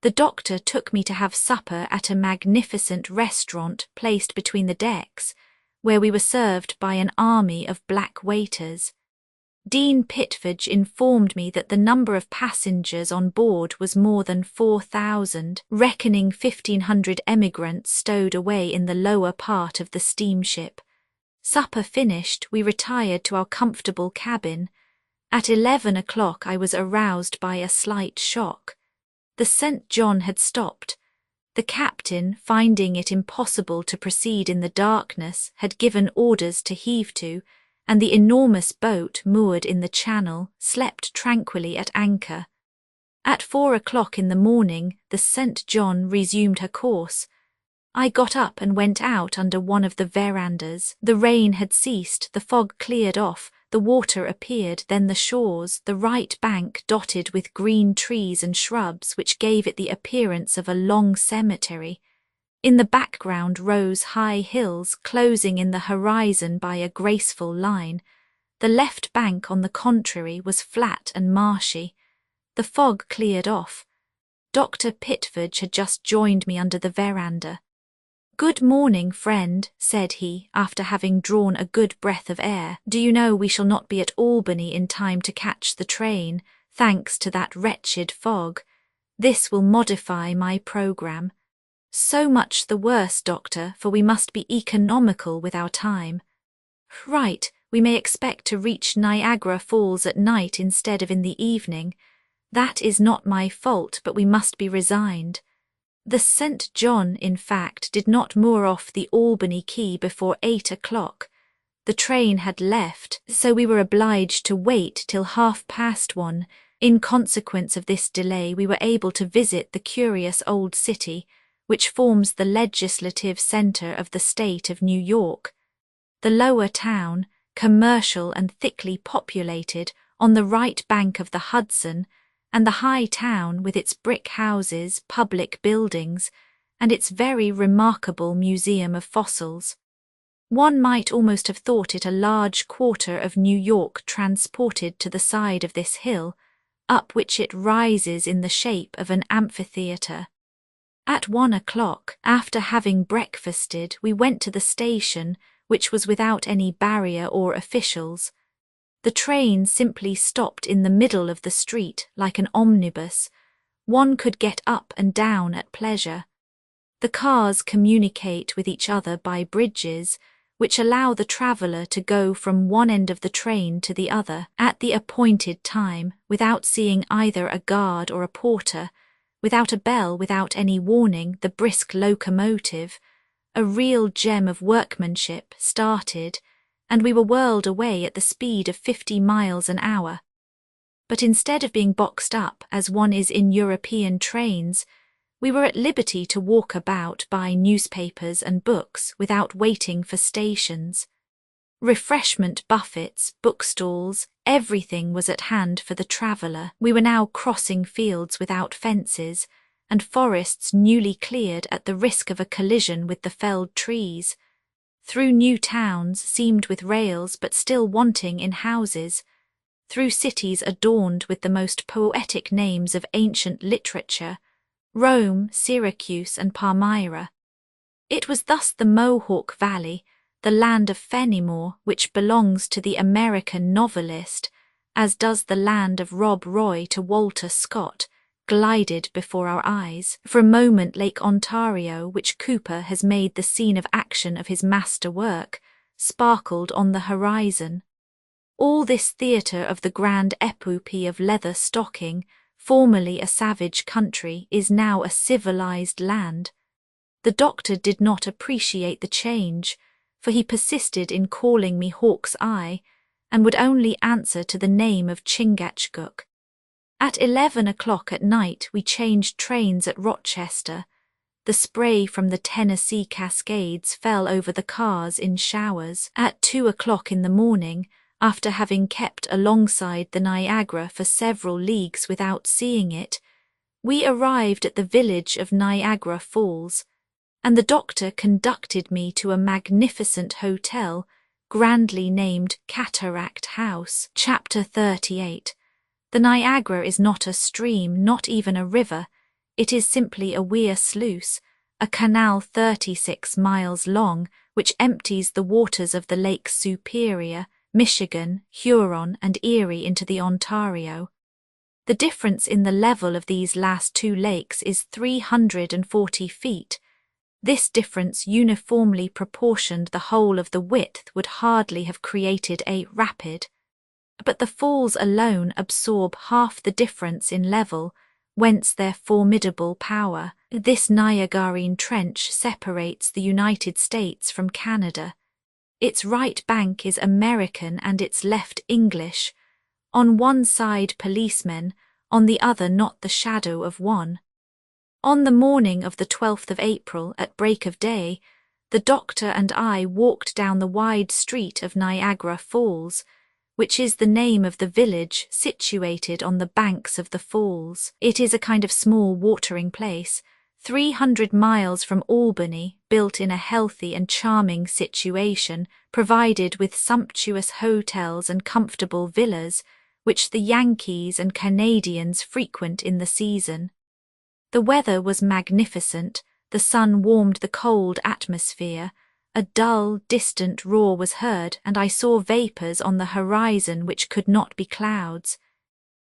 A: The doctor took me to have supper at a magnificent restaurant placed between the decks, where we were served by an army of black waiters. Dean Pitford informed me that the number of passengers on board was more than 4,000, reckoning 1,500 emigrants stowed away in the lower part of the steamship. Supper finished, we retired to our comfortable cabin. At 11 o'clock I was aroused by a slight shock. The St. John had stopped. The captain, finding it impossible to proceed in the darkness, had given orders to heave to, and the enormous boat moored in the channel slept tranquilly at anchor. At 4 o'clock in the morning the St. John resumed her course. I got up and went out under one of the verandas. The rain had ceased, the fog cleared off, the water appeared, then the shores, the right bank dotted with green trees and shrubs which gave it the appearance of a long cemetery. In the background rose high hills closing in the horizon by a graceful line. The left bank, on the contrary, was flat and marshy. The fog cleared off. Dr. Pitford had just joined me under the veranda. "Good morning, friend," said he, after having drawn a good breath of air. "Do you know we shall not be at Albany in time to catch the train, thanks to that wretched fog. This will modify my programme." "So much the worse, Doctor, for we must be economical with our time." "Right, we may expect to reach Niagara Falls at night instead of in the evening. That is not my fault, but we must be resigned." The St. John, in fact, did not moor off the Albany quay before 8 o'clock. The train had left, so we were obliged to wait till 1:30. In consequence of this delay, we were able to visit the curious old city, which forms the legislative centre of the state of New York. The lower town, commercial and thickly populated, on the right bank of the Hudson, and the high town with its brick houses, public buildings, and its very remarkable museum of fossils. One might almost have thought it a large quarter of New York transported to the side of this hill, up which it rises in the shape of an amphitheatre. At 1 o'clock, after having breakfasted, we went to the station, which was without any barrier or officials. The train simply stopped in the middle of the street like an omnibus. One could get up and down at pleasure. The cars communicate with each other by bridges, which allow the traveller to go from one end of the train to the other at the appointed time without seeing either a guard or a porter, without a bell, without any warning. The brisk locomotive, a real gem of workmanship, started, and we were whirled away at the speed of 50 miles an hour. But instead of being boxed up, as one is in European trains, we were at liberty to walk about, buy newspapers and books without waiting for stations. Refreshment buffets, bookstalls, everything was at hand for the traveller. We were now crossing fields without fences, and forests newly cleared at the risk of a collision with the felled trees. Through new towns seamed with rails but still wanting in houses, through cities adorned with the most poetic names of ancient literature, Rome, Syracuse, and Palmyra. It was thus the Mohawk Valley, the land of Fenimore, which belongs to the American novelist, as does the land of Rob Roy to Walter Scott, glided before our eyes. For a moment Lake Ontario, which Cooper has made the scene of action of his master work, sparkled on the horizon. All this theatre of the grand epopee of Leather Stocking, formerly a savage country, is now a civilized land. The doctor did not appreciate the change, for he persisted in calling me Hawk's Eye, and would only answer to the name of Chingachgook. At 11 o'clock at night we changed trains at Rochester. The spray from the Tennessee Cascades fell over the cars in showers. At 2 o'clock in the morning, after having kept alongside the Niagara for several leagues without seeing it, we arrived at the village of Niagara Falls, and the doctor conducted me to a magnificent hotel, grandly named Cataract House. Chapter 38. The Niagara is not a stream, not even a river. It is simply a weir sluice, a canal 36 miles long, which empties the waters of the Lakes Superior, Michigan, Huron, and Erie into the Ontario. The difference in the level of these last two lakes is 340 feet. This difference, uniformly proportioned the whole of the width, would hardly have created a rapid. But the falls alone absorb half the difference in level, whence their formidable power. This Niagarine Trench separates the United States from Canada. Its right bank is American and its left English. On one side policemen, on the other not the shadow of one. On the morning of the 12th of April, at break of day, the doctor and I walked down the wide street of Niagara Falls, which is the name of the village situated on the banks of the falls. It is a kind of small watering place, 300 miles from Albany, built in a healthy and charming situation, provided with sumptuous hotels and comfortable villas, which the Yankees and Canadians frequent in the season. The weather was magnificent, the sun warmed the cold atmosphere, a dull, distant roar was heard, and I saw vapours on the horizon which could not be clouds.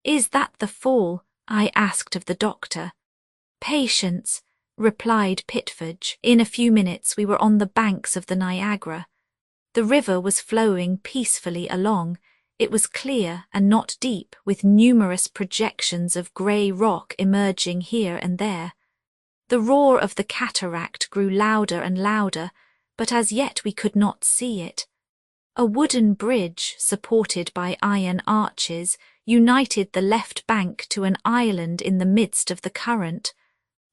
A: "Is that the fall?" I asked of the doctor. "Patience," replied Pitford. In a few minutes we were on the banks of the Niagara. The river was flowing peacefully along. It was clear and not deep, with numerous projections of grey rock emerging here and there. The roar of the cataract grew louder and louder, but as yet we could not see it. A wooden bridge, supported by iron arches, united the left bank to an island in the midst of the current.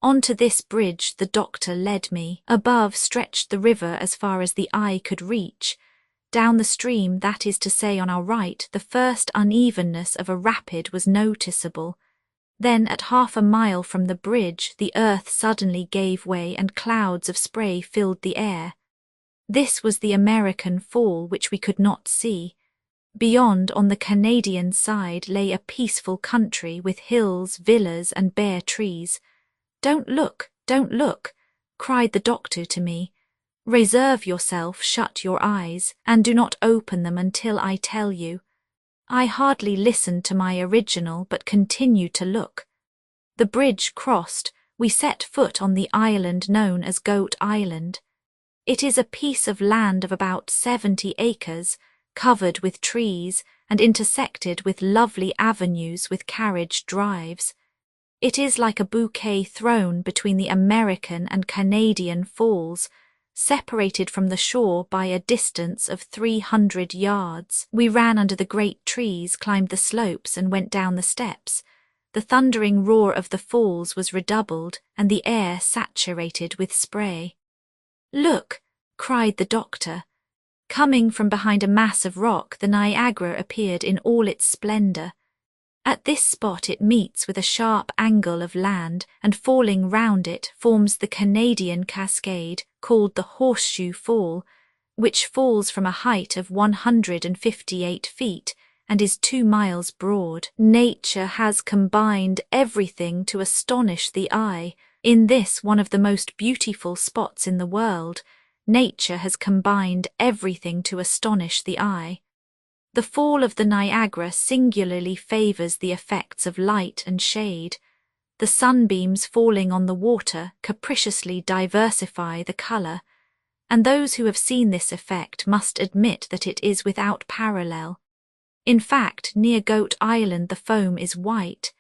A: Onto this bridge the doctor led me. Above stretched the river as far as the eye could reach. Down the stream, that is to say on our right, the first unevenness of a rapid was noticeable. Then, at half a mile from the bridge, the earth suddenly gave way and clouds of spray filled the air. This was the American Fall, which we could not see. Beyond, on the Canadian side, lay a peaceful country with hills, villas, and bare trees. "Don't look, don't look," cried the doctor to me. "Reserve yourself, shut your eyes, and do not open them until I tell you." I hardly listened to my original, but continued to look. The bridge crossed, we set foot on the island known as Goat Island. It is a piece of land of about 70 acres, covered with trees and intersected with lovely avenues with carriage drives. It is like a bouquet thrown between the American and Canadian Falls, separated from the shore by a distance of 300 yards. We ran under the great trees, climbed the slopes, and went down the steps. The thundering roar of the falls was redoubled, and the air saturated with spray. "Look!" cried the doctor. Coming from behind a mass of rock, the Niagara appeared in all its splendour. At this spot it meets with a sharp angle of land, and falling round it forms the Canadian Cascade, called the Horseshoe Fall, which falls from a height of 158 feet and is 2 miles broad. Nature has combined everything to astonish the eye. In this, one of the most beautiful spots in the world, nature has combined everything to astonish the eye. The fall of the Niagara singularly favours the effects of light and shade. The sunbeams falling on the water capriciously diversify the colour, and those who have seen this effect must admit that it is without parallel. In fact, near Goat Island the foam is white.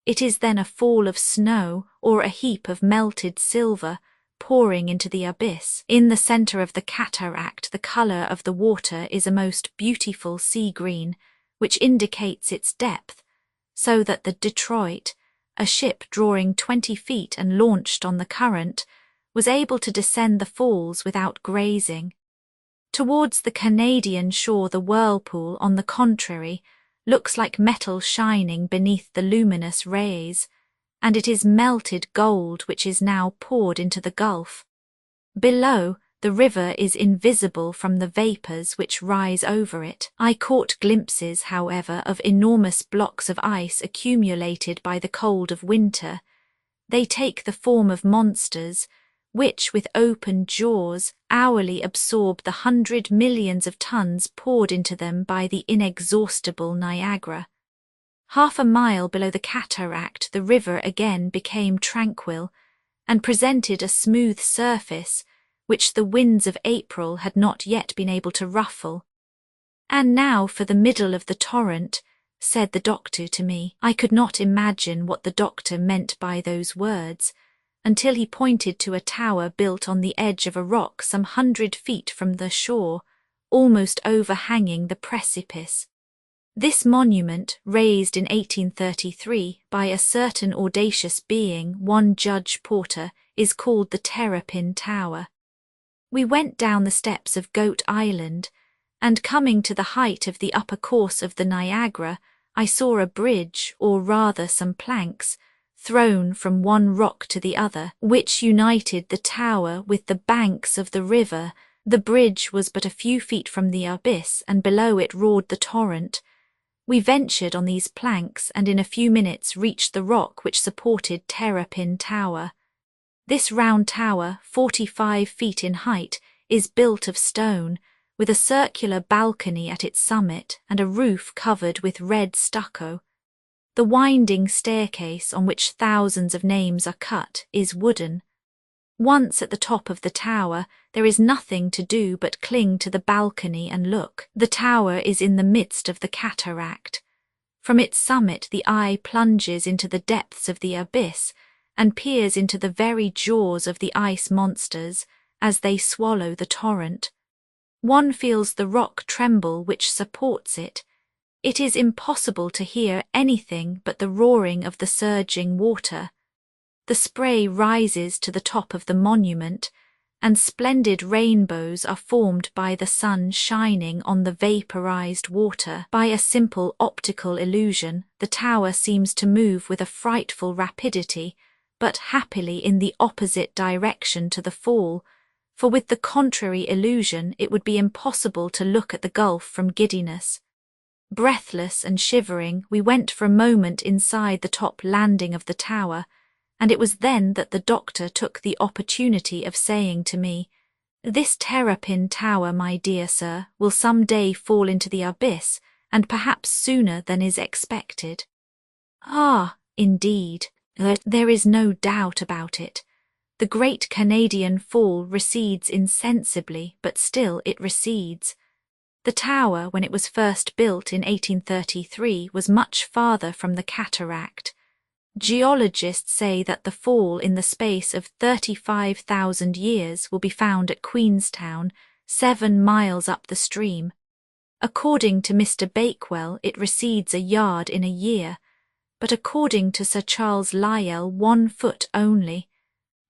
A: It is then a fall of snow or a heap of melted silver, pouring into the abyss. In the centre of the cataract, the colour of the water is a most beautiful sea green, which indicates its depth, so that the Detroit, a ship drawing 20 feet and launched on the current, was able to descend the falls without grazing. Towards the Canadian shore, the whirlpool, on the contrary, looks like metal shining beneath the luminous rays, and it is melted gold which is now poured into the gulf. Below, the river is invisible from the vapours which rise over it. I caught glimpses, however, of enormous blocks of ice accumulated by the cold of winter. They take the form of monsters, which, with open jaws, hourly absorb the 100 millions of tons poured into them by the inexhaustible Niagara. Half a mile below the cataract, the river again became tranquil, and presented a smooth surface, which the winds of April had not yet been able to ruffle. "And now for the middle of the torrent," said the doctor to me. I could not imagine what the doctor meant by those words, until he pointed to a tower built on the edge of a rock some 100 feet from the shore, almost overhanging the precipice. This monument, raised in 1833 by a certain audacious being, one Judge Porter, is called the Terrapin Tower. We went down the steps of Goat Island, and coming to the height of the upper course of the Niagara, I saw a bridge, or rather some planks, thrown from one rock to the other, which united the tower with the banks of the river. The bridge was but a few feet from the abyss, and below it roared the torrent. We ventured on these planks and in a few minutes reached the rock which supported Terrapin Tower. This round tower, 45 feet in height, is built of stone, with a circular balcony at its summit and a roof covered with red stucco. The winding staircase, on which thousands of names are cut, is wooden. Once at the top of the tower, there is nothing to do but cling to the balcony and look. The tower is in the midst of the cataract. From its summit the eye plunges into the depths of the abyss and peers into the very jaws of the ice monsters as they swallow the torrent. One feels the rock tremble which supports it. It is impossible to hear anything but the roaring of the surging water. The spray rises to the top of the monument, and splendid rainbows are formed by the sun shining on the vaporized water. By a simple optical illusion, the tower seems to move with a frightful rapidity, but happily in the opposite direction to the fall, for with the contrary illusion it would be impossible to look at the gulf from giddiness. Breathless and shivering, we went for a moment inside the top landing of the tower, and it was then that the doctor took the opportunity of saying to me, "This Terrapin Tower, my dear sir, will some day fall into the abyss, and perhaps sooner than is expected." "Ah, indeed, there is no doubt about it. The great Canadian Fall recedes insensibly, but still it recedes. The tower, when it was first built in 1833, was much farther from the cataract. Geologists say that the fall in the space of 35,000 years will be found at Queenstown, 7 miles up the stream. According to Mr. Bakewell, it recedes a yard in a year, but according to Sir Charles Lyell, 1 foot only.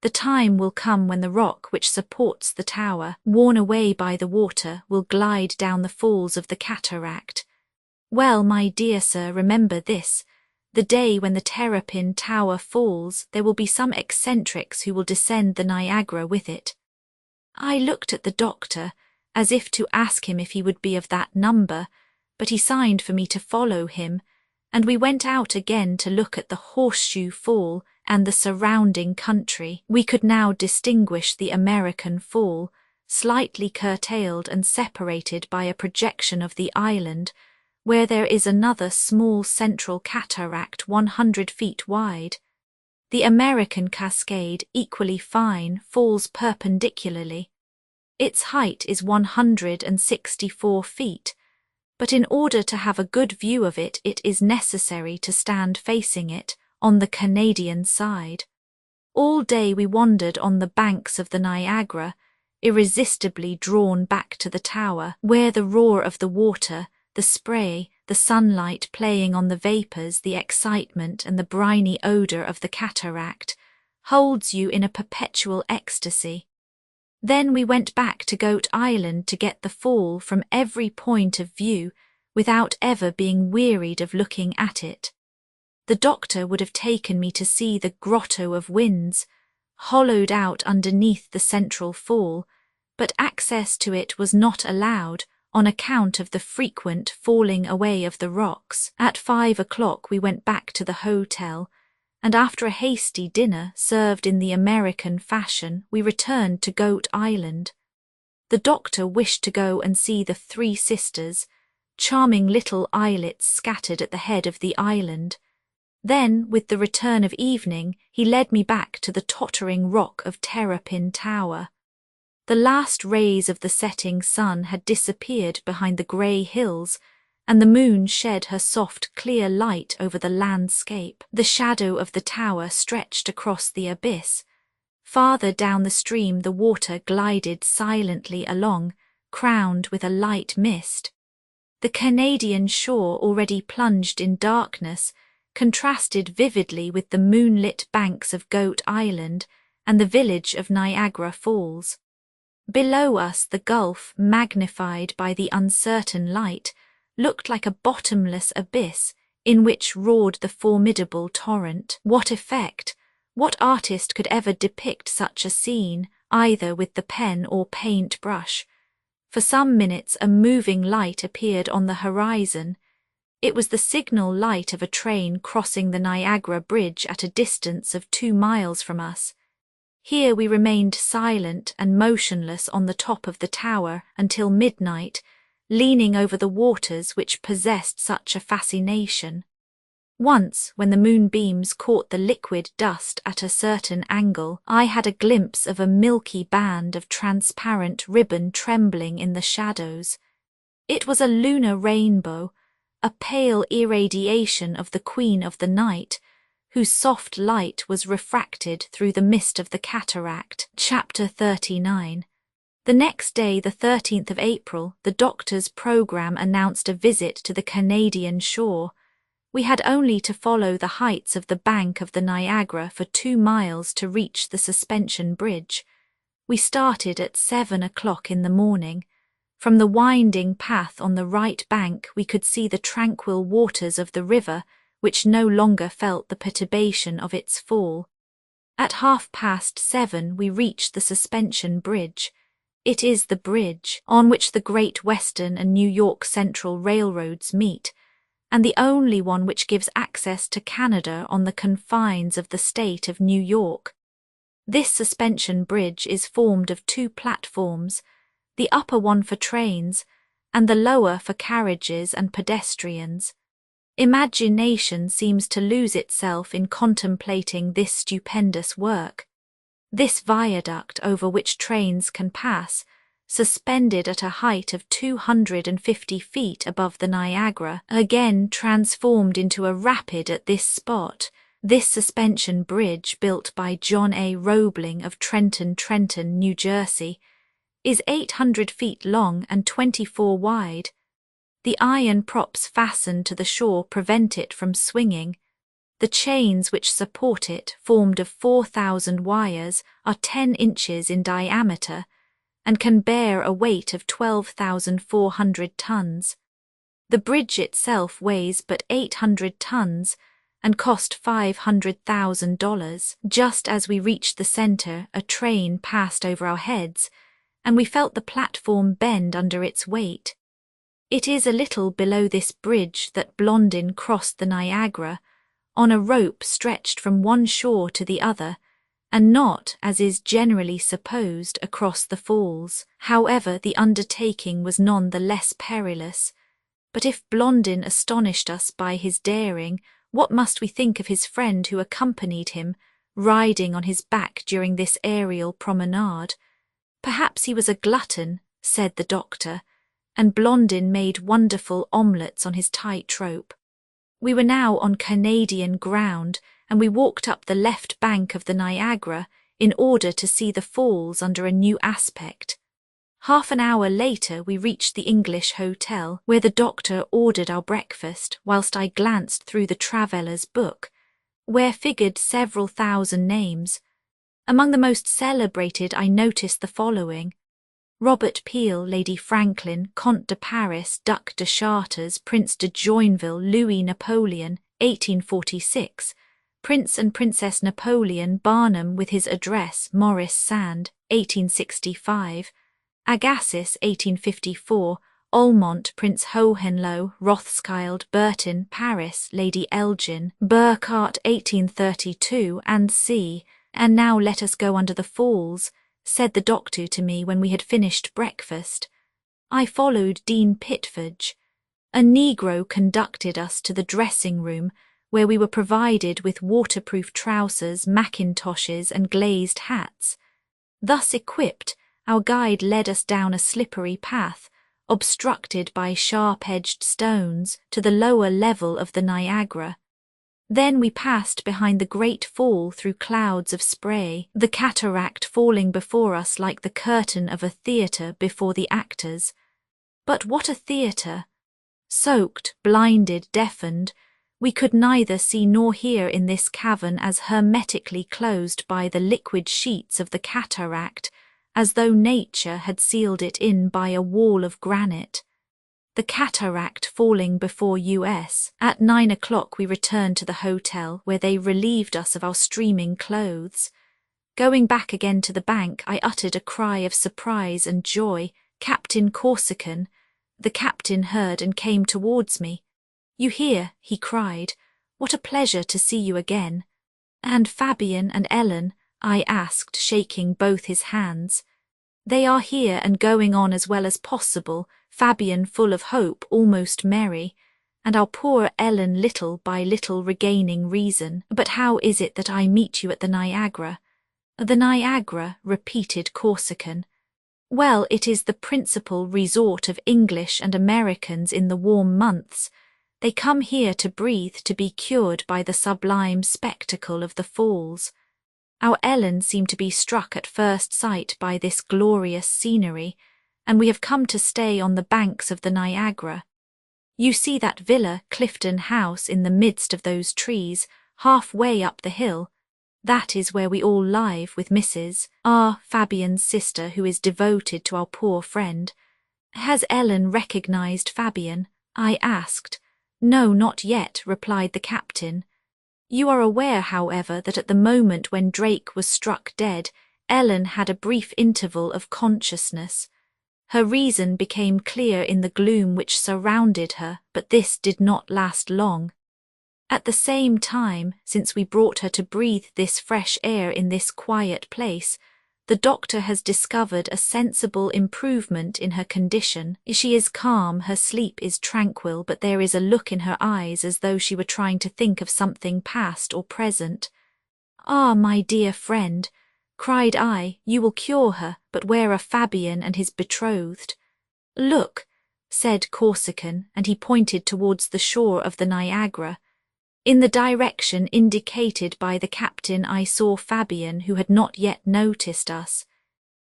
A: The time will come when the rock which supports the tower, worn away by the water, will glide down the falls of the cataract. Well, my dear sir, remember this. The day when the Terrapin Tower falls, there will be some eccentrics who will descend the Niagara with it." I looked at the doctor, as if to ask him if he would be of that number, but he signed for me to follow him, and we went out again to look at the Horseshoe Fall and the surrounding country. We could now distinguish the American Fall, slightly curtailed and separated by a projection of the island, where there is another small central cataract 100 feet wide. The American Cascade, equally fine, falls perpendicularly. Its height is 164 feet, but in order to have a good view of it, it is necessary to stand facing it, on the Canadian side. All day we wandered on the banks of the Niagara, irresistibly drawn back to the tower, where the roar of the water, the spray, the sunlight playing on the vapours, the excitement and the briny odour of the cataract, holds you in a perpetual ecstasy. Then we went back to Goat Island to get the fall from every point of view, without ever being wearied of looking at it. The doctor would have taken me to see the Grotto of Winds, hollowed out underneath the central fall, but access to it was not allowed, on account of the frequent falling away of the rocks. At 5 o'clock we went back to the hotel, and after a hasty dinner served in the American fashion, we returned to Goat Island. The doctor wished to go and see the 3 sisters, charming little islets scattered at the head of the island. Then, with the return of evening, he led me back to the tottering rock of Terrapin Tower. The last rays of the setting sun had disappeared behind the grey hills, and the moon shed her soft, clear light over the landscape. The shadow of the tower stretched across the abyss. Farther down the stream the water glided silently along, crowned with a light mist. The Canadian shore, already plunged in darkness, contrasted vividly with the moonlit banks of Goat Island and the village of Niagara Falls. Below us the gulf, magnified by the uncertain light, looked like a bottomless abyss, in which roared the formidable torrent. What effect? What artist could ever depict such a scene, either with the pen or paint-brush? For some minutes a moving light appeared on the horizon. It was the signal light of a train crossing the Niagara Bridge at a distance of 2 miles from us. Here we remained silent and motionless on the top of the tower until midnight, leaning over the waters which possessed such a fascination. Once, when the moonbeams caught the liquid dust at a certain angle, I had a glimpse of a milky band of transparent ribbon trembling in the shadows. It was a lunar rainbow, a pale irradiation of the Queen of the Night, whose soft light was refracted through the mist of the cataract. Chapter 39. The next day, the 13th of April, the doctor's programme announced a visit to the Canadian shore. We had only to follow the heights of the bank of the Niagara for 2 miles to reach the suspension bridge. We started at 7 o'clock in the morning. From the winding path on the right bank we could see the tranquil waters of the river, which no longer felt the perturbation of its fall. At 7:30 we reached the suspension bridge. It is the bridge on which the Great Western and New York Central Railroads meet, and the only one which gives access to Canada on the confines of the state of New York. This suspension bridge is formed of 2 platforms, the upper one for trains, and the lower for carriages and pedestrians. Imagination seems to lose itself in contemplating this stupendous work. This viaduct over which trains can pass, suspended at a height of 250 feet above the Niagara, again transformed into a rapid at this spot. This suspension bridge, built by John A. Roebling of Trenton, New Jersey, is 800 feet long and 24 wide. The iron props fastened to the shore prevent it from swinging. The chains which support it, formed of 4,000 wires, are 10 inches in diameter and can bear a weight of 12,400 tons. The bridge itself weighs but 800 tons and cost $500,000. Just as we reached the center, a train passed over our heads, and we felt the platform bend under its weight. It is a little below this bridge that Blondin crossed the Niagara, on a rope stretched from one shore to the other, and not, as is generally supposed, across the falls. However, the undertaking was none the less perilous. But if Blondin astonished us by his daring, what must we think of his friend who accompanied him, riding on his back during this aerial promenade? Perhaps he was a glutton, said the doctor, and Blondin made wonderful omelettes on his tight-rope. We were now on Canadian ground, and we walked up the left bank of the Niagara in order to see the falls under a new aspect. Half an hour later we reached the English hotel, where the doctor ordered our breakfast, whilst I glanced through the traveller's book, where figured several thousand names. Among the most celebrated I noticed the following: Robert Peel, Lady Franklin, Comte de Paris, Duc de Chartres, Prince de Joinville, Louis Napoleon, 1846, Prince and Princess Napoleon Barnum with his address, Maurice Sand, 1865, Agassiz, 1854, Olmont, Prince Hohenlohe, Rothschild, Burton, Paris, Lady Elgin, Burckhardt, 1832, and C. And now let us go under the falls, said the doctor to me when we had finished breakfast. I followed Dean Pitford. A negro conducted us to the dressing-room, where we were provided with waterproof trousers, mackintoshes, and glazed hats. Thus equipped, our guide led us down a slippery path, obstructed by sharp-edged stones, to the lower level of the Niagara. Then we passed behind the great fall through clouds of spray, the cataract falling before us like the curtain of a theatre before the actors. But what a theatre! Soaked, blinded, deafened, we could neither see nor hear in this cavern as hermetically closed by the liquid sheets of the cataract, as though nature had sealed it in by a wall of granite. the cataract falling before us. At 9 o'clock we returned to the hotel, where they relieved us of our streaming clothes. Going back again to the bank, I uttered a cry of surprise and joy. "Captain Corsican!" The captain heard and came towards me. "You here?" he cried. "What a pleasure to see you again." "And Fabian and Ellen?" I asked, shaking both his hands. "They are here and going on as well as possible, Fabian full of hope, almost merry, and our poor Ellen little by little regaining reason. But how is it that I meet you at the Niagara?" "The Niagara," repeated Corsican. "Well, it is the principal resort of English and Americans in the warm months. They come here to breathe, to be cured by the sublime spectacle of the falls. Our Ellen seemed to be struck at first sight by this glorious scenery, and we have come to stay on the banks of the Niagara. You see that villa, Clifton House, in the midst of those trees, half-way up the hill. That is where we all live with Mrs. R. Fabian's sister, who is devoted to our poor friend." "Has Ellen recognized Fabian?" I asked. "No, not yet," replied the captain. "You are aware, however, that at the moment when Drake was struck dead, Ellen had a brief interval of consciousness. Her reason became clear in the gloom which surrounded her, but this did not last long. At the same time, since we brought her to breathe this fresh air in this quiet place, the doctor has discovered a sensible improvement in her condition. She is calm, her sleep is tranquil, but there is a look in her eyes as though she were trying to think of something past or present." "Ah, my dear friend," cried I, "you will cure her, but where are Fabian and his betrothed?" "Look," said Corsican, and he pointed towards the shore of the Niagara. In the direction indicated by the captain I saw Fabian, who had not yet noticed us.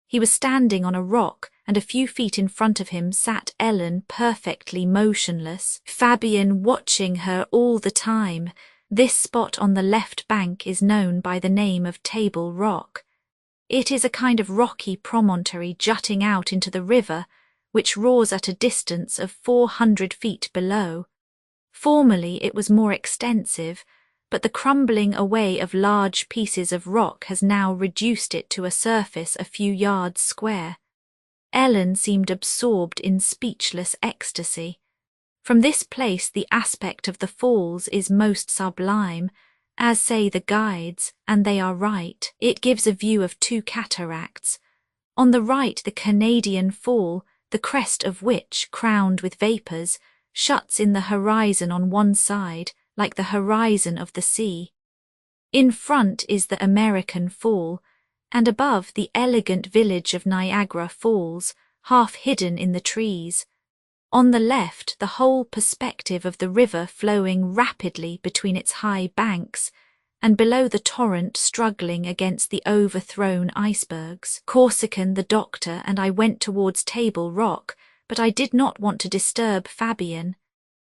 A: He was standing on a rock, and a few feet in front of him sat Ellen, perfectly motionless, Fabian watching her all the time. This spot on the left bank is known by the name of Table Rock. It is a kind of rocky promontory jutting out into the river, which roars at a distance of 400 feet below. Formerly it was more extensive, but the crumbling away of large pieces of rock has now reduced it to a surface a few yards square. Ellen seemed absorbed in speechless ecstasy. From this place the aspect of the falls is most sublime, as say the guides, and they are right. It gives a view of two cataracts. On the right the Canadian Fall, the crest of which, crowned with vapours, shuts in the horizon on one side, like the horizon of the sea. In front is the American Fall, and above the elegant village of Niagara Falls, half hidden in the trees. On the left, the whole perspective of the river flowing rapidly between its high banks, and below the torrent struggling against the overthrown icebergs. Corsican, the doctor, and I went towards Table Rock, but I did not want to disturb Fabian.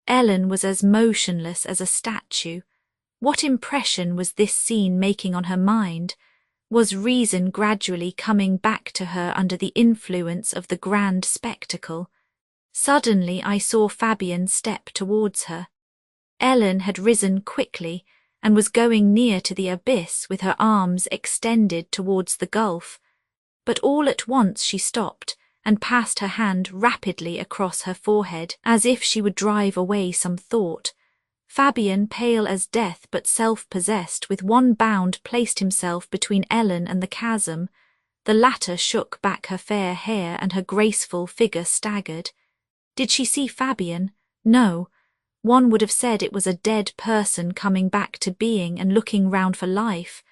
A: Ellen was as motionless as a statue. What impression was this scene making on her mind? Was reason gradually coming back to her under the influence of the grand spectacle? Suddenly I saw Fabian step towards her. Ellen had risen quickly and was going near to the abyss with her arms extended towards the gulf. But all at once she stopped and passed her hand rapidly across her forehead, as if she would drive away some thought. Fabian, pale as death but self-possessed, with one bound placed himself between Ellen and the chasm. The latter shook back her fair hair and her graceful figure staggered. Did she see Fabian? No. One would have said it was a dead person coming back to being and looking round for life.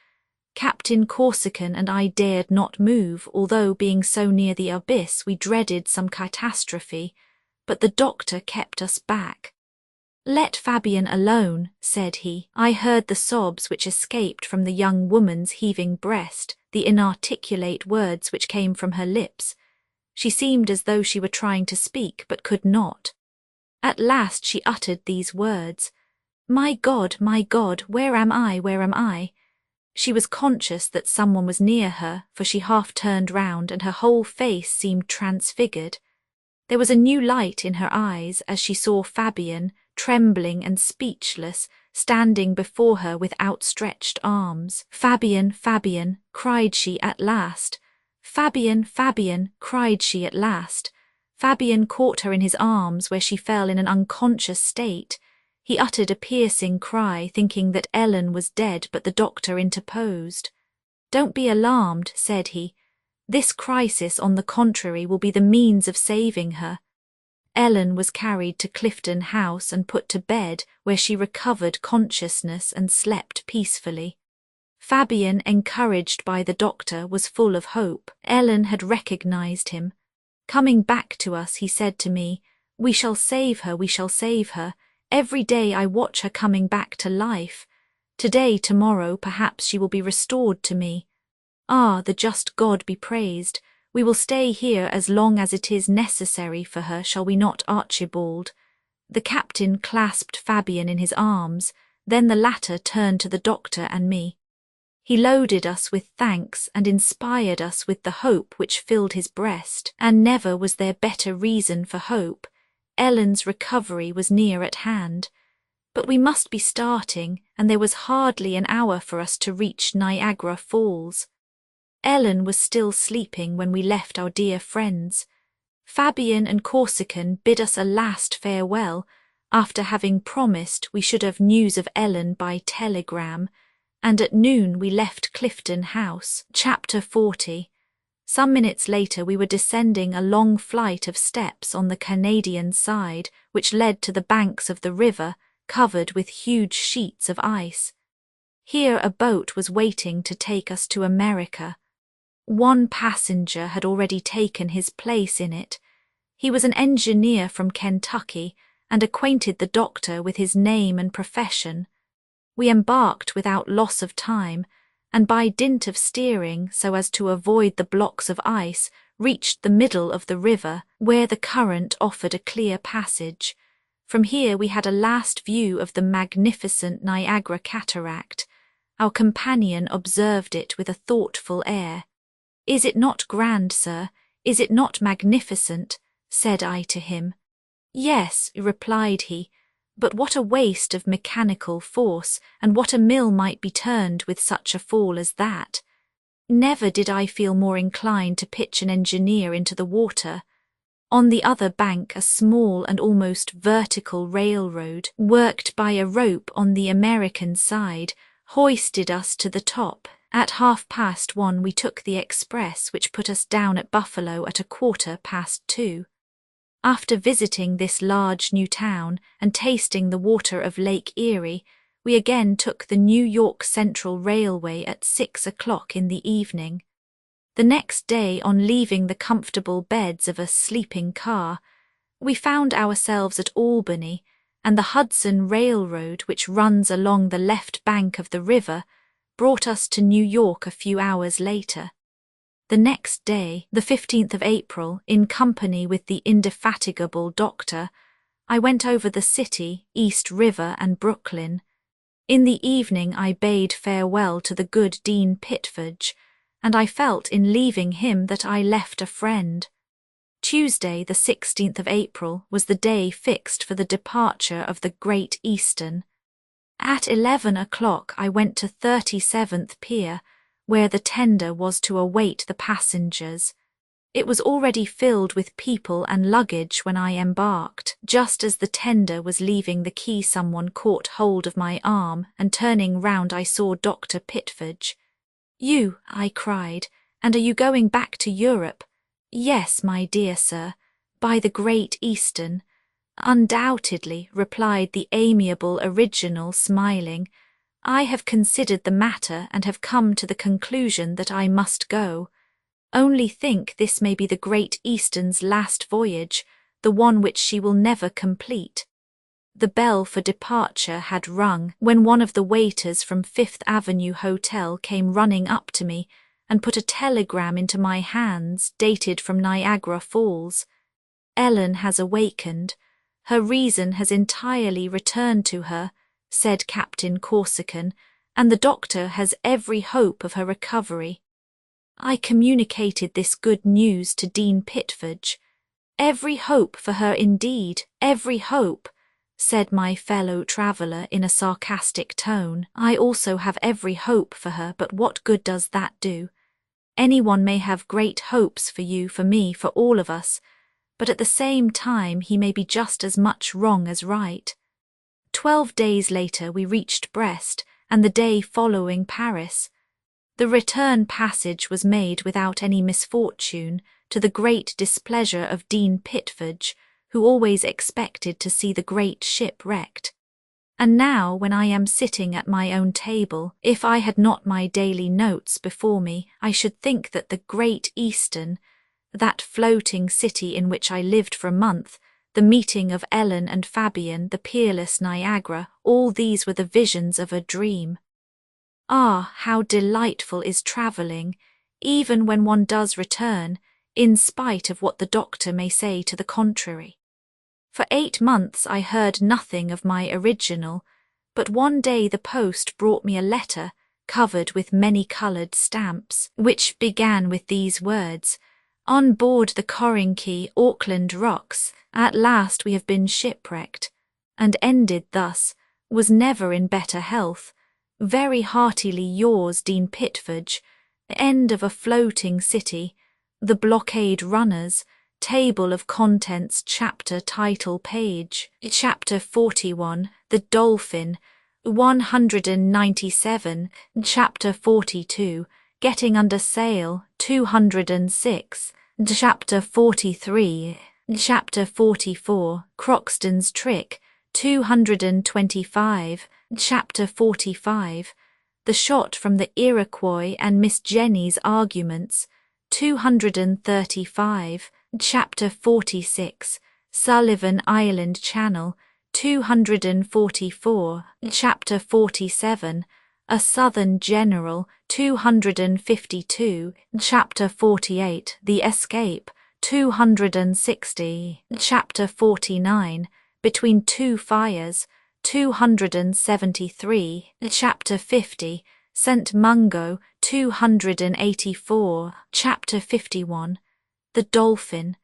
A: Captain Corsican and I dared not move, although, being so near the abyss, we dreaded some catastrophe, but the doctor kept us back. "Let Fabian alone," said he. I heard the sobs which escaped from the young woman's heaving breast, the inarticulate words which came from her lips. She seemed as though she were trying to speak, but could not. At last she uttered these words, my God, where am I, where am I?" She was conscious that someone was near her, for she half turned round and her whole face seemed transfigured. There was a new light in her eyes as she saw Fabian, trembling and speechless, standing before her with outstretched arms. "Fabian, Fabian," cried she at last. "Fabian, Fabian," cried she at last. Fabian caught her in his arms where she fell in an unconscious state. He uttered a piercing cry, thinking that Ellen was dead, but the doctor interposed. "Don't be alarmed," said he. "This crisis, on the contrary, will be the means of saving her." Ellen was carried to Clifton House and put to bed, where she recovered consciousness and slept peacefully. Fabian, encouraged by the doctor, was full of hope. Ellen had recognized him. Coming back to us, he said to me, "We shall save her, we shall save her. Every day I watch her coming back to life. Today, tomorrow, perhaps she will be restored to me. Ah, the just God be praised. We will stay here as long as it is necessary for her, shall we not, Archibald?" The captain clasped Fabian in his arms, then the latter turned to the doctor and me. He loaded us with thanks and inspired us with the hope which filled his breast, and never was there better reason for hope. Ellen's recovery was near at hand. But we must be starting, and there was hardly an hour for us to reach Niagara Falls. Ellen was still sleeping when we left our dear friends. Fabian and Corsican bid us a last farewell, after having promised we should have news of Ellen by telegram, and at noon we left Clifton House. Chapter 40. Some minutes later we were descending a long flight of steps on the Canadian side, which led to the banks of the river, covered with huge sheets of ice. Here a boat was waiting to take us to America. One passenger had already taken his place in it. He was an engineer from Kentucky and acquainted the doctor with his name and profession. We embarked without loss of time, and by dint of steering so as to avoid the blocks of ice, reached the middle of the river, where the current offered a clear passage. From here we had a last view of the magnificent Niagara cataract. Our companion observed it with a thoughtful air. "Is it not grand, sir? Is it not magnificent?" said I to him. "Yes," replied he, "but what a waste of mechanical force, and what a mill might be turned with such a fall as that. Never did I feel more inclined to pitch an engineer into the water." On the other bank a small and almost vertical railroad, worked by a rope on the American side, hoisted us to the top. At 1:30 we took the express, which put us down at Buffalo at 2:15. After visiting this large new town and tasting the water of Lake Erie, we again took the New York Central Railway at 6 o'clock in the evening. The next day, on leaving the comfortable beds of a sleeping car, we found ourselves at Albany, and the Hudson Railroad, which runs along the left bank of the river, brought us to New York a few hours later. The next day, the 15th of April, in company with the indefatigable doctor, I went over the city, East River and Brooklyn. In the evening I bade farewell to the good Dean Pitford, and I felt in leaving him that I left a friend. Tuesday, the 16th of April, was the day fixed for the departure of the Great Eastern. At 11 o'clock I went to 37th Pier, where the tender was to await the passengers. It was already filled with people and luggage when I embarked. Just as the tender was leaving the quay, someone caught hold of my arm, and turning round I saw Dr. Pitford. "You," I cried, "and are you going back to Europe?" "Yes, my dear sir, by the Great Eastern." "Undoubtedly," replied the amiable original, smiling. "I have considered the matter and have come to the conclusion that I must go. Only think, this may be the Great Eastern's last voyage, the one which she will never complete." The bell for departure had rung, when one of the waiters from Fifth Avenue Hotel came running up to me and put a telegram into my hands, dated from Niagara Falls. "Ellen has awakened. Her reason has entirely returned to her," said Captain Corsican, "and the doctor has every hope of her recovery." I communicated this good news to Dean Pitford. "Every hope for her indeed, every hope," said my fellow traveller in a sarcastic tone. "I also have every hope for her, but what good does that do? Anyone may have great hopes for you, for me, for all of us, but at the same time he may be just as much wrong as right." 12 days later we reached Brest, and the day following Paris. The return passage was made without any misfortune, to the great displeasure of Dean Pitford, who always expected to see the great ship wrecked. And now, when I am sitting at my own table, if I had not my daily notes before me, I should think that the Great Eastern, that floating city in which I lived for a month, the meeting of Ellen and Fabian, the peerless Niagara, all these were the visions of a dream. Ah, how delightful is travelling, even when one does return, in spite of what the doctor may say to the contrary. For 8 months I heard nothing of my original, but one day the post brought me a letter covered with many-coloured stamps, which began with these words: "On board the Corrinquy, Auckland Rocks, at last we have been shipwrecked," and ended thus: "Was never in better health. Very heartily yours, Dean Pitford." End of a floating city. The Blockade runners. Table of contents, chapter, title, page. Chapter 41, The Dolphin. 197. Chapter 42, Getting Under Sail. 206. Chapter 43. Chapter 44, Croxton's Trick. 225. Chapter 45, The Shot from the Iroquois and Miss Jenny's Arguments. 235. Chapter 46, Sullivan Island Channel. 244. Chapter 47, A Southern General. 252. Chapter 48, The Escape. 260. Chapter 49, Between Two Fires. 273. Chapter 50, St. Mungo. 284. Chapter 51, The Dolphin.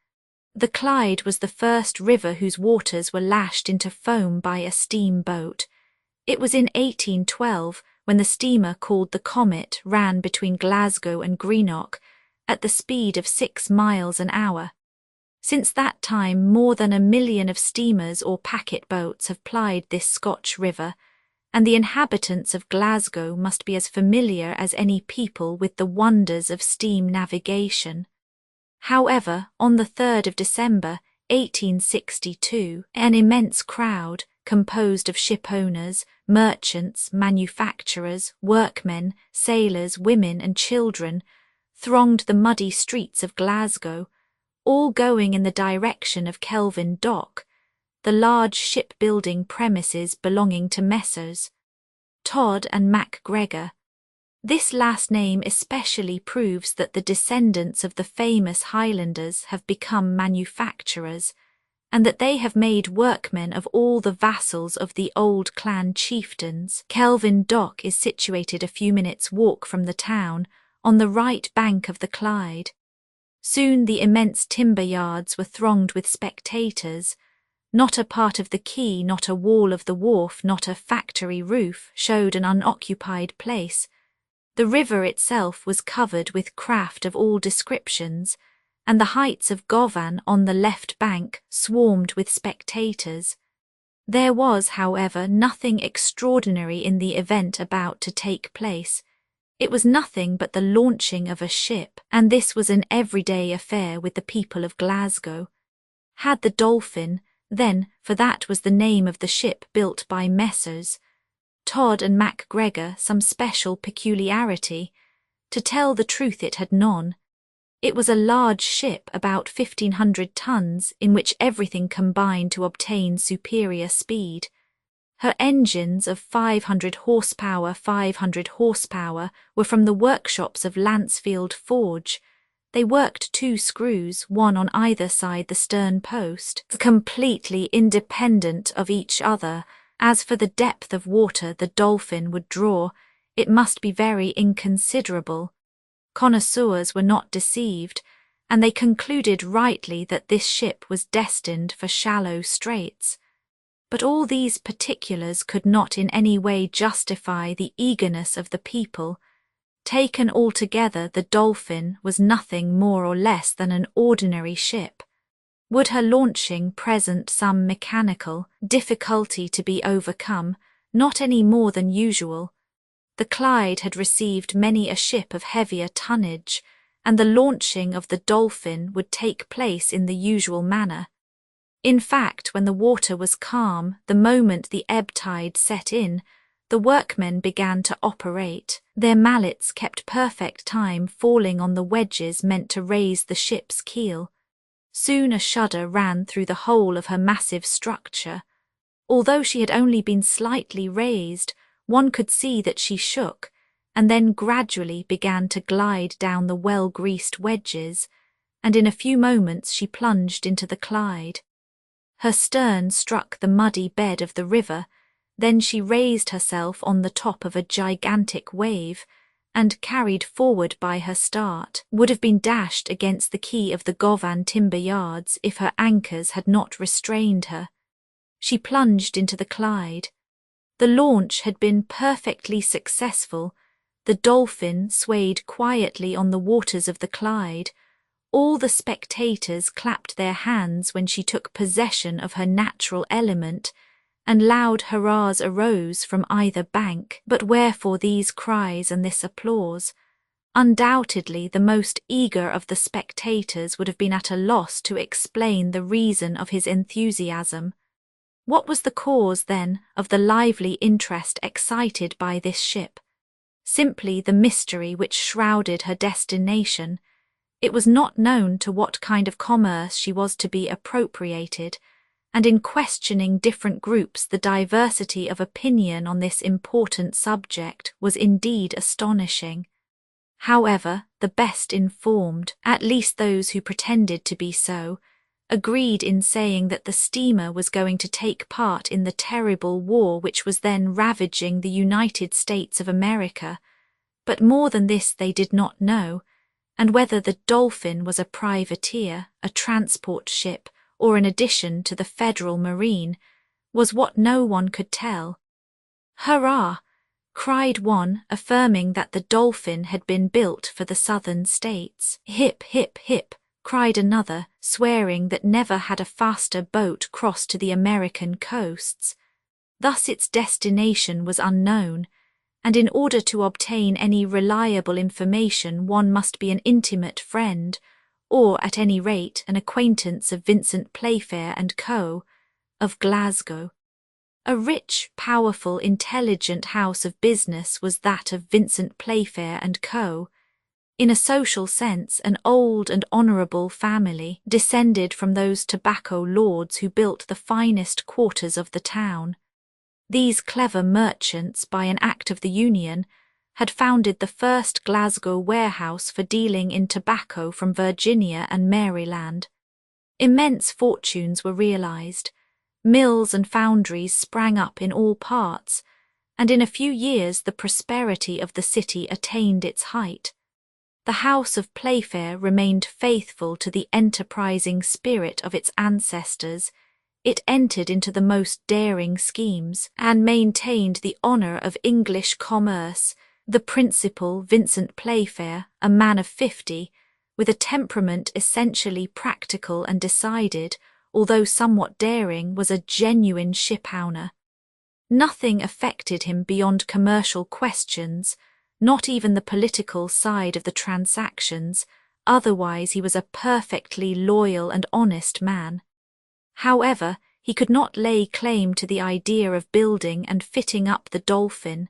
A: The Clyde was the first river whose waters were lashed into foam by a steamboat. It was in 1812 when the steamer called the Comet ran between Glasgow and Greenock at the speed of 6 miles an hour. Since that time, more than 1 million of steamers or packet boats have plied this Scotch river, and the inhabitants of Glasgow must be as familiar as any people with the wonders of steam navigation. However, on the 3rd of December, 1862, an immense crowd, composed of shipowners, merchants, manufacturers, workmen, sailors, women and children, thronged the muddy streets of Glasgow, all going in the direction of Kelvin Dock, the large shipbuilding premises belonging to Messrs. Todd and MacGregor. This last name especially proves that the descendants of the famous Highlanders have become manufacturers, and that they have made workmen of all the vassals of the old clan chieftains. Kelvin Dock is situated a few minutes' walk from the town, on the right bank of the Clyde. Soon the immense timber yards were thronged with spectators. Not a part of the quay, not a wall of the wharf, not a factory roof showed an unoccupied place. The river itself was covered with craft of all descriptions, and the heights of Govan on the left bank swarmed with spectators. There was, however, nothing extraordinary in the event about to take place. It was nothing but the launching of a ship, and this was an everyday affair with the people of Glasgow. Had the Dolphin, then, for that was the name of the ship built by Messrs. Todd and MacGregor, some special peculiarity? To tell the truth, it had none. It was a large ship, about 1,500 tons, in which everything combined to obtain superior speed. Her engines of 500 horsepower were from the workshops of Lancefield Forge. They worked 2 screws, one on either side the stern post, completely independent of each other. As for the depth of water the Dolphin would draw, it must be very inconsiderable. Connoisseurs were not deceived, and they concluded rightly that this ship was destined for shallow straits. But all these particulars could not in any way justify the eagerness of the people. Taken altogether, the Dolphin was nothing more or less than an ordinary ship. Would her launching present some mechanical difficulty to be overcome? Not any more than usual. The Clyde had received many a ship of heavier tonnage, and the launching of the Dolphin would take place in the usual manner. In fact, when the water was calm, the moment the ebb tide set in, the workmen began to operate. Their mallets kept perfect time falling on the wedges meant to raise the ship's keel. Soon a shudder ran through the whole of her massive structure. Although she had only been slightly raised, one could see that she shook, and then gradually began to glide down the well-greased wedges, and in a few moments she plunged into the Clyde. Her stern struck the muddy bed of the river, then she raised herself on the top of a gigantic wave, and, carried forward by her start, would have been dashed against the quay of the Govan timber yards if her anchors had not restrained her. She plunged into the Clyde. The launch had been perfectly successful. The Dolphin swayed quietly on the waters of the Clyde. All the spectators clapped their hands when she took possession of her natural element, and loud hurrahs arose from either bank. But wherefore these cries and this applause? Undoubtedly the most eager of the spectators would have been at a loss to explain the reason of his enthusiasm. What was the cause, then, of the lively interest excited by this ship? Simply the mystery which shrouded her destination. It was not known to what kind of commerce she was to be appropriated, and in questioning different groups the diversity of opinion on this important subject was indeed astonishing. However, the best informed, at least those who pretended to be so, agreed in saying that the steamer was going to take part in the terrible war which was then ravaging the United States of America. But more than this they did not know, and whether the Dolphin was a privateer, a transport ship, or an addition to the Federal Marine, was what no one could tell. "Hurrah!" cried one, affirming that the Dolphin had been built for the Southern States. "Hip, hip, hip!" cried another, swearing that never had a faster boat crossed to the American coasts. Thus its destination was unknown, and in order to obtain any reliable information one must be an intimate friend, or at any rate an acquaintance of Vincent Playfair and Co., of Glasgow. A rich, powerful, intelligent house of business was that of Vincent Playfair and Co., in a social sense an old and honourable family, descended from those tobacco lords who built the finest quarters of the town. These clever merchants, by an act of the Union, had founded the first Glasgow warehouse for dealing in tobacco from Virginia and Maryland. Immense fortunes were realised. Mills and foundries sprang up in all parts, and in a few years the prosperity of the city attained its height. The house of Playfair remained faithful to the enterprising spirit of its ancestors. It entered into the most daring schemes, and maintained the honour of English commerce. The principal, Vincent Playfair, a man of 50, with a temperament essentially practical and decided, although somewhat daring, was a genuine shipowner. Nothing affected him beyond commercial questions, not even the political side of the transactions, otherwise he was a perfectly loyal and honest man. However, he could not lay claim to the idea of building and fitting up the Dolphin.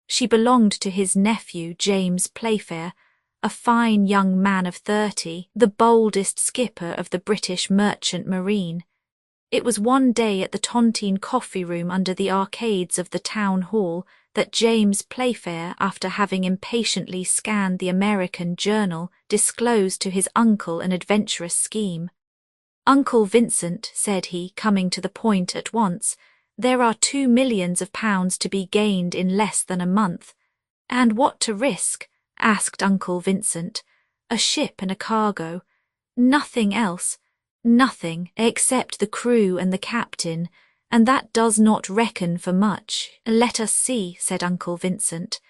A: She belonged to his nephew, James Playfair, a fine young man of 30, the boldest skipper of the British merchant marine. It was one day at the Tontine coffee room under the arcades of the town hall that James Playfair, after having impatiently scanned the American journal, disclosed to his uncle an adventurous scheme. "Uncle Vincent," said he, coming to the point at once, "there are £2 millions to be gained in less than a month." "And what to risk?" asked Uncle Vincent. "A ship and a cargo. Nothing else. Nothing, except the crew and the captain, and that does not reckon for much. Let us see, said Uncle Vincent.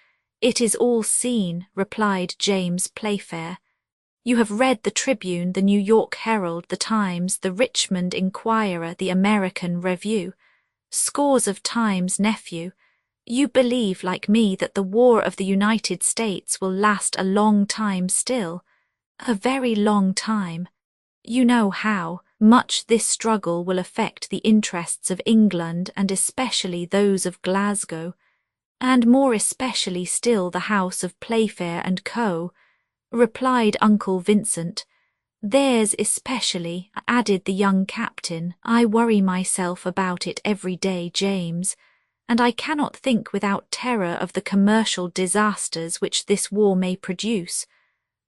A: It is all seen, replied James Playfair. You have read the Tribune, the New York Herald, the Times, the Richmond Inquirer, the American Review. Scores of times, nephew. You believe, like me, that the war of the United States will last a long time still. A very long time. You know how much this struggle will affect the interests of England and especially those of Glasgow, and more especially still the house of Playfair and Co., replied Uncle Vincent. Theirs especially, added the young captain. I worry myself about it every day, James, and I cannot think without terror of the commercial disasters which this war may produce.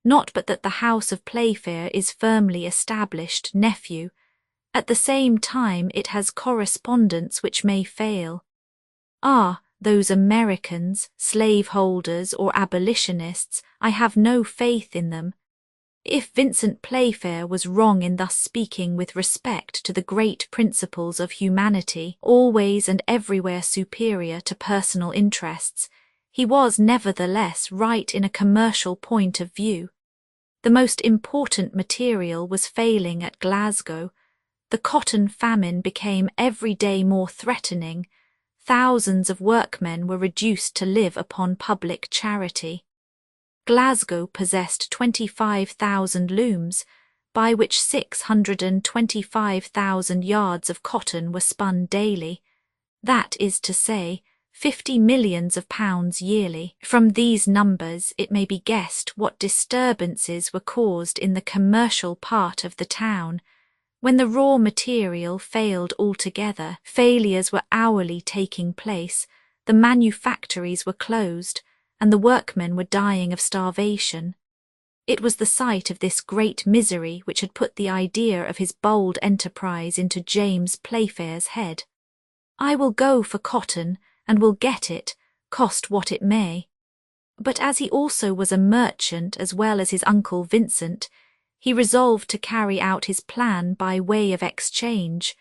A: Not but that the house of Playfair is firmly established, nephew. At the same time it has correspondents which may fail. Ah, those Americans, slaveholders or abolitionists, I have no faith in them. If Vincent Playfair was wrong in thus speaking with respect to the great principles of humanity, always and everywhere superior to personal interests, he was nevertheless right in a commercial point of view. The most important material was failing at Glasgow. The cotton famine became every day more threatening. Thousands of workmen were reduced to live upon public charity. Glasgow possessed 25,000 looms, by which 625,000 yards of cotton were spun daily. That is to say, 50 millions of pounds yearly. From these numbers it may be guessed what disturbances were caused in the commercial part of the town. When the raw material failed altogether, failures were hourly taking place, the manufactories were closed, and the workmen were dying of starvation. It was the sight of this great misery which had put the idea of his bold enterprise into James Playfair's head. I will go for cotton, and will get it, cost what it may. But as he also was a merchant as well as his Uncle Vincent, he resolved to carry out his plan by way of exchange,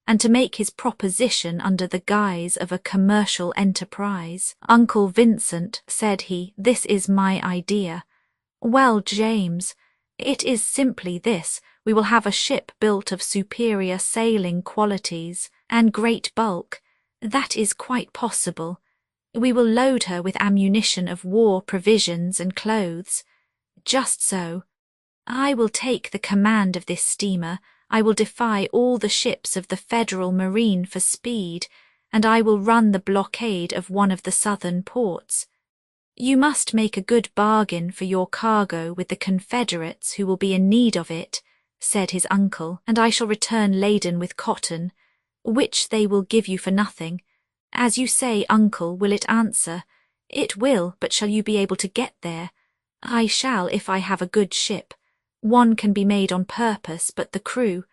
A: and to make his proposition under the guise of a commercial enterprise. Uncle Vincent, said he, this is my idea. Well, James, it is simply this. We will have a ship built of superior sailing qualities and great bulk. That is quite possible. We will load her with ammunition of war, provisions and clothes. Just so. I will take the command of this steamer. I will defy all the ships of the Federal Marine for speed, and I will run the blockade of one of the southern ports. You must make a good bargain for your cargo with the Confederates who will be in need of it, said his uncle, and I shall return laden with cotton, which they will give you for nothing. As you say, uncle, will it answer? It will, but shall you be able to get there? I shall if I have a good ship. One can be made on purpose, but the crew—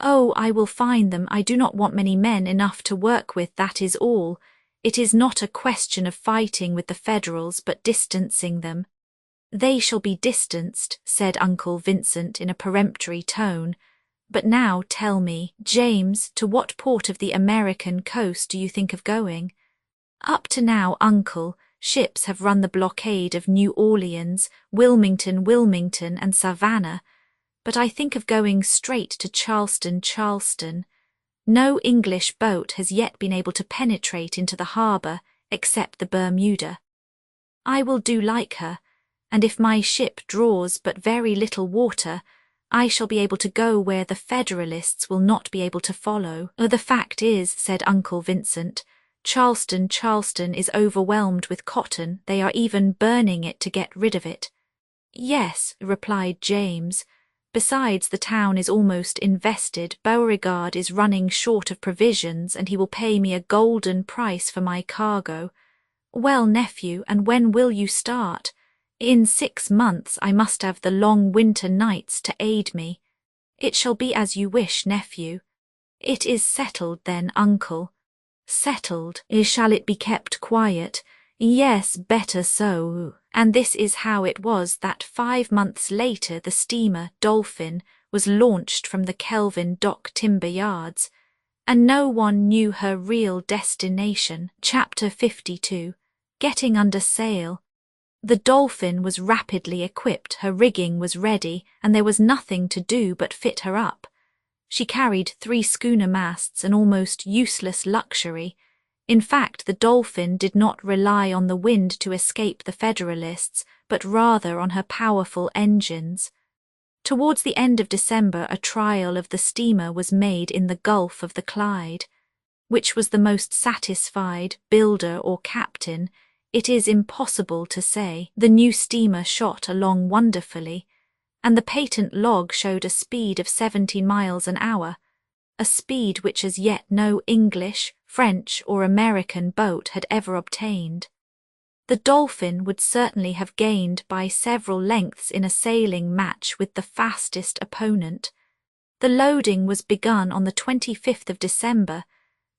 A: Oh, I will find them. I do not want many men enough to work with, that is all. It is not a question of fighting with the Federals, but distancing them. They shall be distanced, said Uncle Vincent in a peremptory tone. But now tell me, James, to what port of the American coast do you think of going? Up to now, uncle, ships have run the blockade of New Orleans, Wilmington, and Savannah, but I think of going straight to Charleston. No English boat has yet been able to penetrate into the harbour except the Bermuda. I will do like her, and if my ship draws but very little water, I shall be able to go where the Federalists will not be able to follow. The fact is, said Uncle Vincent, Charleston is overwhelmed with cotton. They are even burning it to get rid of it. Yes, replied James. Besides, the town is almost invested. Beauregard is running short of provisions, and he will pay me a golden price for my cargo. Well, nephew, and when will you start? In 6 months I must have the long winter nights to aid me. It shall be as you wish, nephew. It is settled then, uncle. Settled. Shall it be kept quiet? Yes, better so. And this is how it was that 5 months later the steamer Dolphin, was launched from the Kelvin Dock timber yards, and no one knew her real destination. Chapter 52. Getting under sail. The Dolphin was rapidly equipped, her rigging was ready, and there was nothing to do but fit her up. She carried 3 schooner masts, an almost useless luxury. In fact, the Dolphin did not rely on the wind to escape the Federalists, but rather on her powerful engines. Towards the end of December, a trial of the steamer was made in the Gulf of the Clyde. Which was the most satisfied, builder or captain, it is impossible to say. The new steamer shot along wonderfully, and the patent log showed a speed of 70 miles an hour, a speed which as yet no English, French or American boat had ever obtained. The Dolphin would certainly have gained by several lengths in a sailing match with the fastest opponent. The loading was begun on the 25th of December,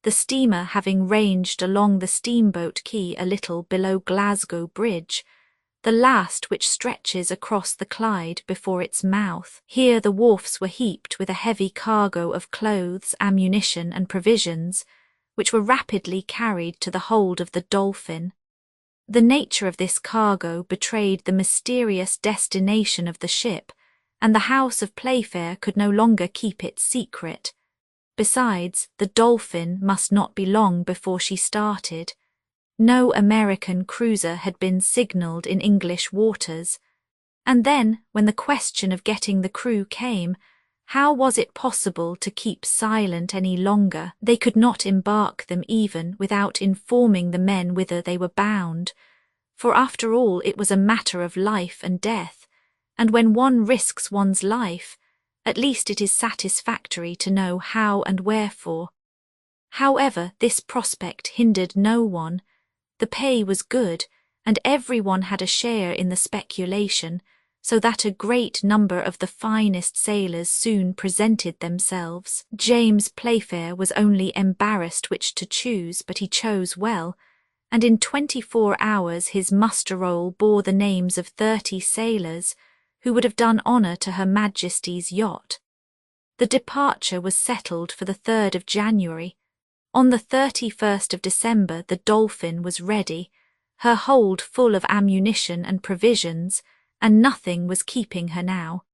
A: the steamer having ranged along the steamboat quay a little below Glasgow Bridge, the last which stretches across the Clyde before its mouth. Here the wharfs were heaped with a heavy cargo of clothes, ammunition and provisions, which were rapidly carried to the hold of the Dolphin. The nature of this cargo betrayed the mysterious destination of the ship, and the House of Playfair could no longer keep it secret. Besides, the Dolphin must not be long before she started. No American cruiser had been signalled in English waters. And then, when the question of getting the crew came, how was it possible to keep silent any longer? They could not embark them even without informing the men whither they were bound, for after all it was a matter of life and death, and when one risks one's life, at least it is satisfactory to know how and wherefore. However, this prospect hindered no one. The pay was good, and everyone had a share in the speculation, so that a great number of the finest sailors soon presented themselves. James Playfair was only embarrassed which to choose, but he chose well, and in 24 hours his muster-roll bore the names of 30 sailors, who would have done honour to Her Majesty's yacht. The departure was settled for the 3rd of January. On the 31st of December the Dolphin was ready, her hold full of ammunition and provisions, and nothing was keeping her now.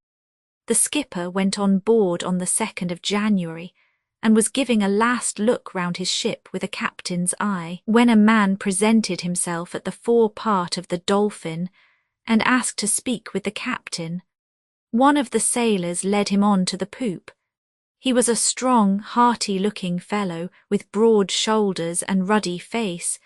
A: The skipper went on board on the 2nd of January, and was giving a last look round his ship with a captain's eye, when a man presented himself at the forepart of the Dolphin, and asked to speak with the captain. One of the sailors led him on to the poop. He was a strong, hearty-looking fellow, with broad shoulders and ruddy face,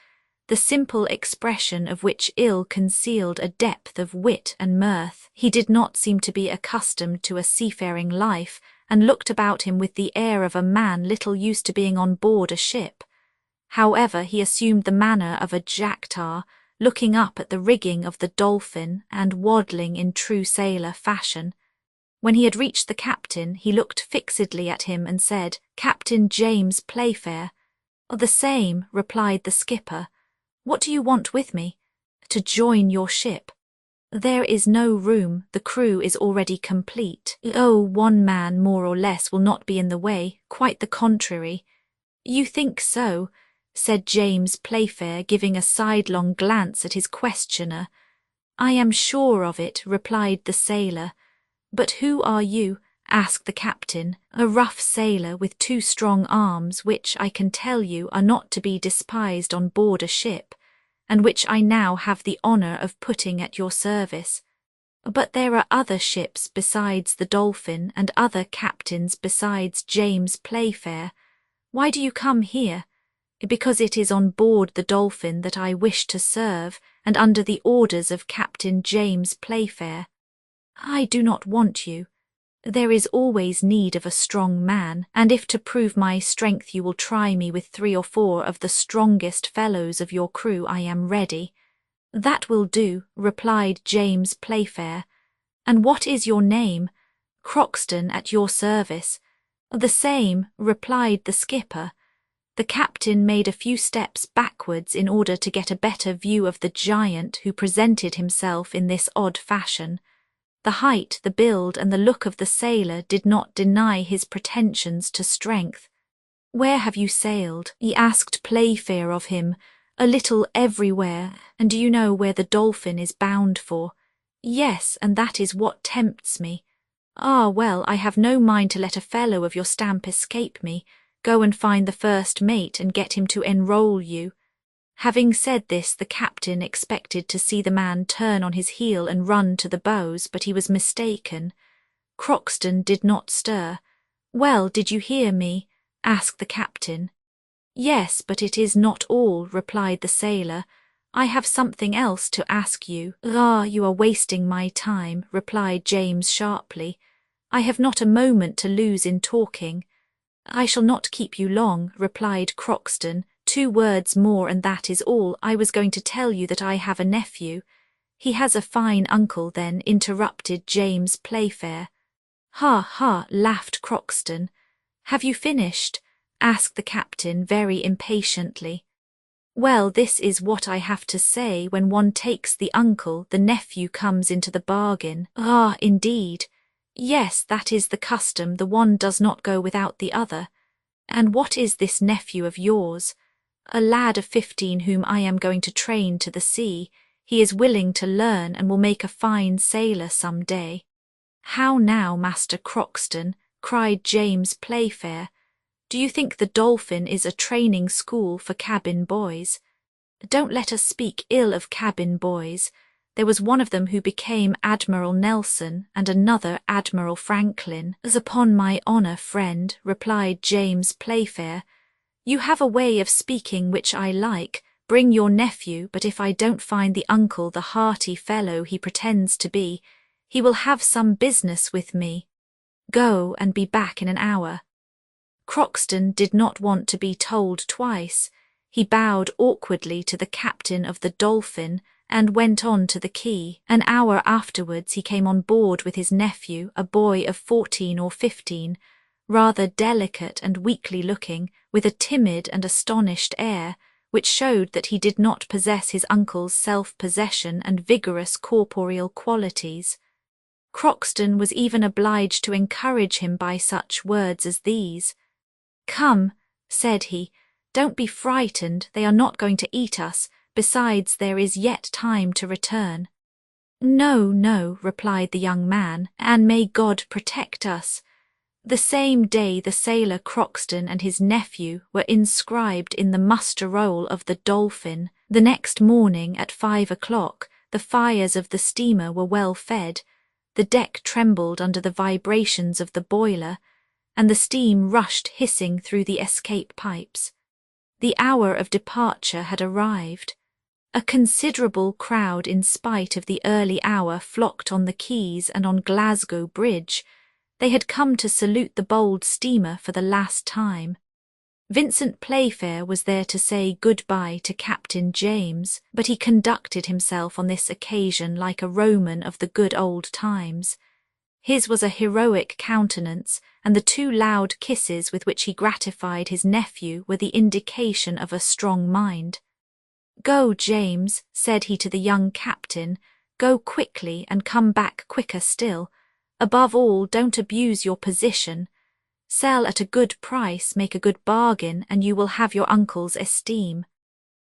A: the simple expression of which ill concealed a depth of wit and mirth. He did not seem to be accustomed to a seafaring life, and looked about him with the air of a man little used to being on board a ship. However, he assumed the manner of a jack-tar, looking up at the rigging of the Dolphin and waddling in true sailor fashion. When he had reached the captain, he looked fixedly at him and said, "Captain James Playfair." "The same," replied the skipper. "What do you want with me?" "To join your ship." "There is no room, the crew is already complete." "Oh, one man more or less will not be in the way, quite the contrary." "You think so?" said James Playfair, giving a sidelong glance at his questioner. "I am sure of it," replied the sailor. "But who are you?" asked the captain. "A rough sailor with 2 strong arms, which, I can tell you, are not to be despised on board a ship, and which I now have the honour of putting at your service. But there are other ships besides the Dolphin, and other captains besides James Playfair. Why do you come here?" "Because it is on board the Dolphin that I wish to serve, and under the orders of Captain James Playfair." "I do not want you. There is always need of a strong man, and if to prove my strength you will try me with 3 or 4 of the strongest fellows of your crew, I am ready." "That will do," replied James Playfair. "And what is your name?" "Croxton, at your service." "The same," replied the skipper. The captain made a few steps backwards in order to get a better view of the giant who presented himself in this odd fashion. The height, the build, and the look of the sailor did not deny his pretensions to strength. "Where have you sailed?" he asked Playfair of him. "A little everywhere. And do you know where the Dolphin is bound for?" "Yes, and that is what tempts me." "Ah, well, I have no mind to let a fellow of your stamp escape me. Go and find the first mate and get him to enroll you." Having said this, the captain expected to see the man turn on his heel and run to the bows, but he was mistaken. Crockston did not stir. "Well, did you hear me?" asked the captain. "Yes, but it is not all," replied the sailor. "I have something else to ask you." "Ah, you are wasting my time," replied James sharply. "I have not a moment to lose in talking." "I shall not keep you long," replied Crockston. "2 words more and that is all. I was going to tell you that I have a nephew." "He has a fine uncle, then," interrupted James Playfair. "Ha, ha," laughed Crockston. "Have you finished?" asked the captain very impatiently. "Well, this is what I have to say. When one takes the uncle, the nephew comes into the bargain." "Ah, indeed." "Yes, that is the custom. The one does not go without the other." "And what is this nephew of yours?" "A lad of 15 whom I am going to train to the sea. He is willing to learn and will make a fine sailor some day." "How now, Master Crockston?" cried James Playfair. "Do you think the Dolphin is a training school for cabin boys?" "Don't let us speak ill of cabin boys. There was one of them who became Admiral Nelson and another Admiral Franklin." "As upon my honour, friend," replied James Playfair, "you have a way of speaking which I like. Bring your nephew, but if I don't find the uncle the hearty fellow he pretends to be, he will have some business with me. Go and be back in an hour." Crockston did not want to be told twice. He bowed awkwardly to the captain of the Dolphin and went on to the quay. An hour afterwards he came on board with his nephew, a boy of 14 or 15, rather delicate and weakly looking, with a timid and astonished air, which showed that he did not possess his uncle's self-possession and vigorous corporeal qualities. Crockston was even obliged to encourage him by such words as these. "Come," said he, "don't be frightened, they are not going to eat us, besides there is yet time to return." "No, no," replied the young man, "and may God protect us." The same day the sailor Crockston and his nephew were inscribed in the muster roll of the Dolphin. The next morning at 5 o'clock the fires of the steamer were well fed, the deck trembled under the vibrations of the boiler, and the steam rushed hissing through the escape pipes. The hour of departure had arrived. A considerable crowd, in spite of the early hour, flocked on the quays and on Glasgow Bridge. They had come to salute the bold steamer for the last time. Vincent Playfair was there to say good-bye to Captain James, but he conducted himself on this occasion like a Roman of the good old times. His was a heroic countenance, and the 2 loud kisses with which he gratified his nephew were the indication of a strong mind. "Go, James," said he to the young captain, "go quickly and come back quicker still. Above all, don't abuse your position. Sell at a good price, make a good bargain, and you will have your uncle's esteem."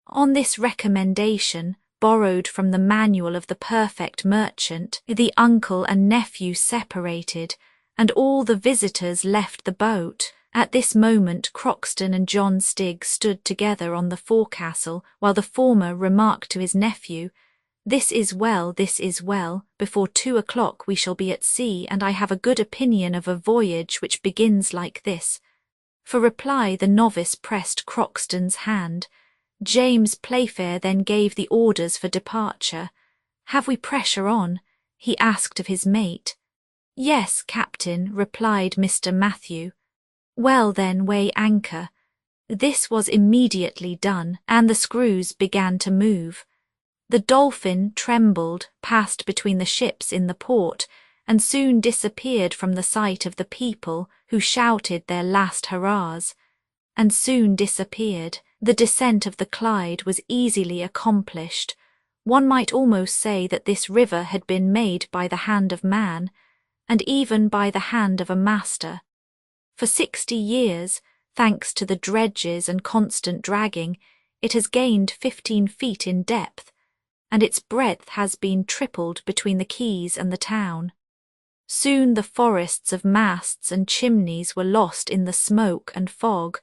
A: On this recommendation, borrowed from the manual of the perfect merchant, the uncle and nephew separated, and all the visitors left the boat. At this moment Crockston and John Stigg stood together on the forecastle, while the former remarked to his nephew, this is well, before 2 o'clock we shall be at sea, and I have a good opinion of a voyage which begins like this." For reply the novice pressed Crockston's hand. James Playfair then gave the orders for departure. "Have we pressure on?" he asked of his mate. "Yes, Captain," replied Mr. Matthew. "Well then, weigh anchor." This was immediately done, and the screws began to move. The Dolphin trembled, passed between the ships in the port, and soon disappeared from the sight of the people, who shouted their last hurrahs, and soon disappeared. The descent of the Clyde was easily accomplished. One might almost say that this river had been made by the hand of man, and even by the hand of a master. For 60 years, thanks to the dredges and constant dragging, it has gained 15 feet in depth, and its breadth has been tripled between the quays and the town. Soon the forests of masts and chimneys were lost in the smoke and fog,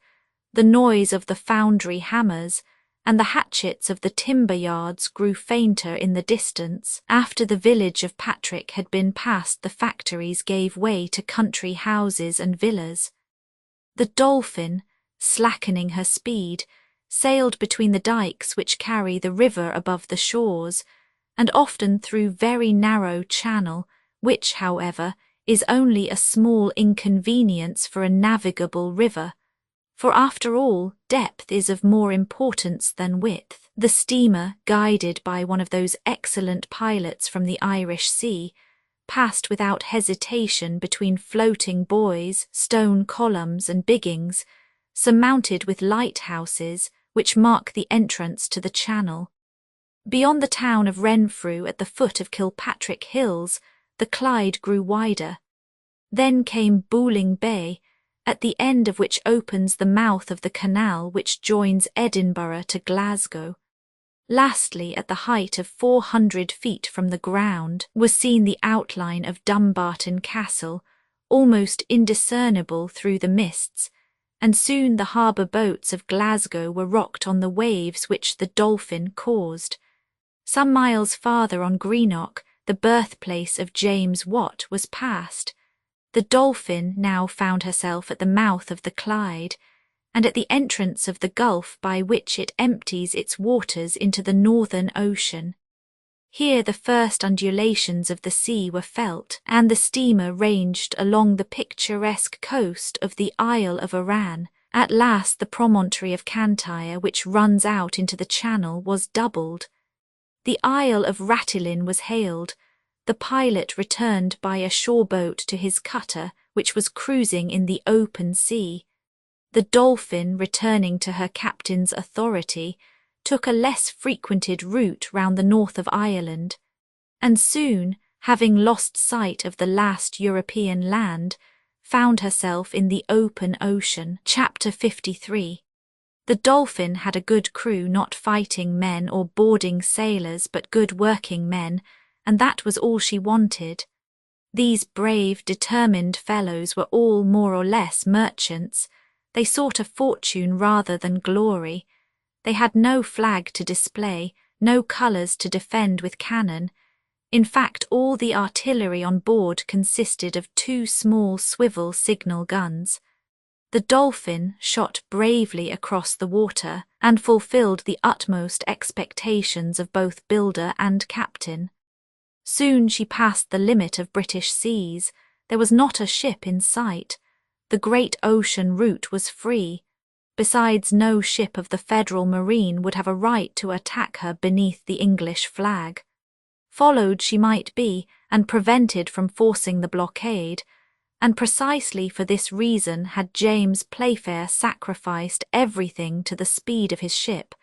A: the noise of the foundry hammers and the hatchets of the timber yards grew fainter in the distance. After the village of Patrick had been passed, the factories gave way to country houses and villas. The Dolphin, slackening her speed, sailed between the dikes which carry the river above the shores, and often through very narrow channel, which, however, is only a small inconvenience for a navigable river, for after all, depth is of more importance than width. The steamer, guided by one of those excellent pilots from the Irish Sea, passed without hesitation between floating buoys, stone columns and biggings, surmounted with lighthouses, which mark the entrance to the channel. Beyond the town of Renfrew, at the foot of Kilpatrick Hills, the Clyde grew wider. Then came Booling Bay, at the end of which opens the mouth of the canal which joins Edinburgh to Glasgow. Lastly, at the height of 400 feet from the ground, was seen the outline of Dumbarton Castle, almost indiscernible through the mists, and soon the harbour boats of Glasgow were rocked on the waves which the Dolphin caused. Some miles farther on Greenock, the birthplace of James Watt was passed. The Dolphin now found herself at the mouth of the Clyde, and at the entrance of the gulf by which it empties its waters into the Northern Ocean. Here the first undulations of the sea were felt, and the steamer ranged along the picturesque coast of the Isle of Arran. At last the promontory of Cantyre, which runs out into the channel, was doubled. The Isle of Rathlin was hailed. The pilot returned by a shore boat to his cutter, which was cruising in the open sea. The Dolphin, returning to her captain's authority, took a less frequented route round the north of Ireland, and soon, having lost sight of the last European land, found herself in the open ocean. Chapter 53. The Dolphin had a good crew, not fighting men or boarding sailors, but good working men, and that was all she wanted. These brave, determined fellows were all more or less merchants. They sought a fortune rather than glory. They had no flag to display, no colours to defend with cannon. In fact, all the artillery on board consisted of 2 small swivel signal guns. The Dolphin shot bravely across the water and fulfilled the utmost expectations of both builder and captain. Soon she passed the limit of British seas. There was not a ship in sight. The great ocean route was free. Besides, no ship of the Federal Marine would have a right to attack her beneath the English flag. Followed she might be, and prevented from forcing the blockade, and precisely for this reason had James Playfair sacrificed everything to the speed of his ship,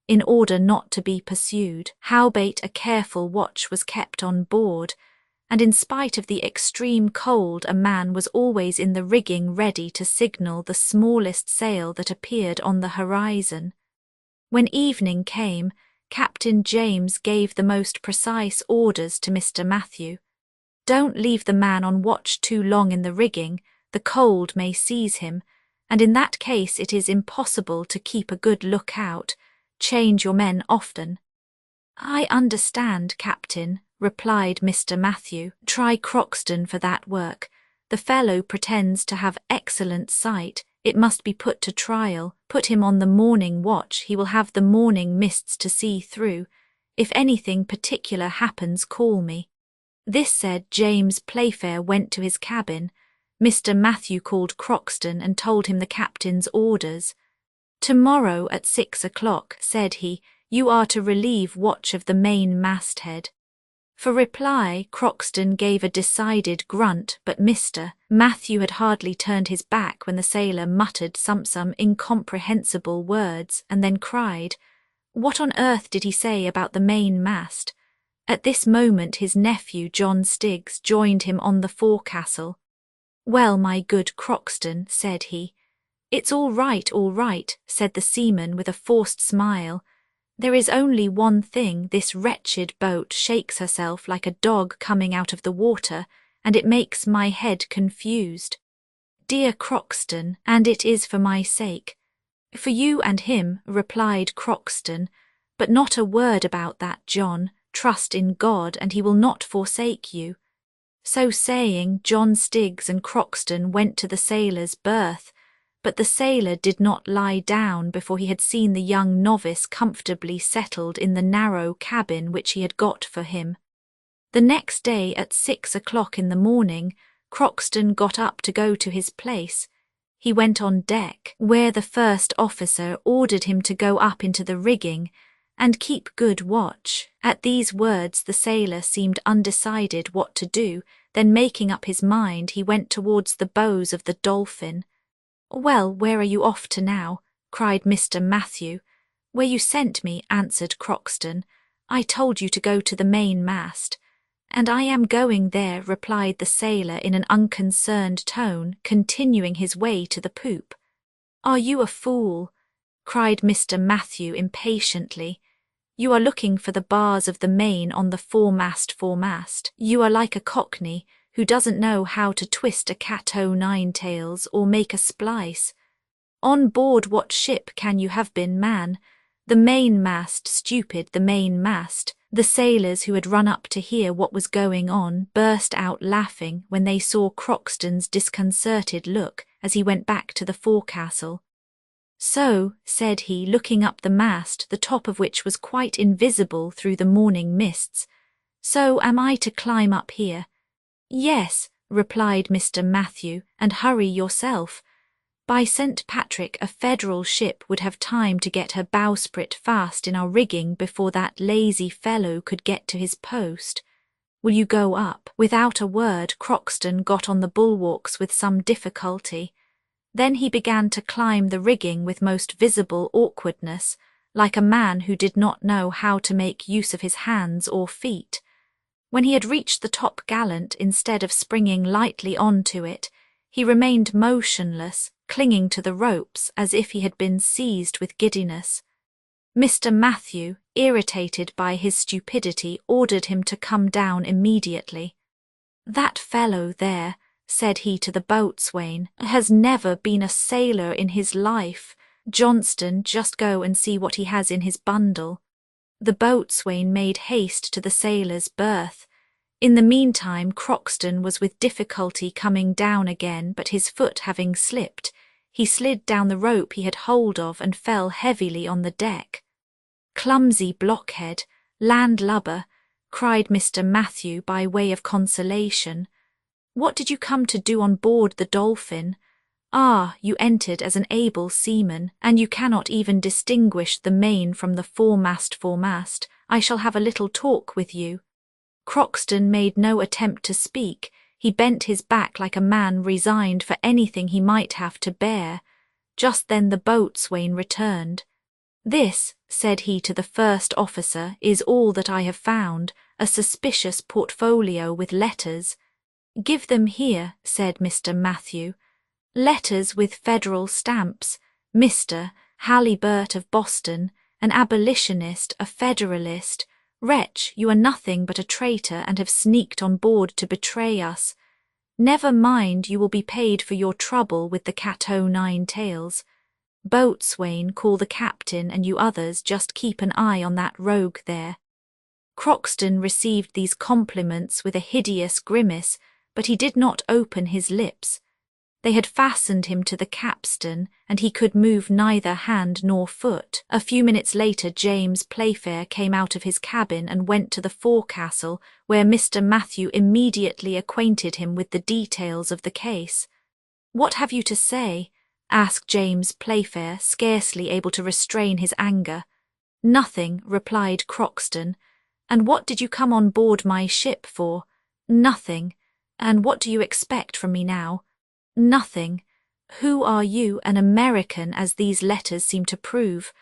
A: in order not to be pursued. Howbeit a careful watch was kept on board, and in spite of the extreme cold a man was always in the rigging ready to signal the smallest sail that appeared on the horizon. When evening came, Captain James gave the most precise orders to Mr. Matthew. Don't leave the man on watch too long in the rigging, the cold may seize him, and in that case it is impossible to keep a good look-out. Change your men often. I understand, Captain, replied Mr. Matthew. Try Croxton for that work. The fellow pretends to have excellent sight. It must be put to trial. Put him on the morning watch. He will have the morning mists to see through. If anything particular happens, call me. This said, James Playfair went to his cabin. Mr. Matthew called Croxton and told him the captain's orders. "Tomorrow at 6 o'clock," said he, "you are to relieve watch of the main masthead." For reply, Croxton gave a decided grunt, but Mr. Matthew had hardly turned his back when the sailor muttered some incomprehensible words, and then cried, What on earth did he say about the mainmast? At this moment his nephew John Stiggs joined him on the forecastle. "Well, my good Croxton," said he. "It's all right, said the seaman with a forced smile. "There is only one thing, this wretched boat shakes herself like a dog coming out of the water, and it makes my head confused. Dear Croxton, and it is for my sake." "For you and him," replied Croxton, "but not a word about that, John. Trust in God, and he will not forsake you." So saying, John Stiggs and Croxton went to the sailor's berth, but the sailor did not lie down before he had seen the young novice comfortably settled in the narrow cabin which he had got for him. The next day at 6 o'clock in the morning, Croxton got up to go to his place. He went on deck, where the first officer ordered him to go up into the rigging and keep good watch. At these words the sailor seemed undecided what to do, then making up his mind he went towards the bows of the Dolphin. "Well, where are you off to now?" cried Mr. Matthew. "Where you sent me," answered Croxton. "I told you to go to the mainmast." "And I am going there," replied the sailor in an unconcerned tone, continuing his way to the poop. "Are you a fool?" cried Mr. Matthew impatiently. "You are looking for the bars of the main on the foremast. You are like a cockney who doesn't know how to twist a cat-o'-nine-tails or make a splice. On board what ship can you have been, man? The mainmast, stupid, the mainmast." The sailors who had run up to hear what was going on burst out laughing when they saw Croxton's disconcerted look as he went back to the forecastle. "So," said he, looking up the mast, the top of which was quite invisible through the morning mists, "so am I to climb up here?" "Yes," replied Mr. Matthew, "and hurry yourself. By St. Patrick, a federal ship would have time to get her bowsprit fast in our rigging before that lazy fellow could get to his post. Will you go up?" Without a word, Croxton got on the bulwarks with some difficulty. Then he began to climb the rigging with most visible awkwardness, like a man who did not know how to make use of his hands or feet. When he had reached the top-gallant, instead of springing lightly on to it, he remained motionless, clinging to the ropes as if he had been seized with giddiness. Mr. Matthew, irritated by his stupidity, ordered him to come down immediately. "That fellow there," said he to the boatswain, "has never been a sailor in his life. Johnston, just go and see what he has in his bundle." The boatswain made haste to the sailor's berth. In the meantime Croxton was with difficulty coming down again, but his foot having slipped, he slid down the rope he had hold of and fell heavily on the deck. "Clumsy blockhead, landlubber," cried Mr. Matthew by way of consolation. "What did you come to do on board the Dolphin? Ah, you entered as an able seaman, and you cannot even distinguish the main from the foremast. I shall have a little talk with you." Croxton made no attempt to speak. He bent his back like a man resigned for anything he might have to bear. Just then the boatswain returned. "This," said he to the first officer, "is all that I have found, a suspicious portfolio with letters." "Give them here," said Mr. Matthew. "Letters with federal stamps. Mr. Halliburtt of Boston, an abolitionist, a federalist. Wretch, you are nothing but a traitor and have sneaked on board to betray us. Never mind, you will be paid for your trouble with the cat-o'-nine-tails. Boatswain, call the captain, and you others just keep an eye on that rogue there." Croxton received these compliments with a hideous grimace, but he did not open his lips. They had fastened him to the capstan, and he could move neither hand nor foot. A few minutes later James Playfair came out of his cabin and went to the forecastle, where Mr. Matthew immediately acquainted him with the details of the case. "What have you to say?" asked James Playfair, scarcely able to restrain his anger. "Nothing," replied Croxton. "And what did you come on board my ship for?" "Nothing." "And what do you expect from me now?" "Nothing." "Who are you? An American, as these letters seem to prove."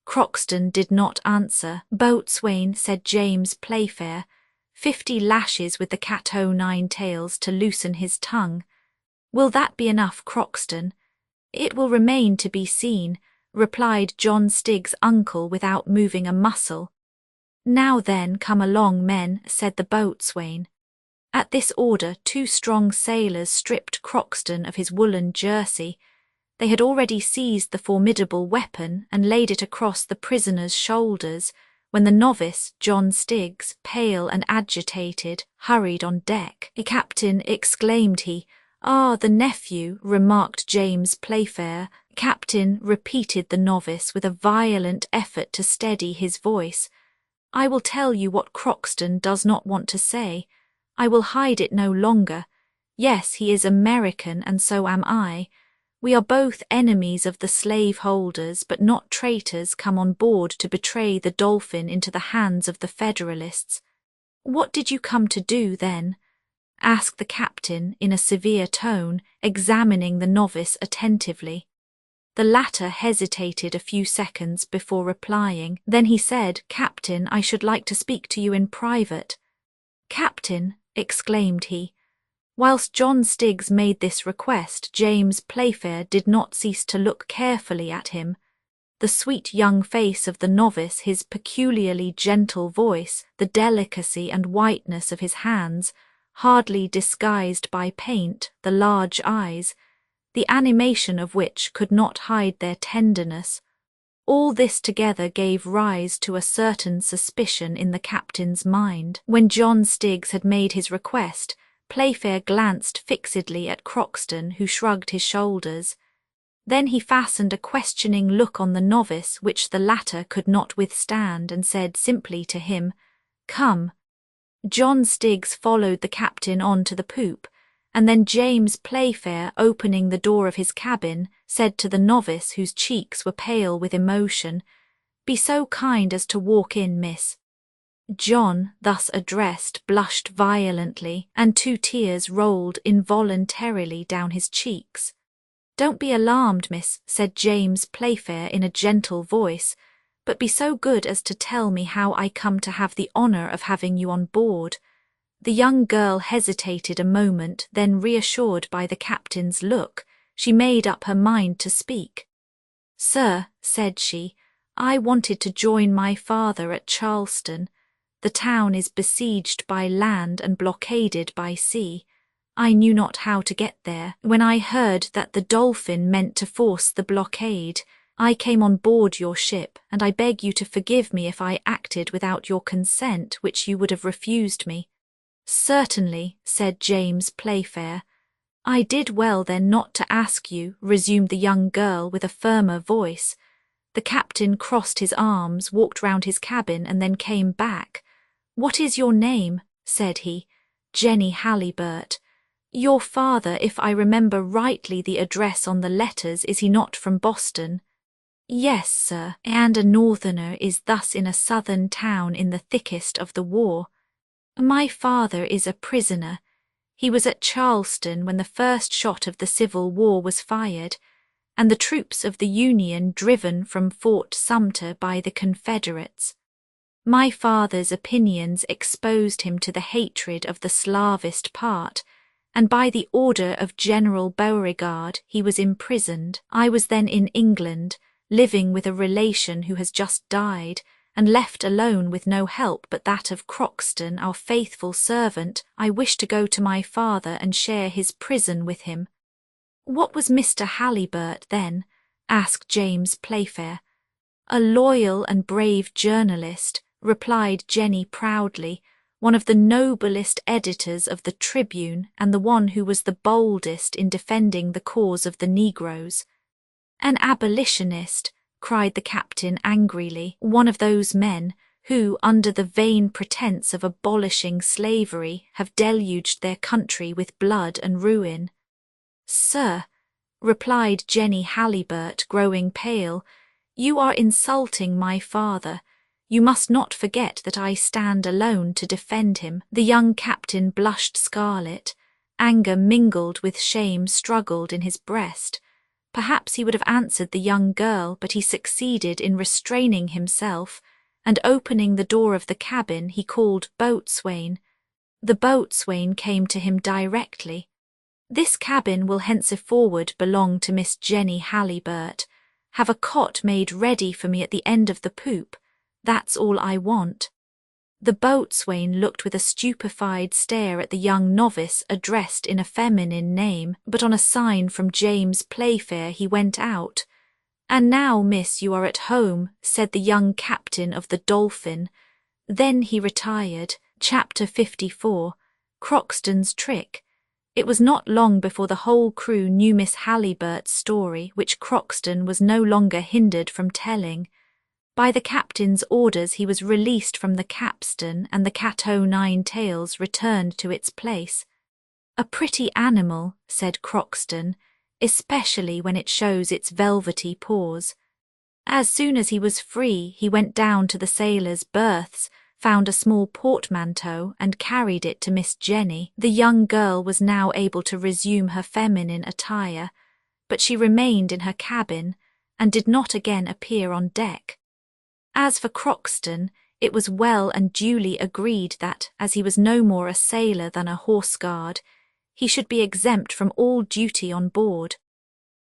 A: Croxton did not answer. "Boatswain," said James Playfair, 50 lashes with the cat-o'-nine tails to loosen his tongue. "Will that be enough, Croxton?" "It will remain to be seen," replied John Stiggs' uncle without moving a muscle. "Now then, come along, men," said the boatswain. At this order 2 strong sailors stripped Croxton of his woolen jersey. They had already seized the formidable weapon and laid it across the prisoner's shoulders, when the novice, John Stiggs, pale and agitated, hurried on deck. "Captain," exclaimed he. "Ah, the nephew," remarked James Playfair. "Captain," repeated the novice with a violent effort to steady his voice. "I will tell you what Croxton does not want to say. I will hide it no longer. Yes, he is American, and so am I. We are both enemies of the slave-holders, but not traitors come on board to betray the Dolphin into the hands of the Federalists." "What did you come to do, then?" asked the captain in a severe tone, examining the novice attentively. The latter hesitated a few seconds before replying. Then he said, "Captain, I should like to speak to you in private." "Captain," exclaimed he. Whilst John Stiggs made this request, James Playfair did not cease to look carefully at him. The sweet young face of the novice, his peculiarly gentle voice, the delicacy and whiteness of his hands, hardly disguised by paint, the large eyes, the animation of which could not hide their tenderness, all this together gave rise to a certain suspicion in the captain's mind. When John Stiggs had made his request, Playfair glanced fixedly at Croxton, who shrugged his shoulders. Then he fastened a questioning look on the novice which the latter could not withstand, and said simply to him, "Come." John Stiggs followed the captain on to the poop, and then James Playfair, opening the door of his cabin, said to the novice, whose cheeks were pale with emotion, "Be so kind as to walk in, miss." John, thus addressed, blushed violently, and 2 tears rolled involuntarily down his cheeks. "Don't be alarmed, miss," said James Playfair in a gentle voice, "but be so good as to tell me how I come to have the honour of having you on board." The young girl hesitated a moment, then, reassured by the captain's look, she made up her mind to speak. "Sir," said she, "I wanted to join my father at Charleston. The town is besieged by land and blockaded by sea. I knew not how to get there. When I heard that the Dolphin meant to force the blockade, I came on board your ship, and I beg you to forgive me if I acted without your consent, which you would have refused me." "Certainly," said James Playfair. "I did well then not to ask you," resumed the young girl with a firmer voice. The captain crossed his arms, walked round his cabin, and then came back. "What is your name?" said he. "Jenny Halliburtt. Your father, if I remember rightly the address on the letters, is he not from Boston?" "Yes, sir, and a northerner is thus in a southern town in the thickest of the war. My father is a prisoner. He was at Charleston when the first shot of the Civil War was fired, and the troops of the Union driven from Fort Sumter by the Confederates. My father's opinions exposed him to the hatred of the Slavist part, and by the order of General Beauregard he was imprisoned. I was then in England, living with a relation who has just died, and left alone with no help but that of Croxton, our faithful servant. I wished to go to my father and share his prison with him." "What was Mr. Halliburtt then?" asked James Playfair. "A loyal and brave journalist," replied Jenny proudly, "one of the noblest editors of the Tribune, and the one who was the boldest in defending the cause of the Negroes." "An abolitionist," cried the captain angrily, "one of those men who, under the vain pretence of abolishing slavery, have deluged their country with blood and ruin." "Sir," replied Jenny Halliburtt, growing pale, "you are insulting my father. You must not forget that I stand alone to defend him." The young captain blushed scarlet. Anger mingled with shame struggled in his breast. Perhaps he would have answered the young girl, but he succeeded in restraining himself, and opening the door of the cabin he called Boatswain. The boatswain came to him directly. "This cabin will henceforward belong to Miss Jenny Halliburtt. Have a cot made ready for me at the end of the poop. That's all I want." The boatswain looked with a stupefied stare at the young novice addressed in a feminine name, but on a sign from James Playfair he went out. "And now, miss, you are at home," said the young captain of the Dolphin. Then he retired. Chapter 54. Crockston's Trick. It was not long before the whole crew knew Miss Halliburtt's story, which Crockston was no longer hindered from telling. By the captain's orders he was released from the capstan, and the cat o' nine tails returned to its place. "A pretty animal," said Crockston, "especially when it shows its velvety paws." As soon as he was free, he went down to the sailors' berths, found a small portmanteau, and carried it to Miss Jenny. The young girl was now able to resume her feminine attire, but she remained in her cabin, and did not again appear on deck. As for Crockston, it was well and duly agreed that, as he was no more a sailor than a horse-guard, he should be exempt from all duty on board.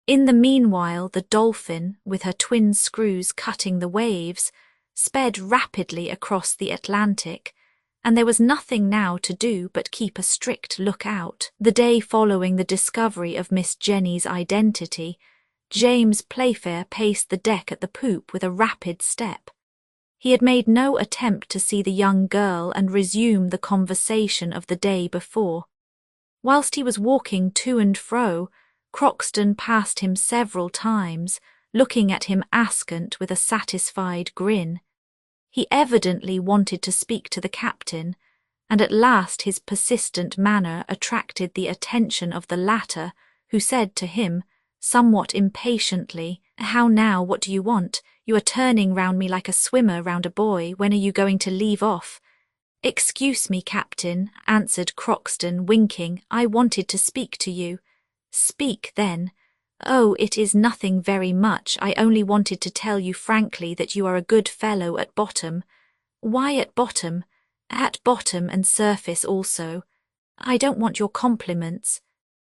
A: In the meanwhile the Dolphin, with her twin screws cutting the waves, sped rapidly across the Atlantic, and there was nothing now to do but keep a strict look-out. The day following the discovery of Miss Jenny's identity, James Playfair paced the deck at the poop with a rapid step. He had made no attempt to see the young girl and resume the conversation of the day before. Whilst he was walking to and fro, Crockston passed him several times, looking at him askant with a satisfied grin. He evidently wanted to speak to the captain, and at last his persistent manner attracted the attention of the latter, who said to him, somewhat impatiently, "How now, what do you want? You are turning round me like a swimmer round a buoy. When are you going to leave off?" "Excuse me, Captain," answered Crockston, winking. "I wanted to speak to you." "Speak, then." "Oh, it is nothing very much. I only wanted to tell you frankly that you are a good fellow at bottom." "Why at bottom?" "At bottom and surface also." "I don't want your compliments."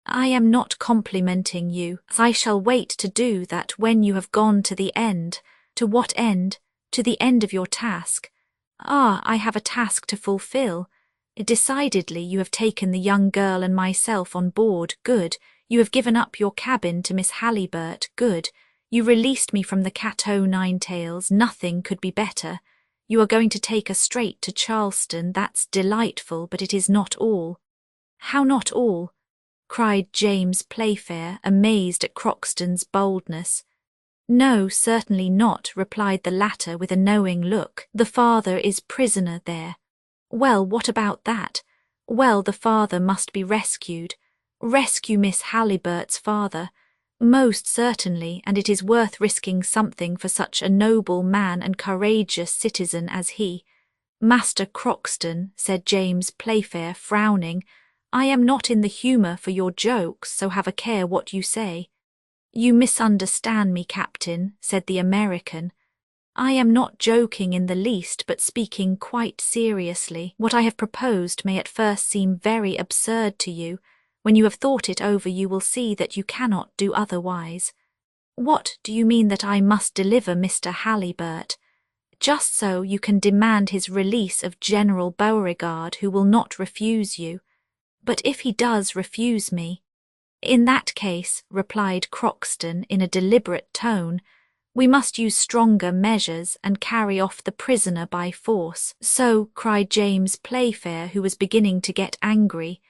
A: "I am not complimenting you. I shall wait to do that when you have gone to the end." "To what end?" "To the end of your task." "Ah, I have a task to fulfill." "Decidedly you have taken the young girl and myself on board. Good. You have given up your cabin to Miss Halliburtt. Good. You released me from the cat o' nine tails. Nothing could be better. You are going to take us straight to Charleston. That's delightful, but it is not all." "How not all?" cried James Playfair, amazed at Crockston's boldness. "No, certainly not," replied the latter with a knowing look. "The father is prisoner there." "Well, what about that?" "Well, the father must be rescued." "Rescue Miss Halliburtt's father?" "Most certainly, and it is worth risking something for such a noble man and courageous citizen as he." "Master Crockston," said James Playfair, frowning, "I am not in the humour for your jokes, so have a care what you say." "You misunderstand me, Captain," said the American. "I am not joking in the least, but speaking quite seriously. What I have proposed may at first seem very absurd to you. When you have thought it over you will see that you cannot do otherwise." "What, do you mean that I must deliver Mr. Halliburtt?" "Just so. You can demand his release of General Beauregard, who will not refuse you." "But if he does refuse me?" "In that case," replied Crockston in a deliberate tone, "we must use stronger measures and carry off the prisoner by force." "So," cried James Playfair, who was beginning to get angry,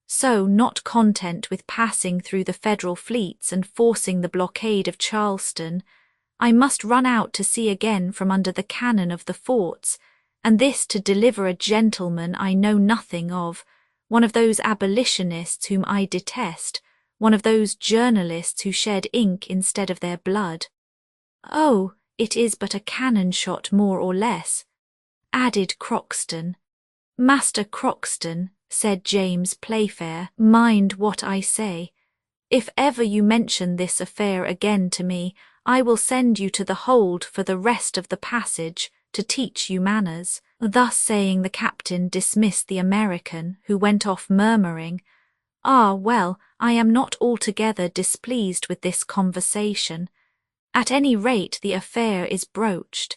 A: "so, not content with passing through the Federal fleets and forcing the blockade of Charleston, I must run out to sea again from under the cannon of the forts, and this to deliver a gentleman I know nothing of, one of those abolitionists whom I detest, one of those journalists who shed ink instead of their blood." "Oh, it is but a cannon shot more or less," added Crockston. "Master Crockston," said James Playfair, "mind what I say. If ever you mention this affair again to me, I will send you to the hold for the rest of the passage to teach you manners." Thus saying, the captain dismissed the American, who went off murmuring, "Ah, well, I am not altogether displeased with this conversation. At any rate the affair is broached.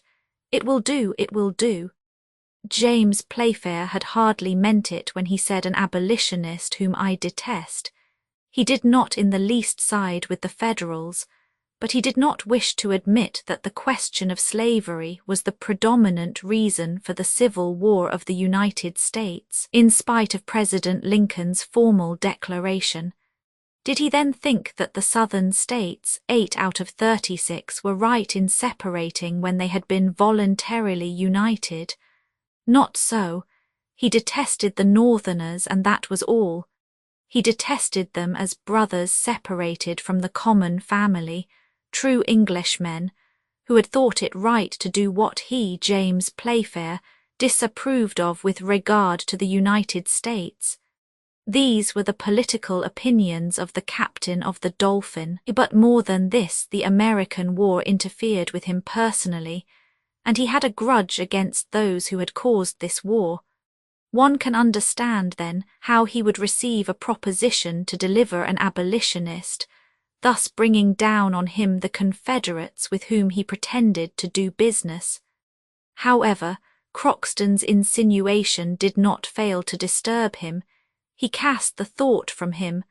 A: It will do, it will do." James Playfair had hardly meant it when he said an abolitionist whom I detest. He did not in the least side with the Federals, but he did not wish to admit that the question of slavery was the predominant reason for the Civil War of the United States, in spite of President Lincoln's formal declaration. Did he then think that the Southern states, 8 out of 36, were right in separating when they had been voluntarily united? Not so. He detested the Northerners, and that was all. He detested them as brothers separated from the common family, true Englishmen, who had thought it right to do what he, James Playfair, disapproved of with regard to the United States. These were the political opinions of the captain of the Dolphin, but more than this, the American war interfered with him personally, and he had a grudge against those who had caused this war. One can understand, then, how he would receive a proposition to deliver an abolitionist, thus bringing down on him the Confederates with whom he pretended to do business. However, Croxton's insinuation did not fail to disturb him. He cast the thought from him,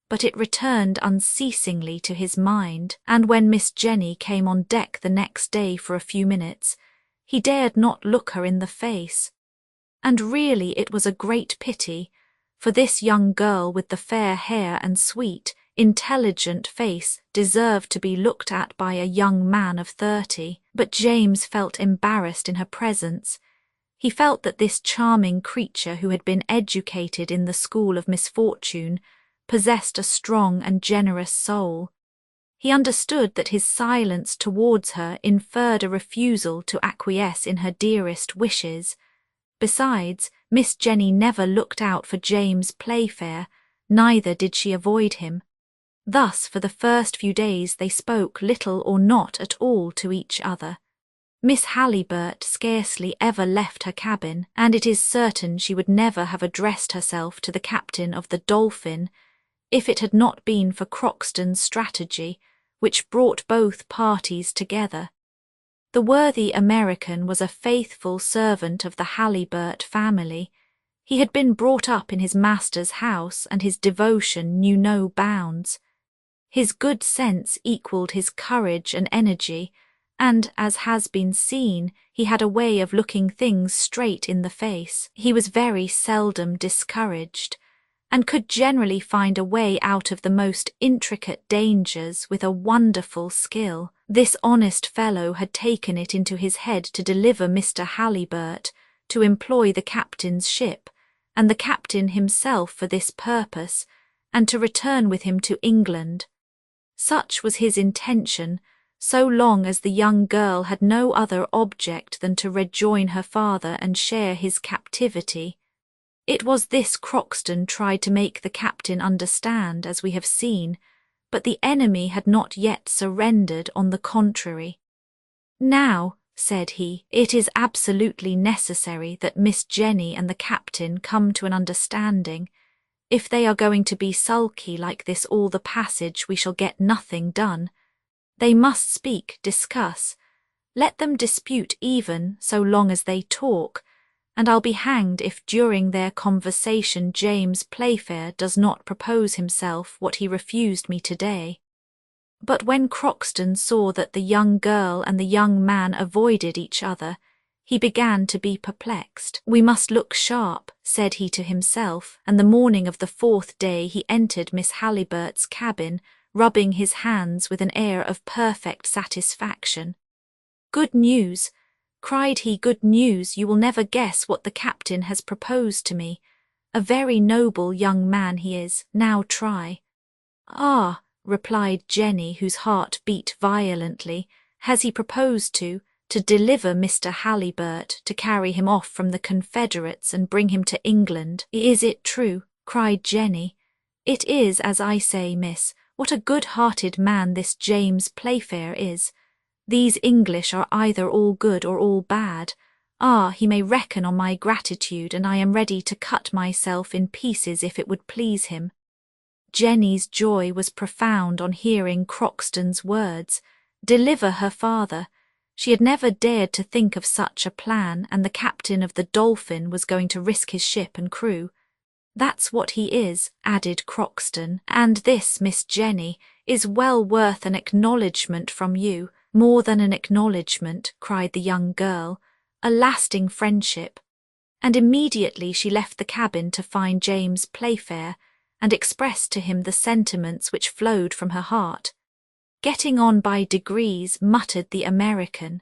A: but it returned unceasingly to his mind, and when Miss Jenny came on deck the next day for a few minutes, he dared not look her in the face. And really it was a great pity, for this young girl with the fair hair and sweet, intelligent face deserved to be looked at by a young man of 30, but James felt embarrassed in her presence. He felt that this charming creature who had been educated in the school of misfortune possessed a strong and generous soul. He understood that his silence towards her inferred a refusal to acquiesce in her dearest wishes. Besides, Miss Jenny never looked out for James Playfair, neither did she avoid him. Thus, for the first few days they spoke little or not at all to each other. Miss Halliburtt scarcely ever left her cabin, and it is certain she would never have addressed herself to the captain of the Dolphin if it had not been for Croxton's strategy, which brought both parties together. The worthy American was a faithful servant of the Halliburtt family. He had been brought up in his master's house, and his devotion knew no bounds. His good sense equalled his courage and energy, and, as has been seen, he had a way of looking things straight in the face. He was very seldom discouraged, and could generally find a way out of the most intricate dangers with a wonderful skill. This honest fellow had taken it into his head to deliver Mr. Halliburtt, to employ the captain's ship, and the captain himself for this purpose, and to return with him to England. Such was his intention, so long as the young girl had no other object than to rejoin her father and share his captivity. It was this Croxton tried to make the captain understand, as we have seen, but the enemy had not yet surrendered. On the contrary. "Now," said he, "it is absolutely necessary that Miss Jenny and the captain come to an understanding. If they are going to be sulky like this all the passage, we shall get nothing done. They must speak, discuss. Let them dispute even, so long as they talk, and I'll be hanged if during their conversation James Playfair does not propose himself what he refused me today." But when Croxton saw that the young girl and the young man avoided each other, he began to be perplexed. "We must look sharp," said he to himself, and the morning of the 4th day he entered Miss Halliburtt's cabin, rubbing his hands with an air of perfect satisfaction. "Good news," cried he, "good news. You will never guess what the captain has proposed to me. A very noble young man he is. Now try." "Ah," replied Jenny, whose heart beat violently, "has he proposed to deliver Mr. Halliburtt, to carry him off from the Confederates and bring him to England?" "Is it true?" cried Jenny. "It is as I say, miss. What a good-hearted man this James Playfair is. These English are either all good or all bad. Ah, he may reckon on my gratitude, and I am ready to cut myself in pieces if it would please him." Jenny's joy was profound on hearing Crockston's words. Deliver her father. She had never dared to think of such a plan, and the captain of the Dolphin was going to risk his ship and crew. "That's what he is," added Crockston, "and this, Miss Jenny, is well worth an acknowledgment from you." "More than an acknowledgment," cried the young girl, "a lasting friendship." And immediately she left the cabin to find James Playfair, and expressed to him the sentiments which flowed from her heart. "Getting on by degrees," muttered the American.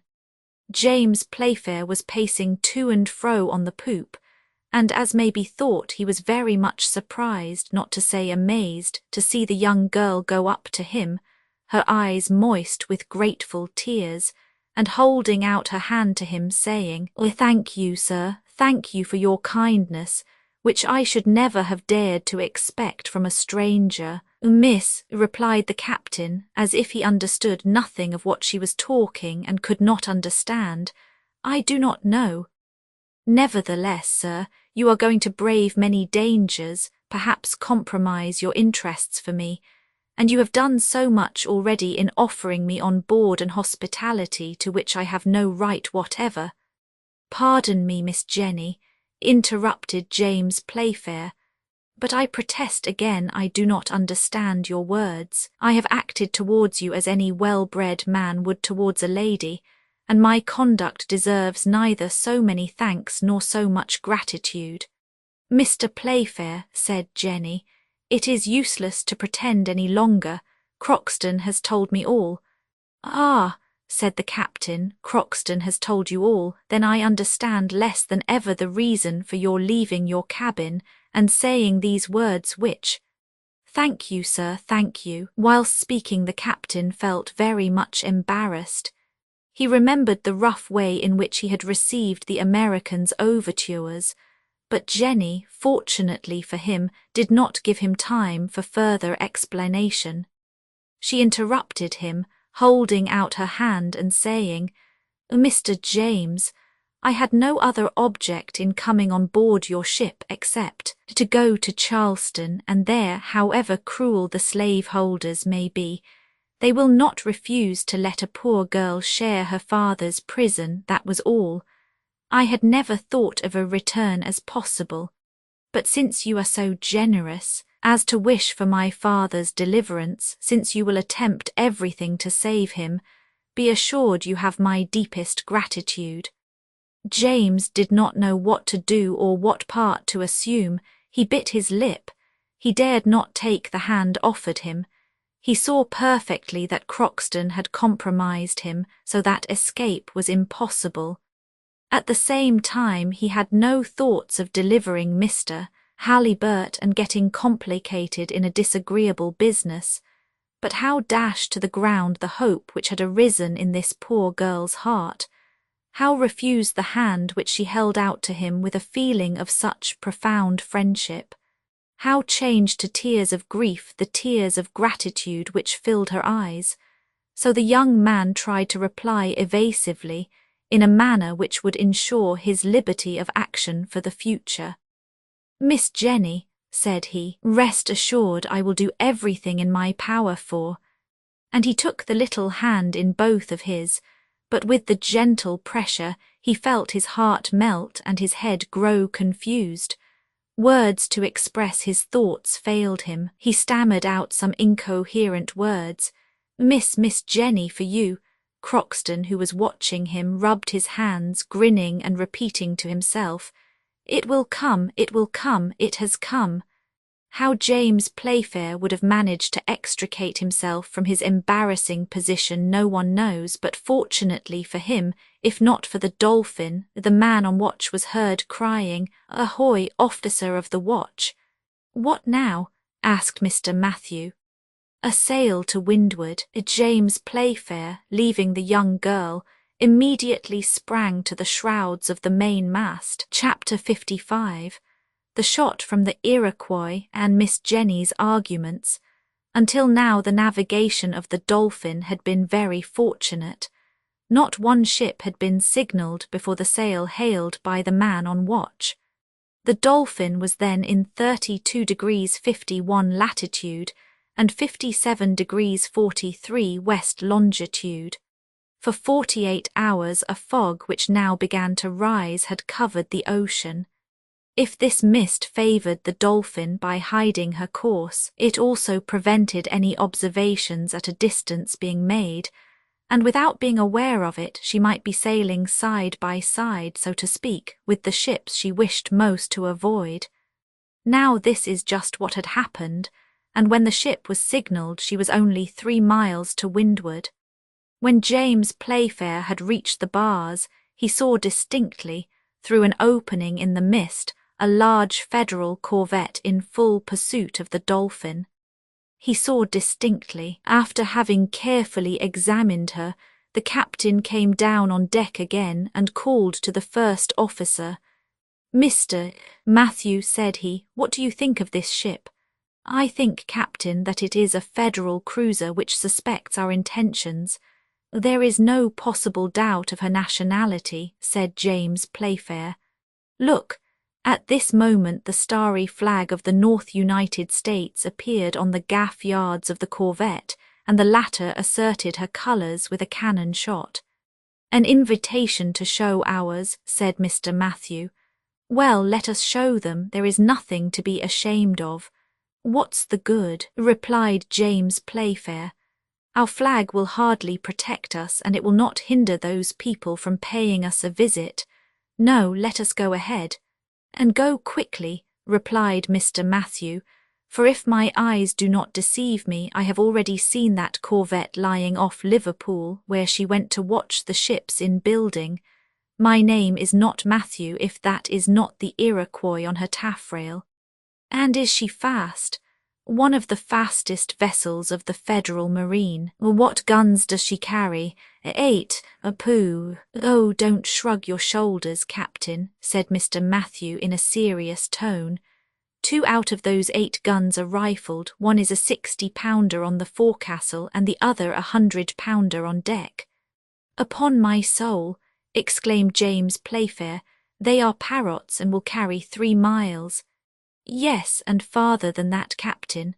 A: James Playfair was pacing to and fro on the poop, and as may be thought he was very much surprised, not to say amazed, to see the young girl go up to him, her eyes moist with grateful tears, and holding out her hand to him, saying, "Oh, thank you, sir, thank you for your kindness, which I should never have dared to expect from a stranger." "Miss," replied the captain, as if he understood nothing of what she was talking and could not understand, "I do not know." "Nevertheless, sir, you are going to brave many dangers, perhaps compromise your interests for me, and you have done so much already in offering me on board an hospitality to which I have no right whatever." "Pardon me, Miss Jenny," interrupted James Playfair, "but I protest again I do not understand your words. I have acted towards you as any well-bred man would towards a lady, and my conduct deserves neither so many thanks nor so much gratitude." "Mr. Playfair," said Jenny, "it is useless to pretend any longer. Crockston has told me all." "Ah," said the captain, "Crockston has told you all, then I understand less than ever the reason for your leaving your cabin and saying these words which—" "Thank you, sir, thank you." Whilst speaking the captain felt very much embarrassed. He remembered the rough way in which he had received the American's overtures, but Jenny, fortunately for him, did not give him time for further explanation. She interrupted him, holding out her hand and saying, "Mr. James, I had no other object in coming on board your ship except to go to Charleston, and there, however cruel the slaveholders may be, they will not refuse to let a poor girl share her father's prison, that was all. I had never thought of a return as possible, but since you are so generous as to wish for my father's deliverance, since you will attempt everything to save him, be assured you have my deepest gratitude." James did not know what to do or what part to assume. He bit his lip. He dared not take the hand offered him. He saw perfectly that Crockston had compromised him so that escape was impossible. At the same time he had no thoughts of delivering Mr. Halliburtt and getting complicated in a disagreeable business. But how dash to the ground the hope which had arisen in this poor girl's heart? How refuse the hand which she held out to him with a feeling of such profound friendship? How change to tears of grief the tears of gratitude which filled her eyes? So the young man tried to reply evasively, in a manner which would ensure his liberty of action for the future. "Miss Jenny," said he, "rest assured I will do everything in my power for—" and he took the little hand in both of his, but with the gentle pressure he felt his heart melt and his head grow confused. Words to express his thoughts failed him. He stammered out some incoherent words. Miss Jenny, for you." Crockston, who was watching him, rubbed his hands, grinning and repeating to himself, "It will come, it will come, it has come." How James Playfair would have managed to extricate himself from his embarrassing position no one knows, but fortunately for him, if not for the Dolphin, the man on watch was heard crying, "Ahoy, officer of the watch!" "What now?" asked Mr. Matthew. "A sail to windward." James Playfair, leaving the young girl, immediately sprang to the shrouds of the mainmast. Chapter 55. The shot from the Iroquois and Miss Jenny's arguments. Until now the navigation of the Dolphin had been very fortunate. Not one ship had been signalled before the sail hailed by the man on watch. The Dolphin was then in 32 degrees 51 latitude and 57 degrees 43 west longitude. For 48 hours a fog which now began to rise had covered the ocean. If this mist favoured the Dolphin by hiding her course, it also prevented any observations at a distance being made, and without being aware of it she might be sailing side by side, so to speak, with the ships she wished most to avoid. Now this is just what had happened, and when the ship was signalled she was only 3 miles to windward. When James Playfair had reached the bars, he saw distinctly, through an opening in the mist, a large Federal corvette in full pursuit of the Dolphin. He saw distinctly. After having carefully examined her, the captain came down on deck again and called to the first officer. "Mr. Matthew," said he, "what do you think of this ship?" "I think, Captain, that it is a Federal cruiser which suspects our intentions. There is no possible doubt of her nationality," said James Playfair. "Look." At this moment the starry flag of the North United States appeared on the gaff yards of the corvette, and the latter asserted her colours with a cannon shot. "An invitation to show ours," said Mr. Matthew. "Well, let us show them. There is nothing to be ashamed of." "What's the good?" replied James Playfair. "Our flag will hardly protect us, and it will not hinder those people from paying us a visit. No, let us go ahead." "And go quickly," replied Mr. Matthew, "for if my eyes do not deceive me, I have already seen that corvette lying off Liverpool, where she went to watch the ships in building. My name is not Matthew if that is not the Iroquois on her taffrail." "And is she fast?" "One of the fastest vessels of the Federal Marine." "What guns does she carry?" "8. Pooh." "Oh, don't shrug your shoulders, Captain," said Mr. Matthew in a serious tone. "2 out of those 8 guns are rifled. One is a 60-pounder on the forecastle and the other a 100-pounder on deck." "Upon my soul," exclaimed James Playfair, "they are parrots and will carry 3 miles. "Yes, and farther than that, Captain."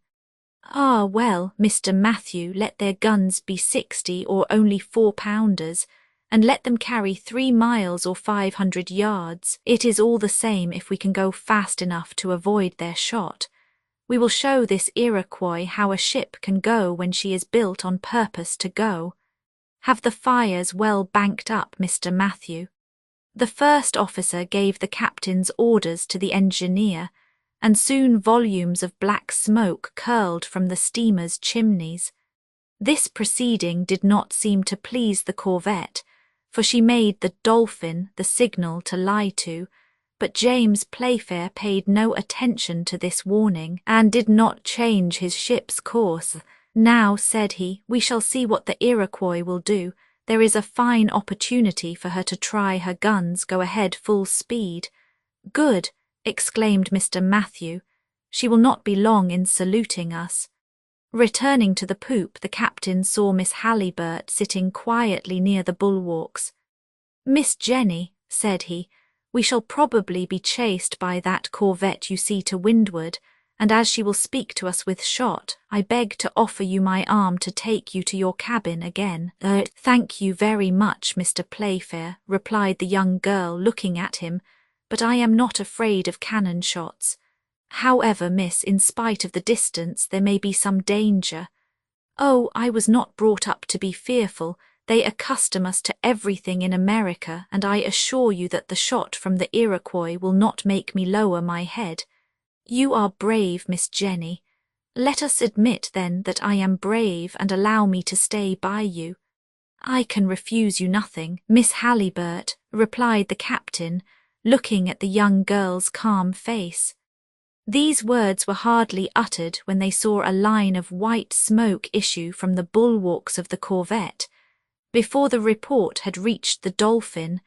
A: "Ah, well, Mr. Matthew, let their guns be 60 or only 4-pounders, and let them carry 3 miles or 500 yards. It is all the same if we can go fast enough to avoid their shot. We will show this Iroquois how a ship can go when she is built on purpose to go. Have the fires well banked up, Mr. Matthew." The first officer gave the captain's orders to the engineer, and soon volumes of black smoke curled from the steamer's chimneys. This proceeding did not seem to please the corvette, for she made the Dolphin the signal to lie to, but James Playfair paid no attention to this warning, and did not change his ship's course. "Now," said he, "we shall see what the Iroquois will do. There is a fine opportunity for her to try her guns. Go ahead full speed." "Good," exclaimed Mr. Matthew. "She will not be long in saluting us." Returning to the poop, the captain saw Miss Halliburtt sitting quietly near the bulwarks. "Miss Jenny," said he, "we shall probably be chased by that corvette you see to windward, and as she will speak to us with shot, I beg to offer you my arm to take you to your cabin again." "Thank you very much, Mr. Playfair," replied the young girl, looking at him, "but I am not afraid of cannon shots. However, miss, in spite of the distance, there may be some danger." "Oh, I was not brought up to be fearful. They accustom us to everything in America, and I assure you that the shot from the Iroquois will not make me lower my head." "You are brave, Miss Jenny." "Let us admit, then, that I am brave, and allow me to stay by you." "I can refuse you nothing, Miss Halliburtt," replied the captain, looking at the young girl's calm face. These words were hardly uttered when they saw a line of white smoke issue from the bulwarks of the corvette. Before the report had reached the Dolphin,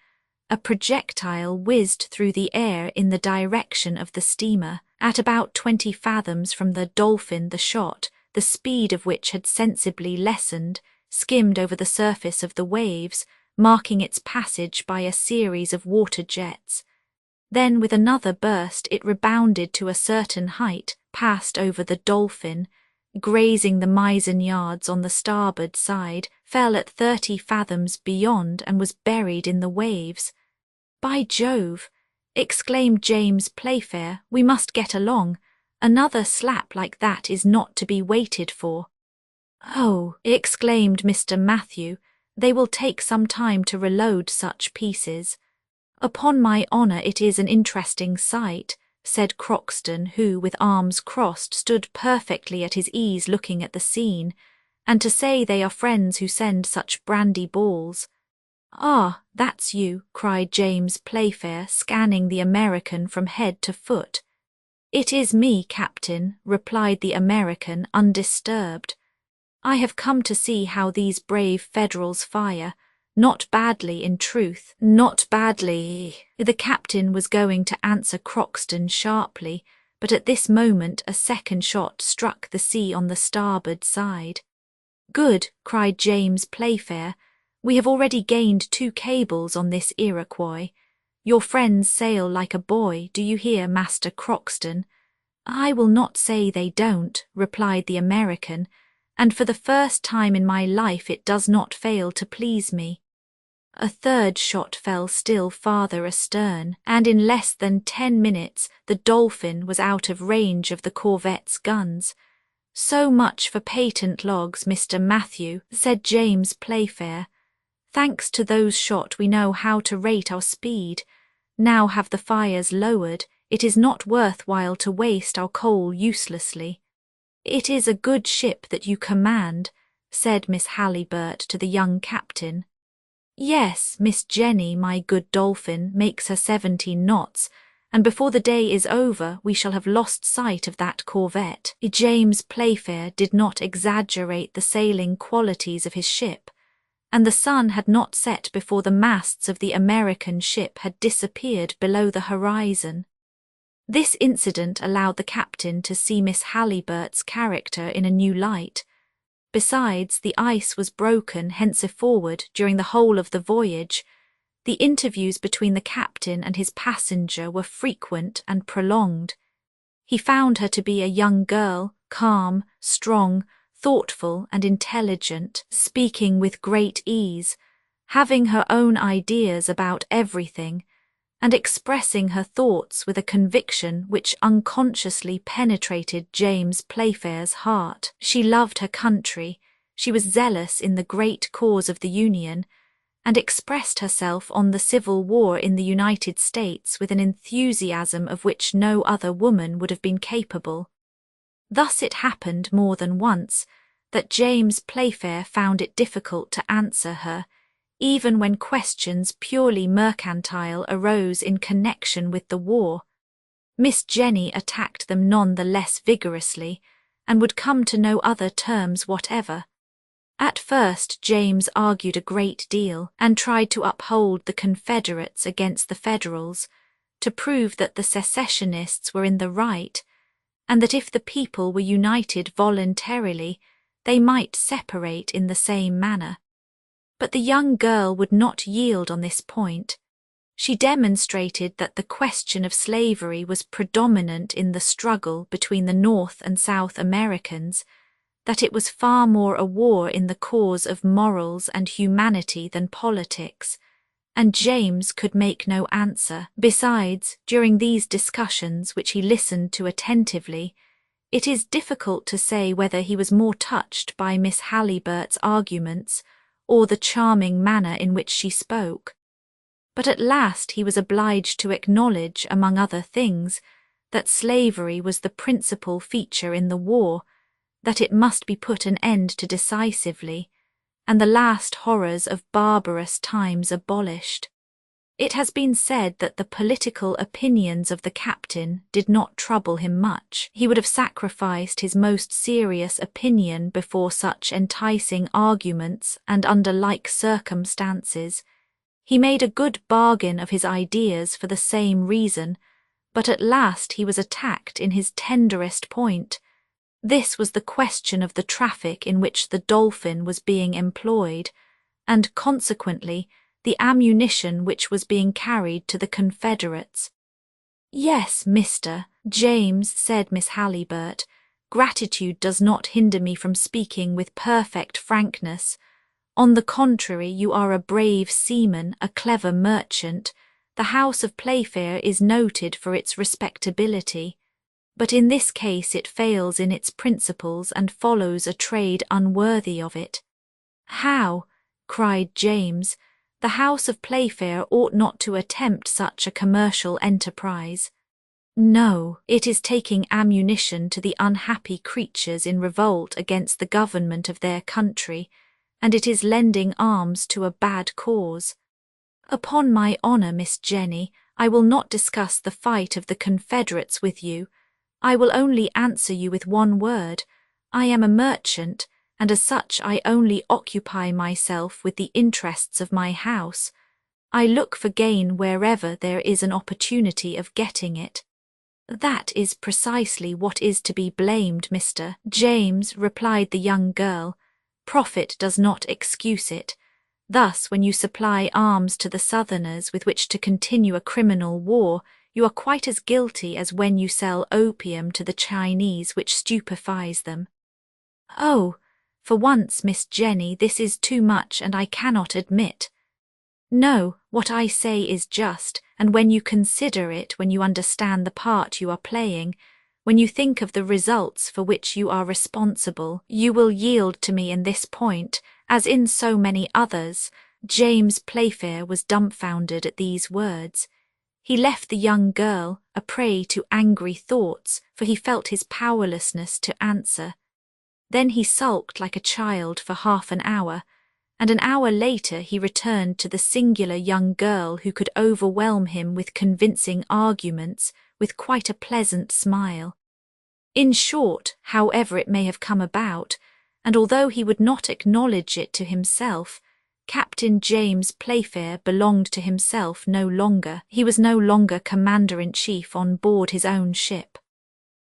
A: a projectile whizzed through the air in the direction of the steamer. At about 20 fathoms from the Dolphin the shot, the speed of which had sensibly lessened, skimmed over the surface of the waves, marking its passage by a series of water jets. Then, with another burst, it rebounded to a certain height, passed over the Dolphin, grazing the mizzen yards on the starboard side, fell at 30 fathoms beyond and was buried in the waves. "By Jove!" exclaimed James Playfair, "we must get along. Another slap like that is not to be waited for." "Oh," exclaimed Mr. Matthew, "they will take some time to reload such pieces." "Upon my honour it is an interesting sight," said Croxton, who, with arms crossed, stood perfectly at his ease looking at the scene, "and to say they are friends who send such brandy balls." "Ah, that's you," cried James Playfair, scanning the American from head to foot. "It is me, Captain," replied the American, undisturbed. "I have come to see how these brave Federals fire. Not badly, in truth, not badly." The captain was going to answer Croxton sharply, but at this moment a second shot struck the sea on the starboard side. "Good," cried James Playfair. "We have already gained 2 cables on this Iroquois. Your friends sail like a boy, do you hear, Master Croxton?" "I will not say they don't," replied the American, "and for the first time in my life it does not fail to please me." A third shot fell still farther astern, and in less than 10 minutes the Dolphin was out of range of the corvette's guns. "So much for patent logs, Mr. Matthew," said James Playfair. "Thanks to those shot we know how to rate our speed. Now have the fires lowered, it is not worth while to waste our coal uselessly." "It is a good ship that you command," said Miss Halliburtt to the young captain. "Yes, Miss Jenny, my good Dolphin, makes her 17 knots, and before the day is over we shall have lost sight of that corvette." James Playfair did not exaggerate the sailing qualities of his ship, and the sun had not set before the masts of the American ship had disappeared below the horizon. This incident allowed the captain to see Miss Halliburtt's character in a new light. Besides, the ice was broken henceforward during the whole of the voyage. The interviews between the captain and his passenger were frequent and prolonged. He found her to be a young girl, calm, strong, thoughtful and intelligent, speaking with great ease, having her own ideas about everything, and expressing her thoughts with a conviction which unconsciously penetrated James Playfair's heart. She loved her country, she was zealous in the great cause of the Union, and expressed herself on the Civil War in the United States with an enthusiasm of which no other woman would have been capable. Thus it happened more than once that James Playfair found it difficult to answer her, even when questions purely mercantile arose in connection with the war. Miss Jenny attacked them none the less vigorously, and would come to no other terms whatever. At first James argued a great deal, and tried to uphold the Confederates against the Federals, to prove that the secessionists were in the right, and that if the people were united voluntarily, they might separate in the same manner. But the young girl would not yield on this point. She demonstrated that the question of slavery was predominant in the struggle between the North and South Americans, that it was far more a war in the cause of morals and humanity than politics, and James could make no answer. Besides, during these discussions, which he listened to attentively, it is difficult to say whether he was more touched by Miss Halliburtt's arguments or the charming manner in which she spoke. But at last he was obliged to acknowledge, among other things, that slavery was the principal feature in the war, that it must be put an end to decisively, and the last horrors of barbarous times abolished. It has been said that the political opinions of the captain did not trouble him much. He would have sacrificed his most serious opinion before such enticing arguments and under like circumstances. He made a good bargain of his ideas for the same reason, but at last he was attacked in his tenderest point, This was the question of the traffic in which the Dolphin was being employed, and consequently the ammunition which was being carried to the Confederates. "Yes, Mr. James," said Miss Halliburtt, "gratitude does not hinder me from speaking with perfect frankness. On the contrary, you are a brave seaman, a clever merchant. The house of Playfair is noted for its respectability, but in this case it fails in its principles and follows a trade unworthy of it." "How?" cried James. "The house of Playfair ought not to attempt such a commercial enterprise." "No, it is taking ammunition to the unhappy creatures in revolt against the government of their country, and it is lending arms to a bad cause. Upon my honour, Miss Jenny, I will not discuss the fight of the Confederates with you. I will only answer you with one word. I am a merchant, and as such I only occupy myself with the interests of my house. I look for gain wherever there is an opportunity of getting it." "That is precisely what is to be blamed, Mr. James," replied the young girl. "Profit does not excuse it. Thus, when you supply arms to the Southerners with which to continue a criminal war, you are quite as guilty as when you sell opium to the Chinese which stupefies them." "Oh, for once, Miss Jenny, this is too much and I cannot admit." "No, what I say is just, and when you consider it, when you understand the part you are playing, when you think of the results for which you are responsible, you will yield to me in this point, as in so many others." James Playfair was dumbfounded at these words. He left the young girl, a prey to angry thoughts, for he felt his powerlessness to answer. Then he sulked like a child for half an hour, and an hour later he returned to the singular young girl who could overwhelm him with convincing arguments, with quite a pleasant smile. In short, however it may have come about, and although he would not acknowledge it to himself, Captain James Playfair belonged to himself no longer. He was no longer commander-in-chief on board his own ship.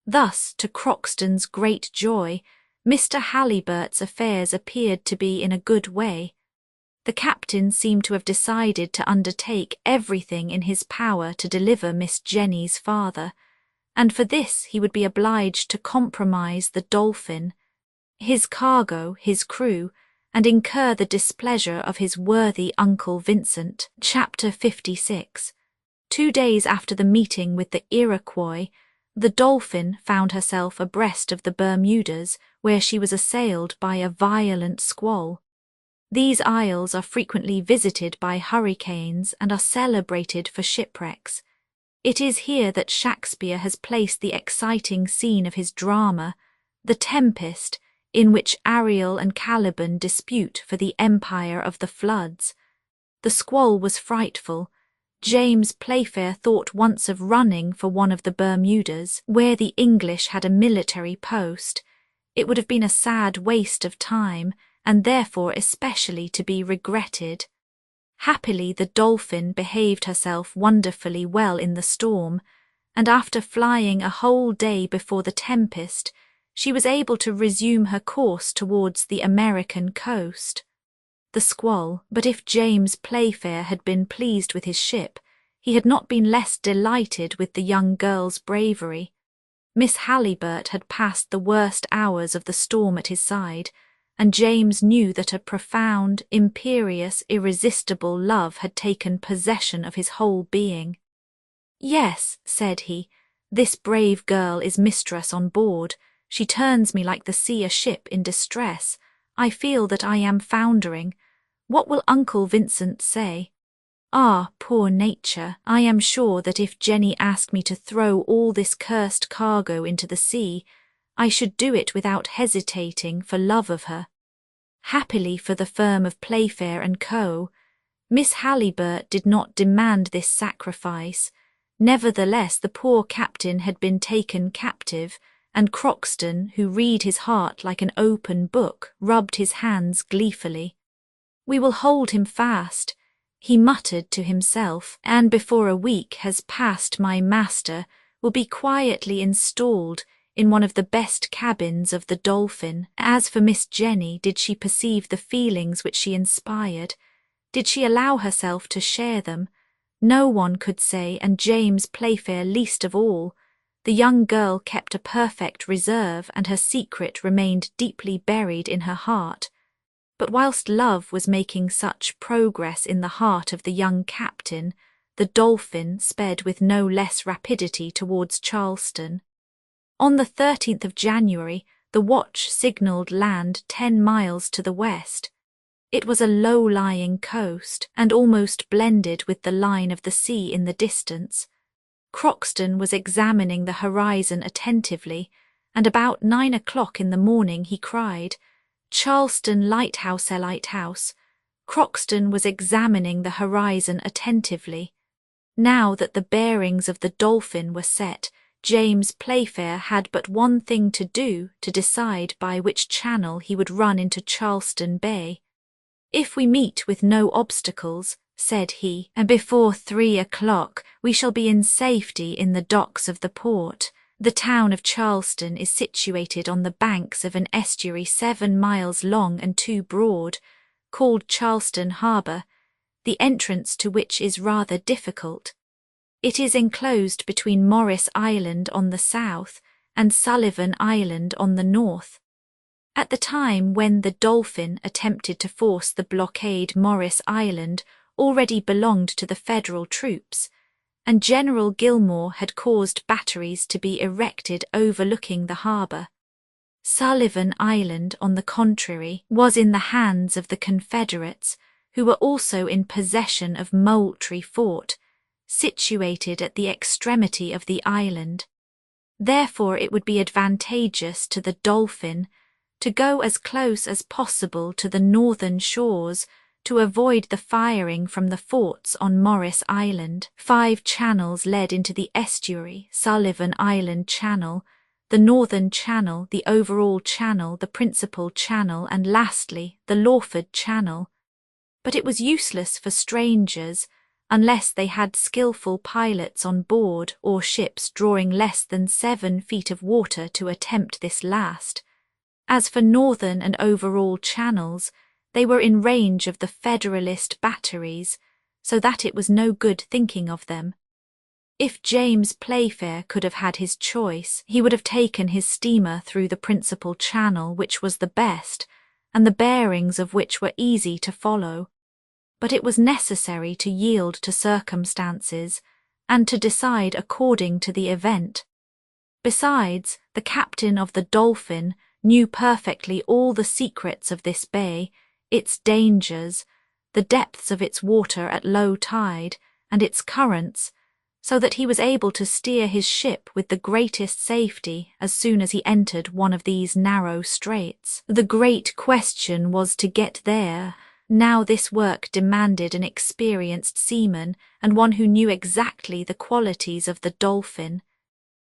A: Thus, to Crockston's great joy, Mr. Halliburtt's affairs appeared to be in a good way. The captain seemed to have decided to undertake everything in his power to deliver Miss Jenny's father, and for this he would be obliged to compromise the Dolphin, his cargo, his crew, and incur the displeasure of his worthy Uncle Vincent. Chapter 56. 2 days after the meeting with the Iroquois, the Dolphin found herself abreast of the Bermudas, where she was assailed by a violent squall. These isles are frequently visited by hurricanes and are celebrated for shipwrecks. It is here that Shakespeare has placed the exciting scene of his drama, The Tempest, in which Ariel and Caliban dispute for the empire of the floods. The squall was frightful. James Playfair thought once of running for one of the Bermudas, where the English had a military post. It would have been a sad waste of time, and therefore especially to be regretted. Happily the Dolphin behaved herself wonderfully well in the storm, and after flying a whole day before the tempest, she was able to resume her course towards the American coast. The squall, but if James Playfair had been pleased with his ship, he had not been less delighted with the young girl's bravery. Miss Halliburtt had passed the worst hours of the storm at his side, and James knew that a profound, imperious, irresistible love had taken possession of his whole being. "Yes," said he, "this brave girl is mistress on board. She turns me like the sea a ship in distress. I feel that I am foundering. What will Uncle Vincent say? Ah, poor nature, I am sure that if Jenny asked me to throw all this cursed cargo into the sea, I should do it without hesitating for love of her." Happily for the firm of Playfair and Co., Miss Halliburtt did not demand this sacrifice. Nevertheless, the poor captain had been taken captive, and Crockston, who read his heart like an open book, rubbed his hands gleefully. "We will hold him fast," he muttered to himself, "and before a week has passed my master will be quietly installed in one of the best cabins of the Dolphin. As for Miss Jenny, did she perceive the feelings which she inspired? Did she allow herself to share them? No one could say, and James Playfair least of all. The young girl kept a perfect reserve, and her secret remained deeply buried in her heart. But whilst love was making such progress in the heart of the young captain, the Dolphin sped with no less rapidity towards Charleston. On the 13th of January, the watch signalled land 10 miles to the west. It was a low-lying coast, and almost blended with the line of the sea in the distance. Croxton was examining the horizon attentively, and about 9 o'clock in the morning he cried, "Charleston lighthouse, a lighthouse." Croxton was examining the horizon attentively. Now that the bearings of the Dolphin were set, James Playfair had but one thing to do to decide by which channel he would run into Charleston Bay. "If we meet with no obstacles," said he, "and before 3 o'clock, we shall be in safety in the docks of the port. The town of Charleston is situated on the banks of an estuary 7 miles long and 2 broad, called Charleston Harbour, the entrance to which is rather difficult. It is enclosed between Morris Island on the south and Sullivan Island on the north. At the time when the Dolphin attempted to force the blockade, Morris Island already belonged to the Federal troops, and General Gillmore had caused batteries to be erected overlooking the harbour. Sullivan Island, on the contrary, was in the hands of the Confederates, who were also in possession of Moultrie Fort, situated at the extremity of the island. Therefore it would be advantageous to the Dolphin to go as close as possible to the northern shores to avoid the firing from the forts on Morris Island. 5 channels led into the estuary: Sullivan Island Channel, the Northern Channel, the Overall Channel, the Principal Channel, and lastly, the Lawford Channel. But it was useless for strangers, unless they had skilful pilots on board or ships drawing less than 7 feet of water, to attempt this last. As for Northern and Overall Channels, they were in range of the Federalist batteries, so that it was no good thinking of them. If James Playfair could have had his choice, he would have taken his steamer through the principal channel, which was the best, and the bearings of which were easy to follow. But it was necessary to yield to circumstances, and to decide according to the event. Besides, the captain of the Dolphin knew perfectly all the secrets of this bay, its dangers, the depths of its water at low tide, and its currents, so that he was able to steer his ship with the greatest safety as soon as he entered one of these narrow straits. The great question was to get there. Now this work demanded an experienced seaman, and one who knew exactly the qualities of the Dolphin.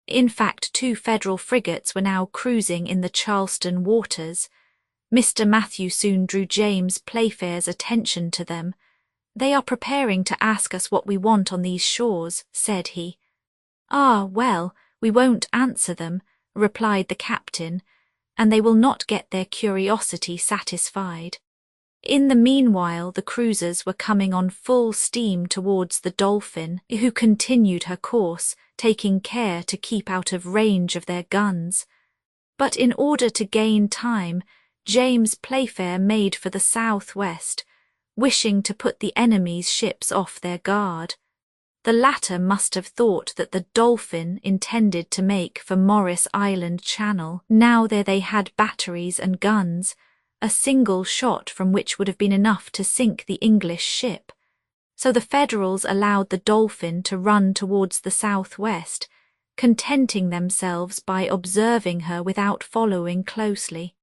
A: In fact, 2 Federal frigates were now cruising in the Charleston waters. Mr. Matthew soon drew James Playfair's attention to them. "They are preparing to ask us what we want on these shores," said he. "Ah, well, we won't answer them," replied the captain, "and they will not get their curiosity satisfied." In the meanwhile the cruisers were coming on full steam towards the Dolphin, who continued her course, taking care to keep out of range of their guns. But in order to gain time, James Playfair made for the southwest, wishing to put the enemy's ships off their guard. The latter must have thought that the Dolphin intended to make for Morris Island Channel. Now there they had batteries and guns, a single shot from which would have been enough to sink the English ship. So the Federals allowed the Dolphin to run towards the southwest, contenting themselves by observing her without following closely.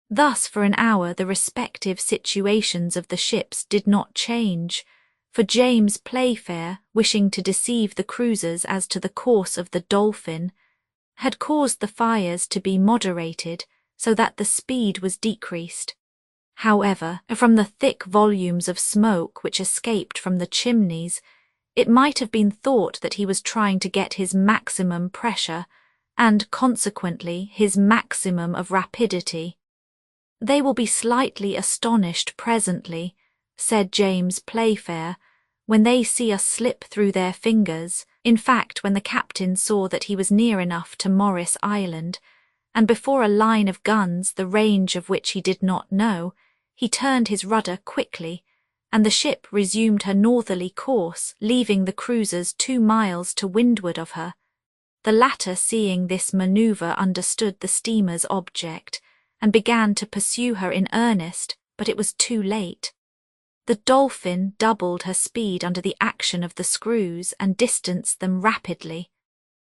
A: Thus for an hour the respective situations of the ships did not change, for James Playfair, wishing to deceive the cruisers as to the course of the Dolphin, had caused the fires to be moderated so that the speed was decreased. However, from the thick volumes of smoke which escaped from the chimneys, it might have been thought that he was trying to get his maximum pressure, and consequently his maximum of rapidity. "They will be slightly astonished presently," said James Playfair, "when they see us slip through their fingers." In fact, when the captain saw that he was near enough to Morris Island, and before a line of guns the range of which he did not know, he turned his rudder quickly, and the ship resumed her northerly course, leaving the cruisers 2 miles to windward of her. The latter, seeing this manoeuvre, understood the steamer's object, and began to pursue her in earnest, but it was too late. The Dolphin doubled her speed under the action of the screws and distanced them rapidly.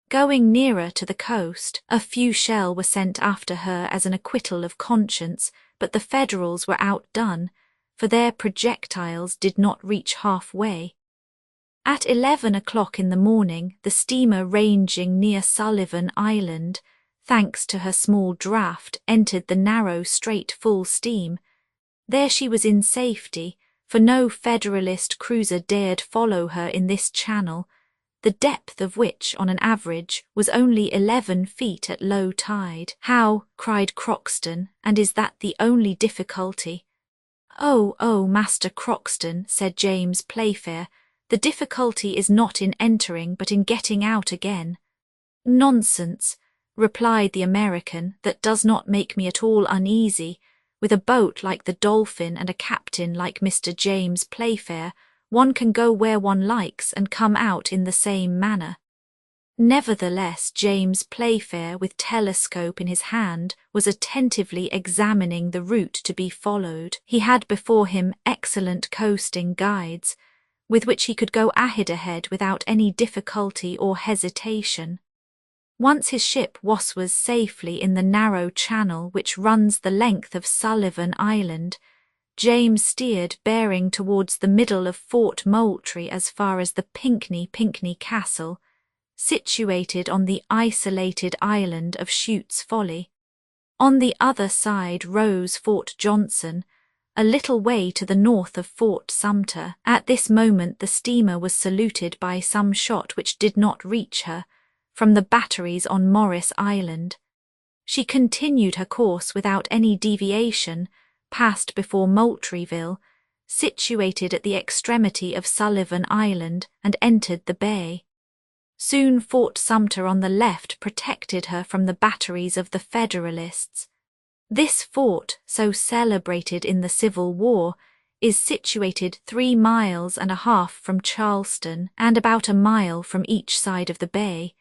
A: Going nearer to the coast, a few shell were sent after her as an acquittal of conscience, but the Federals were outdone, for their projectiles did not reach halfway. At 11 o'clock in the morning, the steamer ranging near Sullivan Island, thanks to her small draught, entered the narrow strait full steam. There she was in safety, for no Federalist cruiser dared follow her in this channel, the depth of which, on an average, was only 11 feet at low tide. "How?" cried Croxton, "and is that the only difficulty?" Oh, Master Croxton," said James Playfair, "the difficulty is not in entering but in getting out again." "Nonsense," replied the American, "that does not make me at all uneasy. With a boat like the Dolphin and a captain like Mr. James Playfair, one can go where one likes and come out in the same manner." Nevertheless, James Playfair, with telescope in his hand, was attentively examining the route to be followed. He had before him excellent coasting guides, with which he could go ahead without any difficulty or hesitation. Once his ship was safely in the narrow channel which runs the length of Sullivan Island, James steered bearing towards the middle of Fort Moultrie as far as the Pinckney Castle, situated on the isolated island of Shute's Folly. On the other side rose Fort Johnson, a little way to the north of Fort Sumter. At this moment the steamer was saluted by some shot which did not reach her, from the batteries on Morris Island. She continued her course without any deviation, passed before Moultrieville, situated at the extremity of Sullivan Island, and entered the bay. Soon Fort Sumter on the left protected her from the batteries of the Federalists. This fort, so celebrated in the Civil War, is situated 3.5 miles from Charleston and about a mile from each side of the bay.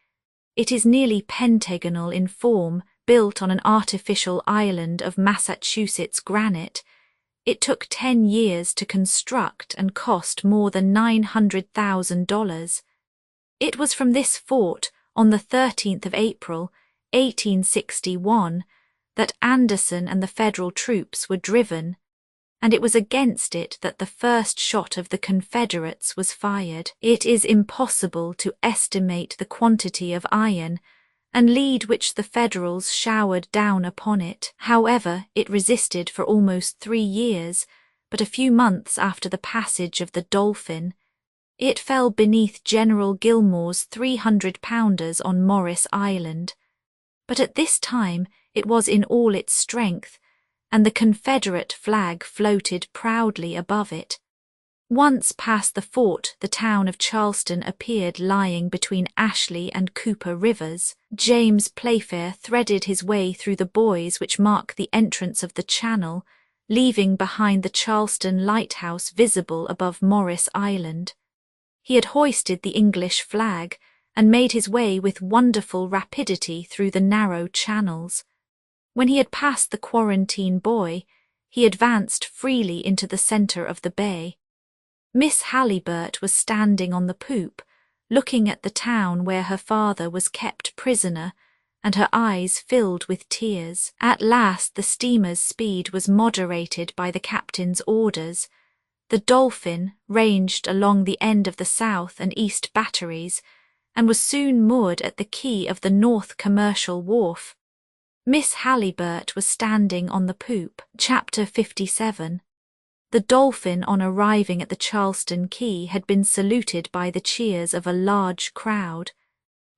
A: It is nearly pentagonal in form, built on an artificial island of Massachusetts granite. It took 10 years to construct and cost more than $900,000. It was from this fort, on the 13th of April, 1861, that Anderson and the Federal troops were driven, and it was against it that the first shot of the Confederates was fired. It is impossible to estimate the quantity of iron and lead which the Federals showered down upon it. However, it resisted for almost 3 years, but a few months after the passage of the Dolphin, it fell beneath General Gillmore's 300-pounders on Morris Island. But at this time it was in all its strength, and the Confederate flag floated proudly above it. Once past the fort, the town of Charleston appeared lying between Ashley and Cooper rivers. James Playfair threaded his way through the buoys which mark the entrance of the channel, leaving behind the Charleston lighthouse visible above Morris Island. He had hoisted the English flag and made his way with wonderful rapidity through the narrow channels. When he had passed the quarantine buoy, he advanced freely into the centre of the bay. Miss Halliburtt was standing on the poop, looking at the town where her father was kept prisoner, and her eyes filled with tears. At last the steamer's speed was moderated by the captain's orders. The Dolphin ranged along the end of the south and east batteries, and was soon moored at the quay of the North Commercial Wharf. Miss Halliburtt was standing on the poop. Chapter 57. The Dolphin, on arriving at the Charleston quay, had been saluted by the cheers of a large crowd.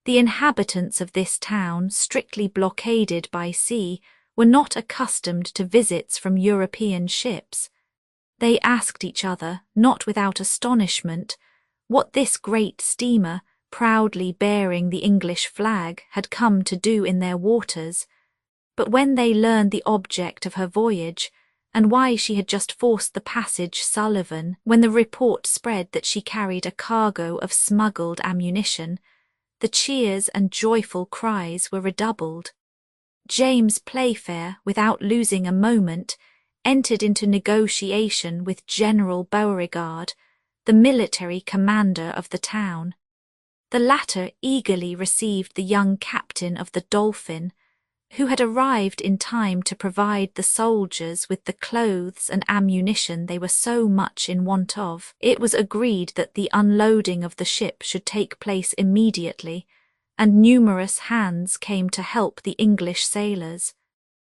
A: The inhabitants of this town, strictly blockaded by sea, were not accustomed to visits from European ships. They asked each other, not without astonishment, what this great steamer, proudly bearing the English flag, had come to do in their waters. But when they learned the object of her voyage, and why she had just forced the passage Sullivan, when the report spread that she carried a cargo of smuggled ammunition, the cheers and joyful cries were redoubled. James Playfair, without losing a moment, entered into negotiation with General Beauregard, the military commander of the town. The latter eagerly received the young captain of the Dolphin, who had arrived in time to provide the soldiers with the clothes and ammunition they were so much in want of. It was agreed that the unloading of the ship should take place immediately, and numerous hands came to help the English sailors.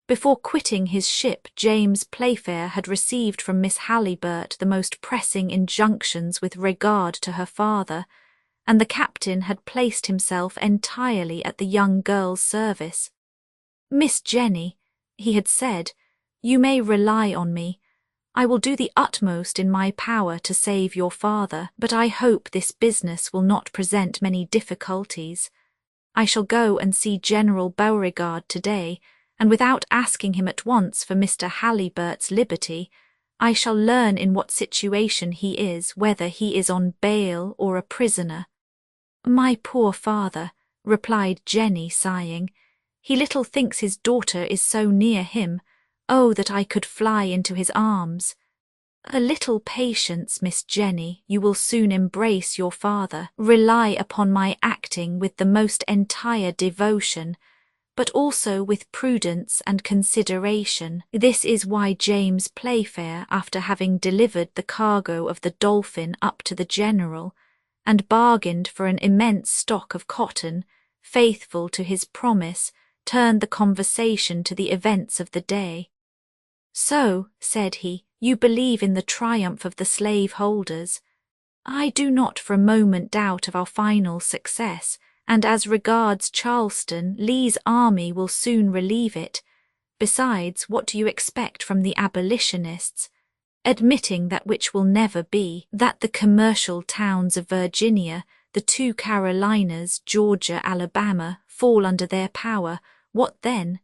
A: Before quitting his ship, James Playfair had received from Miss Halliburtt the most pressing injunctions with regard to her father, and the captain had placed himself entirely at the young girl's service. "Miss Jenny," he had said, "you may rely on me. I will do the utmost in my power to save your father, but I hope this business will not present many difficulties. I shall go and see General Beauregard today, and without asking him at once for Mr. Halliburtt's liberty, I shall learn in what situation he is, whether he is on bail or a prisoner." "My poor father," replied Jenny, sighing. "He little thinks his daughter is so near him. Oh, that I could fly into his arms." "A little patience, Miss Jenny, you will soon embrace your father. Rely upon my acting with the most entire devotion, but also with prudence and consideration. This is why James Playfair, after having delivered the cargo of the Dolphin up to the General, and bargained for an immense stock of cotton, faithful to his promise, turned the conversation to the events of the day. "So," said he, "you believe in the triumph of the slave-holders. I do not for a moment doubt of our final success, and as regards Charleston, Lee's army will soon relieve it. Besides, what do you expect from the abolitionists? Admitting that which will never be, that the commercial towns of Virginia, the 2 Carolinas, Georgia, Alabama, fall under their power, what then?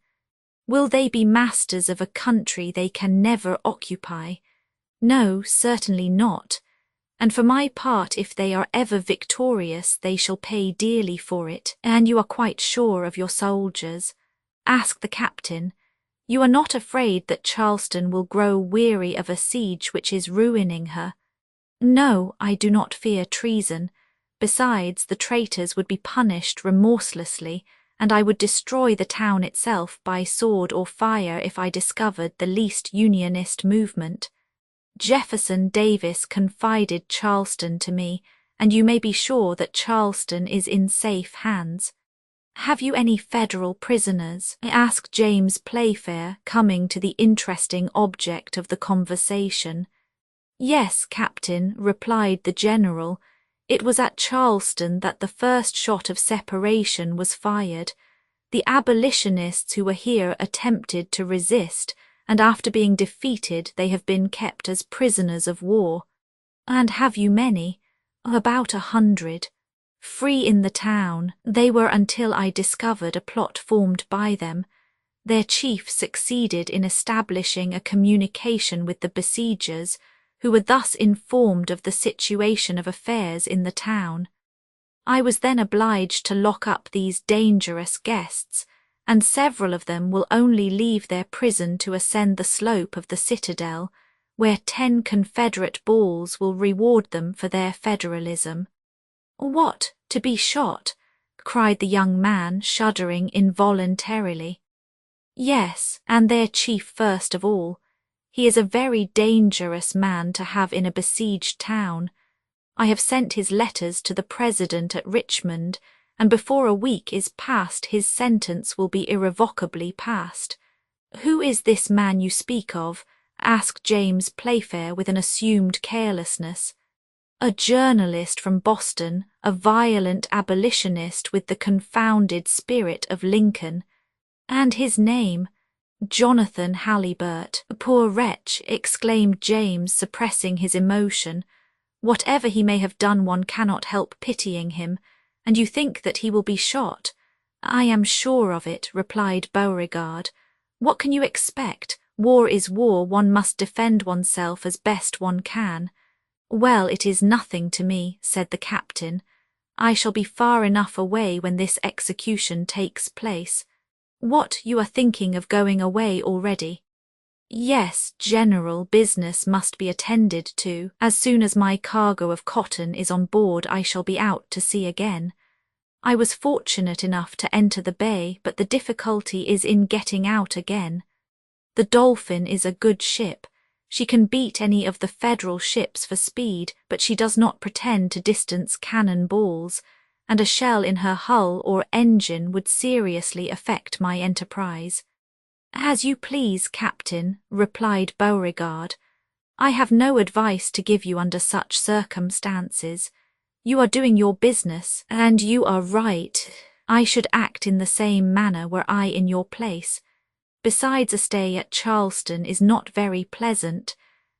A: Will they be masters of a country they can never occupy? No, certainly not. And for my part, if they are ever victorious, they shall pay dearly for it, and you are quite sure of your soldiers. Ask the captain. You are not afraid that Charleston will grow weary of a siege which is ruining her?" "No, I do not fear treason. Besides, the traitors would be punished remorselessly, and I would destroy the town itself by sword or fire if I discovered the least Unionist movement. Jefferson Davis confided Charleston to me, and you may be sure that Charleston is in safe hands." "Have you any Federal prisoners?" asked James Playfair, coming to the interesting object of the conversation. "Yes, Captain," replied the General. "It was at Charleston that the first shot of separation was fired. The abolitionists who were here attempted to resist, and after being defeated they have been kept as prisoners of war." "And have you many?" "About 100. Free in the town they were until I discovered a plot formed by them. Their chief succeeded in establishing a communication with the besiegers, who were thus informed of the situation of affairs in the town. I was then obliged to lock up these dangerous guests, and several of them will only leave their prison to ascend the slope of the citadel, where 10 Confederate balls will reward them for their federalism." "What, to be shot?" cried the young man, shuddering involuntarily. "Yes, and their chief first of all. He is a very dangerous man to have in a besieged town. I have sent his letters to the President at Richmond, and before a week is past his sentence will be irrevocably passed." "Who is this man you speak of?" asked James Playfair with an assumed carelessness. A journalist from Boston, a violent abolitionist with the confounded spirit of Lincoln. And his name, Jonathan Halliburtt. Poor wretch, exclaimed James, suppressing his emotion. Whatever he may have done, one cannot help pitying him, and you think that he will be shot? I am sure of it, replied Beauregard. What can you expect? War is war, one must defend oneself as best one can. Well, it is nothing to me, said the captain. I shall be far enough away when this execution takes place. What, you are thinking of going away already? Yes, General, business must be attended to. As soon as my cargo of cotton is on board, I shall be out to sea again. I was fortunate enough to enter the bay, but the difficulty is in getting out again. The Dolphin is a good ship. She can beat any of the Federal ships for speed, but she does not pretend to distance cannon balls, and a shell in her hull or engine would seriously affect my enterprise. As you please, Captain, replied Beauregard. I have no advice to give you under such circumstances. You are doing your business, and you are right. I should act in the same manner were I in your place. Besides, a stay at Charleston is not very pleasant,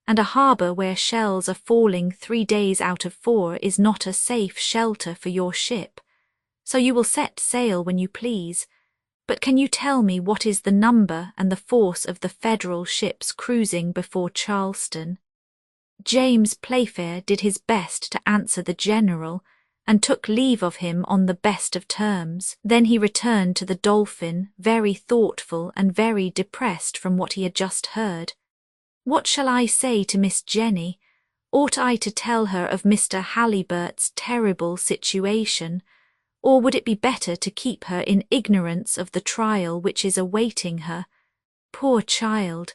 A: and a harbour where shells are falling 3 days out of 4 is not a safe shelter for your ship. So you will set sail when you please. But can you tell me what is the number and the force of the Federal ships cruising before Charleston? James Playfair did his best to answer the General, and took leave of him on the best of terms. Then he returned to the Dolphin, very thoughtful and very depressed from what he had just heard. What shall I say to Miss Jenny? Ought I to tell her of Mr. Halliburtt's terrible situation, or would it be better to keep her in ignorance of the trial which is awaiting her? Poor child!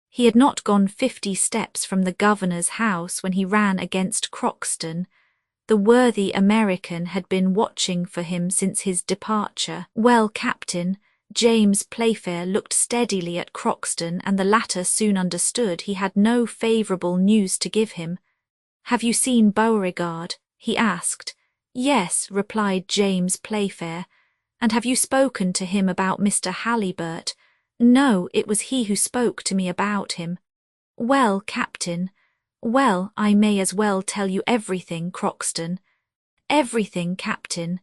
A: He had not gone 50 steps from the governor's house when he ran against Croxton. The worthy American had been watching for him since his departure. Well, Captain, James Playfair looked steadily at Croxton, and the latter soon understood he had no favourable news to give him. Have you seen Beauregard? He asked. Yes, replied James Playfair. And have you spoken to him about Mr. Halliburtt? No, it was he who spoke to me about him. Well, Captain, well, I may as well tell you everything, Croxton. Everything, Captain.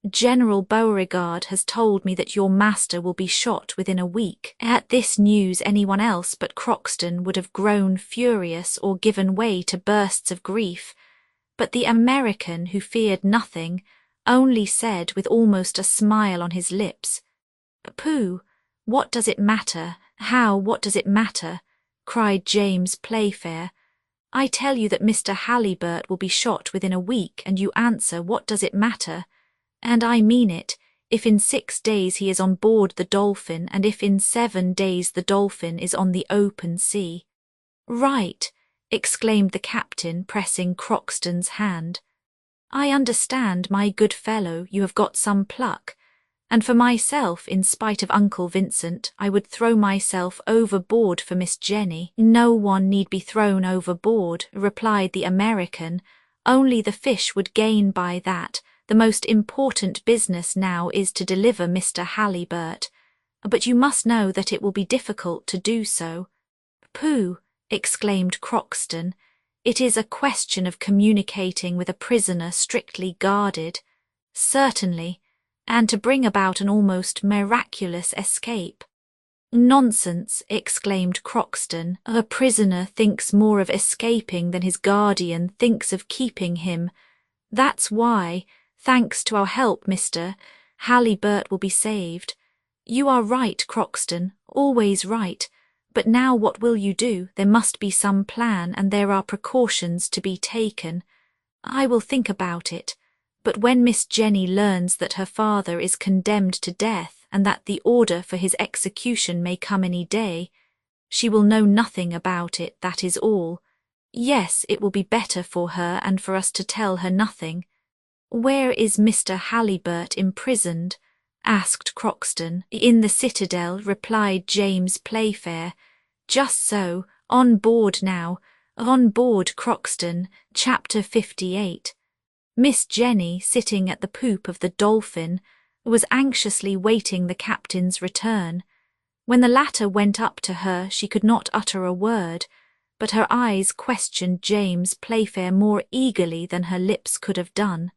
A: General Beauregard has told me that your master will be shot within a week. At this news anyone else but Croxton would have grown furious or given way to bursts of grief, but the American, who feared nothing, only said with almost a smile on his lips, "Pooh, what does it matter? How, what does it matter?" cried James Playfair. I tell you that Mr. Halliburtt will be shot within a week, and you answer, what does it matter? And I mean it, if in 6 days he is on board the Dolphin, and if in 7 days the Dolphin is on the open sea. Right, exclaimed the captain, pressing Croxton's hand. I understand, my good fellow, you have got some pluck. And for myself, in spite of Uncle Vincent, I would throw myself overboard for Miss Jenny. No one need be thrown overboard, replied the American. Only the fish would gain by that. The most important business now is to deliver Mr. Halliburtt. But you must know that it will be difficult to do so. Pooh, exclaimed Croxton. It is a question of communicating with a prisoner strictly guarded. Certainly. And to bring about an almost miraculous escape. Nonsense, exclaimed Croxton. A prisoner thinks more of escaping than his guardian thinks of keeping him. That's why, thanks to our help, Mr. Halliburtt will be saved. You are right, Croxton, always right. But now what will you do? There must be some plan, and there are precautions to be taken. I will think about it. But when Miss Jenny learns that her father is condemned to death and that the order for his execution may come any day, she will know nothing about it, that is all. Yes, it will be better for her and for us to tell her nothing. Where is Mr. Halliburtt imprisoned? Asked Croxton. In the citadel, replied James Playfair. Just so, on board now. On board Croxton, Chapter 58. Miss Jenny, sitting at the poop of the Dolphin, was anxiously waiting the captain's return. When the latter went up to her, she could not utter a word, but her eyes questioned James Playfair more eagerly than her lips could have done.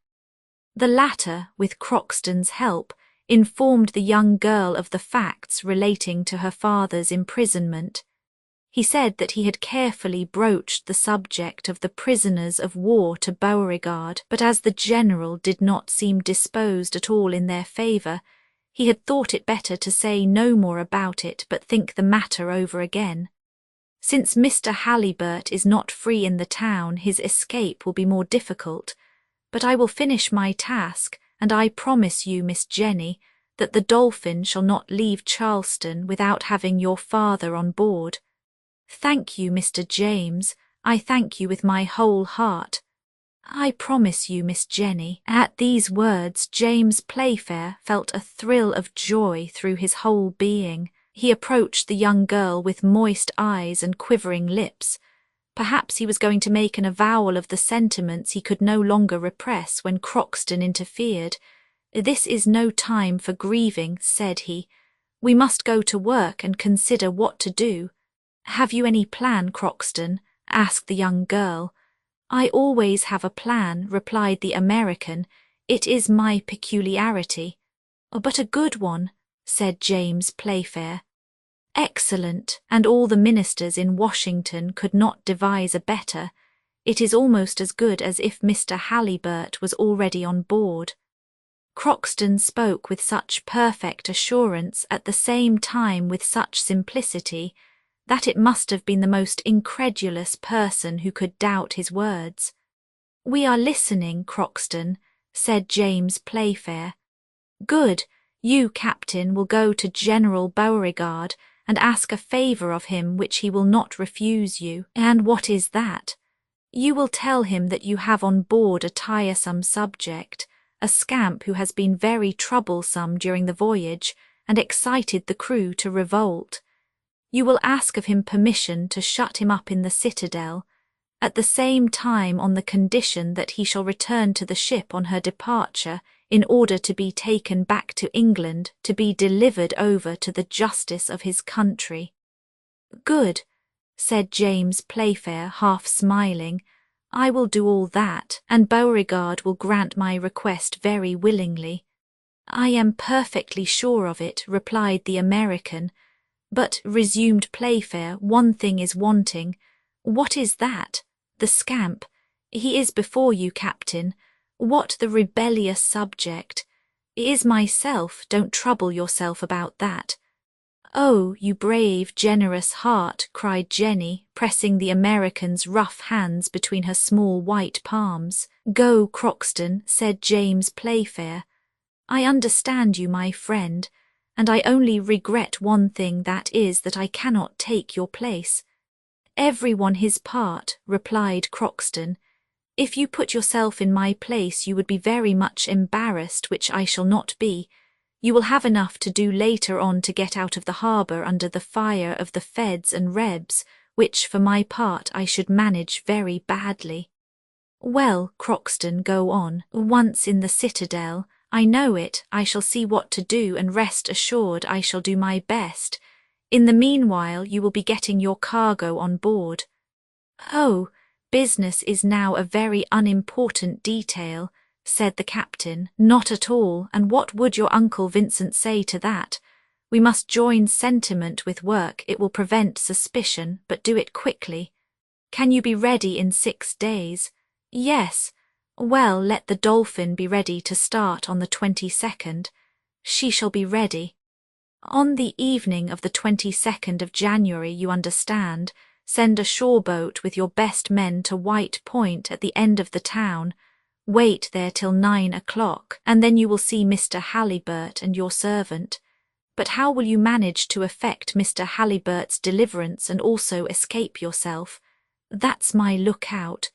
A: The latter, with Croxton's help, informed the young girl of the facts relating to her father's imprisonment. He said that he had carefully broached the subject of the prisoners of war to Beauregard, but as the general did not seem disposed at all in their favour, he had thought it better to say no more about it but think the matter over again. Since Mr. Halliburtt is not free in the town, his escape will be more difficult, but I will finish my task, and I promise you, Miss Jenny, that the Dolphin shall not leave Charleston without having your father on board. Thank you, Mr. James, I thank you with my whole heart. I promise you, Miss Jenny. At these words, James Playfair felt a thrill of joy through his whole being. He approached the young girl with moist eyes and quivering lips. Perhaps he was going to make an avowal of the sentiments he could no longer repress when Croxton interfered. "This is no time for grieving," said he. "We must go to work and consider what to do." "Have you any plan, Croxton?" asked the young girl. "I always have a plan," replied the American. "It is my peculiarity." "But a good one," said James Playfair. "Excellent, and all the ministers in Washington could not devise a better. It is almost as good as if Mr. Halliburtt was already on board." Croxton spoke with such perfect assurance, at the same time with such simplicity, that it must have been the most incredulous person who could doubt his words. "We are listening, Croxton," said James Playfair. "Good. You, Captain, will go to General Beauregard and ask a favour of him which he will not refuse you." "And what is that?" "You will tell him that you have on board a tiresome subject, a scamp who has been very troublesome during the voyage and excited the crew to revolt. You will ask of him permission to shut him up in the citadel, at the same time on the condition that he shall return to the ship on her departure in order to be taken back to England to be delivered over to the justice of his country." "Good," said James Playfair, half smiling. "I will do all that, and Beauregard will grant my request very willingly." "I am perfectly sure of it," replied the American. "But," resumed Playfair, "one thing is wanting." "What is that?" "The scamp. He is before you, Captain. What the rebellious subject? It is myself, don't trouble yourself about that." "Oh, you brave, generous heart," cried Jenny, pressing the American's rough hands between her small white palms. "Go, Croxton," said James Playfair. "I understand you, my friend, and I only regret one thing, that is that I cannot take your place." "Everyone his part," replied Croxton. "If you put yourself in my place you would be very much embarrassed, which I shall not be. You will have enough to do later on to get out of the harbour under the fire of the Feds and Rebs, which for my part I should manage very badly." "Well, Croxton, go on. Once in the citadel, I know it, I shall see what to do, and rest assured I shall do my best. In the meanwhile you will be getting your cargo on board." "Oh, business is now a very unimportant detail," said the captain. "Not at all, and what would your Uncle Vincent say to that? We must join sentiment with work, it will prevent suspicion, but do it quickly. Can you be ready in 6 days? "Yes." "Well, let the Dolphin be ready to start on the 22nd. "She shall be ready." On the evening of the 22nd of January, you understand, send a shore boat with your best men to White Point at the end of the town. Wait there till 9 o'clock, and then you will see Mr. Halliburtt and your servant. But how will you manage to effect Mr. Halliburtt's deliverance and also escape yourself? That's my lookout.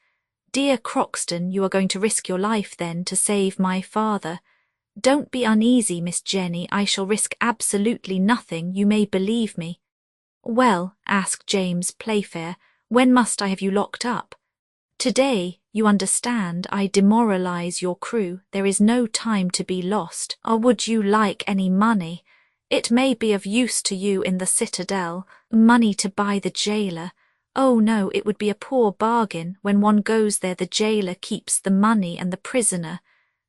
A: Dear Croxton, you are going to risk your life then to save my father. Don't be uneasy, Miss Jenny, I shall risk absolutely nothing, you may believe me." "Well," asked James Playfair, When must I have you locked up? Today, you understand, I demoralize your crew. There is no time to be lost. Or would you like any money? It may be of use to you in the citadel. Money to buy the jailer. Oh no, it would be a poor bargain. When one goes there, the jailer keeps the money and the prisoner.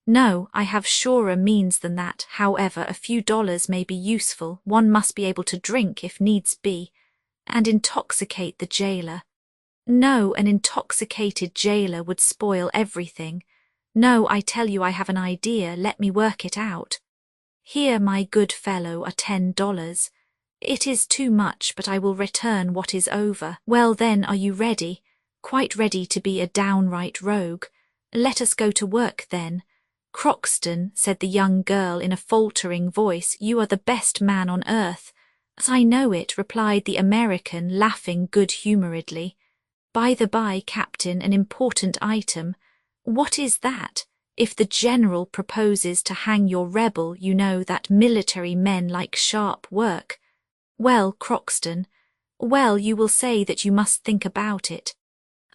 A: No, I have surer means than that. However, a few dollars may be useful. One must be able to drink if needs be, and intoxicate the jailer. No, an intoxicated jailer would spoil everything. No, I tell you I have an idea. Let me work it out. Here, my good fellow, are $10. It is too much, but I will return what is over. Well then, are you ready? Quite ready to be a downright rogue. Let us go to work then. Crockston, said the young girl in a faltering voice, you are the best man on earth. As I know it, replied the American, laughing good-humouredly. By the by, Captain, an important item. What is that? If the general proposes to hang your rebel, you know that military men like sharp work. Well, Crockston, well, you will say that you must think about it.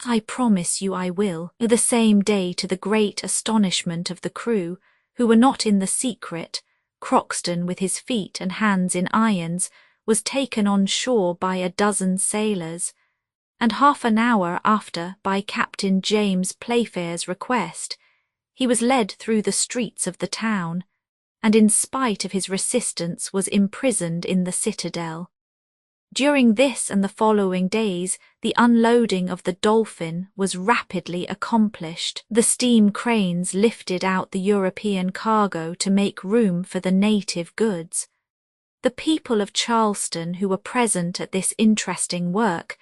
A: I promise you I will. The same day, to the great astonishment of the crew, who were not in the secret, Crockston, with his feet and hands in irons, was taken on shore by a dozen sailors, and half an hour after, by Captain James Playfair's request, he was led through the streets of the town, and in spite of his resistance was imprisoned in the citadel. During this and the following days, the unloading of the Dolphin was rapidly accomplished. The steam cranes lifted out the European cargo to make room for the native goods. The people of Charleston who were present at this interesting work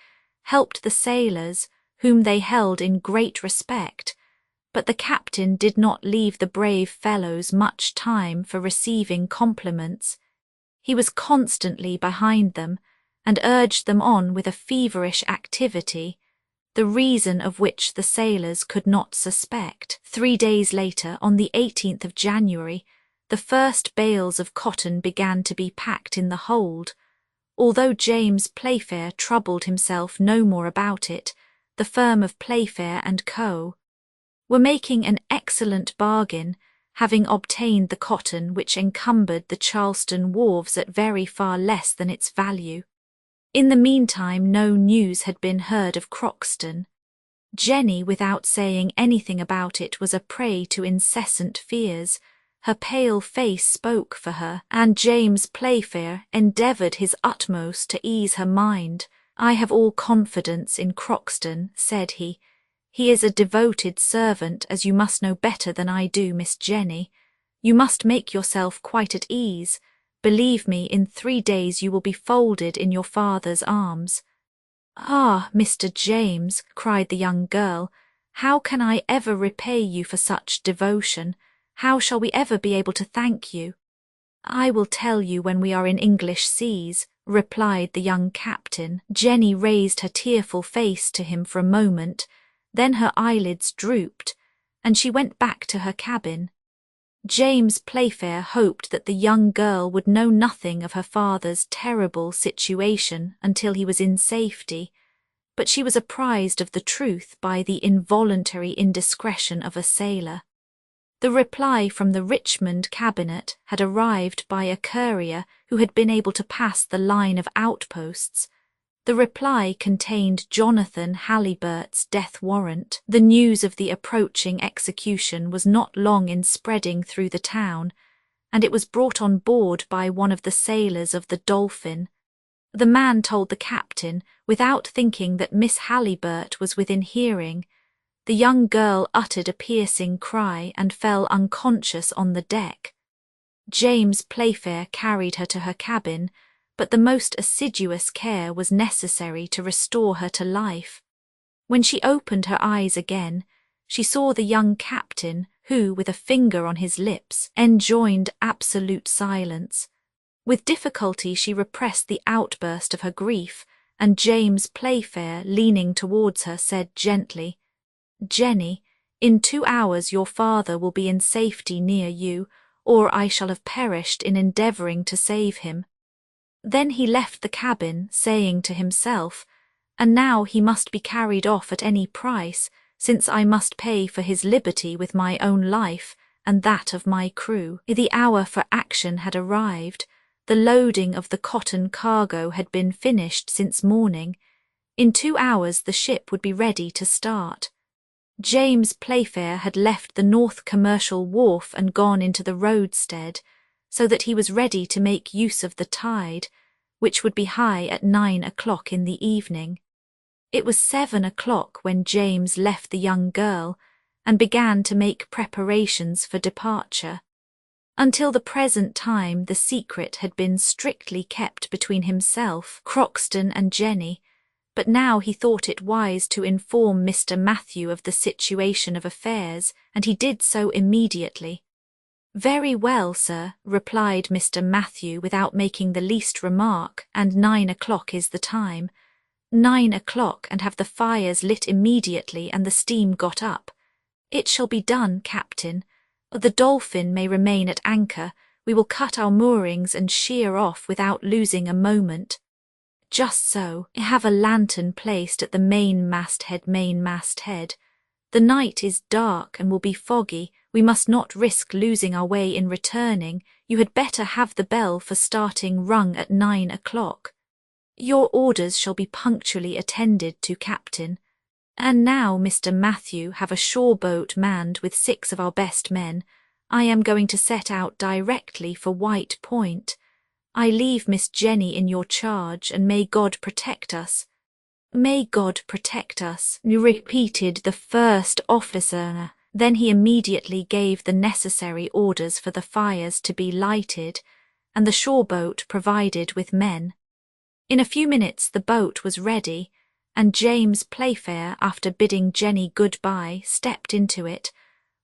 A: helped the sailors, whom they held in great respect, but the captain did not leave the brave fellows much time for receiving compliments. He was constantly behind them, and urged them on with a feverish activity, the reason of which the sailors could not suspect. 3 days later, on the 18th of January, the first bales of cotton began to be packed in the hold. Although James Playfair troubled himself no more about it, the firm of Playfair and Co. were making an excellent bargain, having obtained the cotton which encumbered the Charleston wharves at very far less than its value. In the meantime, no news had been heard of Crockston. Jenny, without saying anything about it, was a prey to incessant fears. Her pale face spoke for her, and James Playfair endeavoured his utmost to ease her mind. I have all confidence in Crockston, said he. He is a devoted servant, as you must know better than I do, Miss Jenny. You must make yourself quite at ease. Believe me, in 3 days you will be folded in your father's arms. Ah, Mr. James, cried the young girl, how can I ever repay you for such devotion? How shall we ever be able to thank you? I will tell you when we are in English seas, replied the young captain. Jenny raised her tearful face to him for a moment, then her eyelids drooped, and she went back to her cabin. James Playfair hoped that the young girl would know nothing of her father's terrible situation until he was in safety, but she was apprised of the truth by the involuntary indiscretion of a sailor. The reply from the Richmond cabinet had arrived by a courier who had been able to pass the line of outposts. The reply contained Jonathan Halliburtt's death warrant. The news of the approaching execution was not long in spreading through the town, and it was brought on board by one of the sailors of the Dolphin. The man told the captain, without thinking that Miss Halliburtt was within hearing. The young girl uttered a piercing cry and fell unconscious on the deck. James Playfair carried her to her cabin, but the most assiduous care was necessary to restore her to life. When she opened her eyes again, she saw the young captain, who, with a finger on his lips, enjoined absolute silence. With difficulty she repressed the outburst of her grief, and James Playfair, leaning towards her, said gently, "Jenny, in 2 hours your father will be in safety near you, or I shall have perished in endeavouring to save him." Then he left the cabin, saying to himself, and now he must be carried off at any price, since I must pay for his liberty with my own life and that of my crew. The hour for action had arrived. The loading of the cotton cargo had been finished since morning. In 2 hours the ship would be ready to start. James Playfair had left the North Commercial Wharf and gone into the roadstead, so that he was ready to make use of the tide, which would be high at 9 o'clock in the evening. It was 7 o'clock when James left the young girl and began to make preparations for departure. Until the present time the secret had been strictly kept between himself, Croxton and Jenny, but now he thought it wise to inform Mr. Matthew of the situation of affairs, and he did so immediately. "Very well, sir," replied Mr. Matthew without making the least remark, "and 9 o'clock is the time. 9 o'clock, and have the fires lit immediately and the steam got up." "It shall be done, Captain. The Dolphin may remain at anchor. We will cut our moorings and sheer off without losing a moment." "Just so. Have a lantern placed at the mainmast head. The night is dark and will be foggy. We must not risk losing our way in returning. You had better have the bell for starting rung at 9 o'clock. "Your orders shall be punctually attended to, Captain. And now, Mr. Matthew, have a shore boat manned with 6 of our best men. I am going to set out directly for White Point. I leave Miss Jenny in your charge, and may God protect us." "May God protect us," repeated the first officer. Then he immediately gave the necessary orders for the fires to be lighted, and the shore boat provided with men. In a few minutes the boat was ready, and James Playfair, after bidding Jenny good-bye, stepped into it,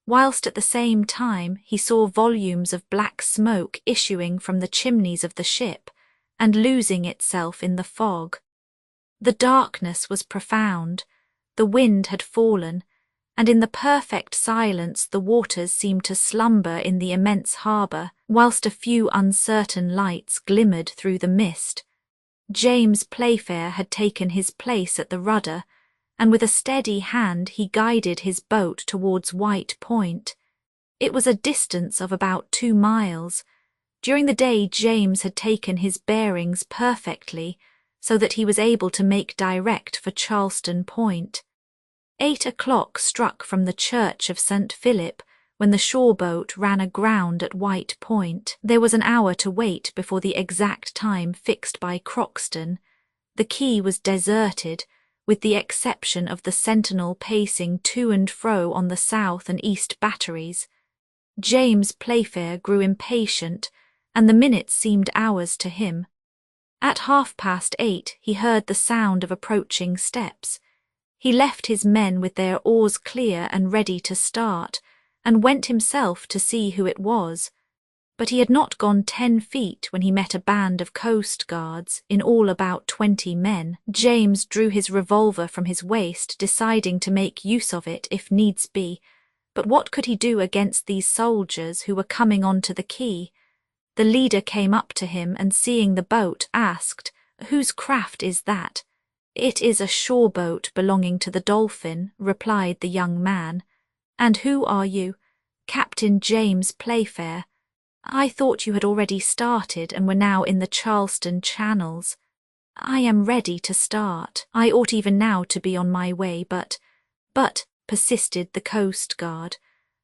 A: whilst at the same time he saw volumes of black smoke issuing from the chimneys of the ship and losing itself in the fog. The darkness was profound, the wind had fallen, and in the perfect silence the waters seemed to slumber in the immense harbour, whilst a few uncertain lights glimmered through the mist. James Playfair had taken his place at the rudder, and with a steady hand he guided his boat towards White Point. It was a distance of about 2 miles. During the day James had taken his bearings perfectly, so that he was able to make direct for Charleston Point. 8 o'clock struck from the church of St. Philip when the shore boat ran aground at White Point. There was an hour to wait before the exact time fixed by Croxton. The quay was deserted, with the exception of the sentinel pacing to and fro on the south and east batteries. James Playfair grew impatient, and the minutes seemed hours to him. At 8:30 he heard the sound of approaching steps. He left his men with their oars clear and ready to start, and went himself to see who it was. But he had not gone 10 feet when he met a band of coast guards, in all about 20 men. James drew his revolver from his waist, deciding to make use of it if needs be. But what could he do against these soldiers who were coming on to the quay? The leader came up to him and, seeing the boat, asked, "Whose craft is that?" "It is a shore boat belonging to the Dolphin," replied the young man. "And who are you?" "Captain James Playfair." "I thought you had already started and were now in the Charleston channels." "I am ready to start. I ought even now to be on my way, but, persisted the coast guard.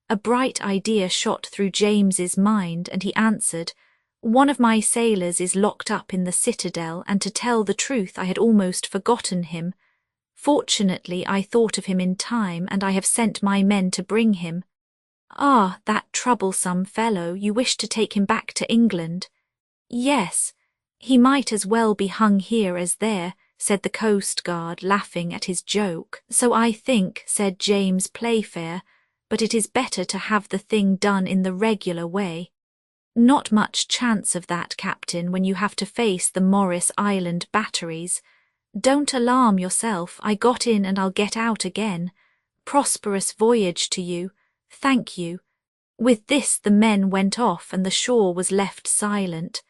A: A bright idea shot through James's mind, and he answered, "One of my sailors is locked up in the citadel, and to tell the truth I had almost forgotten him. Fortunately I thought of him in time, and I have sent my men to bring him." "Ah, that troublesome fellow, you wish to take him back to England?" "Yes, he might as well be hung here as there," said the coast guard, laughing at his joke. "So I think," said James Playfair, "but it is better to have the thing done in the regular way." "Not much chance of that, Captain, when you have to face the Morris Island batteries. Don't alarm yourself, I got in and I'll get out again. Prosperous voyage to you. Thank you." With this the men went off and the shore was left silent.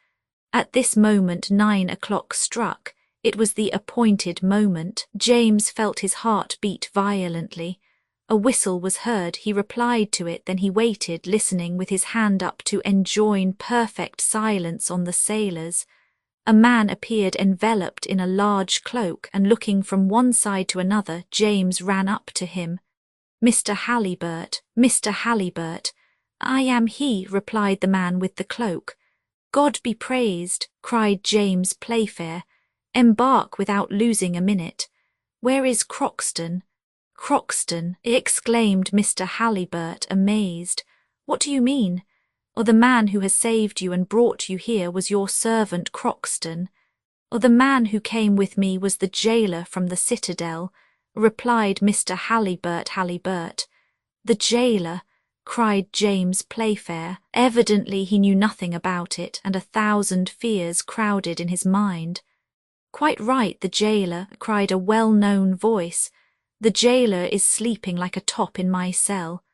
A: At this moment 9 o'clock struck. It was the appointed moment. James felt his heart beat violently. A whistle was heard. He replied to it, then he waited, listening with his hand up to enjoin perfect silence on the sailors. A man appeared enveloped in a large cloak, and looking from one side to another, James ran up to him. "Mr. Halliburtt, Mr. Halliburtt." "I am he," replied the man with the cloak. "God be praised," cried James Playfair. "Embark without losing a minute. Where is Croxton?" "Croxton!" exclaimed Mr. Halliburtt, amazed. "What do you mean?" "Or the man who has saved you and brought you here was your servant Croxton." "Or the man who came with me was the jailer from the citadel," replied Mr. Halliburtt. "The jailer!" cried James Playfair. Evidently he knew nothing about it, and 1,000 fears crowded in his mind. "Quite right, the jailer," cried a well-known voice. "The jailer is sleeping like a top in my cell."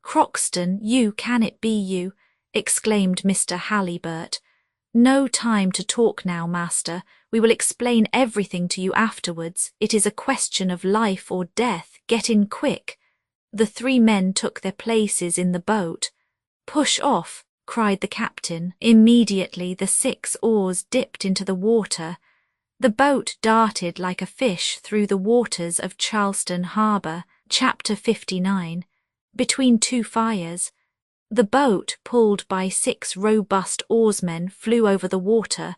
A: "Croxton, you, can it be you?" exclaimed Mr. Halliburtt. "No time to talk now, master. We will explain everything to you afterwards. It is a question of life or death. Get in quick." The 3 men took their places in the boat. "Push off," cried the captain. Immediately the 6 oars dipped into the water. The boat darted like a fish through the waters of Charleston Harbour. Chapter 59. Between 2 fires. The boat, pulled by 6 robust oarsmen, flew over the water.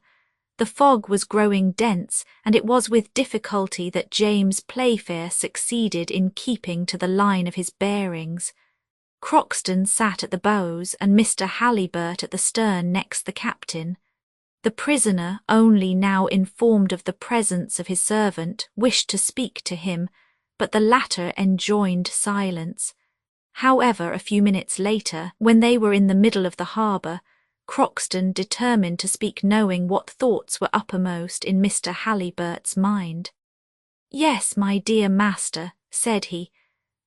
A: The fog was growing dense, and it was with difficulty that James Playfair succeeded in keeping to the line of his bearings. Croxton sat at the bows, and Mr. Halliburtt at the stern next the captain. The prisoner, only now informed of the presence of his servant, wished to speak to him, but the latter enjoined silence. However, a few minutes later, when they were in the middle of the harbour, Croxton determined to speak, knowing what thoughts were uppermost in Mr. Halliburtt's mind. "Yes, my dear master," said he,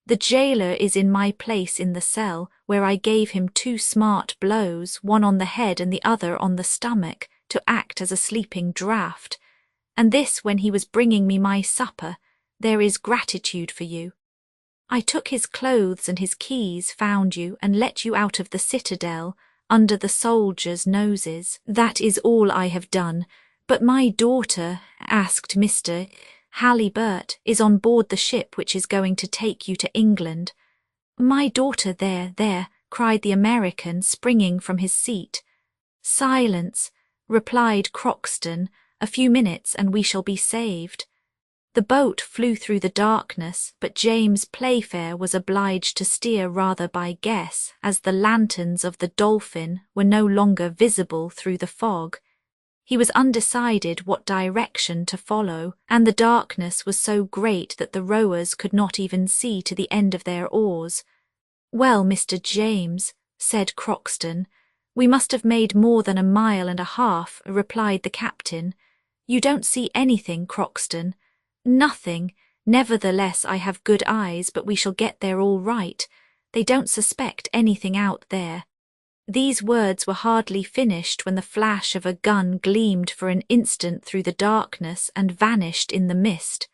A: "the jailer is in my place in the cell, where I gave him 2 smart blows, one on the head and the other on the stomach, to act as a sleeping draught. And this when he was bringing me my supper. There is gratitude for you. I took his clothes and his keys, found you, and let you out of the citadel, under the soldiers' noses. That is all I have done. But my daughter," asked Mr. Halliburtt, "is on board the ship which is going to take you to England." "My daughter there," cried the American, springing from his seat. "Silence," replied Croxton. "A few minutes and we shall be saved." The boat flew through the darkness, but James Playfair was obliged to steer rather by guess, as the lanterns of the Dolphin were no longer visible through the fog. He was undecided what direction to follow, and the darkness was so great that the rowers could not even see to the end of their oars. "Well, Mr. James," said Croxton. "We must have made more than 1.5 miles," replied the captain. "You don't see anything, Croxton." "Nothing. Nevertheless, I have good eyes, but we shall get there all right. They don't suspect anything out there." These words were hardly finished when the flash of a gun gleamed for an instant through the darkness and vanished in the mist.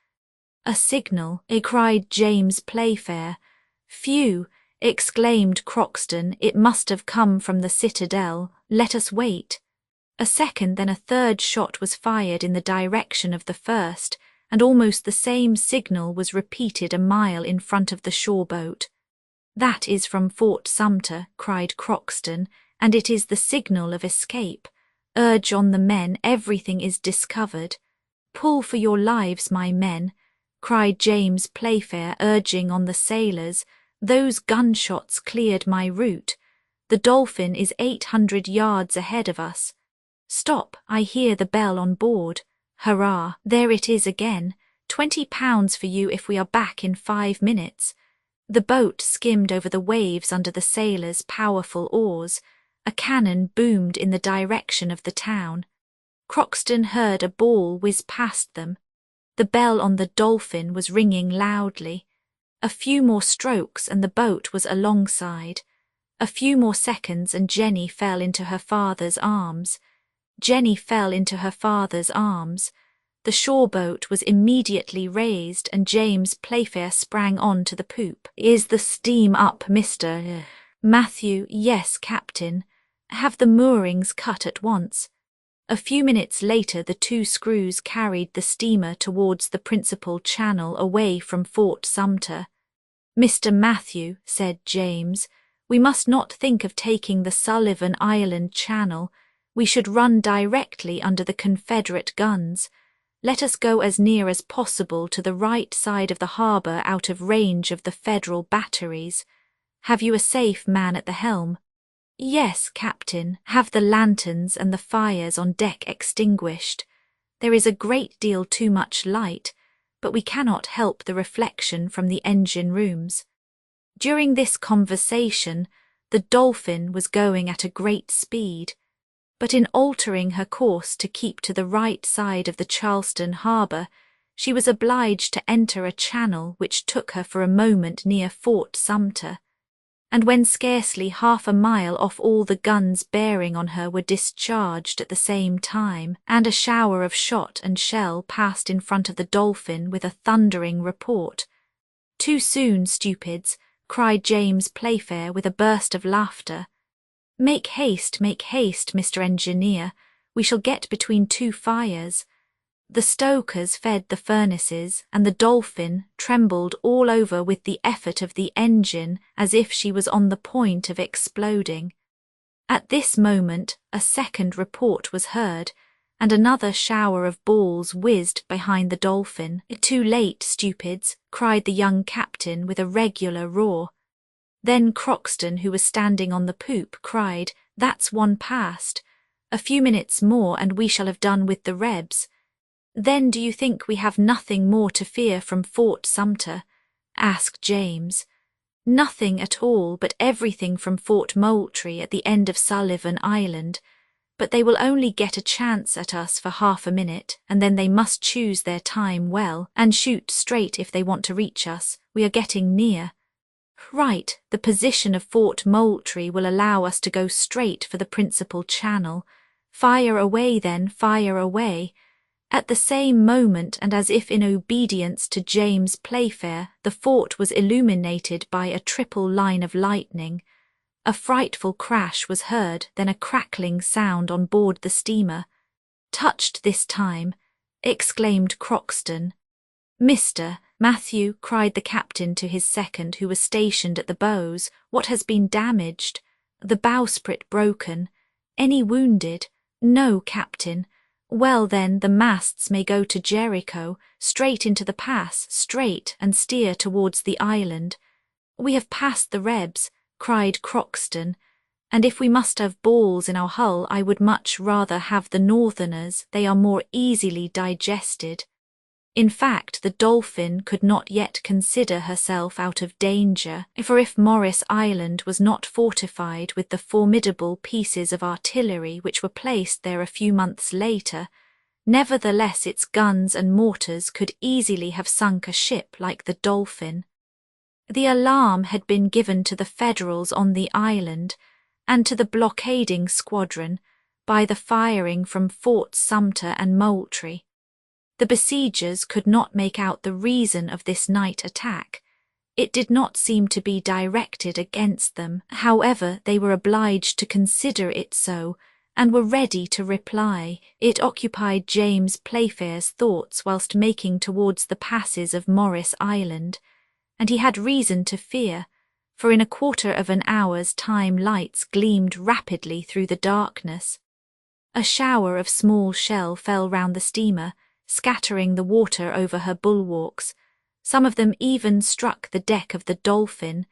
A: "A signal," cried James Playfair. "Phew!" exclaimed Croxton. "It must have come from the citadel. Let us wait." A second, then a third shot was fired in the direction of the first, and almost the same signal was repeated 1 mile in front of the shore boat. "That is from Fort Sumter," cried Croxton, "and it is the signal of escape. Urge on the men, everything is discovered." "Pull for your lives, my men," cried James Playfair, urging on the sailors. "Those gunshots cleared my route. The Dolphin is 800 yards ahead of us. Stop, I hear the bell on board. Hurrah, there it is again. £20 for you if we are back in 5 minutes. The boat skimmed over the waves under the sailors' powerful oars. A cannon boomed in the direction of the town. Croxton heard a ball whiz past them. The bell on the Dolphin was ringing loudly. A few more strokes and the boat was alongside. A few more seconds and Jenny fell into her father's arms. Jenny fell into her father's arms. The shore boat was immediately raised and James Playfair sprang on to the poop. "Is the steam up, Mr. Matthew?" "Yes, Captain." "Have the moorings cut at once." A few minutes later the two screws carried the steamer towards the principal channel away from Fort Sumter. "Mr. Matthew," said James, "we must not think of taking the Sullivan Island channel. We should run directly under the Confederate guns. Let us go as near as possible to the right side of the harbour out of range of the Federal batteries. Have you a safe man at the helm?" "Yes, Captain." "Have the lanterns and the fires on deck extinguished. There is a great deal too much light, but we cannot help the reflection from the engine rooms." During this conversation, the Dolphin was going at a great speed, but in altering her course to keep to the right side of the Charleston harbour, she was obliged to enter a channel which took her for a moment near Fort Sumter, and when scarcely half a mile off all the guns bearing on her were discharged at the same time, and a shower of shot and shell passed in front of the Dolphin with a thundering report. "Too soon, stupids," cried James Playfair with a burst of laughter. Make haste, Mr. Engineer, we shall get between two fires." The stokers fed the furnaces, and the Dolphin trembled all over with the effort of the engine as if she was on the point of exploding. At this moment a second report was heard, and another shower of balls whizzed behind the Dolphin. "Too late, stupids," cried the young captain with a regular roar. Then Croxton, who was standing on the poop, cried, "That's one past. A few minutes more and we shall have done with the Rebs." "Then do you think we have nothing more to fear from Fort Sumter?" asked James. "Nothing at all, but everything from Fort Moultrie at the end of Sullivan Island. But they will only get a chance at us for half a minute, and then they must choose their time well, and shoot straight if they want to reach us. We are getting near." "Right, the position of Fort Moultrie will allow us to go straight for the principal channel. Fire away then, fire away." At the same moment, and as if in obedience to James Playfair, the fort was illuminated by a triple line of lightning. A frightful crash was heard, then a crackling sound on board the steamer. "Touched this time," exclaimed Croxton. "Mr. Matthew," cried the captain to his second, who was stationed at the bows, "what has been damaged?" "The bowsprit broken." "Any wounded?" "No, Captain." "Well then, the masts may go to Jericho, straight into the pass, straight, and steer towards the island." "We have passed the Rebs," cried Croxton, "and if we must have balls in our hull, I would much rather have the Northerners. They are more easily digested." In fact, the Dolphin could not yet consider herself out of danger, for if Morris Island was not fortified with the formidable pieces of artillery which were placed there a few months later, nevertheless its guns and mortars could easily have sunk a ship like the Dolphin. The alarm had been given to the Federals on the island, and to the blockading squadron, by the firing from Forts Sumter and Moultrie. The besiegers could not make out the reason of this night attack. It did not seem to be directed against them. However, they were obliged to consider it so, and were ready to reply. It occupied James Playfair's thoughts whilst making towards the passes of Morris Island, and he had reason to fear, for in a quarter of an hour's time lights gleamed rapidly through the darkness. A shower of small shell fell round the steamer, scattering the water over her bulwarks. Some of them even struck the deck of the Dolphin,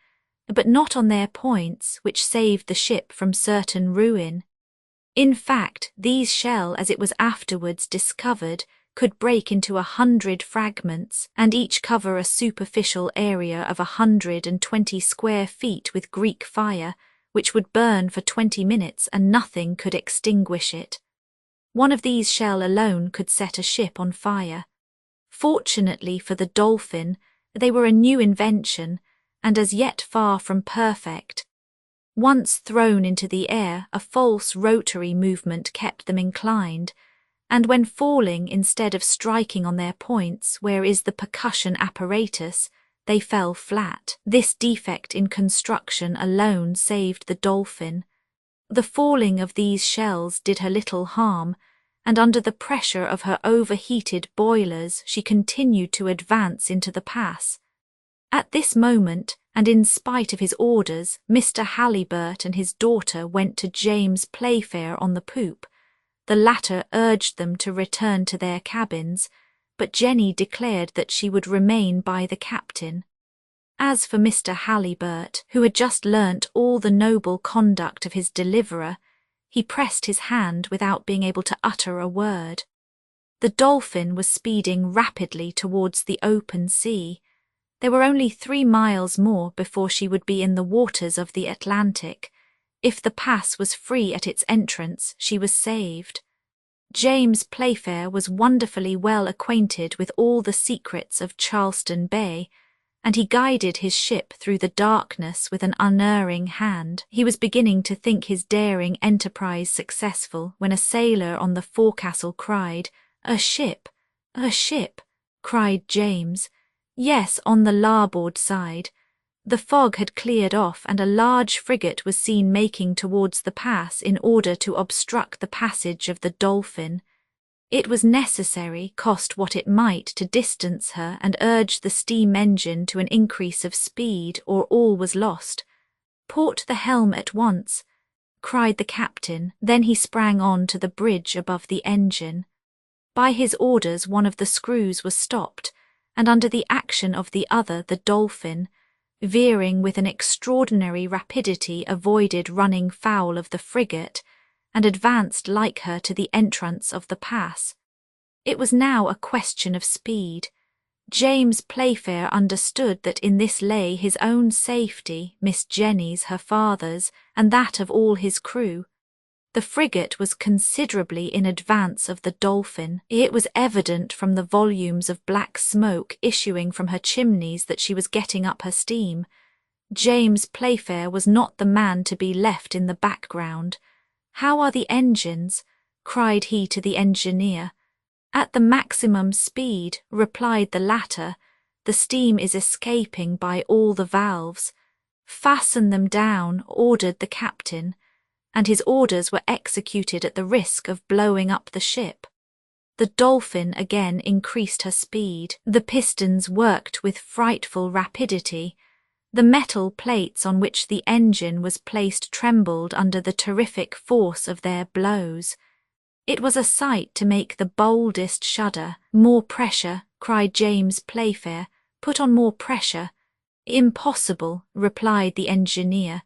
A: but not on their points, which saved the ship from certain ruin. In fact, these shell, as it was afterwards discovered, could break into 100 fragments, and each cover a superficial area of 120 square feet with Greek fire, which would burn for 20 minutes and nothing could extinguish it. One of these shell alone could set a ship on fire. Fortunately for the Dolphin, they were a new invention, and as yet far from perfect. Once thrown into the air, a false rotary movement kept them inclined, and when falling instead of striking on their points where is the percussion apparatus, they fell flat. This defect in construction alone saved the dolphin. The falling of these shells did her little harm, and under the pressure of her overheated boilers she continued to advance into the pass. At this moment, and in spite of his orders, Mr. Halliburtt and his daughter went to James Playfair on the poop. The latter urged them to return to their cabins, but Jenny declared that she would remain by the captain. As for Mr. Halliburtt, who had just learnt all the noble conduct of his deliverer, he pressed his hand without being able to utter a word. The Dolphin was speeding rapidly towards the open sea. There were only 3 miles more before she would be in the waters of the Atlantic. If the pass was free at its entrance, she was saved. James Playfair was wonderfully well acquainted with all the secrets of Charleston Bay, and he guided his ship through the darkness with an unerring hand. He was beginning to think his daring enterprise successful when a sailor on the forecastle cried, "A ship! A ship!" cried James. "Yes, on the larboard side." The fog had cleared off and a large frigate was seen making towards the pass in order to obstruct the passage of the Dolphin. It was necessary, cost what it might, to distance her and urge the steam engine to an increase of speed, or all was lost. "Port the helm at once," cried the captain. Then he sprang on to the bridge above the engine. By his orders one of the screws was stopped, and under the action of the other the Dolphin, veering with an extraordinary rapidity, avoided running foul of the frigate, and advanced like her to the entrance of the pass. It was now a question of speed. James Playfair understood that in this lay his own safety, Miss Jenny's, her father's, and that of all his crew. The frigate was considerably in advance of the Dolphin. It was evident from the volumes of black smoke issuing from her chimneys that she was getting up her steam. James Playfair was not the man to be left in the background. "How are the engines?" cried he to the engineer. "At the maximum speed," replied the latter. "The steam is escaping by all the valves." "Fasten them down," ordered the captain, and his orders were executed at the risk of blowing up the ship. The Dolphin again increased her speed. The pistons worked with frightful rapidity. The metal plates on which the engine was placed trembled under the terrific force of their blows. It was a sight to make the boldest shudder. "More pressure," cried James Playfair. "Put on more pressure." "Impossible," replied the engineer.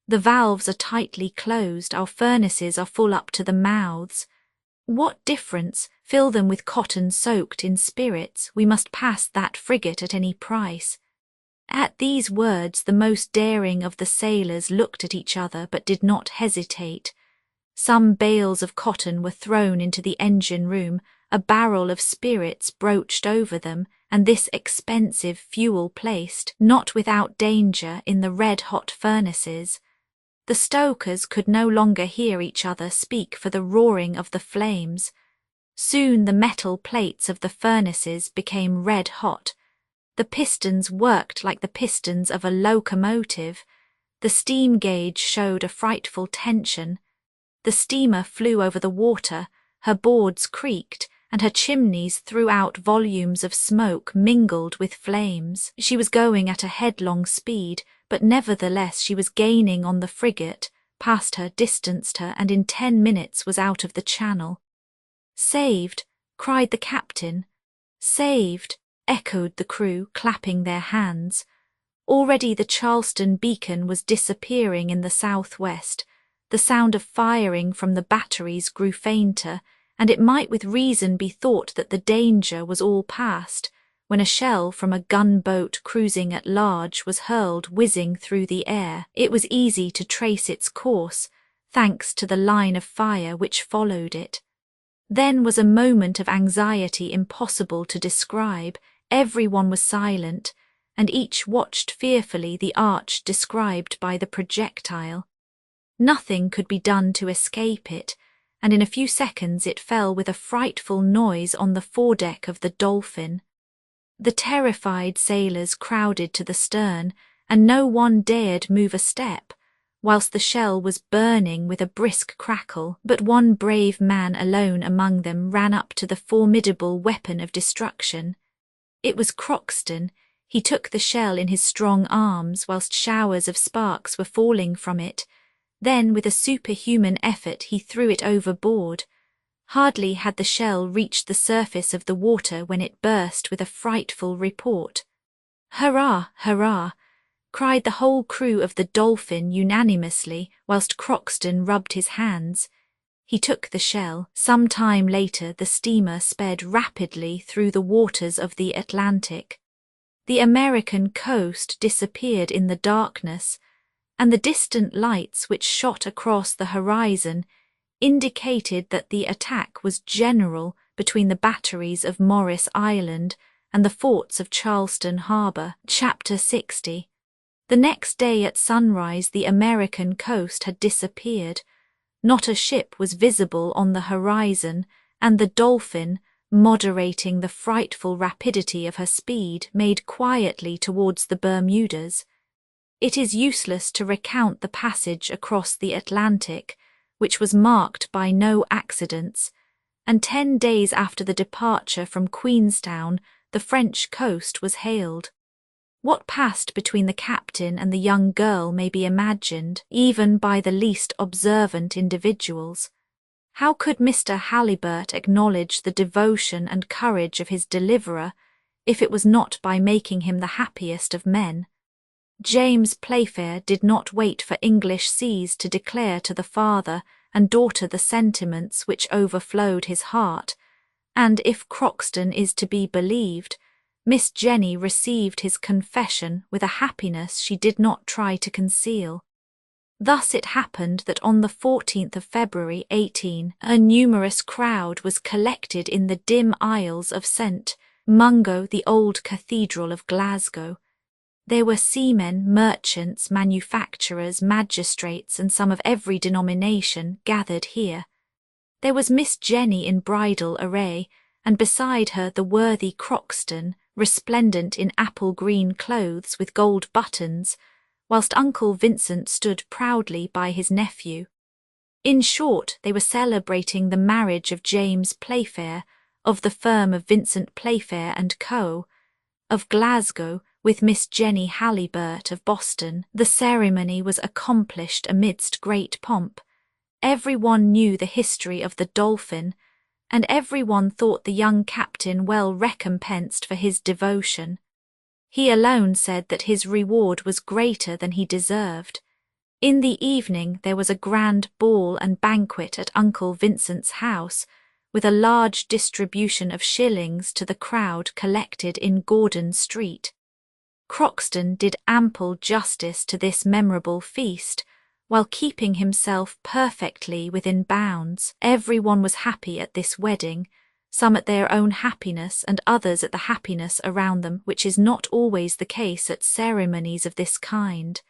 A: "The valves are tightly closed, our furnaces are full up to the mouths." "What difference? Fill them with cotton soaked in spirits. We must pass that frigate at any price." At these words the most daring of the sailors looked at each other but did not hesitate. Some bales of cotton were thrown into the engine room, a barrel of spirits broached over them, and this expensive fuel placed, not without danger, in the red-hot furnaces. The stokers could no longer hear each other speak for the roaring of the flames. Soon the metal plates of the furnaces became red-hot. The pistons worked like the pistons of a locomotive. The steam gauge showed a frightful tension. The steamer flew over the water, her boards creaked, and her chimneys threw out volumes of smoke mingled with flames. She was going at a headlong speed, but nevertheless she was gaining on the frigate, passed her, distanced her, and in 10 minutes was out of the channel. "Saved!" cried the captain. "Saved!" echoed the crew, clapping their hands. Already the Charleston beacon was disappearing in the southwest. The sound of firing from the batteries grew fainter, and it might with reason be thought that the danger was all past, when a shell from a gunboat cruising at large was hurled whizzing through the air. It was easy to trace its course, thanks to the line of fire which followed it. Then was a moment of anxiety impossible to describe. Everyone was silent, and each watched fearfully the arch described by the projectile. Nothing could be done to escape it, and in a few seconds it fell with a frightful noise on the foredeck of the Dolphin. The terrified sailors crowded to the stern, and no one dared move a step, whilst the shell was burning with a brisk crackle, but one brave man alone among them ran up to the formidable weapon of destruction. It was Croxton. He took the shell in his strong arms whilst showers of sparks were falling from it. Then, with a superhuman effort, he threw it overboard. Hardly had the shell reached the surface of the water when it burst with a frightful report. "Hurrah! Hurrah!" cried the whole crew of the Dolphin unanimously, whilst Croxton rubbed his hands. He took the shell. Some time later the steamer sped rapidly through the waters of the Atlantic. The American coast disappeared in the darkness, and the distant lights which shot across the horizon indicated that the attack was general between the batteries of Morris Island and the forts of Charleston Harbour. Chapter 60. The next day at sunrise the American coast had disappeared. Not a ship was visible on the horizon, and the Dolphin, moderating the frightful rapidity of her speed, made quietly towards the Bermudas. It is useless to recount the passage across the Atlantic, which was marked by no accidents, and 10 days after the departure from Queenstown, the French coast was hailed. What passed between the captain and the young girl may be imagined, even by the least observant individuals. How could Mr. Halliburtt acknowledge the devotion and courage of his deliverer if it was not by making him the happiest of men? James Playfair did not wait for English seas to declare to the father and daughter the sentiments which overflowed his heart, and if Croxton is to be believed, Miss Jenny received his confession with a happiness she did not try to conceal. Thus it happened that on the 14th of February 18, a numerous crowd was collected in the dim aisles of St. Mungo, the old cathedral of Glasgow. There were seamen, merchants, manufacturers, magistrates, and some of every denomination gathered here. There was Miss Jenny in bridal array, and beside her the worthy Croxton, resplendent in apple-green clothes with gold buttons, whilst Uncle Vincent stood proudly by his nephew. In short, they were celebrating the marriage of James Playfair, of the firm of Vincent Playfair and Co., of Glasgow, with Miss Jenny Halliburtt of Boston. The ceremony was accomplished amidst great pomp. Everyone knew the history of the Dolphin, and everyone thought the young captain well recompensed for his devotion. He alone said that his reward was greater than he deserved. In the evening there was a grand ball and banquet at Uncle Vincent's house, with a large distribution of shillings to the crowd collected in Gordon Street. Croxton did ample justice to this memorable feast, while keeping himself perfectly within bounds. Everyone was happy at this wedding, some at their own happiness and others at the happiness around them, which is not always the case at ceremonies of this kind.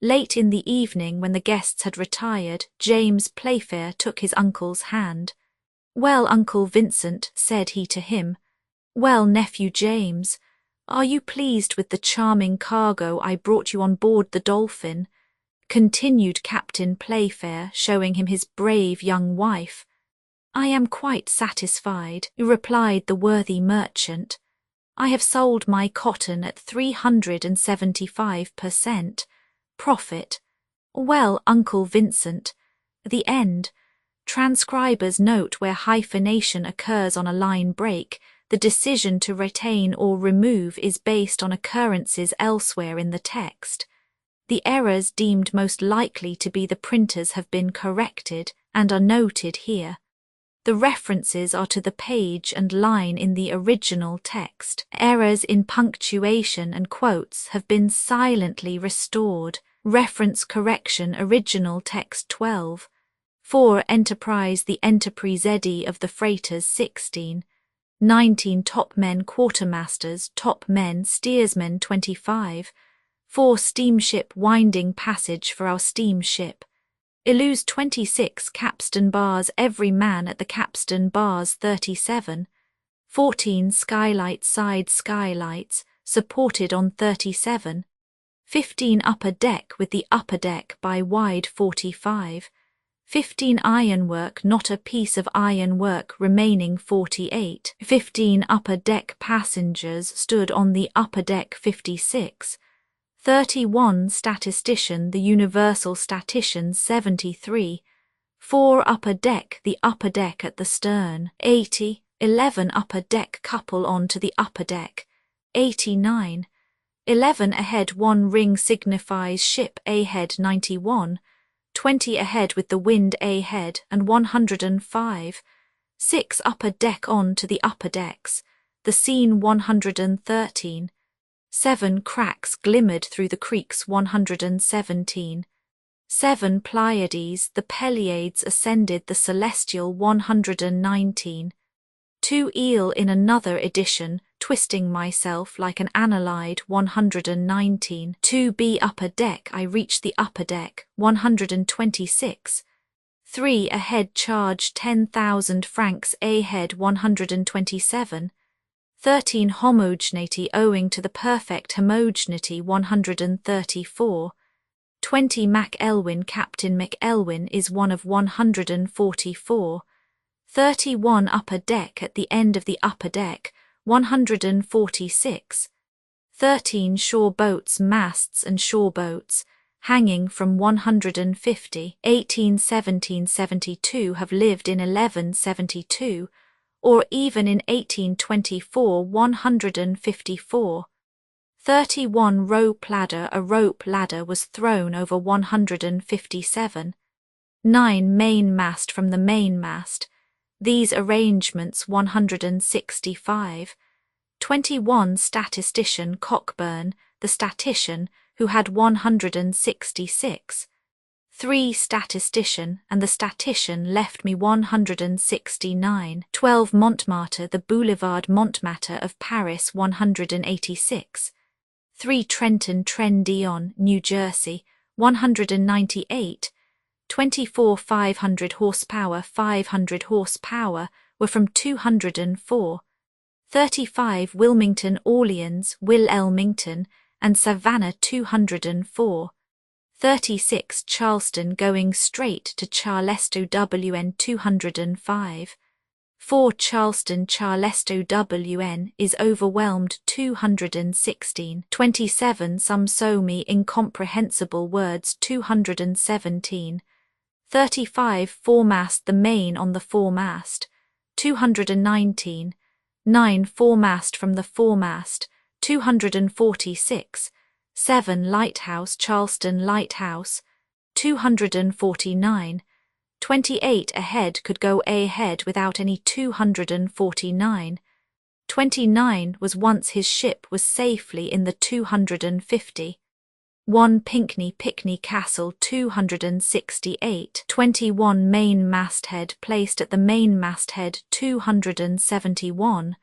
A: Late in the evening, when the guests had retired, James Playfair took his uncle's hand. "Well, Uncle Vincent," said he to him. "Well, nephew James, are you pleased with the charming cargo I brought you on board the Dolphin?" continued Captain Playfair, showing him his brave young wife. "I am quite satisfied," replied the worthy merchant. "I have sold my cotton at 375 per cent. profit. Well, Uncle Vincent, the end. Transcribers note where hyphenation occurs on a line break. The decision to retain or remove is based on occurrences elsewhere in the text. The errors deemed most likely to be the printers have been corrected and are noted here. The references are to the page and line in the original text. Errors in punctuation and quotes have been silently restored. Reference correction original text 12. 4. Enterprise the Enterprisedi of the freighters 16. 19. Topmen quartermasters, topmen steersmen 25. 4. Steamship winding passage for our steamship. Illu's 26 capstan bars, every man at the capstan bars 37, 14 skylight side skylights, supported on 37, 15 upper deck with the upper deck by wide 45, 15 ironwork, not a piece of ironwork, remaining 48, 15 upper deck passengers stood on the upper deck 56, 31 statistician, the universal statistician 73, 4 upper deck, the upper deck at the stern 80, 11 upper deck couple on to the upper deck 89, 11 ahead, 1 ring signifies ship ahead 91, 20 ahead with the wind ahead and 105, 6 upper deck on to the upper decks, the scene 113, 7 cracks glimmered through the creeks 117, 7 Pleiades, the Pleiades ascended the celestial 119, 2 eel in another edition, twisting myself like an annelide 119, 2b upper deck, I reached the upper deck 126, 3 ahead charge 10,000 francs ahead 127, 13 homogeneity owing to the perfect homogeneity 134, 20 Mac-Elwyn, Captain Mac-Elwyn is one of 144, 31 upper deck at the end of the upper deck 146, 13 shore boats, masts and shore boats, hanging from 150, 1817-72 have lived in 1172, or even in 1824 154, 31 rope ladder, a rope ladder was thrown over 157, 9 mainmast from the mainmast, these arrangements 165, 21 statistician Cockburn, the statistician who had 166, 3 statistician and the statistician left me 169, 12 Montmartre, the Boulevard Montmartre of Paris 186, 3 Trenton Trendion, New Jersey 198, 24 500 horsepower were from 204, 35 Wilmington Orleans, Wilmington and Savannah 204, 36 Charleston going straight to Charleston WN 205, 4 Charleston WN is overwhelmed 216, 27 Some so me incomprehensible words 217, 35 Foremast, the main on the foremast 219, 9 Foremast from the foremast 246, 7 Lighthouse, Charleston Lighthouse 249, 28 ahead could go ahead without any 249, 29 was once his ship was safely in the 250, 1 Pinckney Castle 268, 21 main masthead placed at the main masthead 271,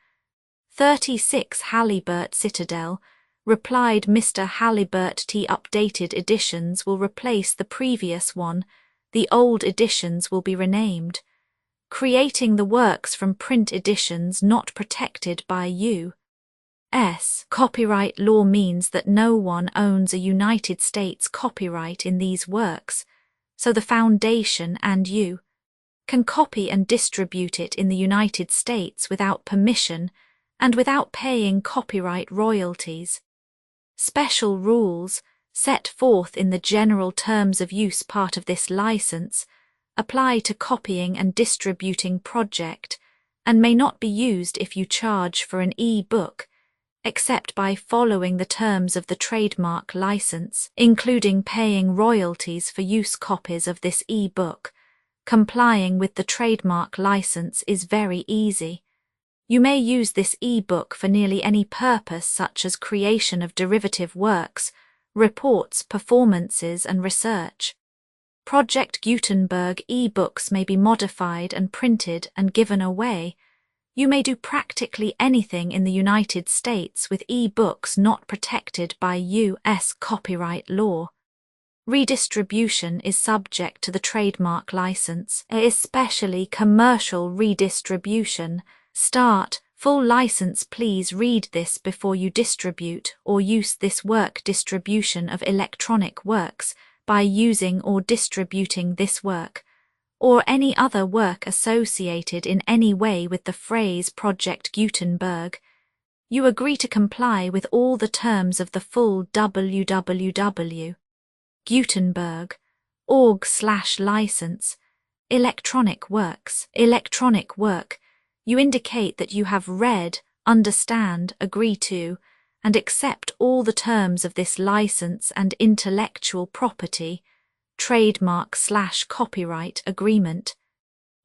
A: 36 Halibut Citadel, replied Mr. Halibut T. Updated editions will replace the previous one, the old editions will be renamed. Creating the works from print editions not protected by U.S. copyright law means that no one owns a United States copyright in these works, so the Foundation and you can copy and distribute it in the United States without permission and without paying copyright royalties. Special rules, set forth in the general terms of use part of this license, apply to copying and distributing project and may not be used if you charge for an e-book, except by following the terms of the trademark license, including paying royalties for use copies of this e-book. Complying with the trademark license is very easy. You may use this e-book for nearly any purpose such as creation of derivative works, reports, performances and research. Project Gutenberg e-books may be modified and printed and given away. You may do practically anything in the United States with e-books not protected by U.S. copyright law. Redistribution is subject to the trademark license, especially commercial redistribution. Start. Full license. Please read this before you distribute or use this work. Distribution of electronic works by using or distributing this work, or any other work associated in any way with the phrase Project Gutenberg. You agree to comply with all the terms of the full www. Gutenberg. org/license. Electronic works. Electronic work. You indicate that you have read, understand, agree to, and accept all the terms of this license and intellectual property, trademark/copyright agreement.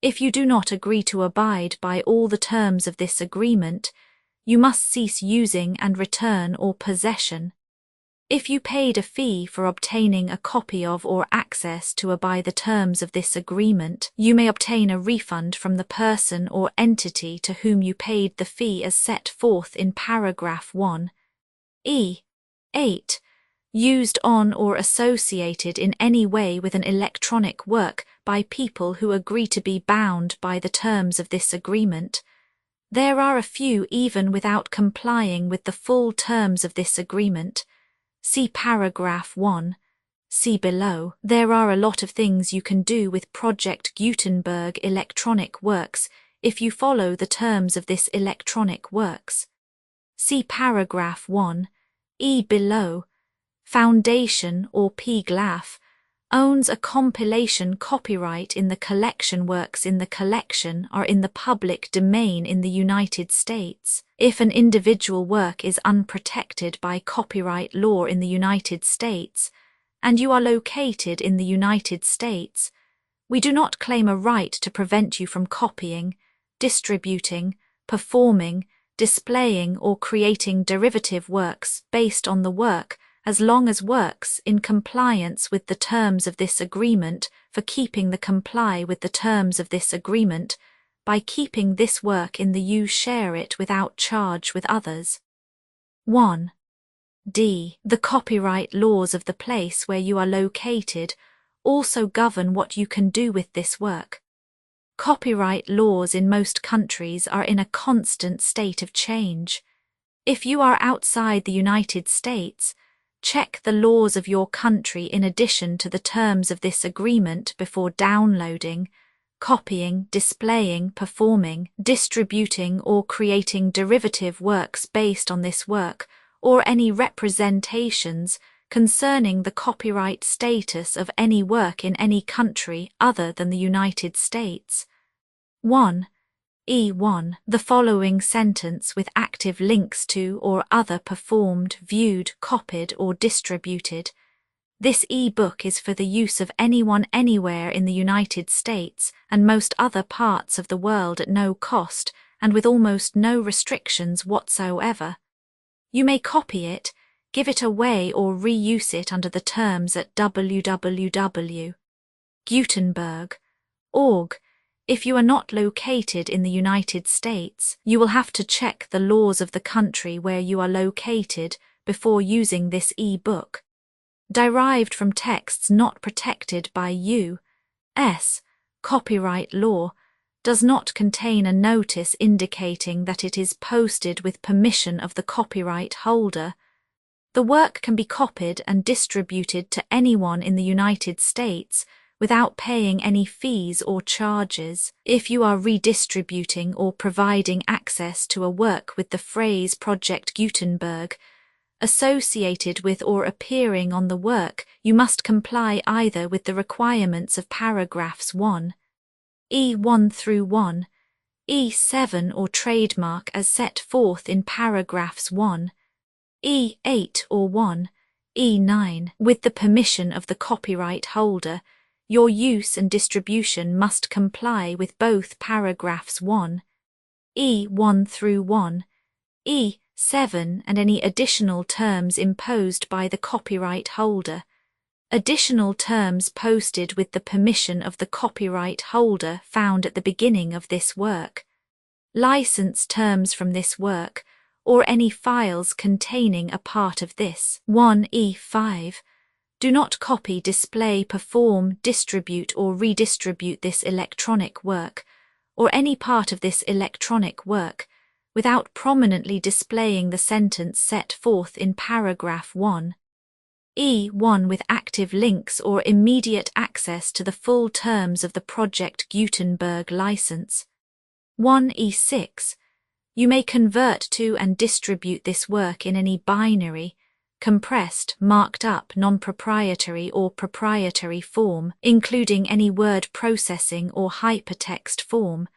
A: If you do not agree to abide by all the terms of this agreement, you must cease using and return or possession. If you paid a fee for obtaining a copy of or access to by the terms of this agreement, you may obtain a refund from the person or entity to whom you paid the fee as set forth in paragraph 1. 8. Used on or associated in any way with an electronic work by people who agree to be bound by the terms of this agreement. There are a few even without complying with the full terms of this agreement. See paragraph 1. See below. There are a lot of things you can do with Project Gutenberg electronic works if you follow the terms of this electronic works. See paragraph 1. Below. Foundation or PGLAF owns a compilation copyright in the collection. Works in the collection are in the public domain in the United States. If an individual work is unprotected by copyright law in the United States, and you are located in the United States, we do not claim a right to prevent you from copying, distributing, performing, displaying or creating derivative works based on the work, as long as works in compliance with the terms of this agreement. For keeping the comply with the terms of this agreement, by keeping this work in the you share it without charge with others. 1. D. The copyright laws of the place where you are located also govern what you can do with this work. Copyright laws in most countries are in a constant state of change. If you are outside the United States, check the laws of your country in addition to the terms of this agreement before downloading, copying, displaying, performing, distributing or creating derivative works based on this work, or any representations concerning the copyright status of any work in any country other than the United States. 1. E1. The following sentence with active links to or other performed, viewed, copied or distributed. This e-book is for the use of anyone anywhere in the United States and most other parts of the world at no cost and with almost no restrictions whatsoever. You may copy it, give it away or reuse it under the terms at www.gutenberg.org. If you are not located in the United States, you will have to check the laws of the country where you are located before using this e-book. Derived from texts not protected by U.S. copyright law, does not contain a notice indicating that it is posted with permission of the copyright holder. The work can be copied and distributed to anyone in the United States without paying any fees or charges. If you are redistributing or providing access to a work with the phrase Project Gutenberg associated with or appearing on the work, you must comply either with the requirements of paragraphs 1, E1 through 1, E7 or trademark as set forth in paragraphs 1, E8 or 1, E9. With the permission of the copyright holder, your use and distribution must comply with both paragraphs 1, E1 through 1, E7 and any additional terms imposed by the copyright holder. Additional terms posted with the permission of the copyright holder found at the beginning of this work. License terms from this work, or any files containing a part of this. 1 E5. Do not copy, display, perform, distribute or redistribute this electronic work, or any part of this electronic work, without prominently displaying the sentence set forth in paragraph 1. E1 with active links or immediate access to the full terms of the Project Gutenberg license. 1E6. You may convert to and distribute this work in any binary, compressed, marked up, non-proprietary or proprietary form, including any word processing or hypertext form.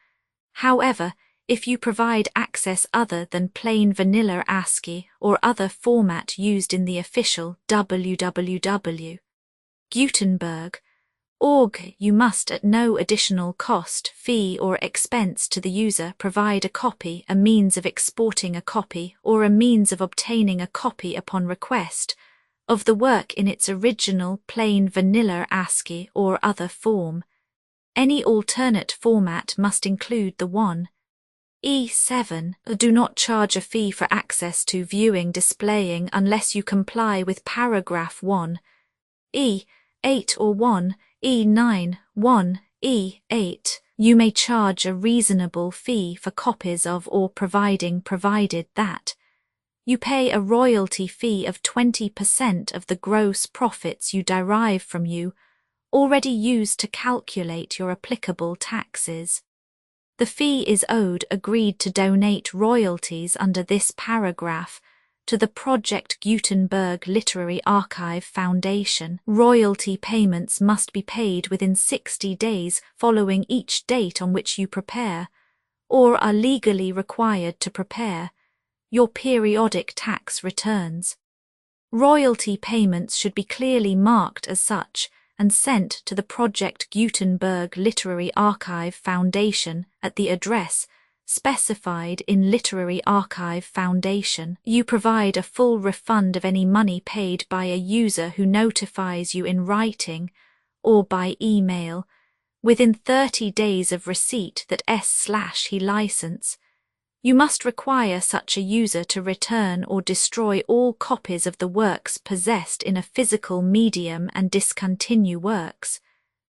A: However, if you provide access other than plain vanilla ASCII or other format used in the official www. Gutenberg.org, you must at no additional cost, fee or expense to the user provide a copy, a means of exporting a copy, or a means of obtaining a copy upon request, of the work in its original plain vanilla ASCII or other form. Any alternate format must include the 1E7. Do not charge a fee for access to viewing displaying unless you comply with paragraph 1E8 or 1E9, 1E8. You may charge a reasonable fee for copies of or provided that you pay a royalty fee of 20% of the gross profits you derive from you, already used to calculate your applicable taxes. The fee is owed agreed to donate royalties under this paragraph to the Project Gutenberg Literary Archive Foundation. Royalty payments must be paid within 60 days following each date on which you prepare, or are legally required to prepare, your periodic tax returns. Royalty payments should be clearly marked as such and sent to the Project Gutenberg Literary Archive Foundation at the address specified in Literary Archive Foundation. You provide a full refund of any money paid by a user who notifies you in writing or by email within 30 days of receipt that he license. You must require such a user to return or destroy all copies of the works possessed in a physical medium and discontinue works.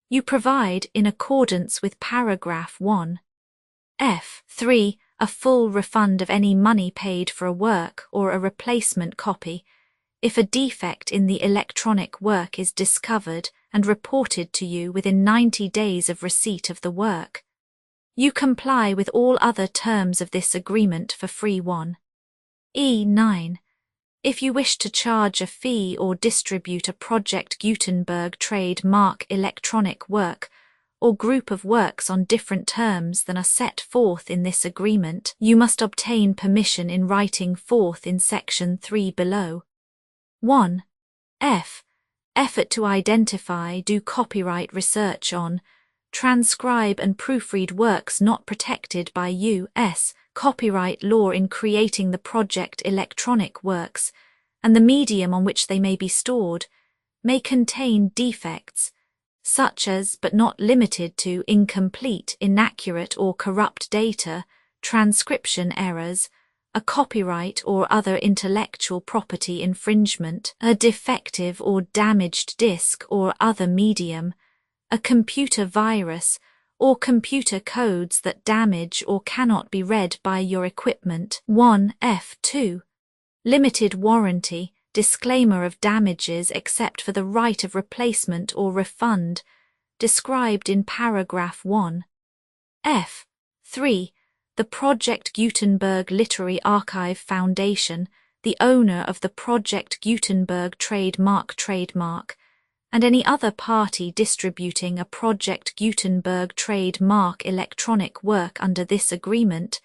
A: You provide, in accordance with paragraph 1F3, a full refund of any money paid for a work or a replacement copy, if a defect in the electronic work is discovered and reported to you within 90 days of receipt of the work. You comply with all other terms of this agreement for free. 1E9. If you wish to charge a fee or distribute a Project Gutenberg trademark electronic work or group of works on different terms than are set forth in this agreement, you must obtain permission in writing forth in section 3 below. 1F. Effort to identify, do copyright research on, transcribe and proofread works not protected by U.S. copyright law in creating the project electronic works, and the medium on which they may be stored, may contain defects, such as but not limited to incomplete, inaccurate or corrupt data, transcription errors, a copyright or other intellectual property infringement, a defective or damaged disk or other medium, a computer virus, or computer codes that damage or cannot be read by your equipment. 1F2. Limited warranty, disclaimer of damages except for the right of replacement or refund, described in paragraph 1F3. The Project Gutenberg Literary Archive Foundation, the owner of the Project Gutenberg trademark, and any other party distributing a Project Gutenberg trademark electronic work under this agreement,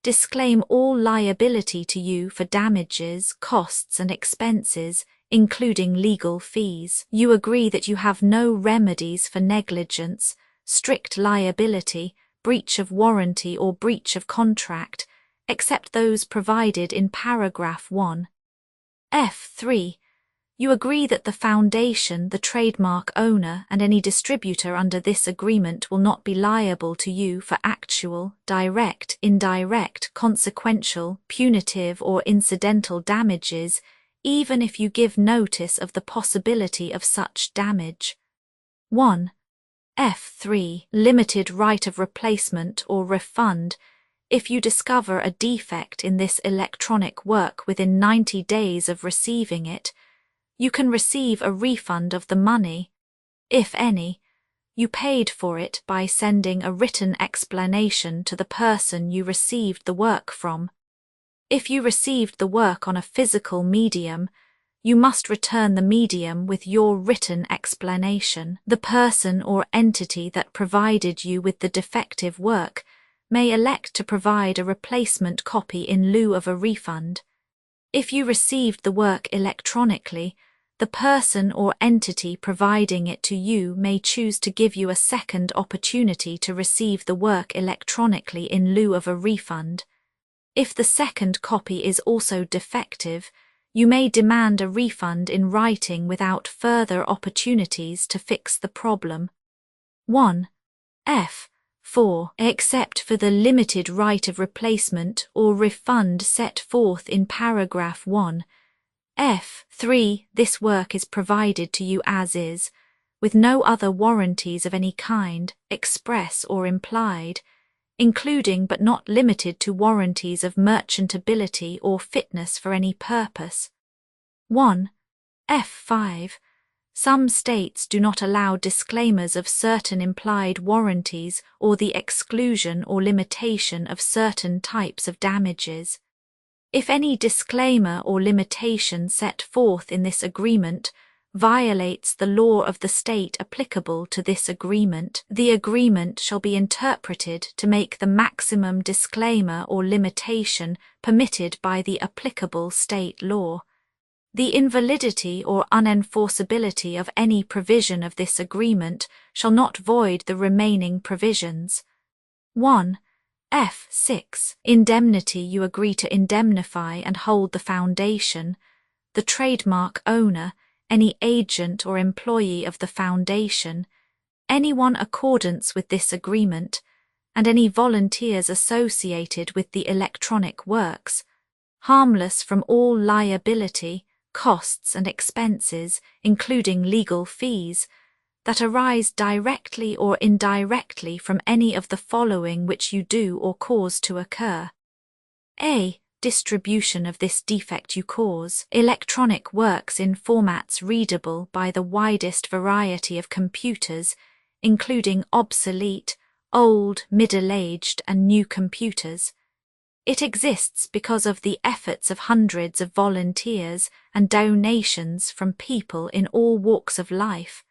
A: disclaim all liability to you for damages, costs and expenses, including legal fees. You agree that you have no remedies for negligence, strict liability, breach of warranty or breach of contract, except those provided in paragraph 1F3. You agree that the foundation, the trademark owner, and any distributor under this agreement will not be liable to you for actual, direct, indirect, consequential, punitive, or incidental damages even if you give notice of the possibility of such damage. 1. F3. Limited right of replacement or refund. If you discover a defect in this electronic work within 90 days of receiving it, you can receive a refund of the money, if any, you paid for it by sending a written explanation to the person you received the work from. If you received the work on a physical medium, you must return the medium with your written explanation. The person or entity that provided you with the defective work may elect to provide a replacement copy in lieu of a refund. If you received the work electronically, the person or entity providing it to you may choose to give you a second opportunity to receive the work electronically in lieu of a refund. If the second copy is also defective, you may demand a refund in writing without further opportunities to fix the problem. 1. F4. Except for the limited right of replacement or refund set forth in paragraph 1, F3. This work is provided to you as is, with no other warranties of any kind, express or implied, including but not limited to warranties of merchantability or fitness for any purpose. 1. F5. Some states do not allow disclaimers of certain implied warranties or the exclusion or limitation of certain types of damages. If any disclaimer or limitation set forth in this agreement violates the law of the state applicable to this agreement, the agreement shall be interpreted to make the maximum disclaimer or limitation permitted by the applicable state law. The invalidity or unenforceability of any provision of this agreement shall not void the remaining provisions. 1. F6. Indemnity. You agree to indemnify and hold the foundation, the trademark owner, any agent or employee of the foundation, anyone accordance with this agreement, and any volunteers associated with the electronic works, harmless from all liability, costs and expenses, including legal fees, that arise directly or indirectly from any of the following which you do or cause to occur. A. Distribution of this defect you cause. Electronic works in formats readable by the widest variety of computers, including obsolete, old, middle-aged and new computers. It exists because of the efforts of hundreds of volunteers and donations from people in all walks of life.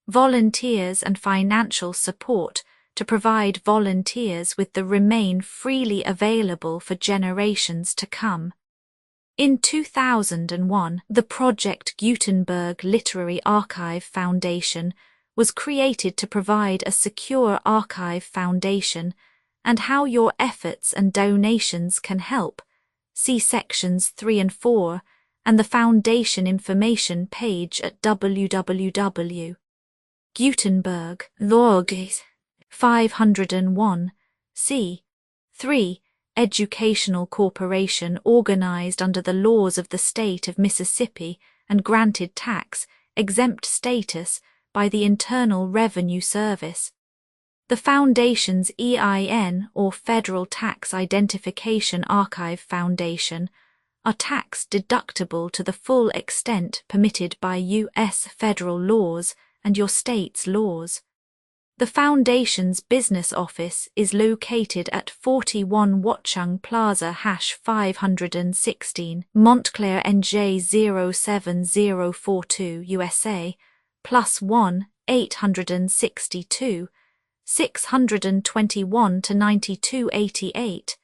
A: Volunteers and financial support to provide volunteers with the remain freely available for generations to come. In 2001, the Project Gutenberg Literary Archive Foundation was created to provide a secure archive foundation and how your efforts and donations can help. See sections 3 and 4 and the foundation information page at www.gutenberg.org. 501. c. 3. Educational corporation organized under the laws of the state of Mississippi and granted tax-exempt status by the Internal Revenue Service. The Foundation's EIN, or Federal Tax Identification Archive Foundation, are tax-deductible to the full extent permitted by U.S. federal laws and your state's laws. The Foundation's business office is located at 41 Watchung Plaza #516, Montclair, NJ 07042, USA, +1 862 621 to 9288.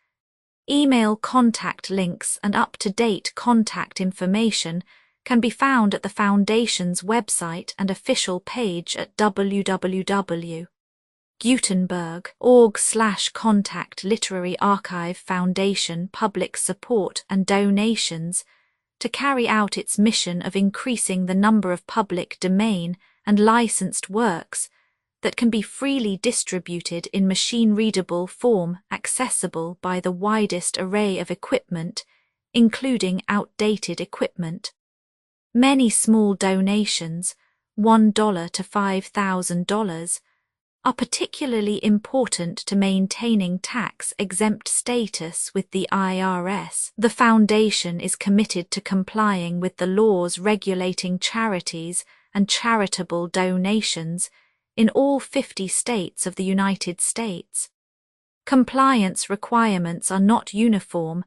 A: Email contact links and up-to-date contact information can be found at the Foundation's website and official page at www.gutenberg.org/contact Literary Archive Foundation public support and donations to carry out its mission of increasing the number of public domain and licensed works that can be freely distributed in machine-readable form accessible by the widest array of equipment, including outdated equipment. Many small donations, $1 to $5,000, are particularly important to maintaining tax-exempt status with the IRS. The Foundation is committed to complying with the laws regulating charities and charitable donations in all 50 states of the United States. Compliance requirements are not uniform,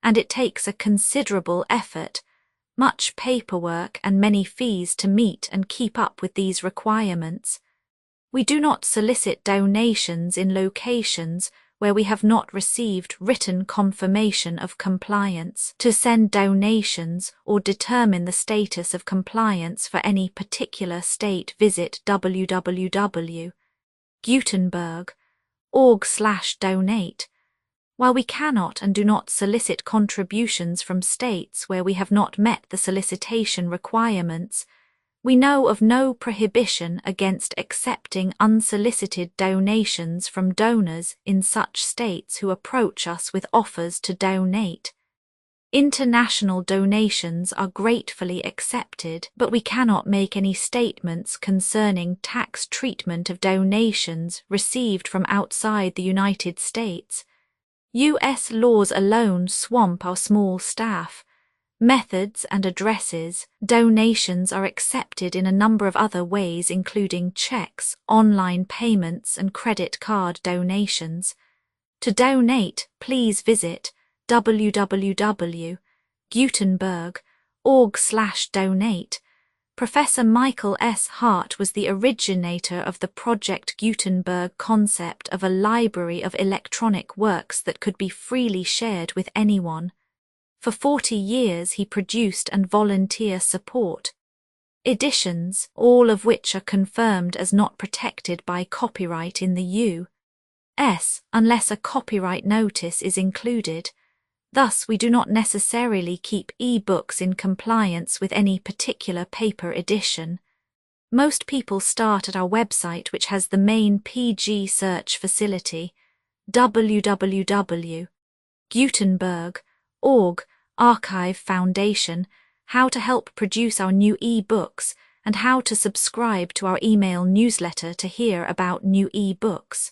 A: and it takes a considerable effort, much paperwork and many fees to meet and keep up with these requirements. We do not solicit donations in locations where we have not received written confirmation of compliance. To send donations or determine the status of compliance for any particular state, visit www.gutenberg.org/donate. While we cannot and do not solicit contributions from states where we have not met the solicitation requirements, we know of no prohibition against accepting unsolicited donations from donors in such states who approach us with offers to donate. International donations are gratefully accepted, but we cannot make any statements concerning tax treatment of donations received from outside the United States. U.S. laws alone swamp our small staff. Methods and addresses. Donations are accepted in a number of other ways, including checks, online payments, and credit card donations. To donate, please visit www.gutenberg.org/donate. Professor Michael S. Hart was the originator of the Project Gutenberg concept of a library of electronic works that could be freely shared with anyone. For 40 years he produced and volunteer support editions, all of which are confirmed as not protected by copyright in the U.S. unless a copyright notice is included. Thus, we do not necessarily keep e-books in compliance with any particular paper edition. Most people start at our website, which has the main PG search facility, www.gutenberg.org, Archive Foundation, how to help produce our new e-books, and how to subscribe to our email newsletter to hear about new e-books.